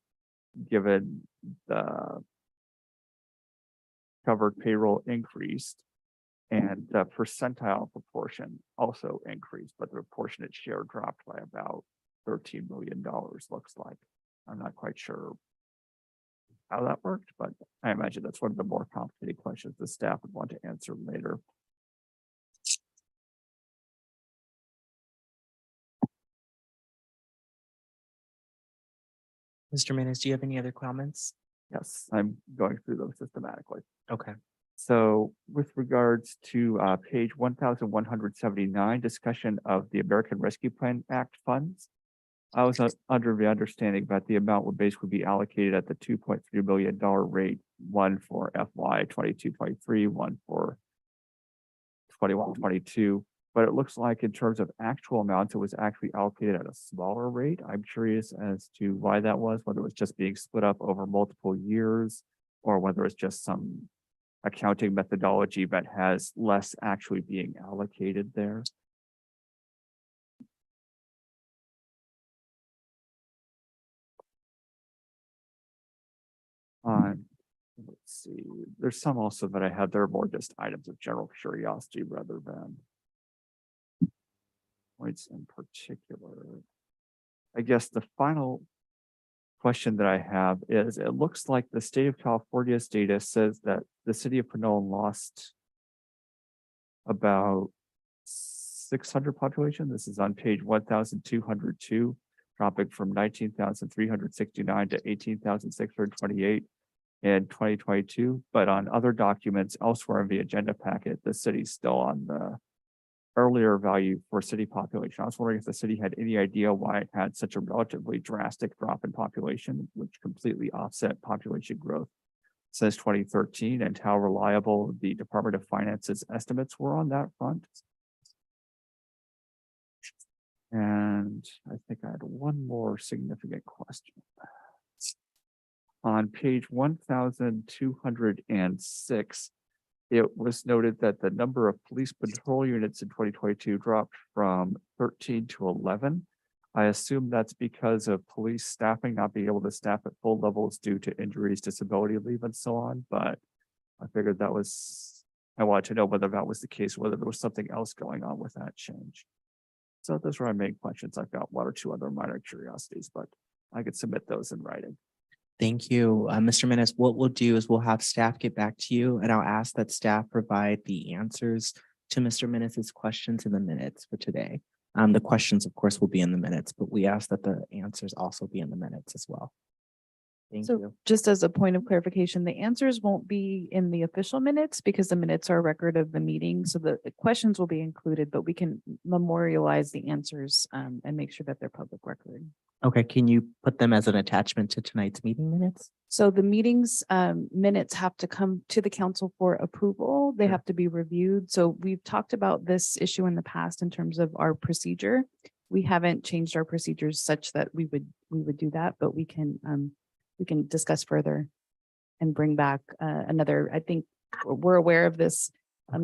given the covered payroll increased. And the percentile proportion also increased, but the proportionate share dropped by about $13 million, looks like. I'm not quite sure how that worked, but I imagine that's one of the more complicated questions the staff would want to answer later. Mr. Menace, do you have any other comments? Yes, I'm going through them systematically. Okay. So with regards to page 1179, discussion of the American Rescue Plan Act funds. I was under the understanding that the amount would basically be allocated at the $2.3 billion rate, one for FY 22-23, one for 21-22. But it looks like in terms of actual amounts, it was actually allocated at a smaller rate. I'm curious as to why that was, whether it was just being split up over multiple years, or whether it's just some accounting methodology that has less actually being allocated there. Let's see, there's some also that I have, they're more just items of general curiosity rather than points in particular. I guess the final question that I have is, it looks like the state of California's data says that the city of Pinole lost about 600 population. This is on page 1202, dropping from 19,369 to 18,628 in 2022. But on other documents elsewhere in the agenda packet, the city's still on the earlier value for city population. I was wondering if the city had any idea why it had such a relatively drastic drop in population, which completely offset population growth since 2013, and how reliable the Department of Finance's estimates were on that front. And I think I had one more significant question. On page 1206, it was noted that the number of police patrol units in 2022 dropped from 13 to 11. I assume that's because of police staffing not being able to staff at full levels due to injuries, disability leave, and so on. But I figured I wanted to know whether that was the case, whether there was something else going on with that change. So those were my main questions. I've got one or two other minor curiosities, but I could submit those in writing. Thank you, Mr. Menace. What we'll do is we'll have staff get back to you, and I'll ask that staff provide the answers to Mr. Menace's questions in the minutes for today. The questions, of course, will be in the minutes, but we ask that the answers also be in the minutes as well. Thank So you. just as a point of clarification, the answers won't be in the official minutes because the minutes are a record of the meeting. So the questions will be included, but we can memorialize the answers and make sure that they're public record. Okay, can you put them as an attachment to tonight's meeting minutes? So the meetings minutes have to come to the council for approval. They have to be reviewed. So we've talked about this issue in the past in terms of our procedure. We haven't changed our procedures such that we would do that, but we can discuss further and bring back another. I think we're aware of this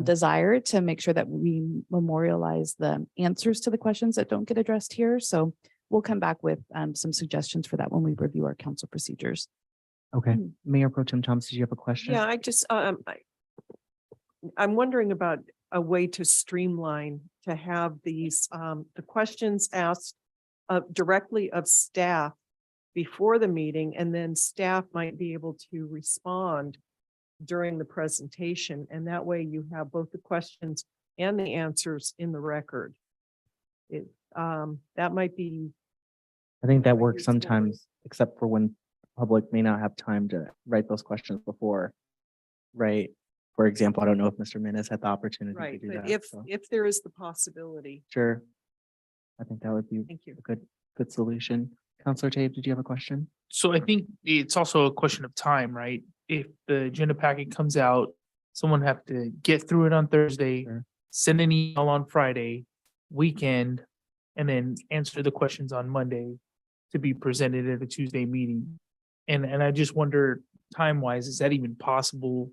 desire to make sure that we memorialize the answers to the questions that don't get addressed here. So we'll come back with some suggestions for that when we review our council procedures. Okay, Mayor Pro Tem Thomas, did you have a question? Yeah, I'm wondering about a way to streamline, to have these, the questions asked directly of staff before the meeting, and then staff might be able to respond during the presentation. And that way you have both the questions and the answers in the record. That might be. I think that works sometimes, except for when public may not have time to write those questions before, right? For example, I don't know if Mr. Menace had the opportunity Right, to do but that. if there is the possibility. Sure. I think that would be Thank you. a good solution. Counselor Tate, did you have a question? So I think it's also a question of time, right? If the agenda packet comes out, someone have to get through it on Thursday, send an email on Friday, weekend, and then answer the questions on Monday to be presented at a Tuesday meeting. And I just wonder, time-wise, is that even possible?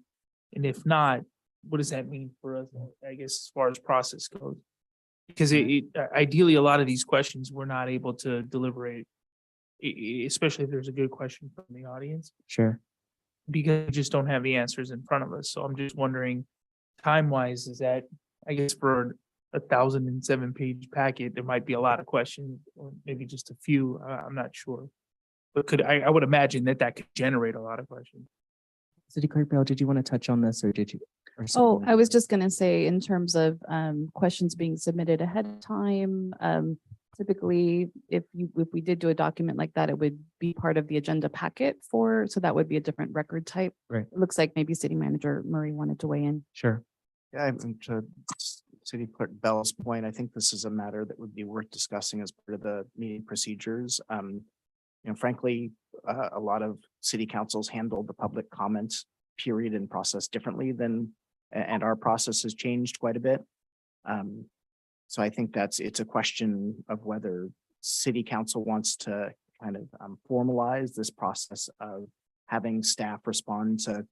And if not, what does that mean for us, I guess, as far as process goes? Because ideally, a lot of these questions we're not able to deliberate, especially if there's a good question from the audience, Sure. because we just don't have the answers in front of us. So I'm just wondering, time wise is that, I guess for a 1,007 page packet, there might be a lot of questions, or maybe just a few, I'm not sure. But I would imagine that that could generate a lot of questions. City Clerk Bell, did you want to touch on this or did you? or City Oh, Manager? I was just gonna say, in terms of questions being submitted ahead of time, typically, if we did do a document like that, it would be part of the agenda packet so that would be a different record type. Right. It looks like maybe City Manager Murray wanted to weigh in. Sure. Yeah, and to City Clerk Bell's point, I think this is a matter that would be worth discussing as part of the meeting procedures. Frankly, a lot of city councils handle the public comments period and process differently and our process has changed quite a bit. So I think it's a question of whether city council wants to kind of formalize this process of having staff respond to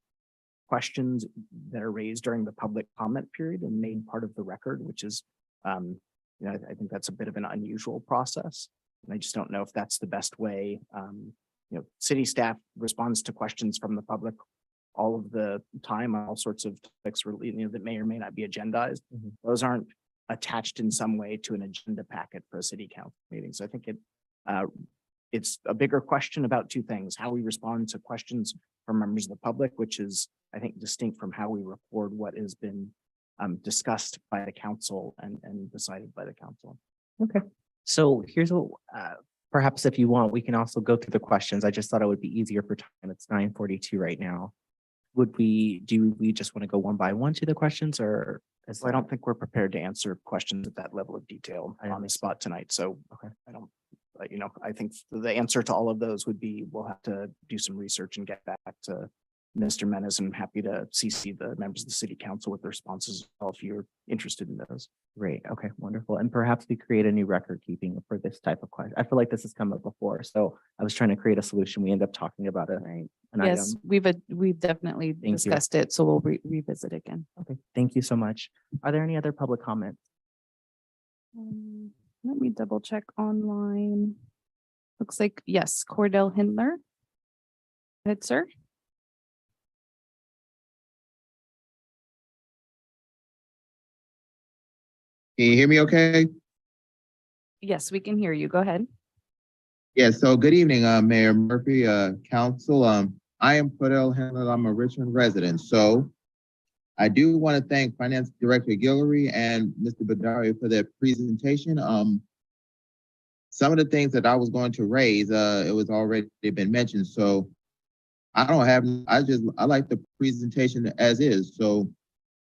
questions that are raised during the public comment period and made part of the record, which is, I think that's a bit of an unusual process. And I just don't know if that's the best way. City staff responds to questions from the public all of the time on all sorts of topics that may or may not be agendized. Mhm. Those aren't attached in some way to an agenda packet for a city council meeting. So I think it's a bigger question about two things: how we respond to questions from members of the public, which is, I think, distinct from how we record what has been discussed by the council and decided by the council. Okay. So here's what, perhaps if you want, we can also go through the questions. I just thought it would be easier for time. It's 9:42 right now. Do we just want to go one by one to the questions, or? I don't think we're prepared to answer questions at that level of detail on the spot tonight. So Okay. I don't, I think the answer to all of those would be, we'll have to do some research and get back to Mr. Menace, and I'm happy to CC the members of the city council with the responses as well if you're interested in those. Great. Okay, wonderful. And perhaps we create a new record keeping for this type of question. I feel like this has come up before, so I was trying to create a solution. We end up talking about it. Right. An Yes, item. we've definitely Thank you. discussed it, so we'll revisit again. Okay, thank you so much. Are there any other public comments? Let me double check online. Looks like, yes, Cordell Hindler. Go ahead, sir. Can you hear me okay? Yes, we can hear you. Go ahead. Yeah, so good evening, Mayor Murphy, Council. I am Cordell Handler. I'm a Richmond resident. So I do want to thank Finance Director Guillory and Mr. Badario for their presentation. Some of the things that I was going to raise, it was already been mentioned. So I like the presentation as is. So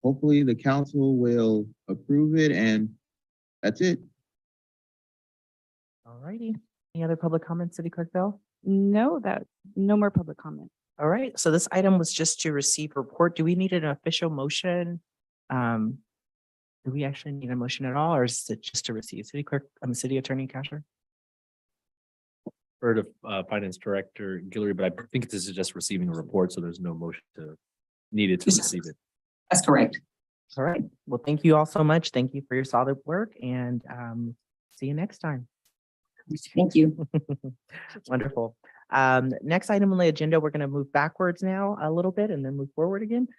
hopefully the council will approve it, and that's it. All righty. Any other public comments, City Clerk Bell? No more public comment. All right, so this item was just to receive report. Do we need an official motion? Do we actually need a motion at all, or is it just to receive? City Clerk, City Attorney Casher? For the Finance Director Guillory, but I think this is just receiving a report, so there's no motion needed to receive it. That's correct. All right, well, thank you all so much. Thank you for your solid work, and see you next time. Thank you. Wonderful. Next item on the agenda, we're going to move backwards now a little bit and then move forward again,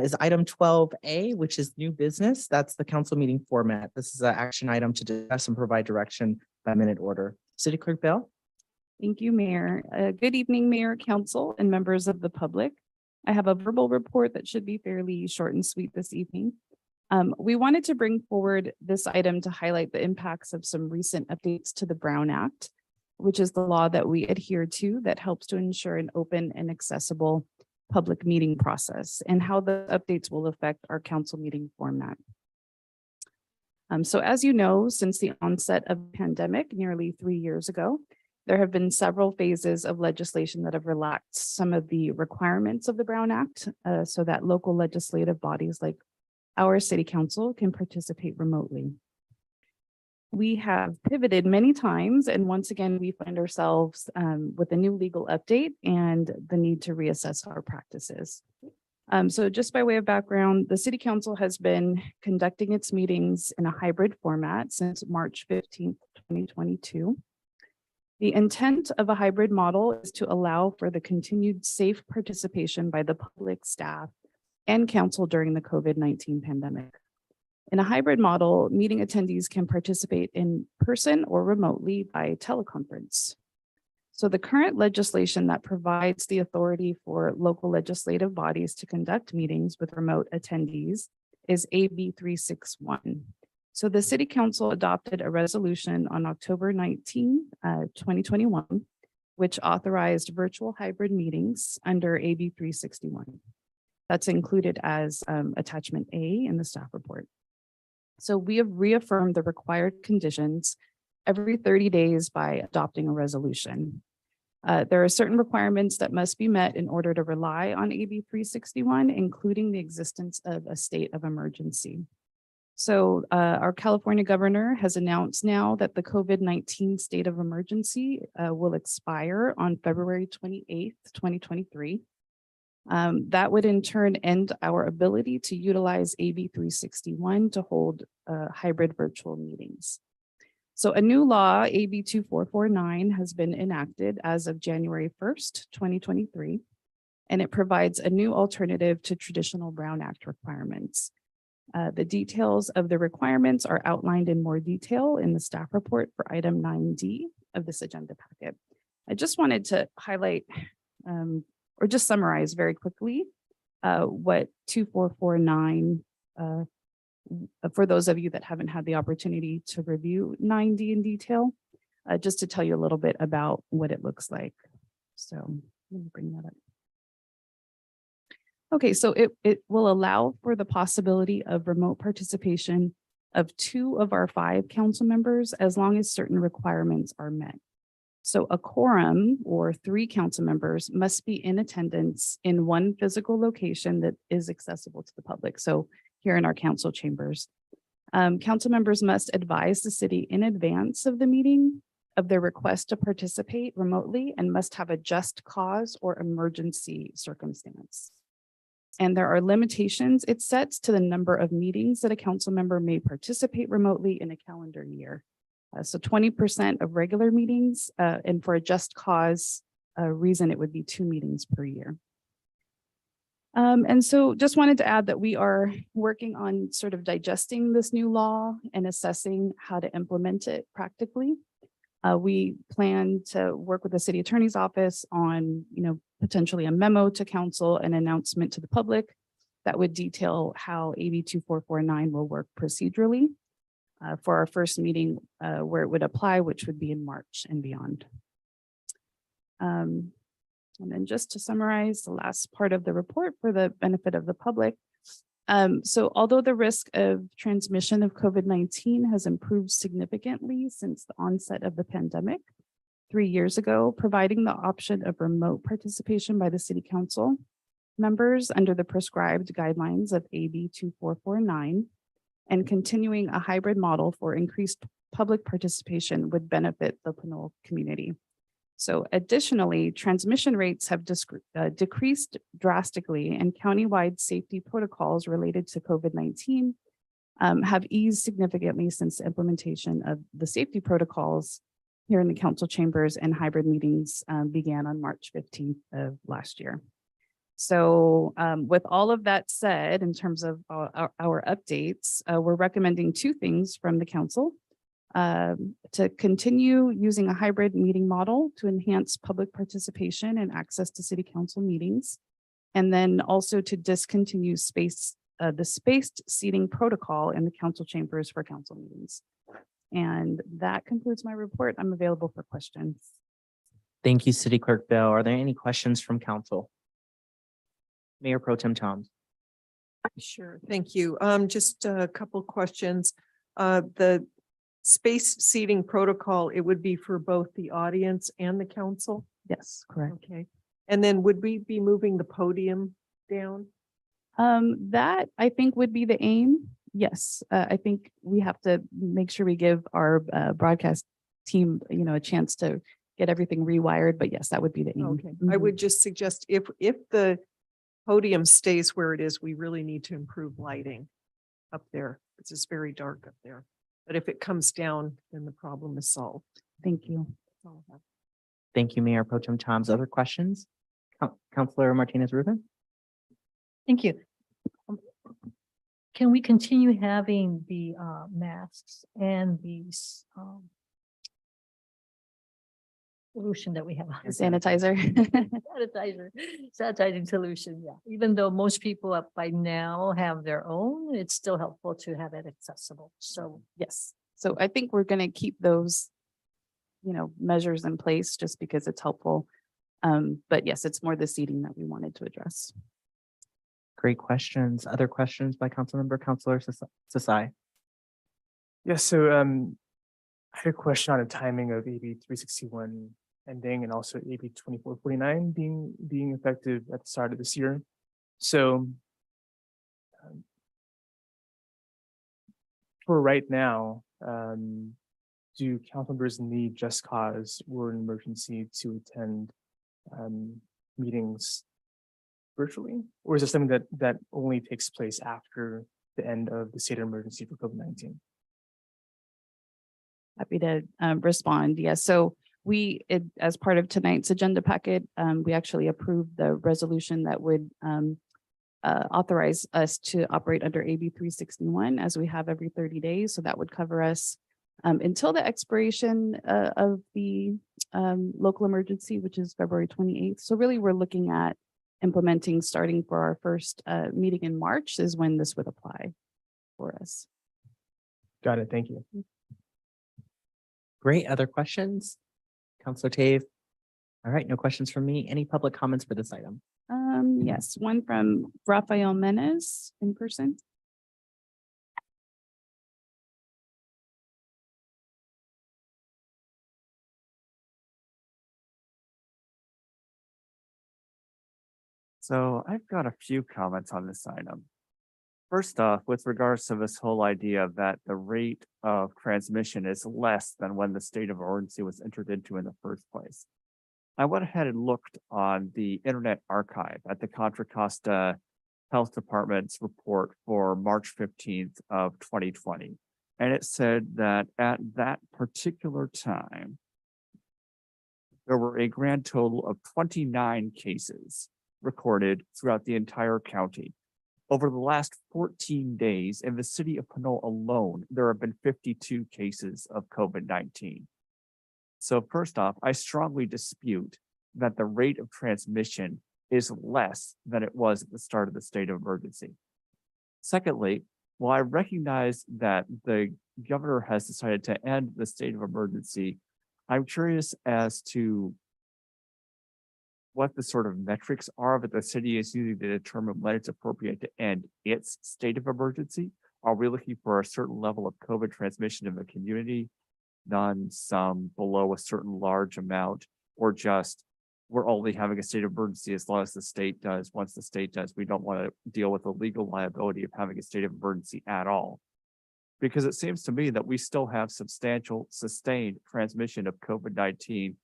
is item 12A, which is new business. That's the council meeting format. This is an action item to discuss and provide direction by minute order. City Clerk Bell? Thank you, Mayor. Good evening, Mayor, Council, and members of the public. I have a verbal report that should be fairly short and sweet this evening. We wanted to bring forward this item to highlight the impacts of some recent updates to the Brown Act, which is the law that we adhere to that helps to ensure an open and accessible public meeting process, and how the updates will affect our council meeting format. So as you know, since the onset of the pandemic nearly 3 years ago, there have been several phases of legislation that have relaxed some of the requirements of the Brown Act, so that local legislative bodies like our city council can participate remotely. We have pivoted many times, and once again, we find ourselves with a new legal update and the need to reassess our practices. So just by way of background, the city council has been conducting its meetings in a hybrid format since March 15th, 2022. The intent of a hybrid model is to allow for the continued safe participation by the public, staff, and council during the COVID-19 pandemic. In a hybrid model, meeting attendees can participate in person or remotely by teleconference. So the current legislation that provides the authority for local legislative bodies to conduct meetings with remote attendees is AB 361. So the City Council adopted a resolution on October 19, 2021, which authorized virtual hybrid meetings under AB 361. That's included as attachment A in the staff report. So we have reaffirmed the required conditions every 30 days by adopting a resolution. There are certain requirements that must be met in order to rely on AB 361, including the existence of a state of emergency. So our California governor has announced now that the COVID-19 state of emergency will expire on February 28th, 2023. That would in turn end our ability to utilize AB 361 to hold hybrid virtual meetings. So a new law, AB 2449, has been enacted as of January 1st, 2023, and it provides a new alternative to traditional Brown Act requirements. The details of the requirements are outlined in more detail in the staff report for item 9D of this agenda packet. I just wanted to highlight or just summarize very quickly what 2449 for those of you that haven't had the opportunity to review 9D in detail, just to tell you a little bit about what it looks like. So let me bring that up. Okay, so it will allow for the possibility of remote participation of 2 of our 5 council members as long as certain requirements are met. So a quorum or 3 council members must be in attendance in one physical location that is accessible to the public. So here in our council chambers, council members must advise the city in advance of the meeting of their request to participate remotely and must have a just cause or emergency circumstance. And there are limitations it sets to the number of meetings that a council member may participate remotely in a calendar year. So 20% of regular meetings, and for a just cause reason, it would be 2 meetings per year. And so just wanted to add that we are working on sort of digesting this new law and assessing how to implement it practically. We plan to work with the city attorney's office on, potentially a memo to council, an announcement to the public that would detail how AB 2449 will work procedurally for our first meeting where it would apply, which would be in March and beyond. And then just to summarize the last part of the report for the benefit of the public. So although the risk of transmission of COVID-19 has improved significantly since the onset of the pandemic 3 years ago, providing the option of remote participation by the city council members under the prescribed guidelines of AB 2449 and continuing a hybrid model for increased public participation would benefit the Pinole community. So additionally, transmission rates have decreased drastically, and countywide safety protocols related to COVID-19 have eased significantly since the implementation of the safety protocols here in the council chambers, and hybrid meetings began on March 15th of last year. So with all of that said, in terms of our updates, we're recommending 2 things from the council. To continue using a hybrid meeting model to enhance public participation and access to city council meetings, and then also to discontinue the spaced seating protocol in the council chambers for council meetings. And that concludes my report. I'm available for questions. Thank you, City Clerk Bell. Are there any questions from council? Mayor Pro Tem Toms. Sure, thank you. Just a couple questions. The space seating protocol, it would be for both the audience and the council? Yes, correct. Okay. And then would we be moving the podium down? That I think would be the aim. Yes, I think we have to make sure we give our broadcast team, a chance to get everything rewired. But yes, that would be the aim. Okay. I would just suggest if the podium stays where it is, we really need to improve lighting up there. It's just very dark up there. But if it comes down, then the problem is solved. Thank you. That's all I have. Thank you, Mayor Pro Tem Toms. Other questions? Councilor Martinez Rubin? Thank you. can we continue having the masks and these solution that we have? Sanitizer. Sanitizing solution, yeah. Even though most people up by now have their own, it's still helpful to have it accessible. So Yes. So I think we're going to keep those, measures in place just because it's helpful. But yes, it's more the seating that we wanted to address. Great questions. Other questions by Counselor Sasai? Yes, so I had a question on the timing of AB 361 ending and also AB 2449 being effective at the start of this year. So for right now, do council members need just cause or an emergency to attend meetings virtually? Or is it something that only takes place after the end of the state of emergency for COVID-19? Happy to respond. Yes. So as part of tonight's agenda packet, we actually approved the resolution that would authorize us to operate under AB 361 as we have every 30 days. So that would cover us until the expiration of the local emergency, which is February 28th. So really, we're looking at implementing starting for our first meeting in March is when this would apply for us. Got it. Thank you. Great. Other questions? Counselor Tave? All right, no questions from me. Any public comments for this item? Yes, one from Rafael Menes in person. So I've got a few comments on this item. First off, with regards to this whole idea that the rate of transmission is less than when the state of emergency was entered into in the first place. I went ahead and looked on the Internet Archive at the Contra Costa Health Department's report for March 15th of 2020. And it said that at that particular time, there were a grand total of 29 cases recorded throughout the entire county. Over the last 14 days in the city of Pinole alone, there have been 52 cases of COVID-19. So first off, I strongly dispute that the rate of transmission is less than it was at the start of the state of emergency. Secondly, while I recognize that the governor has decided to end the state of emergency, I'm curious as to what the sort of metrics are that the city is using to determine when it's appropriate to end its state of emergency. Are we looking for a certain level of COVID transmission in the community? None, some, below a certain large amount, or just we're only having a state of emergency as long as the state does. Once the state does, we don't want to deal with the legal liability of having a state of emergency at all. Because it seems to me that we still have substantial sustained transmission of COVID-19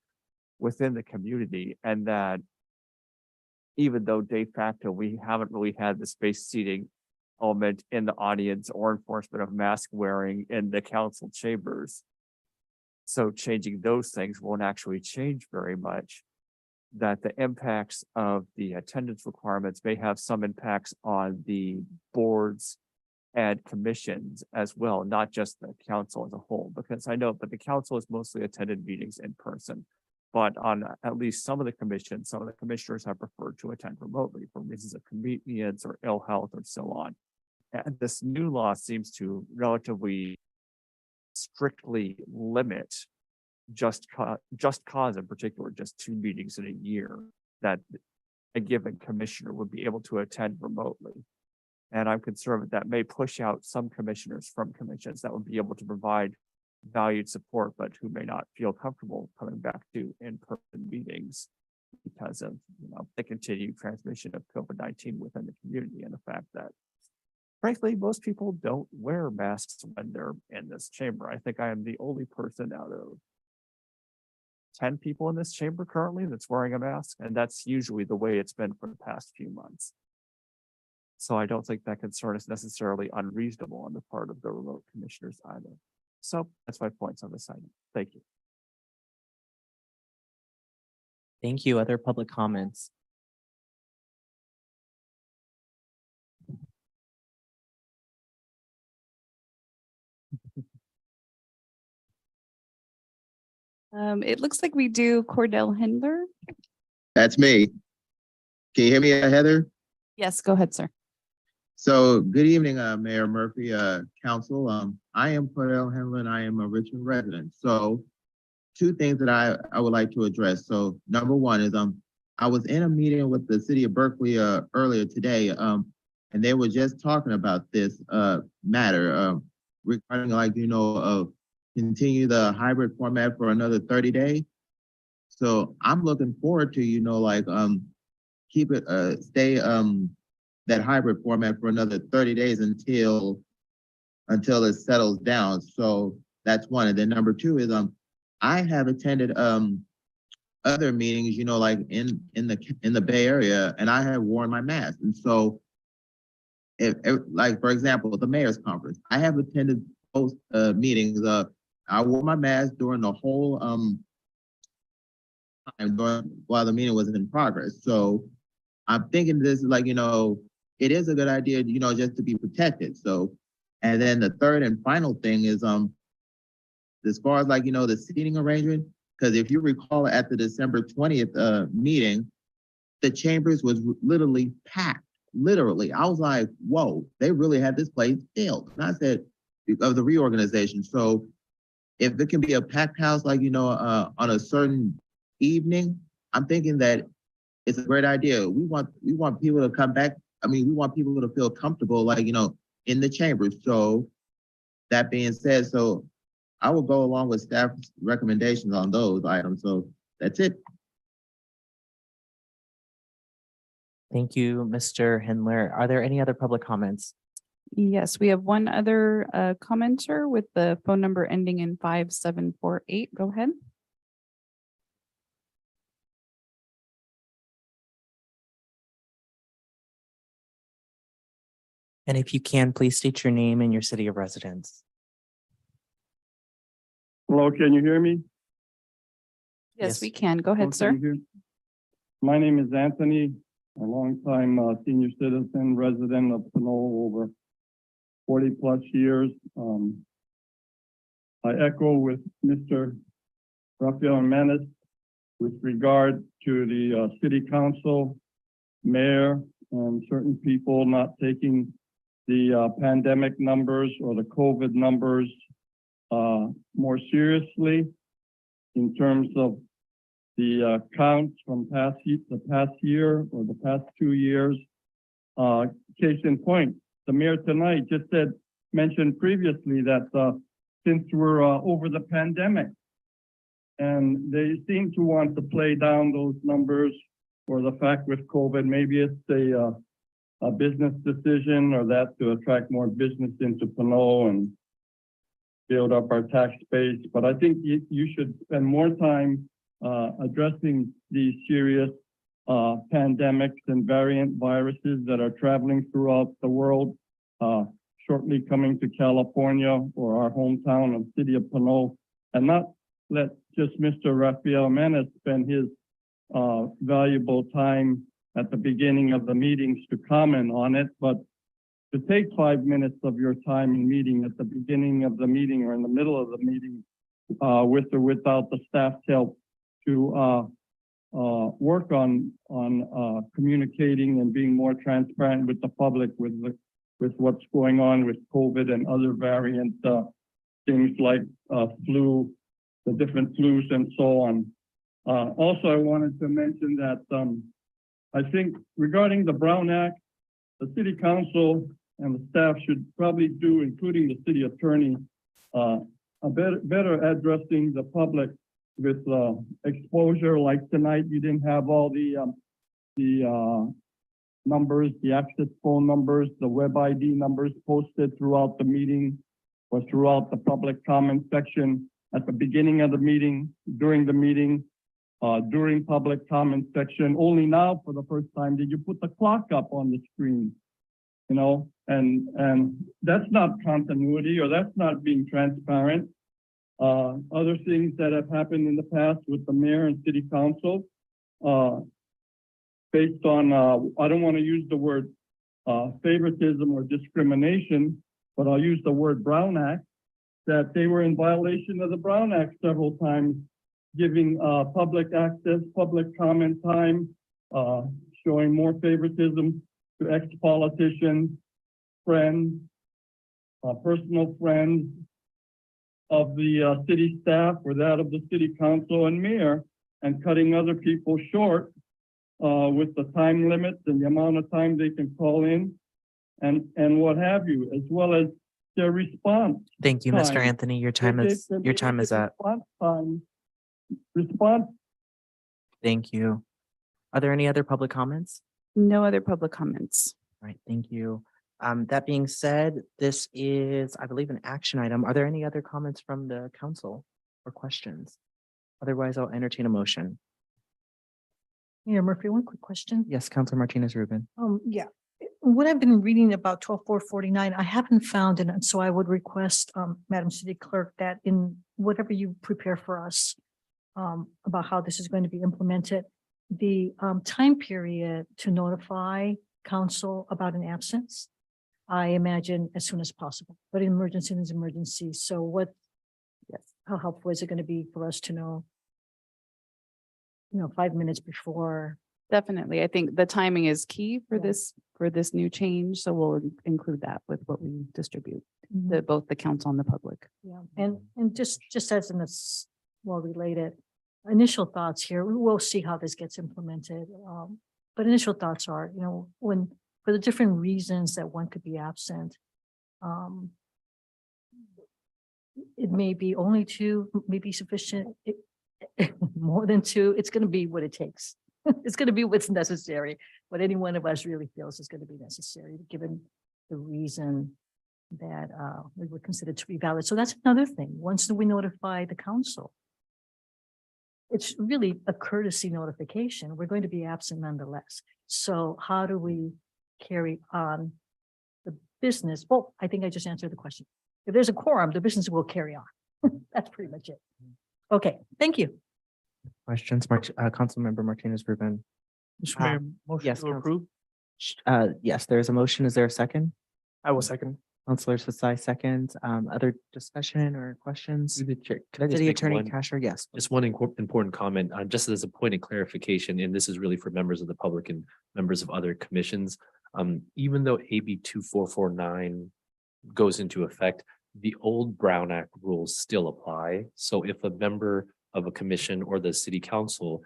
within the community, and that even though de facto we haven't really had the space seating element in the audience or enforcement of mask wearing in the council chambers, so changing those things won't actually change very much, that the impacts of the attendance requirements may have some impacts on the boards and commissions as well, not just the council as a whole, because I know that the council has mostly attended meetings in person. But on at least some of the commissions, some of the commissioners have preferred to attend remotely for reasons of convenience or ill health or so on. And this new law seems to relatively strictly limit just cause in particular, just 2 meetings in a year that a given commissioner would be able to attend remotely. And I'm concerned that may push out some commissioners from commissions that would be able to provide valued support, but who may not feel comfortable coming back to in-person meetings because of the continued transmission of COVID-19 within the community, and the fact that frankly most people don't wear masks when they're in this chamber. I think I am the only person out of 10 people in this chamber currently that's wearing a mask, and that's usually the way it's been for the past few months. So I don't think that concern is necessarily unreasonable on the part of the remote commissioners either. So that's my points on this item. Thank you. Thank you. Other public comments? It looks like we do Cordell Hindler. That's me. Can you hear me, Heather? Yes, go ahead, sir. So good evening, Mayor Murphy, Council. I am Cordell Henley and I am a Richmond resident. So two things that I would like to address. So number one is I was in a meeting with the city of Berkeley earlier today, and they were just talking about this matter regarding continue the hybrid format for another 30 days. So I'm looking forward to, keep it stay that hybrid format for another 30 days until it settles down. So that's one. And then number two is I have attended other meetings, in the Bay Area, and I have worn my mask. And so like for example, the mayor's conference, I have attended both meetings. I wore my mask during the whole time while the meeting was in progress. So I'm thinking this is it is a good idea, just to be protected. So, and then the third and final thing is, as far as the seating arrangement, because if you recall at the December 20th meeting, the chambers was literally packed. Literally, I was like, whoa, they really had this place filled. And I said, of the reorganization. So if it can be a packed house, on a certain evening, I'm thinking that it's a great idea. We want people to come back. I mean, we want people to feel comfortable, in the chambers. So that being said, so I will go along with staff's recommendations on those items. So that's it. Thank you, Mr. Hindler. Are there any other public comments? Yes, we have one other commenter with the phone number ending in 5748. Go ahead. And if you can, please state your name and your city of residence. Hello, can you hear me? Yes, we can. Go ahead, sir. My name is Anthony, a longtime senior citizen, resident of Pinole over 40 plus years. I echo with Mr. Rafael Jimenez with regard to the city council, mayor, and certain people not taking the pandemic numbers or the COVID numbers more seriously in terms of the counts from the past year or the past 2 years. Case in point, the mayor tonight just mentioned previously that since we're over the pandemic, and they seem to want to play down those numbers or the fact with COVID, maybe it's a business decision or that to attract more business into Pinole and build up our tax base. But I think you should spend more time addressing these serious pandemics and variant viruses that are traveling throughout the world, shortly coming to California or our hometown of city of Pinole, and not let just Mr. Rafael Jimenez spend his valuable time at the beginning of the meetings to comment on it, but to take 5 minutes of your time in meeting at the beginning of the meeting or in the middle of the meeting, with or without the staff's help, to work on communicating and being more transparent with the public with what's going on with COVID and other variant things like flu, the different flus and so on. Also, I wanted to mention that I think regarding the Brown Act, the city council and the staff should probably do, including the city attorney, a better addressing the public with exposure. Like tonight, you didn't have all the numbers, the access phone numbers, the web ID numbers posted throughout the meeting or throughout the public comment section at the beginning of the meeting, during the meeting, during public comment section. Only now, for the first time, did you put the clock up on the screen, and that's not continuity, or that's not being transparent. Other things that have happened in the past with the mayor and city council, based on, I don't want to use the word favoritism or discrimination, but I'll use the word Brown Act, that they were in violation of the Brown Act several times giving public access, public comment time, showing more favoritism to ex-politicians, friends, personal friends of the city staff or that of the city council and mayor, and cutting other people short with the time limits and the amount of time they can call in and what have you, as well as their response. Thank you, Mr. time. Anthony. Your time is up. Response. Thank you. Are there any other public comments? No other public comments. All right, thank you. That being said, this is, I believe, an action item. Are there any other comments from the council or questions? Otherwise, I'll entertain a motion. Mayor Murphy, one quick question. Yes, Councilor Martinez Rubin. Yeah, what I've been reading about 12449, I haven't found it, and so I would request, Madam City Clerk, that in whatever you prepare for us about how this is going to be implemented, the time period to notify council about an absence, I imagine as soon as possible, but an emergency is emergency. So what, how helpful is it going to be for us to know, 5 minutes before? Definitely. I think the timing is key for this new change. So we'll include that with what we distribute to both the council and the public. Yeah, and just as in this, well, related, initial thoughts here, we'll see how this gets implemented. But initial thoughts are, when, for the different reasons that one could be absent, it may be only two, maybe sufficient, more than two, it's going to be what it takes. It's going to be what's necessary, what any one of us really feels is going to be necessary, given the reason that we would consider to be valid. So that's another thing. Once we notify the council, it's really a courtesy notification. We're going to be absent nonetheless. So how do we carry on the business? Well, I think I just answered the question. If there's a quorum, the business will carry on. That's pretty much it. Okay, thank you. Questions, Councilmember Martinez Rubin. Mr. Mayor, motion yes, to approve. Yes, there's a motion. Is there a second? I will second. Councilor Sassai seconds. Other discussion or questions? Through the chair, could I just City make Attorney one- Casher, yes. Just one important comment, just as a point of clarification, and this is really for members of the public and members of other commissions. Even though AB 2449 goes into effect, the old Brown Act rules still apply. So if a member of a commission or the city council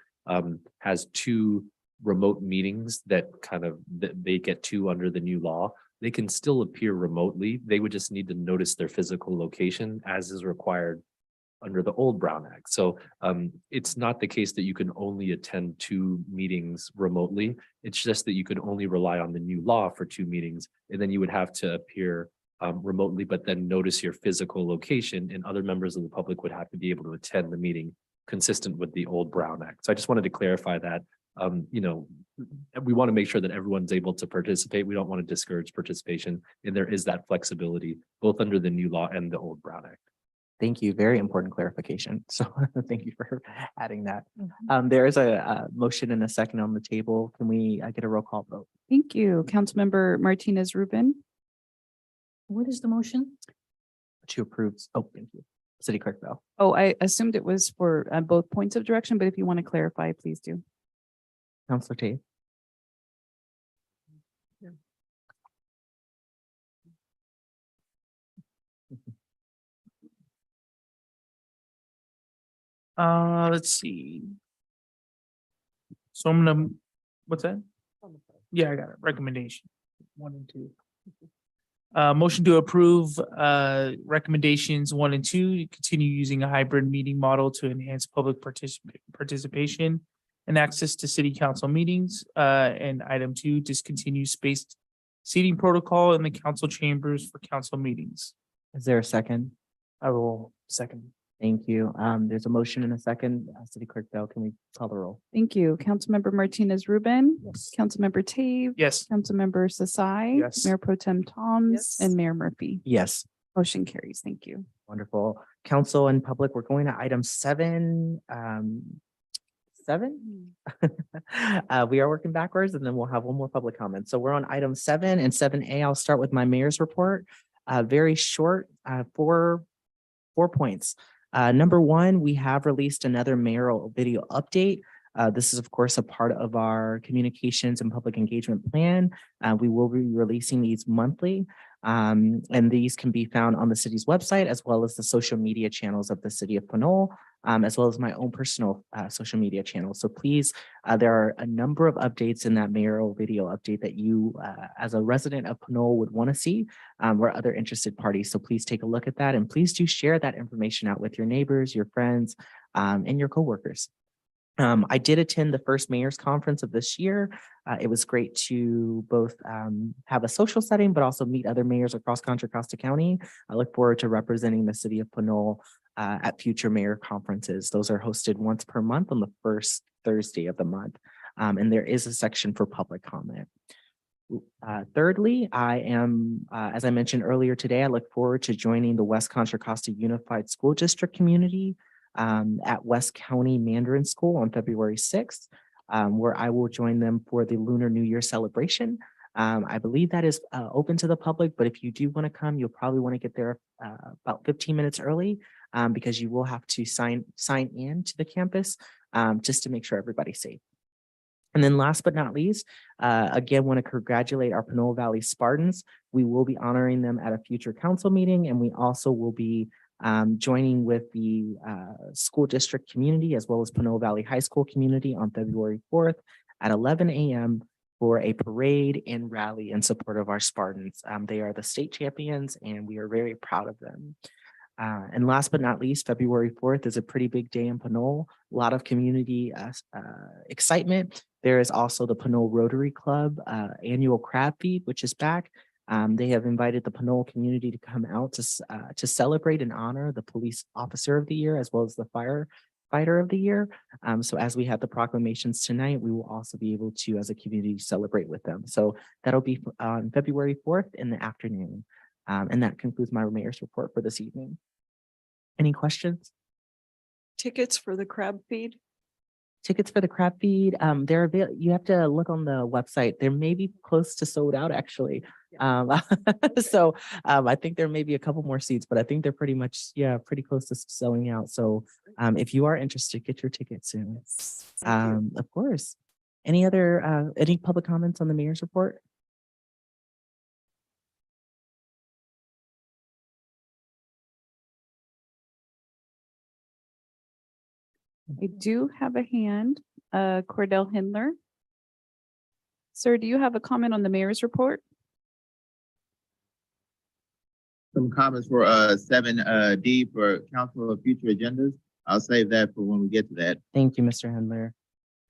has two remote meetings that they get to under the new law, they can still appear remotely. They would just need to notice their physical location as is required under the old Brown Act. So it's not the case that you can only attend two meetings remotely. It's just that you could only rely on the new law for two meetings, and then you would have to appear remotely, but then notice your physical location, and other members of the public would have to be able to attend the meeting consistent with the old Brown Act. So I just wanted to clarify that. We want to make sure that everyone's able to participate. We don't want to discourage participation, and there is that flexibility both under the new law and the old Brown Act. Thank you. Very important clarification. So thank you for adding that. There is a motion and a second on the table. Can we get a roll call vote? Thank you. Councilmember Martinez Rubin. What is the motion? To approve. Oh, thank you. City Clerk Bell. Oh, I assumed it was for both points of direction, but if you want to clarify, please do. Councilor Tate. Let's see. So I'm gonna, what's that? Yeah, I got it. Recommendation 1 and 2. Motion to approve recommendations 1 and 2 to continue using a hybrid meeting model to enhance public participation and access to city council meetings. And item 2, discontinue spaced seating protocol in the council chambers for council meetings. Is there a second? I will second. Thank you. There's a motion and a second. City Clerk Bell, can we call the roll? Thank you. Councilmember Martinez Rubin. Yes. Councilmember Tave. Yes. Councilmember Sassai. Yes. Mayor Pro Tem Toms and Mayor Murphy. Yes. Motion carries. Thank you. Wonderful. Council and public, we're going to item 7. 7? We are working backwards, and then we'll have one more public comment. So we're on item 7 and 7A. I'll start with my mayor's report. Very short, 4 points. Number one, we have released another mayoral video update. This is, of course, a part of our communications and public engagement plan. We will be releasing these monthly, and these can be found on the city's website, as well as the social media channels of the city of Pinole, as well as my own personal social media channels. So please, there are a number of updates in that mayoral video update that you, as a resident of Pinole, would want to see, or other interested parties. So please take a look at that, and please do share that information out with your neighbors, your friends, and your coworkers. I did attend the first mayor's conference of this year. It was great to both have a social setting, but also meet other mayors across Contra Costa County. I look forward to representing the city of Pinole at future mayor conferences. Those are hosted once per month on the first Thursday of the month. And there is a section for public comment. Thirdly, I am, as I mentioned earlier today, I look forward to joining the West Contra Costa Unified School District community at West County Mandarin School on February 6th, where I will join them for the Lunar New Year celebration. I believe that is open to the public, but if you do want to come, you'll probably want to get there about 15 minutes early because you will have to sign in to the campus just to make sure everybody's safe. And then last but not least, again, want to congratulate our Pinole Valley Spartans. We will be honoring them at a future council meeting, and we also will be joining with the school district community as well as Pinole Valley High School community on February 4th at 11 a.m. for a parade and rally in support of our Spartans. They are the state champions, and we are very proud of them. And last but not least, February 4th is a pretty big day in Pinole. A lot of community excitement. There is also the Pinole Rotary Club annual crab feed, which is back. They have invited the Pinole community to come out to celebrate and honor the police officer of the year, as well as the firefighter of the year. So as we have the proclamations tonight, we will also be able to, as a community, celebrate with them. So that'll be on February 4th in the afternoon. And that concludes my mayor's report for this evening. Any questions? Tickets for the crab feed? Tickets for the crab feed, they're available. You have to look on the website. They may be close to sold out, actually. So I think there may be a couple more seats, but I think they're pretty much, pretty close to selling out. So if you are interested, get your tickets soon. Of course. Any public comments on the mayor's report? I do have a hand, Cordell Hindler. Sir, do you have a comment on the mayor's report? Some comments for 7D for council of future agendas. I'll save that for when we get to that. Thank you, Mr. Hendler.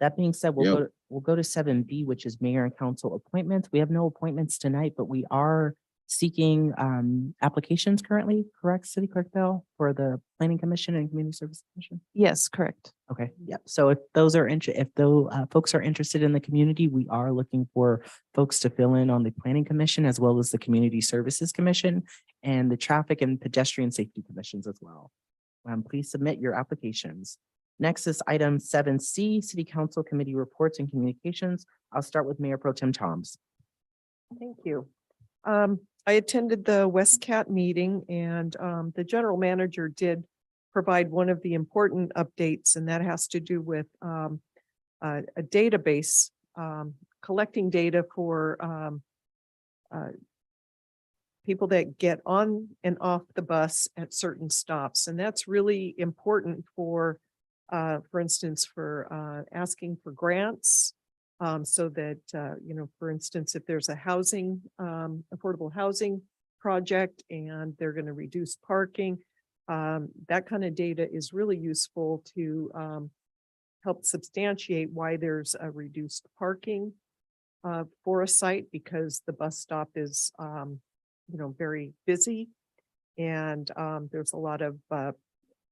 That being said, we'll go to 7B, which is mayor and council appointments. We have no appointments tonight, but we are seeking applications currently, correct, City Clerk Bell, for the Planning Commission and Community Service Commission? Yes, correct. Okay, yep. So if those are folks are interested in the community, we are looking for folks to fill in on the Planning Commission as well as the Community Services Commission and the Traffic and Pedestrian Safety Commissions as well. Please submit your applications. Next is item 7C, City Council Committee Reports and Communications. I'll start with Mayor Pro Tem Toms. Thank you. I attended the WestCat meeting, and the general manager did provide one of the important updates, and that has to do with a database collecting data for people that get on and off the bus at certain stops. And that's really important for instance, for asking for grants. So that, for instance, if there's a housing, affordable housing project and they're going to reduce parking, that kind of data is really useful to help substantiate why there's a reduced parking for a site, because the bus stop is, very busy. And there's a lot of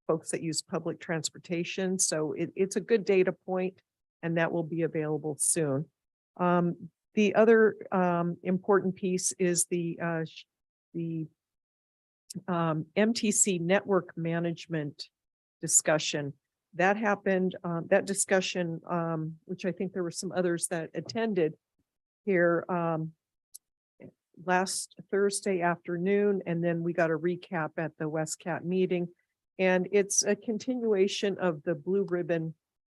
folks that use public transportation. So it's a good data point, and that will be available soon. The other important piece is the MTC network management discussion. That happened, that discussion, which I think there were some others that attended here last Thursday afternoon, and then we got a recap at the WestCat meeting. And it's a continuation of the blue ribbon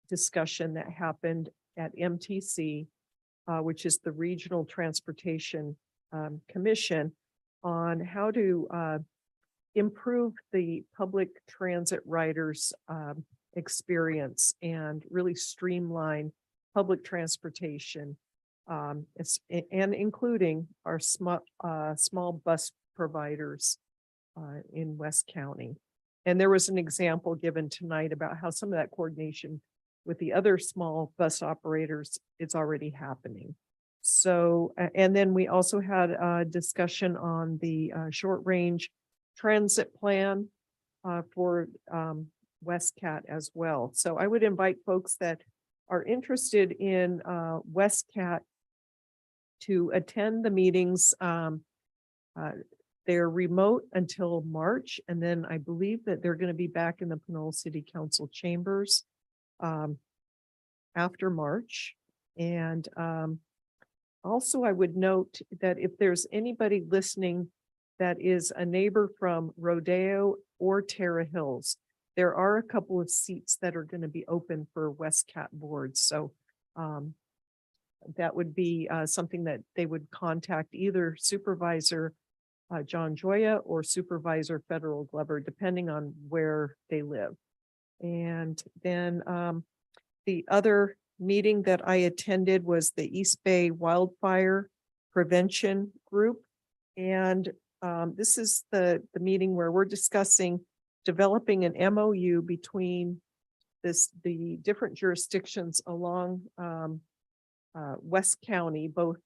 discussion that happened at MTC, which is the Regional Transportation Commission, on how to improve the public transit riders' experience and really streamline public transportation, and including our small bus providers in West County. And there was an example given tonight about how some of that coordination with the other small bus operators is already happening. So, and then we also had a discussion on the short range transit plan for WestCat as well. So I would invite folks that are interested in WestCat to attend the meetings. They're remote until March, and then I believe that they're going to be back in the Pinole City Council chambers after March. And also I would note that if there's anybody listening that is a neighbor from Rodeo or Terra Hills, there are a couple of seats that are going to be open for WestCat boards. So that would be something that they would contact either Supervisor John Joya or Supervisor Federal Glover, depending on where they live. And then the other meeting that I attended was the East Bay Wildfire Prevention Group. And this is the meeting where we're discussing developing an MOU between the different jurisdictions along West County, both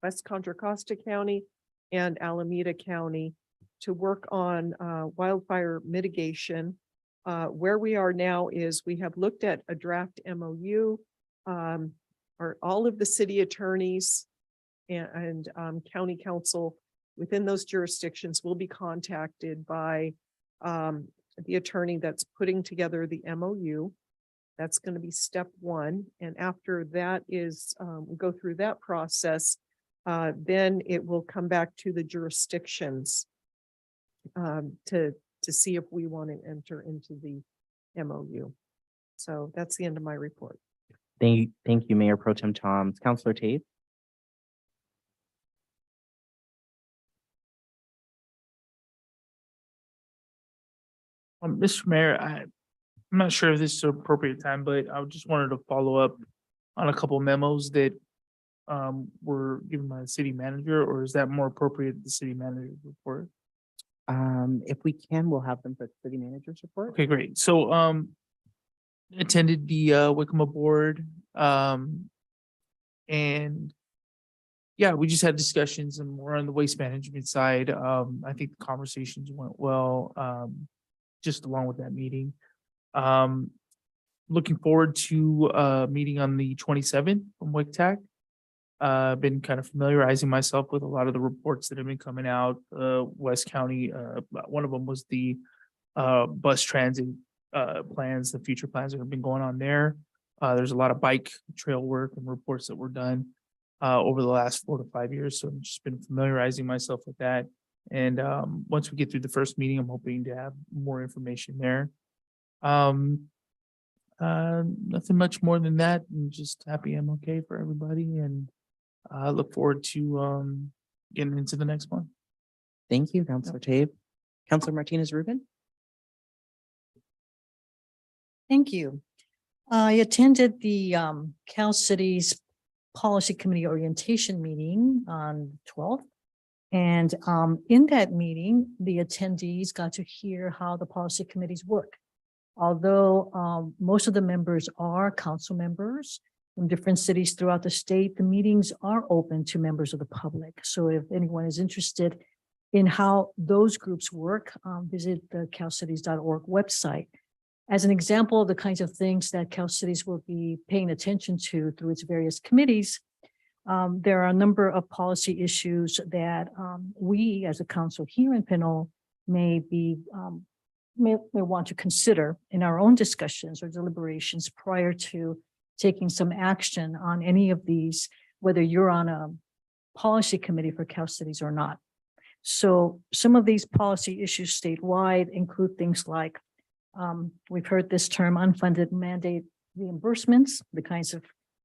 West Contra Costa County and Alameda County, to work on wildfire mitigation. Where we are now is we have looked at a draft MOU. All of the city attorneys and county council within those jurisdictions will be contacted by the attorney that's putting together the MOU. That's going to be step one. And after that is, we go through that process, then it will come back to the jurisdictions to see if we want to enter into the MOU. So that's the end of my report. Thank you, Mayor Pro Tem Tom. Councilor Tate. Mr. Mayor, I'm not sure if this is an appropriate time, but I just wanted to follow up on a couple memos that were given by the city manager, or is that more appropriate the city manager's report? If we can, we'll have them for the city manager's report. Okay, great. So attended the Wickama board, and yeah, we just had discussions and more on the waste management side. I think the conversations went well, just along with that meeting. Looking forward to meeting on the 27th from WICTAC. Been kind of familiarizing myself with a lot of the reports that have been coming out. West County, one of them was the bus transit plans, the future plans that have been going on there. There's a lot of bike trail work and reports that were done over the last 4 to 5 years. So I've just been familiarizing myself with that. And once we get through the first meeting, I'm hoping to have more information there. Nothing much more than that. I'm just happy I'm okay for everybody, and I look forward to getting into the next one. Thank you, Councilor Tate. Councilor Martinez Rubin. Thank you. I attended the Cal City's Policy Committee orientation meeting on the 12th. And in that meeting, the attendees got to hear how the policy committees work. Although most of the members are council members from different cities throughout the state, the meetings are open to members of the public. So if anyone is interested in how those groups work, visit the calcities.org website. As an example of the kinds of things that Cal Cities will be paying attention to through its various committees, there are a number of policy issues that we as a council here in Pinole may want to consider in our own discussions or deliberations prior to taking some action on any of these, whether you're on a policy committee for Cal Cities or not. So some of these policy issues statewide include things like, we've heard this term unfunded mandate reimbursements, the kinds of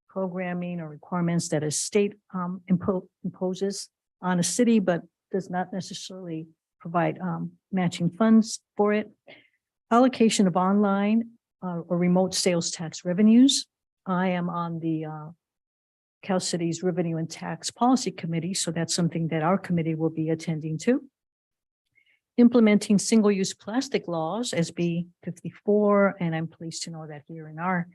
programming or requirements that a state imposes on a city, but does not necessarily provide matching funds for it. Allocation of online or remote sales tax revenues. I am on the Cal City's Revenue and Tax Policy Committee, so that's something that our committee will be attending to. Implementing single-use plastic laws, SB 54, and I'm pleased to know that here in our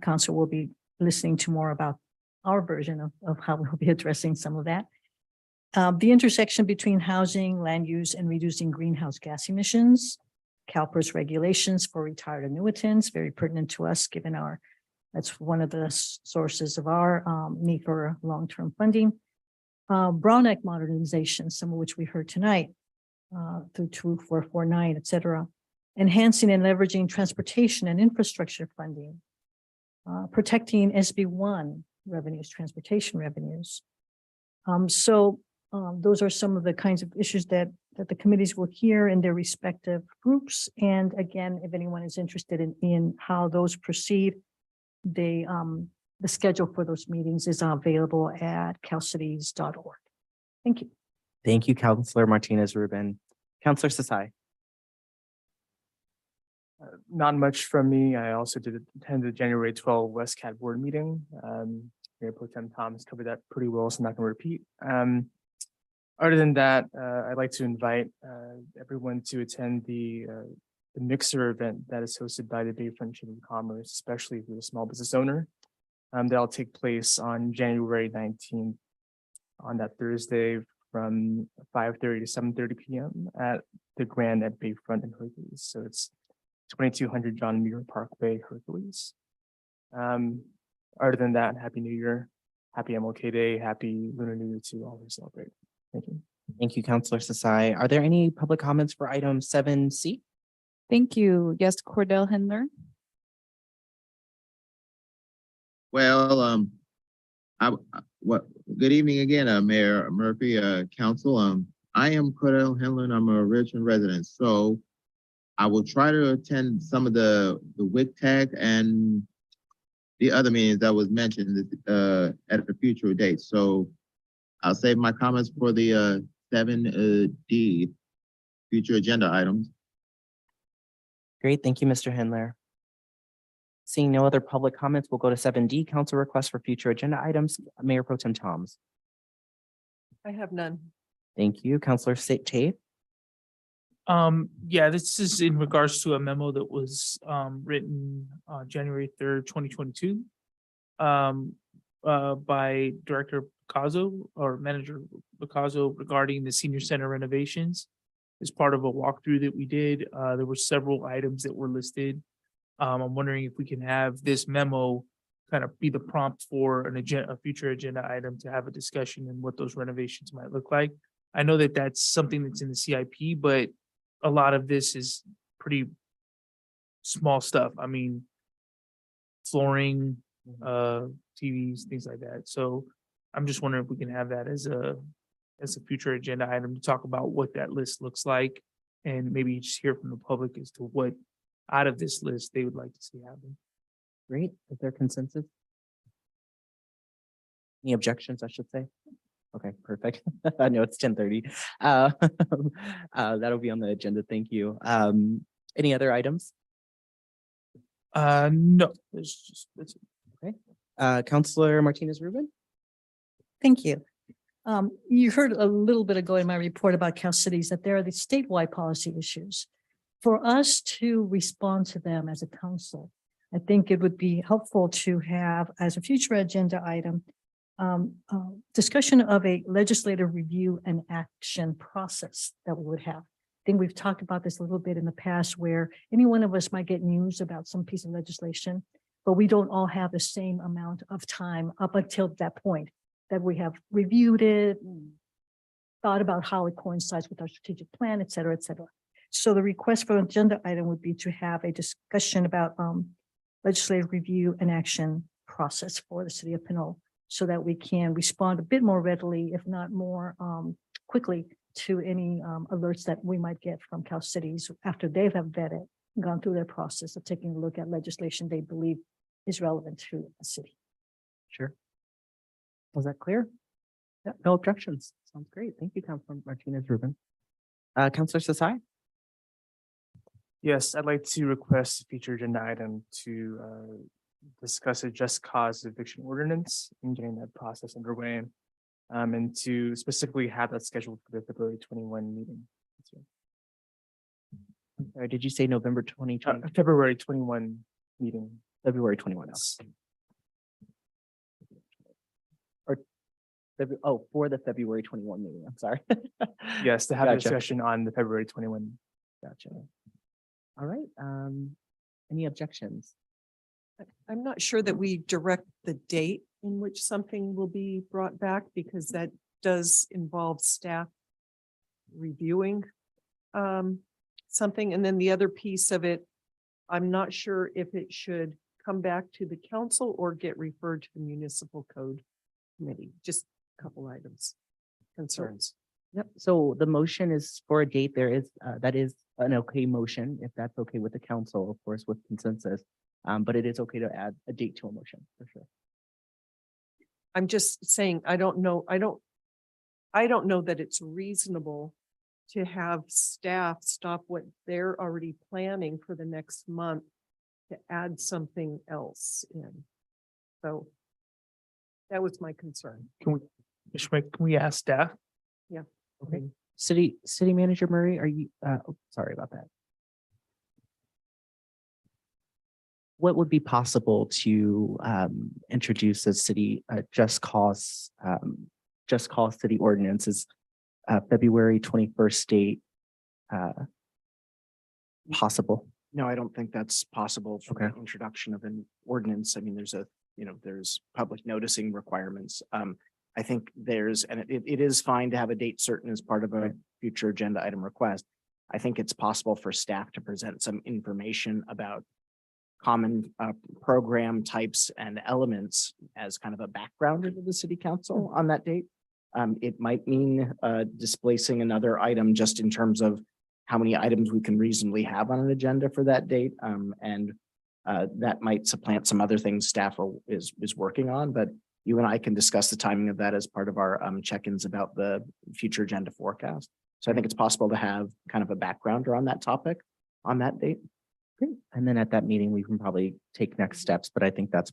council will be listening to more about our version of how we'll be addressing some of that. The intersection between housing, land use, and reducing greenhouse gas emissions. CalPERS regulations for retired annuitants, very pertinent to us given that's one of the sources of our need for long-term funding. Brown Act modernization, some of which we heard tonight through 2449, et cetera. Enhancing and leveraging transportation and infrastructure funding. Protecting SB1 revenues, transportation revenues. Those are some of the kinds of issues that the committees will hear in their respective groups. And again, if anyone is interested in how those proceed, the schedule for those meetings is available at calcities.org. Thank you. Thank you, Councilor Martinez-Rubin. Councilor Sasai. Not much from me. I also did attend the January 12 West Cat board meeting. Mayor Pro Tem Thomas covered that pretty well, so I'm not going to repeat. Other than that, I'd like to invite everyone to attend the Mixer event that is hosted by the Bayfront Chamber of Commerce, especially if you're a small business owner. That'll take place on January 19th on that Thursday from 5:30 to 7:30 p.m. at the Grand at Bayfront in Hercules. So it's 2200 John Muir Parkway, Hercules. Other than that, Happy New Year, Happy MLK Day, Happy Lunar New Year to all who celebrate. Thank you. Thank you, Councilor Sasai. Are there any public comments for item 7C? Thank you. Yes, Cordell Hendler. Well, good evening again, Mayor Murphy, Council. I am Cordell Henley, and I'm a Richmond resident. So I will try to attend some of the WIC tag and the other meetings that was mentioned at a future date. So I'll save my comments for the 7D, future agenda items. Great, thank you, Mr. Hendler. Seeing no other public comments, we'll go to 7D, council requests for future agenda items. Mayor Pro Tem Toms. I have none. Thank you, Councilor Tate. Yeah, this is in regards to a memo that was written January 3rd, 2022 by Director Picasso or Manager Picasso regarding the senior center renovations. As part of a walkthrough that we did, there were several items that were listed. I'm wondering if we can have this memo kind of be the prompt for a future agenda item to have a discussion and what those renovations might look like. I know that that's something that's in the CIP, but a lot of this is pretty small stuff. I mean, flooring, TVs, things like that. So I'm just wondering if we can have that as a future agenda item to talk about what that list looks like, and maybe just hear from the public as to what out of this list they would like to see happen. Great, is there consensus? Any objections, I should say? Okay, perfect. I know it's 10:30. That'll be on the agenda. Thank you. Any other items? No, that's it. Okay. Councilor Martinez-Rubin? Thank you. You heard a little bit ago in my report about Cal Cities that there are these statewide policy issues. For us to respond to them as a council, I think it would be helpful to have as a future agenda item discussion of a legislative review and action process that we would have. I think we've talked about this a little bit in the past where any one of us might get news about some piece of legislation, but we don't all have the same amount of time up until that point that we have reviewed it, thought about how it coincides with our strategic plan, et cetera, et cetera. So the request for an agenda item would be to have a discussion about legislative review and action process for the city of Pinole, so that we can respond a bit more readily, if not more quickly, to any alerts that we might get from Cal Cities after they have vetted, gone through their process of taking a look at legislation they believe is relevant to a city. Sure. Was that clear? Yeah, no objections. Sounds great. Thank you, Councilor Martinez Rubin. Councilor Sasai? Yes, I'd like to request a future agenda item to discuss a just cause eviction ordinance and getting that process underway. And to specifically have that scheduled for the February 21 meeting. Or did you say November 2020? February 21 meeting. February 21. Or, for the February 21 meeting, I'm sorry. Yes, to have a Gotcha. discussion on the February 21. Gotcha. All right, any objections? I'm not sure that we direct the date in which something will be brought back because that does involve staff reviewing something. And then the other piece of it, I'm not sure if it should come back to the council or get referred to the municipal code committee. Just a couple items, concerns. Yep, so the motion is for a date. There is, that is an okay motion, if that's okay with the council, of course, with consensus. But it is okay to add a date to a motion, for sure. I'm just saying, I don't know that it's reasonable to have staff stop what they're already planning for the next month to add something else in. So that was my concern. Can we ask staff? Yeah. Okay. City Manager Murray, are you, sorry about that. What would be possible to introduce a city just cause city ordinances February 21st date possible? No, I don't think that's possible for the introduction of an ordinance. I mean, there's public noticing requirements. I think it is fine to have a date certain as part of a future agenda item request. I think it's possible for staff to present some information about common program types and elements as kind of a background into the city council on that date. It might mean displacing another item just in terms of how many items we can reasonably have on an agenda for that date. And that might supplant some other things staff is working on, but you and I can discuss the timing of that as part of our check-ins about the future agenda forecast. So I think it's possible to have kind of a backgrounder on that topic on that date. Great. And then at that meeting, we can probably take next steps, but I think that's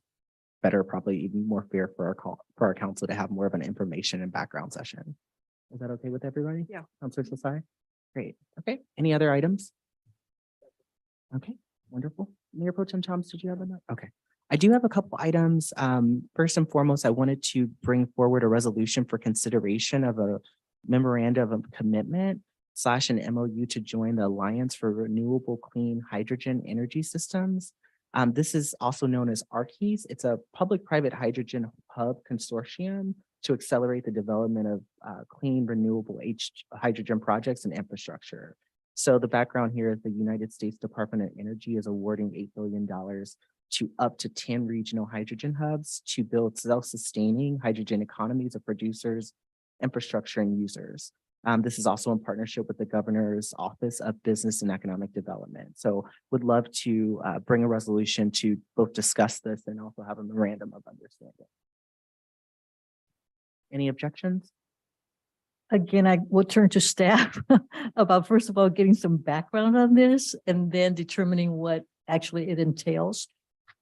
better, probably even more fair for our council to have more of an information and background session. Is that okay with everybody? Yeah. Councilor Sasai? Great. Okay. Any other items? Okay, wonderful. Mayor Pro Tem Thomas, did you have another? Okay. I do have a couple items. First and foremost, I wanted to bring forward a resolution for consideration of a memorandum of commitment / an MOU to join the Alliance for Renewable Clean Hydrogen Energy Systems. This is also known as ARCHES. It's a public-private hydrogen hub consortium to accelerate the development of clean, renewable hydrogen projects and infrastructure. So the background here is the United States Department of Energy is awarding $8 billion to up to 10 regional hydrogen hubs to build self-sustaining hydrogen economies of producers, infrastructure, and users. This is also in partnership with the Governor's Office of Business and Economic Development. So would love to bring a resolution to both discuss this and also have a memorandum of understanding. Any objections? Again, I will turn to staff about, first of all, getting some background on this and then determining what actually it entails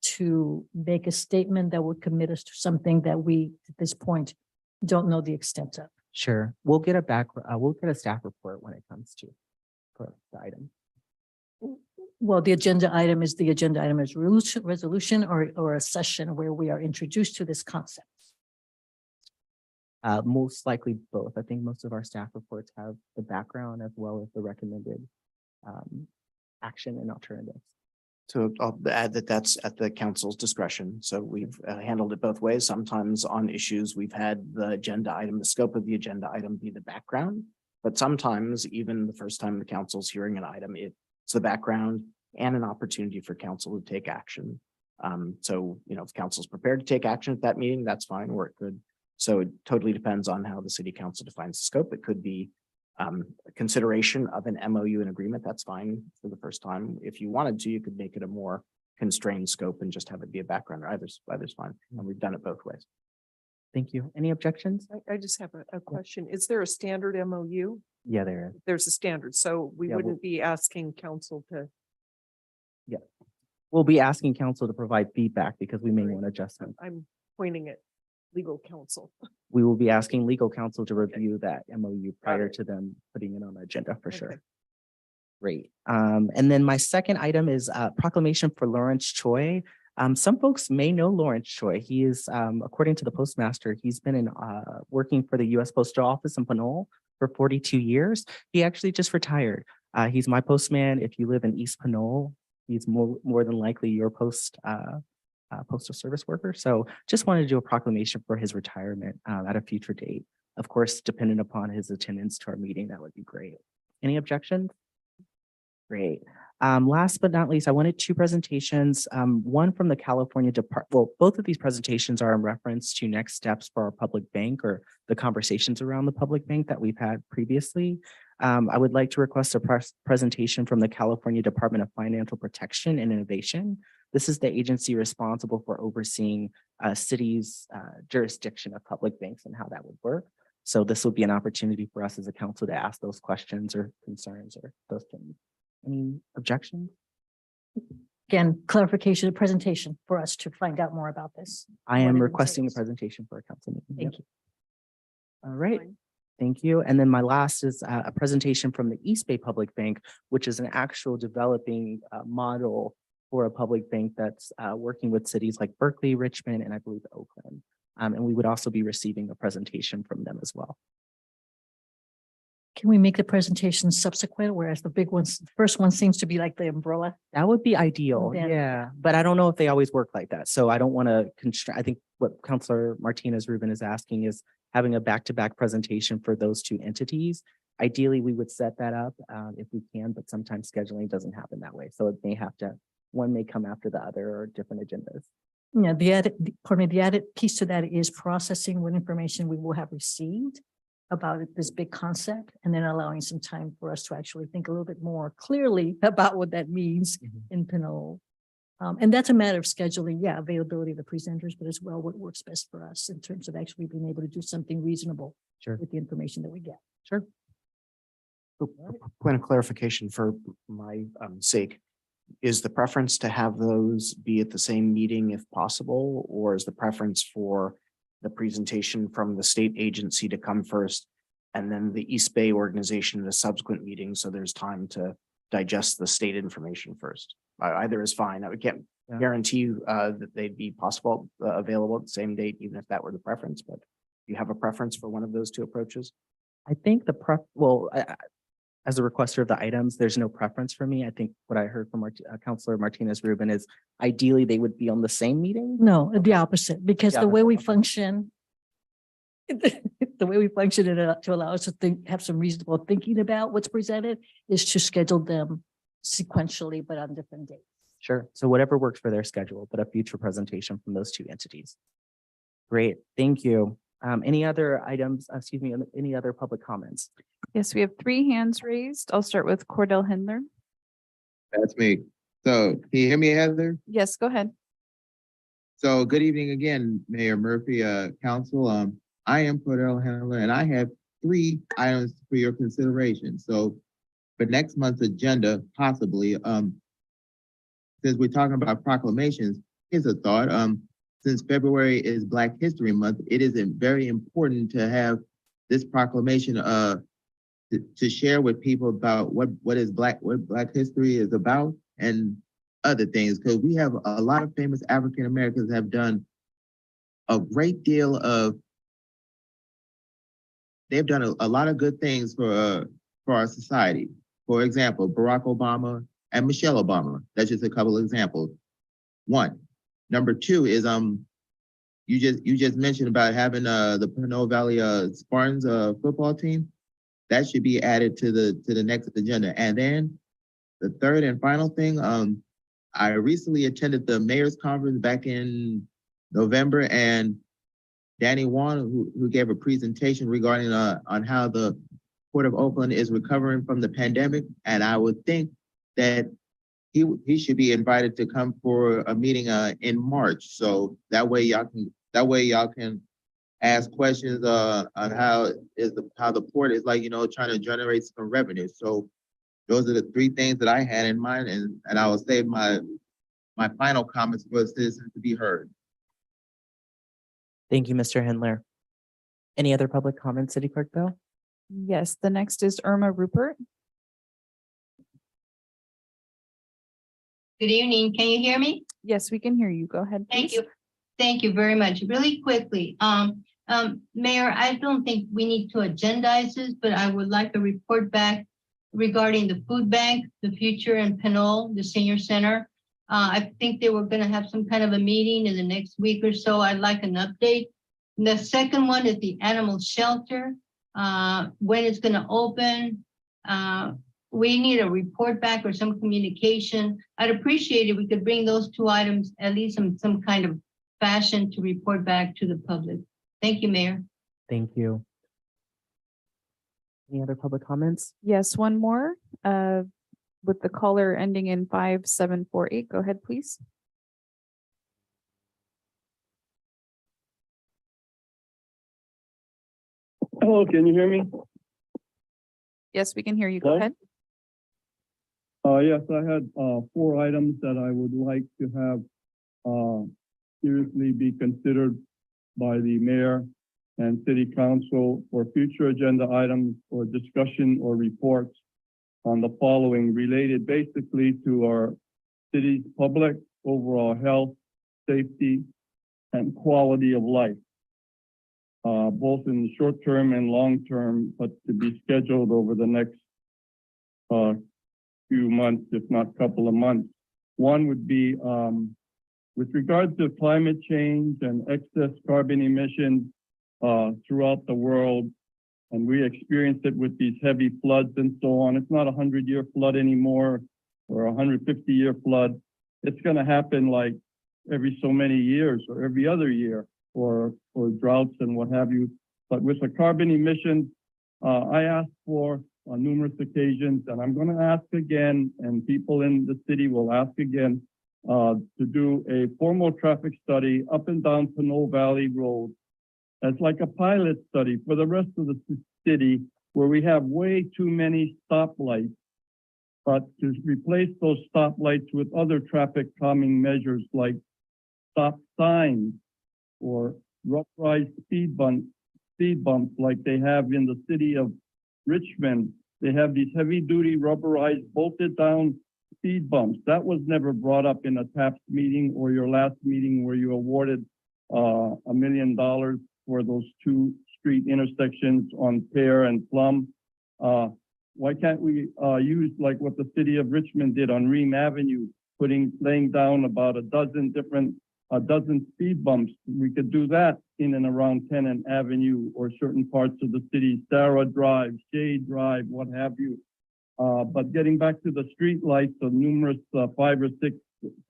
to make a statement that would commit us to something that we, at this point, don't know the extent of. Sure. We'll get a staff report when it comes to the item. Well, the agenda item is resolution or a session where we are introduced to this concept. Most likely both. I think most of our staff reports have the background as well as the recommended action and alternatives. So I'll add that that's at the council's discretion. So we've handled it both ways. Sometimes on issues, we've had the agenda item, the scope of the agenda item be the background. But sometimes even the first time the council's hearing an item, it's the background and an opportunity for council to take action. So, if council's prepared to take action at that meeting, that's fine, or it could. So it totally depends on how the city council defines the scope. It could be consideration of an MOU and agreement, that's fine for the first time. If you wanted to, you could make it a more constrained scope and just have it be a background. Either's fine. And we've done it both ways. Thank you. Any objections? I just have a question. Is there a standard MOU? Yeah, there is. There's a standard, so we Yeah, wouldn't be asking council to. We'll be asking council to provide feedback because we may want adjustments. I'm pointing at legal counsel. We will be asking legal counsel to review that MOU prior to them putting it on the agenda for sure. Okay. Great. And then my second item is proclamation for Lawrence Choi. Some folks may know Lawrence Choi. He is, according to the postmaster, he's been in working for the U.S. Postal Office in Pinole for 42 years. He actually just retired. He's my postman. If you live in East Pinole, he's more than likely your postal service worker. So just wanted to do a proclamation for his retirement at a future date. Of course, dependent upon his attendance to our meeting, that would be great. Any objections? Great. Last but not least, I wanted two presentations. One from the California Department. Well, both of these presentations are in reference to next steps for our public bank or the conversations around the public bank that we've had previously. I would like to request a presentation from the California Department of Financial Protection and Innovation. This is the agency responsible for overseeing cities' jurisdiction of public banks and how that would work. So this would be an opportunity for us as a council to ask those questions or concerns or those things. Any objections? Again, clarification, of presentation for us to find out more about this. I What am it requesting a entails. presentation for a council meeting. Thank Yep. All right. Thank you. And then my last is a presentation from the East Bay Public Bank, which is an actual developing model for a public bank that's working with cities like Berkeley, Richmond, and I believe Oakland. And we would also be receiving a presentation from them as well. Can we make the presentation subsequent, whereas the big ones, the first one seems to be like the umbrella? That would be ideal, Then- yeah, but I don't know if they always work like that. So I don't want to constrain. I think what Councilor Martinez Rubin is asking is having a back-to-back presentation for those two entities. Ideally, we would set that up if we can, but sometimes scheduling doesn't happen that way. So it may have to, one may come after the other or different agendas. Yeah, the added piece to that is processing what information we will have received about this big concept, and then allowing some time for us to actually think a little bit more clearly about what that means in Pinole. And that's a matter of scheduling, yeah, availability of the presenters, but as well what works best for us in terms of actually being able to do something reasonable with the information that we get. Sure. Point of clarification for my sake. Is the preference to have those be at the same meeting if possible, or is the preference for the presentation from the state agency to come first and then the East Bay organization in a subsequent meeting, so there's time to digest the state information first? Either is fine. I can't guarantee you that they'd be possible, available at the same date, even if that were the preference, but do you have a preference for one of those two approaches? I think as a requester of the items, there's no preference for me. I think what I heard from Councilor Martinez Rubin is ideally they would be on the same meeting. No, the opposite, because The the way we opposite, function, the way we function to allow us to think, have some reasonable thinking about what's presented is to schedule them sequentially, but on different dates. Sure. So whatever works for their schedule, but a future presentation from those two entities. Great. Thank you. Any other items, excuse me, any other public comments? Yes, we have 3 hands raised. I'll start with Cordell Hindler. That's me. So can you hear me, Heather? Yes, go ahead. So good evening again, Mayor Murphy, Council. I am Cordell Handler, and I have 3 items for your consideration. So for next month's agenda, possibly, since we're talking about proclamations, here's a thought. Since February is Black History Month, it is very important to have this proclamation to share with people about what Black history is about and other things, because we have a lot of famous African Americans have done a great deal of, they've done a lot of good things for our society. For example, Barack Obama and Michelle Obama. That's just a couple of examples. 1. Number 2 is you just mentioned about having the Pinole Valley Spartans football team. That should be added to the next agenda. And then the third and final thing, I recently attended the mayor's conference back in November, and Danny Wan, who gave a presentation regarding on how the Port of Oakland is recovering from the pandemic, and I would think that he should be invited to come for a meeting in March. So that way y'all can ask questions on how the port is like, trying to generate some revenue. So those are the three things that I had in mind, and I will save my final comments for citizens to be heard. Thank you, Mr. Hendler. Any other public comments, City Clerk Bill? Yes, the next is Irma Rupert. Good evening. Can you hear me? Yes, we can hear you. Go ahead, Thank please. you. Thank you very much. Really quickly, Mayor, I don't think we need to agendize this, but I would like a report back regarding the food bank, the future in Pinole, the senior center. I think they were gonna have some kind of a meeting in the next week or so. I'd like an update. And the second one is the animal shelter, when it's gonna open. We need a report back or some communication. I'd appreciate if we could bring those two items, at least in some kind of fashion, to report back to the public. Thank you, Mayor. Thank you. Any other public comments? Yes, one more, with the caller ending in 5748. Go ahead, please. Hello, can you hear me? Yes, we can hear you. Go Hello? ahead. Yes, I had 4 items that I would like to have seriously be considered by the mayor and city council for future agenda items for discussion or reports on the following, related basically to our city's public overall health, safety, and quality of life, both in the short term and long term, but to be scheduled over the next few months, if not couple of months. One would be with regard to climate change and excess carbon emissions throughout the world, and we experience it with these heavy floods and so on. It's not a 100-year flood anymore or a 150-year flood. It's going to happen like every so many years or every other year, or droughts and what have you. But with the carbon emissions, I asked for on numerous occasions, and I'm going to ask again, and people in the city will ask again, to do a formal traffic study up and down Pinole Valley Road. That's like a pilot study for the rest of the city, where we have way too many stoplights, but to replace those stoplights with other traffic calming measures like stop signs or rubberized speed bumps like they have in the city of Richmond. They have these heavy duty rubberized bolted down speed bumps. That was never brought up in a TAPS meeting or your last meeting where you awarded $1 million for those 2 street intersections on Pear and Plum. Why can't we use like what the city of Richmond did on Ream Avenue, laying down about a dozen speed bumps? We could do that in and around Tennant Avenue or certain parts of the city, Sarah Drive, Shade Drive, what have you. But getting back to the street lights, the numerous 5 or 6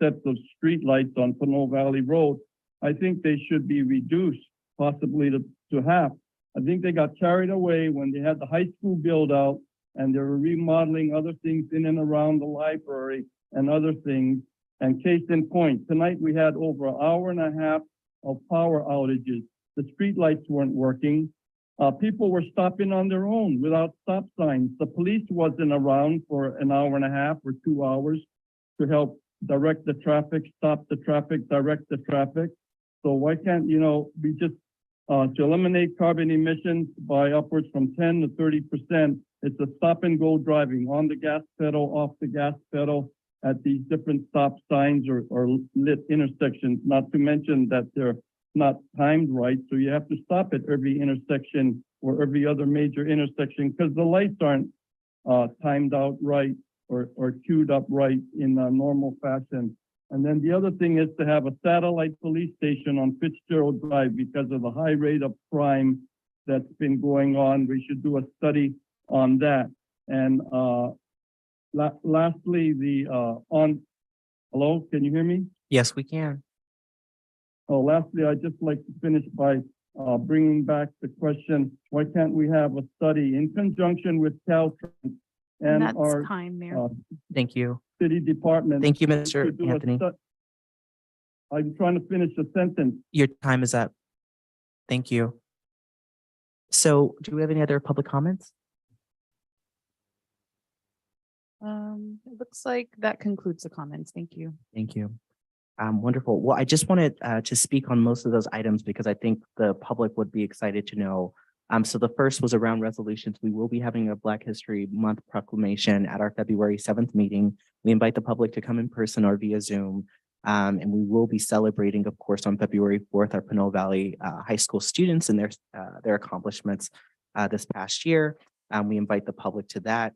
sets of street lights on Pinole Valley Road, I think they should be reduced possibly to half. I think they got carried away when they had the high school build out and they were remodeling other things in and around the library and other things. And case in point, tonight we had over an hour and a half of power outages. The street lights weren't working. People were stopping on their own without stop signs. The police wasn't around for an hour and a half or 2 hours to help direct the traffic, stop the traffic, direct the traffic. So why can't, we just, to eliminate carbon emissions by upwards from 10 to 30%, it's a stop and go driving on the gas pedal, off the gas pedal at these different stop signs or lit intersections, not to mention that they're not timed right. So you have to stop at every intersection or every other major intersection because the lights aren't timed out right or queued up right in a normal fashion. And then the other thing is to have a satellite police station on Fitzgerald Drive because of the high rate of crime that's been going on. We should do a study on that. And lastly, hello, can you hear me? Yes, we can. Oh, lastly, I'd just like to finish by bringing back the question, why can't we have a study in conjunction with Caltrans and That's our time, Mayor. Thank you. city department? Thank you, to Mr. do a Anthony. I'm trying to finish the sentence. Your time is up. Thank you. So do we have any other public comments? It looks like that concludes the comments. Thank you. Thank you. Wonderful. Well, I just wanted to speak on most of those items because I think the public would be excited to know. So the first was around resolutions. We will be having a Black History Month proclamation at our February 7th meeting. We invite the public to come in person or via Zoom. And we will be celebrating, of course, on February 4th, our Pinole Valley High School students and their accomplishments this past year. We invite the public to that.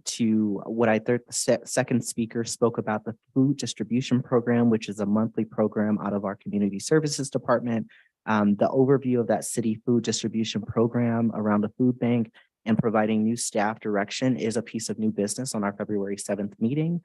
To what I thought the second speaker spoke about the food distribution program, which is a monthly program out of our community services department. The overview of that city food distribution program around the food bank and providing new staff direction is a piece of new business on our February 7th meeting.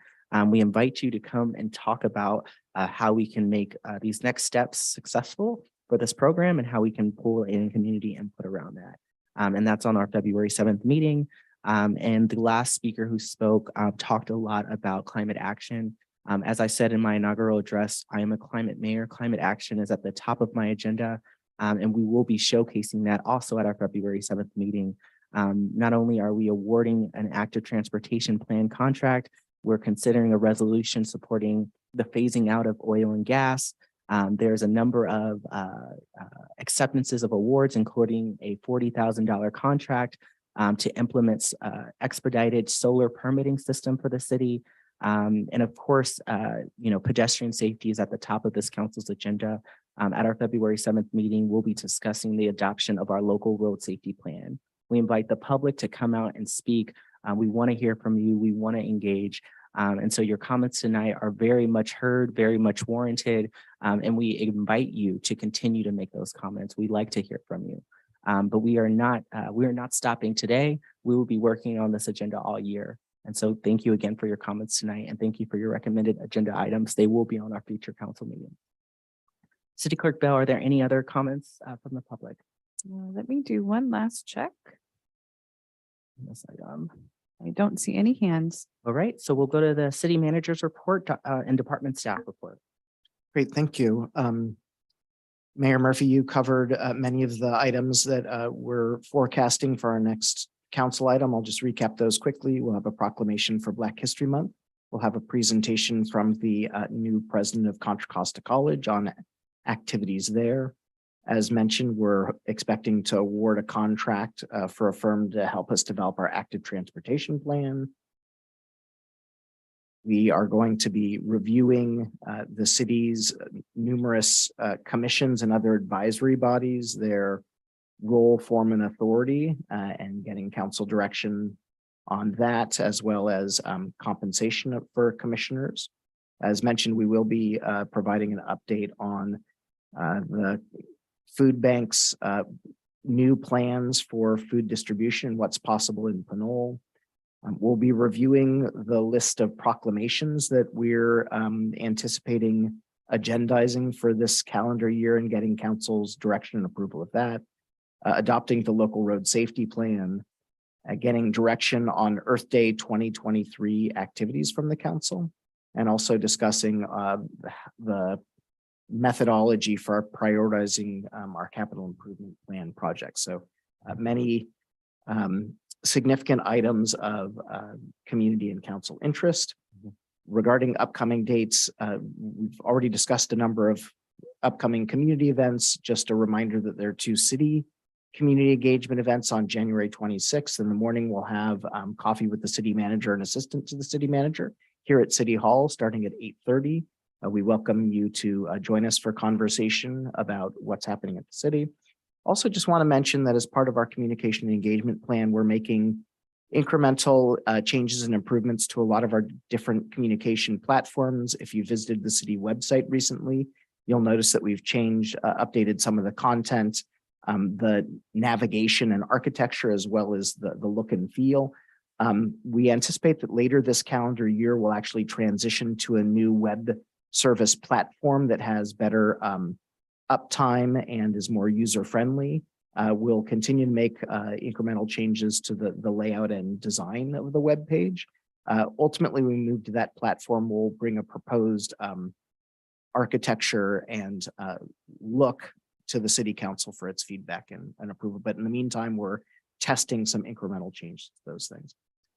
We invite you to come and talk about how we can make these next steps successful for this program and how we can pull in community input around that. And that's on our February 7th meeting. And the last speaker who spoke talked a lot about climate action. As I said in my inaugural address, I am a climate mayor. Climate action is at the top of my agenda, and we will be showcasing that also at our February 7th meeting. Not only are we awarding an active transportation plan contract, we're considering a resolution supporting the phasing out of oil and gas. There's a number of acceptances of awards, including a $40,000 contract to implement expedited solar permitting system for the city. And of course, pedestrian safety is at the top of this council's agenda. At our February 7th meeting, we'll be discussing the adoption of our local road safety plan. We invite the public to come out and speak. We want to hear from you. We want to engage. And so your comments tonight are very much heard, very much warranted. And we invite you to continue to make those comments. We'd like to hear from you. But we are not stopping today. We will be working on this agenda all year. And so thank you again for your comments tonight. And thank you for your recommended agenda items. They will be on our future council meeting. City Clerk Bell, are there any other comments from the public? Let me do one last check. This item. I don't see any hands. All right, so we'll go to the city manager's report and department staff report. Great, thank you. Mayor Murphy, you covered many of the items that we're forecasting for our next council item. I'll just recap those quickly. We'll have a proclamation for Black History Month. We'll have a presentation from the new president of Contra Costa College on activities there. As mentioned, we're expecting to award a contract for a firm to help us develop our active transportation plan. We are going to be reviewing the city's numerous commissions and other advisory bodies, their role, form, and authority, and getting council direction on that, as well as compensation for commissioners. As mentioned, we will be providing an update on the food bank's new plans for food distribution, what's possible in Pinole. We'll be reviewing the list of proclamations that we're anticipating agendizing for this calendar year and getting council's direction and approval of that. Adopting the local road safety plan, getting direction on Earth Day 2023 activities from the council, and also discussing the methodology for prioritizing our capital improvement plan projects. So many significant items of community and council interest. Regarding upcoming dates, we've already discussed a number of upcoming community events. Just a reminder that there are 2 city community engagement events on January 26th. In the morning, we'll have coffee with the city manager and assistant to the city manager here at City Hall starting at 8:30. We welcome you to join us for conversation about what's happening at the city. Also, just want to mention that as part of our communication and engagement plan, we're making incremental changes and improvements to a lot of our different communication platforms. If you visited the city website recently, you'll notice that we've changed, updated some of the content, the navigation and architecture, as well as the look and feel. We anticipate that later this calendar year, we'll actually transition to a new web service platform that has better uptime and is more user-friendly. We'll continue to make incremental changes to the layout and design of the web page. Ultimately, when we move to that platform, we'll bring a proposed architecture and look to the city council for its feedback and approval. But in the meantime, we're testing some incremental changes to those things.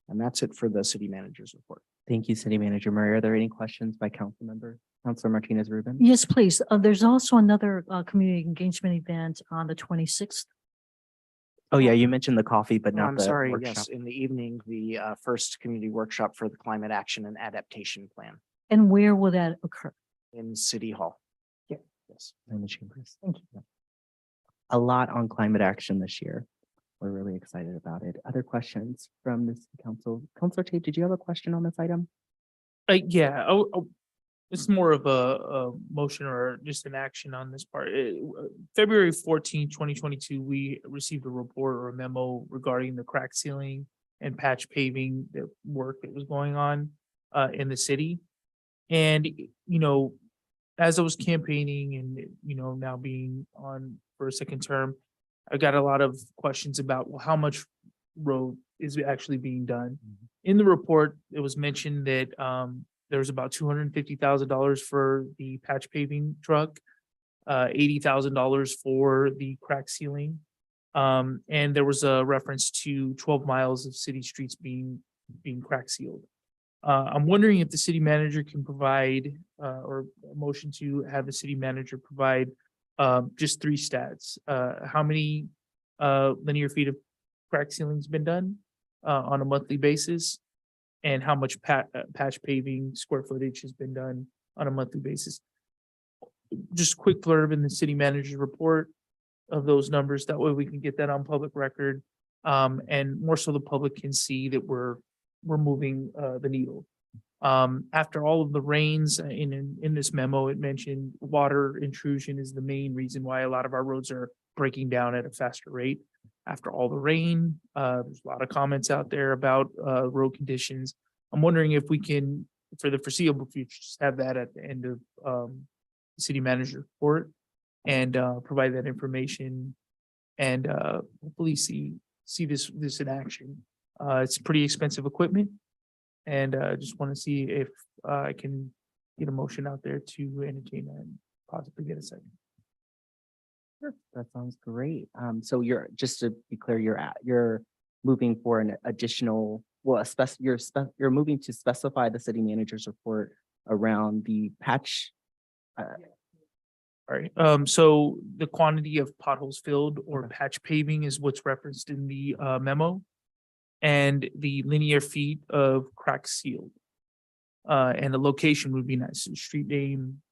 And that's it for the city manager's report. Thank you, City Manager Murray. Are there any questions by council member? Councilor Martinez Rubin? Yes, please. There's also another community engagement event on the 26th. Oh, yeah, you mentioned the coffee, but Oh, not I'm the sorry, workshop. yes, in the evening, the first community workshop for the climate action and adaptation plan And where will that occur? in City Hall. Yeah. Yes. In the chambers. Thank you. A lot on climate action this year. We're really excited about it. Other questions from the city council? Councilor Tate, did you have a question on this item? Yeah, it's more of a motion or just an action on this part. February 14, 2022, we received a report or a memo regarding the crack sealing and patch paving the work that was going on in the city. And, you know, as I was campaigning and, you know, now being on for a second term, I got a lot of questions about, well, how much road is actually being done? In the report, it was mentioned that there was about $250,000 for the patch paving truck, $80,000 for the crack sealing. And there was a reference to 12 miles of city streets being crack sealed. I'm wondering if the city manager can provide or a motion to have the city manager provide just 3 stats. How many linear feet of crack sealing's been done on a monthly basis? And how much patch paving square footage has been done on a monthly basis? Just a quick blurb in the city manager's report of those numbers. That way we can get that on public record. And more so the public can see that we're moving the needle. After all of the rains in this memo, it mentioned water intrusion is the main reason why a lot of our roads are breaking down at a faster rate. After all the rain, there's a lot of comments out there about road conditions. I'm wondering if we can, for the foreseeable future, just have that at the end of the city manager's report and provide that information and hopefully see this in action. It's pretty expensive equipment, and I just want to see if I can get a motion out there to entertain that and possibly get a second. Sure, that sounds great. So you're, just to be clear, you're moving for an additional, well, you're moving to specify the city manager's report around the patch. All right, so the quantity of potholes filled or patch paving is what's referenced in the memo. And the linear feet of crack sealed. And the location would be nice, street name.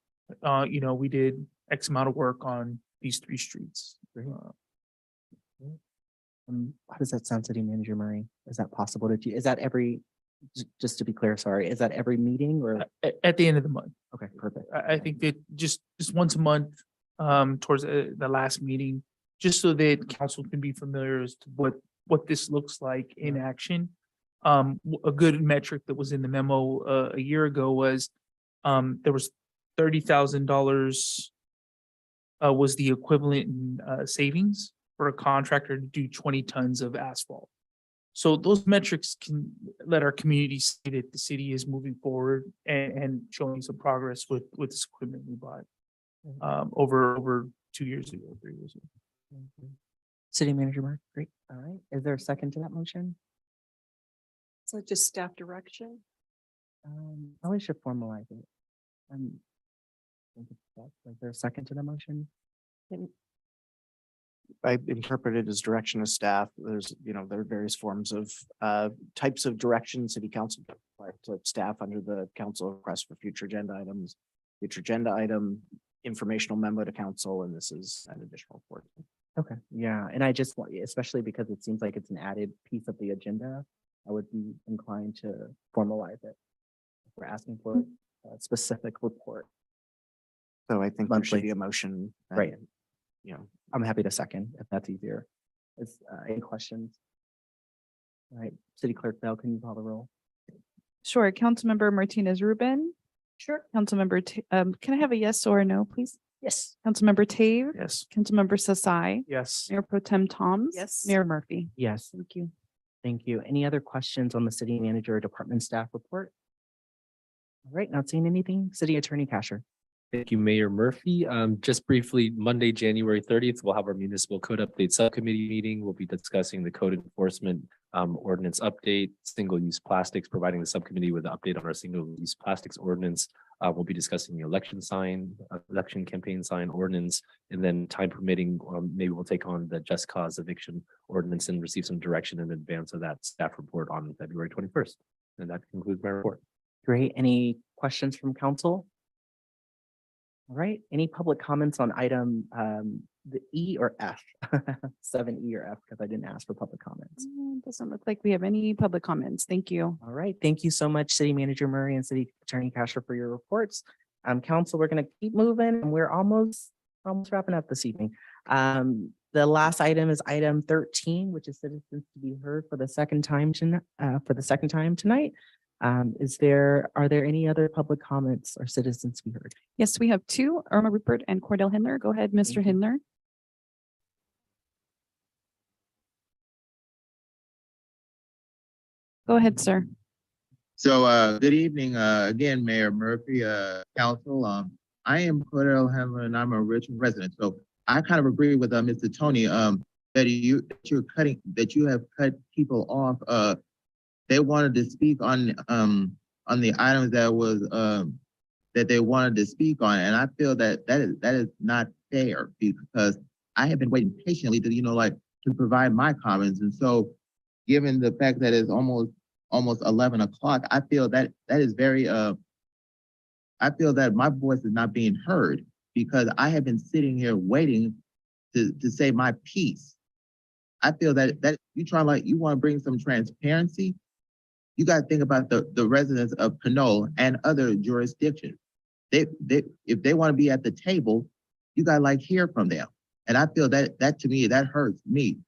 You know, we did X amount of work on these 3 streets. How does that sound, City Manager Murray? Is that possible to do? Is that every, just to be clear, sorry, is that every meeting or? At the end of the month. Okay, perfect. I think that just once a month, towards the last meeting, just so that council can be familiar as to what this looks like in action. A good metric that was in the memo a year ago was there was $30,000 was the equivalent in savings for a contractor to do 20 tons of asphalt. So those metrics can let our community see that the city is moving forward and showing some progress with this equipment we bought over 2 years ago, 3 years ago. City Manager Mark, great. All right. Is there a second to that motion? So just staff direction? Probably should formalize it. Is there a second to the motion? I interpret it as direction of staff. There's, there are various forms of types of direction city council to staff under the council request for future agenda items, future agenda item, informational memo to council, and this is an additional report. Okay, yeah, and I just want, especially because it seems like it's an added piece of the agenda, I would be inclined to formalize it. We're asking for a specific report. So I think there should be a motion. Right. I'm happy to second if that's easier. Is any questions? All right, City Clerk Bell, can you call the roll? Sure. Councilmember Martinez Rubin. Sure. Councilmember, can I have a yes or a no, please? Yes. Councilmember Tave, Yes. Councilmember Sasai, Yes. Mayor Pro Tem Toms. Yes. Mayor Murphy. Yes, Thank you. thank you. Any other questions on the city manager or department staff report? All right, not seeing anything. City Attorney Casher. Thank you, Mayor Murphy. Just briefly, Monday, January 30th, we'll have our municipal code update subcommittee meeting. We'll be discussing the code enforcement ordinance update, single-use plastics, providing the subcommittee with an update on our single-use plastics ordinance. We'll be discussing the election campaign sign ordinance, and then time permitting, maybe we'll take on the just cause eviction ordinance and receive some direction in advance of that staff report on February 21st. And that concludes my report. Great. Any questions from council? All right, any public comments on item the E or F? 7E or F, because I didn't ask for public comments. Doesn't look like we have any public comments. Thank you. All right, thank you so much, City Manager Murray and City Attorney Casher, for your reports. Council, we're going to keep moving and we're almost wrapping up this evening. The last item is item 13, which is citizens to be heard for the second time tonight. Are there any other public comments or citizens to be heard? Yes, we have two, Irma Rupert and Cordell Hindler. Go ahead, Mr. Thank you. Hindler. Go ahead, sir. So, good evening, again, Mayor Murphy, council. I am Cordell Handler and I'm a Richmond resident. So I kind of agree with Mr. Tony, that you have cut people off. They wanted to speak on the items that they wanted to speak on, and I feel that that is not fair, because I have been waiting patiently to provide my comments, and so given the fact that it's almost 11 o'clock, I feel that is very I feel that my voice is not being heard, because I have been sitting here waiting to say my piece. I feel that you want to bring some transparency. You got to think about the residents of Pinole and other jurisdictions. If they want to be at the table, you got to hear from them. And I feel that to me, that hurts me.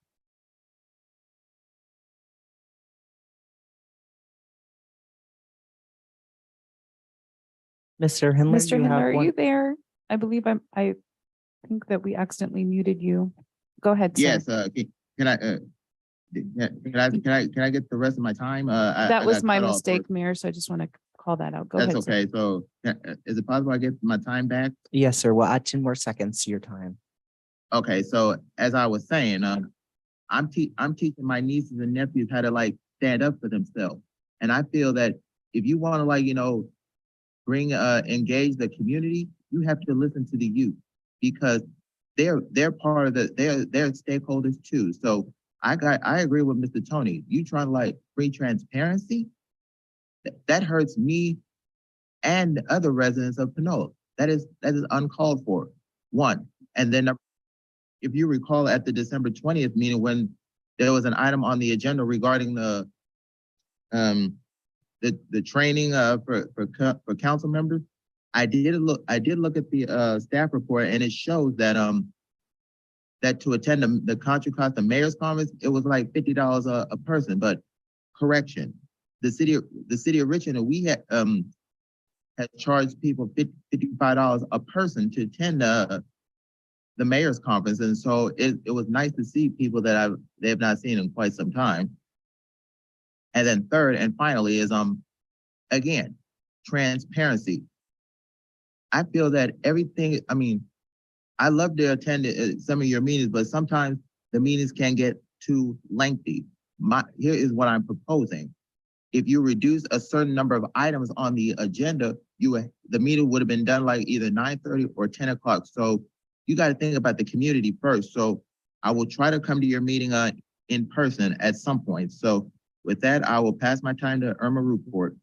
Mr. Hindler, Mr. you have Hindler, are one- you there? I believe I think that we accidentally muted you. Go ahead, sir. Yes, can I get the rest of my time? That I was got my cut off mistake, Mayor, so I just want to call that out. Go That's ahead, sir. okay. So is it possible I get my time back? Yes, sir. We'll add 10 more seconds to your time. Okay, so as I was saying, I'm teaching my nieces and nephews how to stand up for themselves. And I feel that if you want to engage the community, you have to listen to the youth, because they're part of they're stakeholders too. So I agree with Mr. Tony. You trying to bring transparency, that hurts me and the other residents of Pinole. That is uncalled for. One, and then if you recall at the December 20th meeting, when there was an item on the agenda regarding the training for council members, I did look at the staff report, and it shows that that to attend the Contra Costa Mayor's Conference, it was like $50 a person. But correction, the city of Richmond, we had charged people $55 a person to attend the Mayor's Conference, and so it was nice to see people that they have not seen in quite some time. And then third and finally is again, transparency. I feel that everything, I love to attend some of your meetings, but sometimes the meetings can get too lengthy. Here is what I'm proposing. If you reduce a certain number of items on the agenda, the meeting would have been done either 9:30 or 10 o'clock. So you got to think about the community first. So I will try to come to your meeting in person at some point. So with that, I will pass my time to Irma Rupert.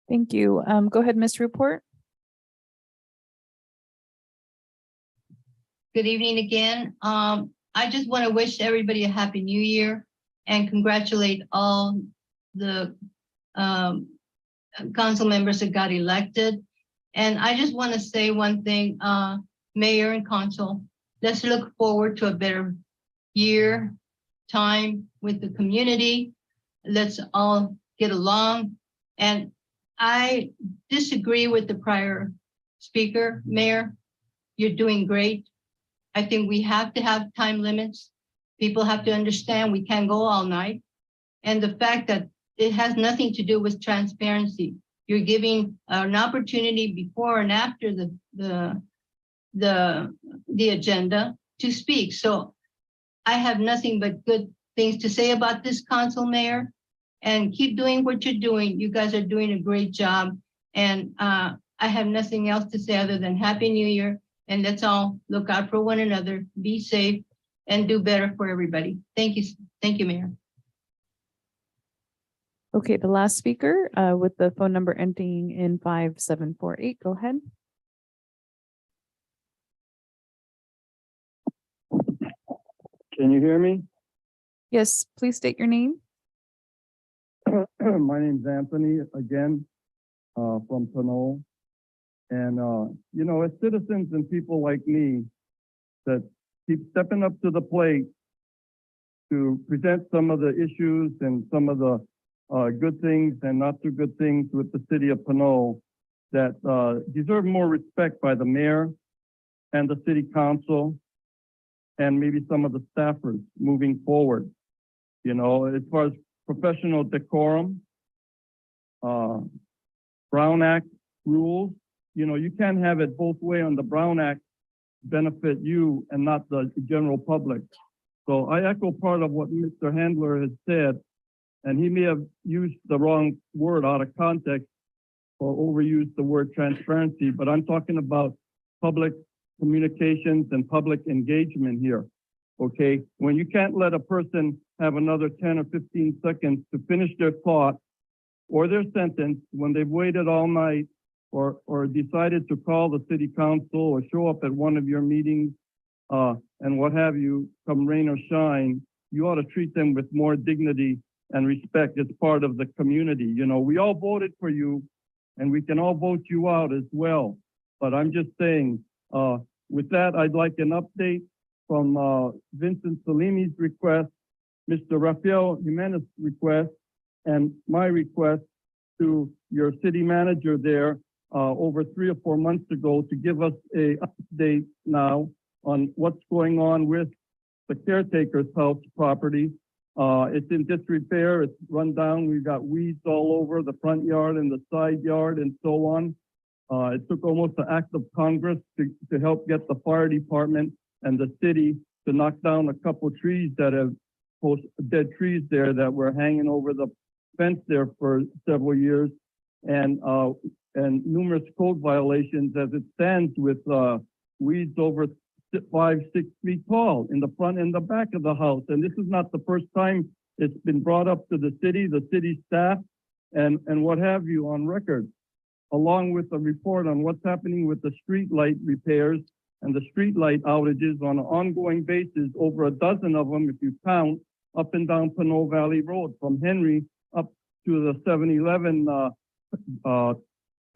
Thank you. Go ahead, Ms. Rupert. Good evening again. I just want to wish everybody a happy new year and congratulate all the council members that got elected. And I just want to say one thing, Mayor and Council, let's look forward to a better year, time with the community. Let's all get along. And I disagree with the prior speaker, Mayor. You're doing great. I think we have to have time limits. People have to understand we can't go all night. And the fact that it has nothing to do with transparency. You're giving an opportunity before and after the agenda to speak. So I have nothing but good things to say about this council, Mayor, and keep doing what you're doing. You guys are doing a great job. And I have nothing else to say other than Happy New Year. And let's all look out for one another, be safe, and do better for everybody. Thank you. Thank you, Mayor. Okay, the last speaker with the phone number ending in 5748. Go ahead. Can you hear me? Yes, please state your name. My name's Anthony again, from Pinole. And, you know, as citizens and people like me that keep stepping up to the plate to present some of the issues and some of the good things and not so good things with the city of Pinole that deserve more respect by the mayor and the city council and maybe some of the staffers moving forward. You know, as far as professional decorum, Brown Act rules, you know, you can't have it both ways on the Brown Act benefit you and not the general public. So I echo part of what Mr. Handler has said, and he may have used the wrong word out of context or overused the word transparency, but I'm talking about public communications and public engagement here, okay? When you can't let a person have another 10 or 15 seconds to finish their thought or their sentence when they've waited all night or decided to call the city council or show up at one of your meetings and what have you, come rain or shine, you ought to treat them with more dignity and respect as part of the community. You know, we all voted for you and we can all vote you out as well. But I'm just saying, with that, I'd like an update from Vincent Salimi's request, Mr. Rafael Jimenez's request, and my request to your city manager there over 3 or 4 months ago to give us a update now on what's going on with the caretaker's house property. It's in disrepair, it's run down, we've got weeds all over the front yard and the side yard and so on. It took almost an act of Congress to help get the fire department and the city to knock down a couple trees that have dead trees there that were hanging over the fence there for several years, and numerous code violations as it stands with weeds over 5-6 feet tall in the front and the back of the house. And this is not the first time it's been brought up to the city staff, and what have you on record, along with a report on what's happening with the street light repairs and the street light outages on an ongoing basis, over a dozen of them, if you count, up and down Pinole Valley Road, from Henry up to the 7-Eleven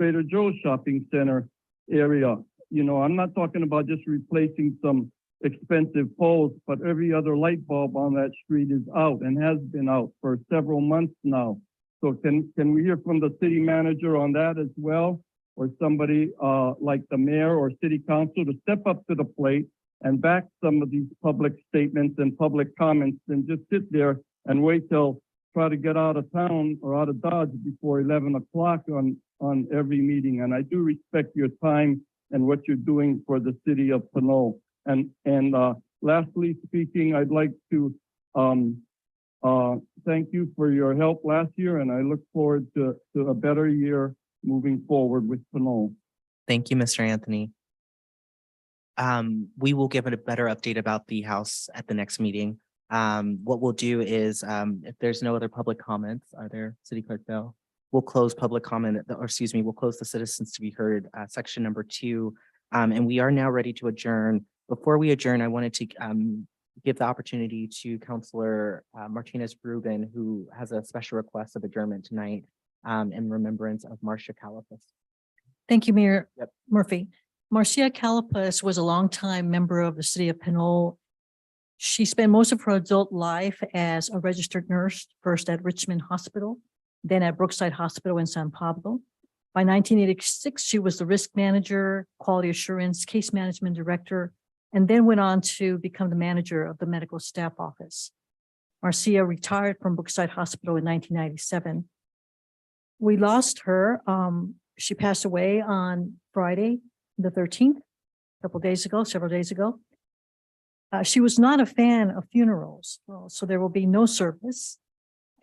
Trader Joe's shopping center area. You know, I'm not talking about just replacing some expensive poles, but every other light bulb on that street is out and has been out for several months now. So can we hear from the city manager on that as well? Or somebody like the mayor or city council to step up to the plate and back some of these public statements and public comments, and just sit there and wait till try to get out of town or out of Dodge before 11 o'clock on every meeting. And I do respect your time and what you're doing for the city of Pinole. And lastly speaking, I'd like to thank you for your help last year, and I look forward to a better year moving forward with Pinole. Thank you, Mr. Anthony. We will give it a better update about the house at the next meeting. What we'll do is, if there's no other public comments, are there, City Clerk Bell? We'll close public comment, or excuse me, we'll close the citizens to be heard, section number 2. And we are now ready to adjourn. Before we adjourn, I wanted to give the opportunity to Councilor Martinez Rubin, who has a special request of adjournment tonight in remembrance of Marcia Calipus. Thank you, Mayor Murphy. Marcia Calipus was a longtime member of the city of Pinole. She spent most of her adult life as a registered nurse, first at Richmond Hospital, then at Brookside Hospital in San Pablo. By 1986, she was the risk manager, quality assurance, case management director, and then went on to become the manager of the medical staff office. Marcia retired from Brookside Hospital in 1997. We lost her. She passed away on Friday, the 13th, several days ago. She was not a fan of funerals, so there will be no service.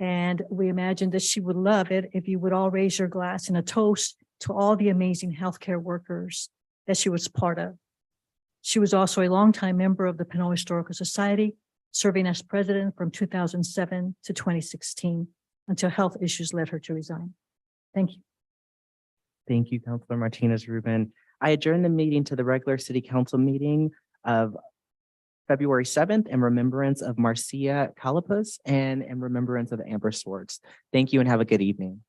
And we imagine that she would love it if you would all raise your glass in a toast to all the amazing healthcare workers that she was part of. She was also a longtime member of the Pinole Historical Society, serving as president from 2007 to 2016 until health issues led her to resign. Thank you. Thank you, Councilor Martinez Rubin. I adjourn the meeting to the regular city council meeting of February 7th in remembrance of Marcia Calapuz and in remembrance of Amber Swartz. Thank you and have a good evening.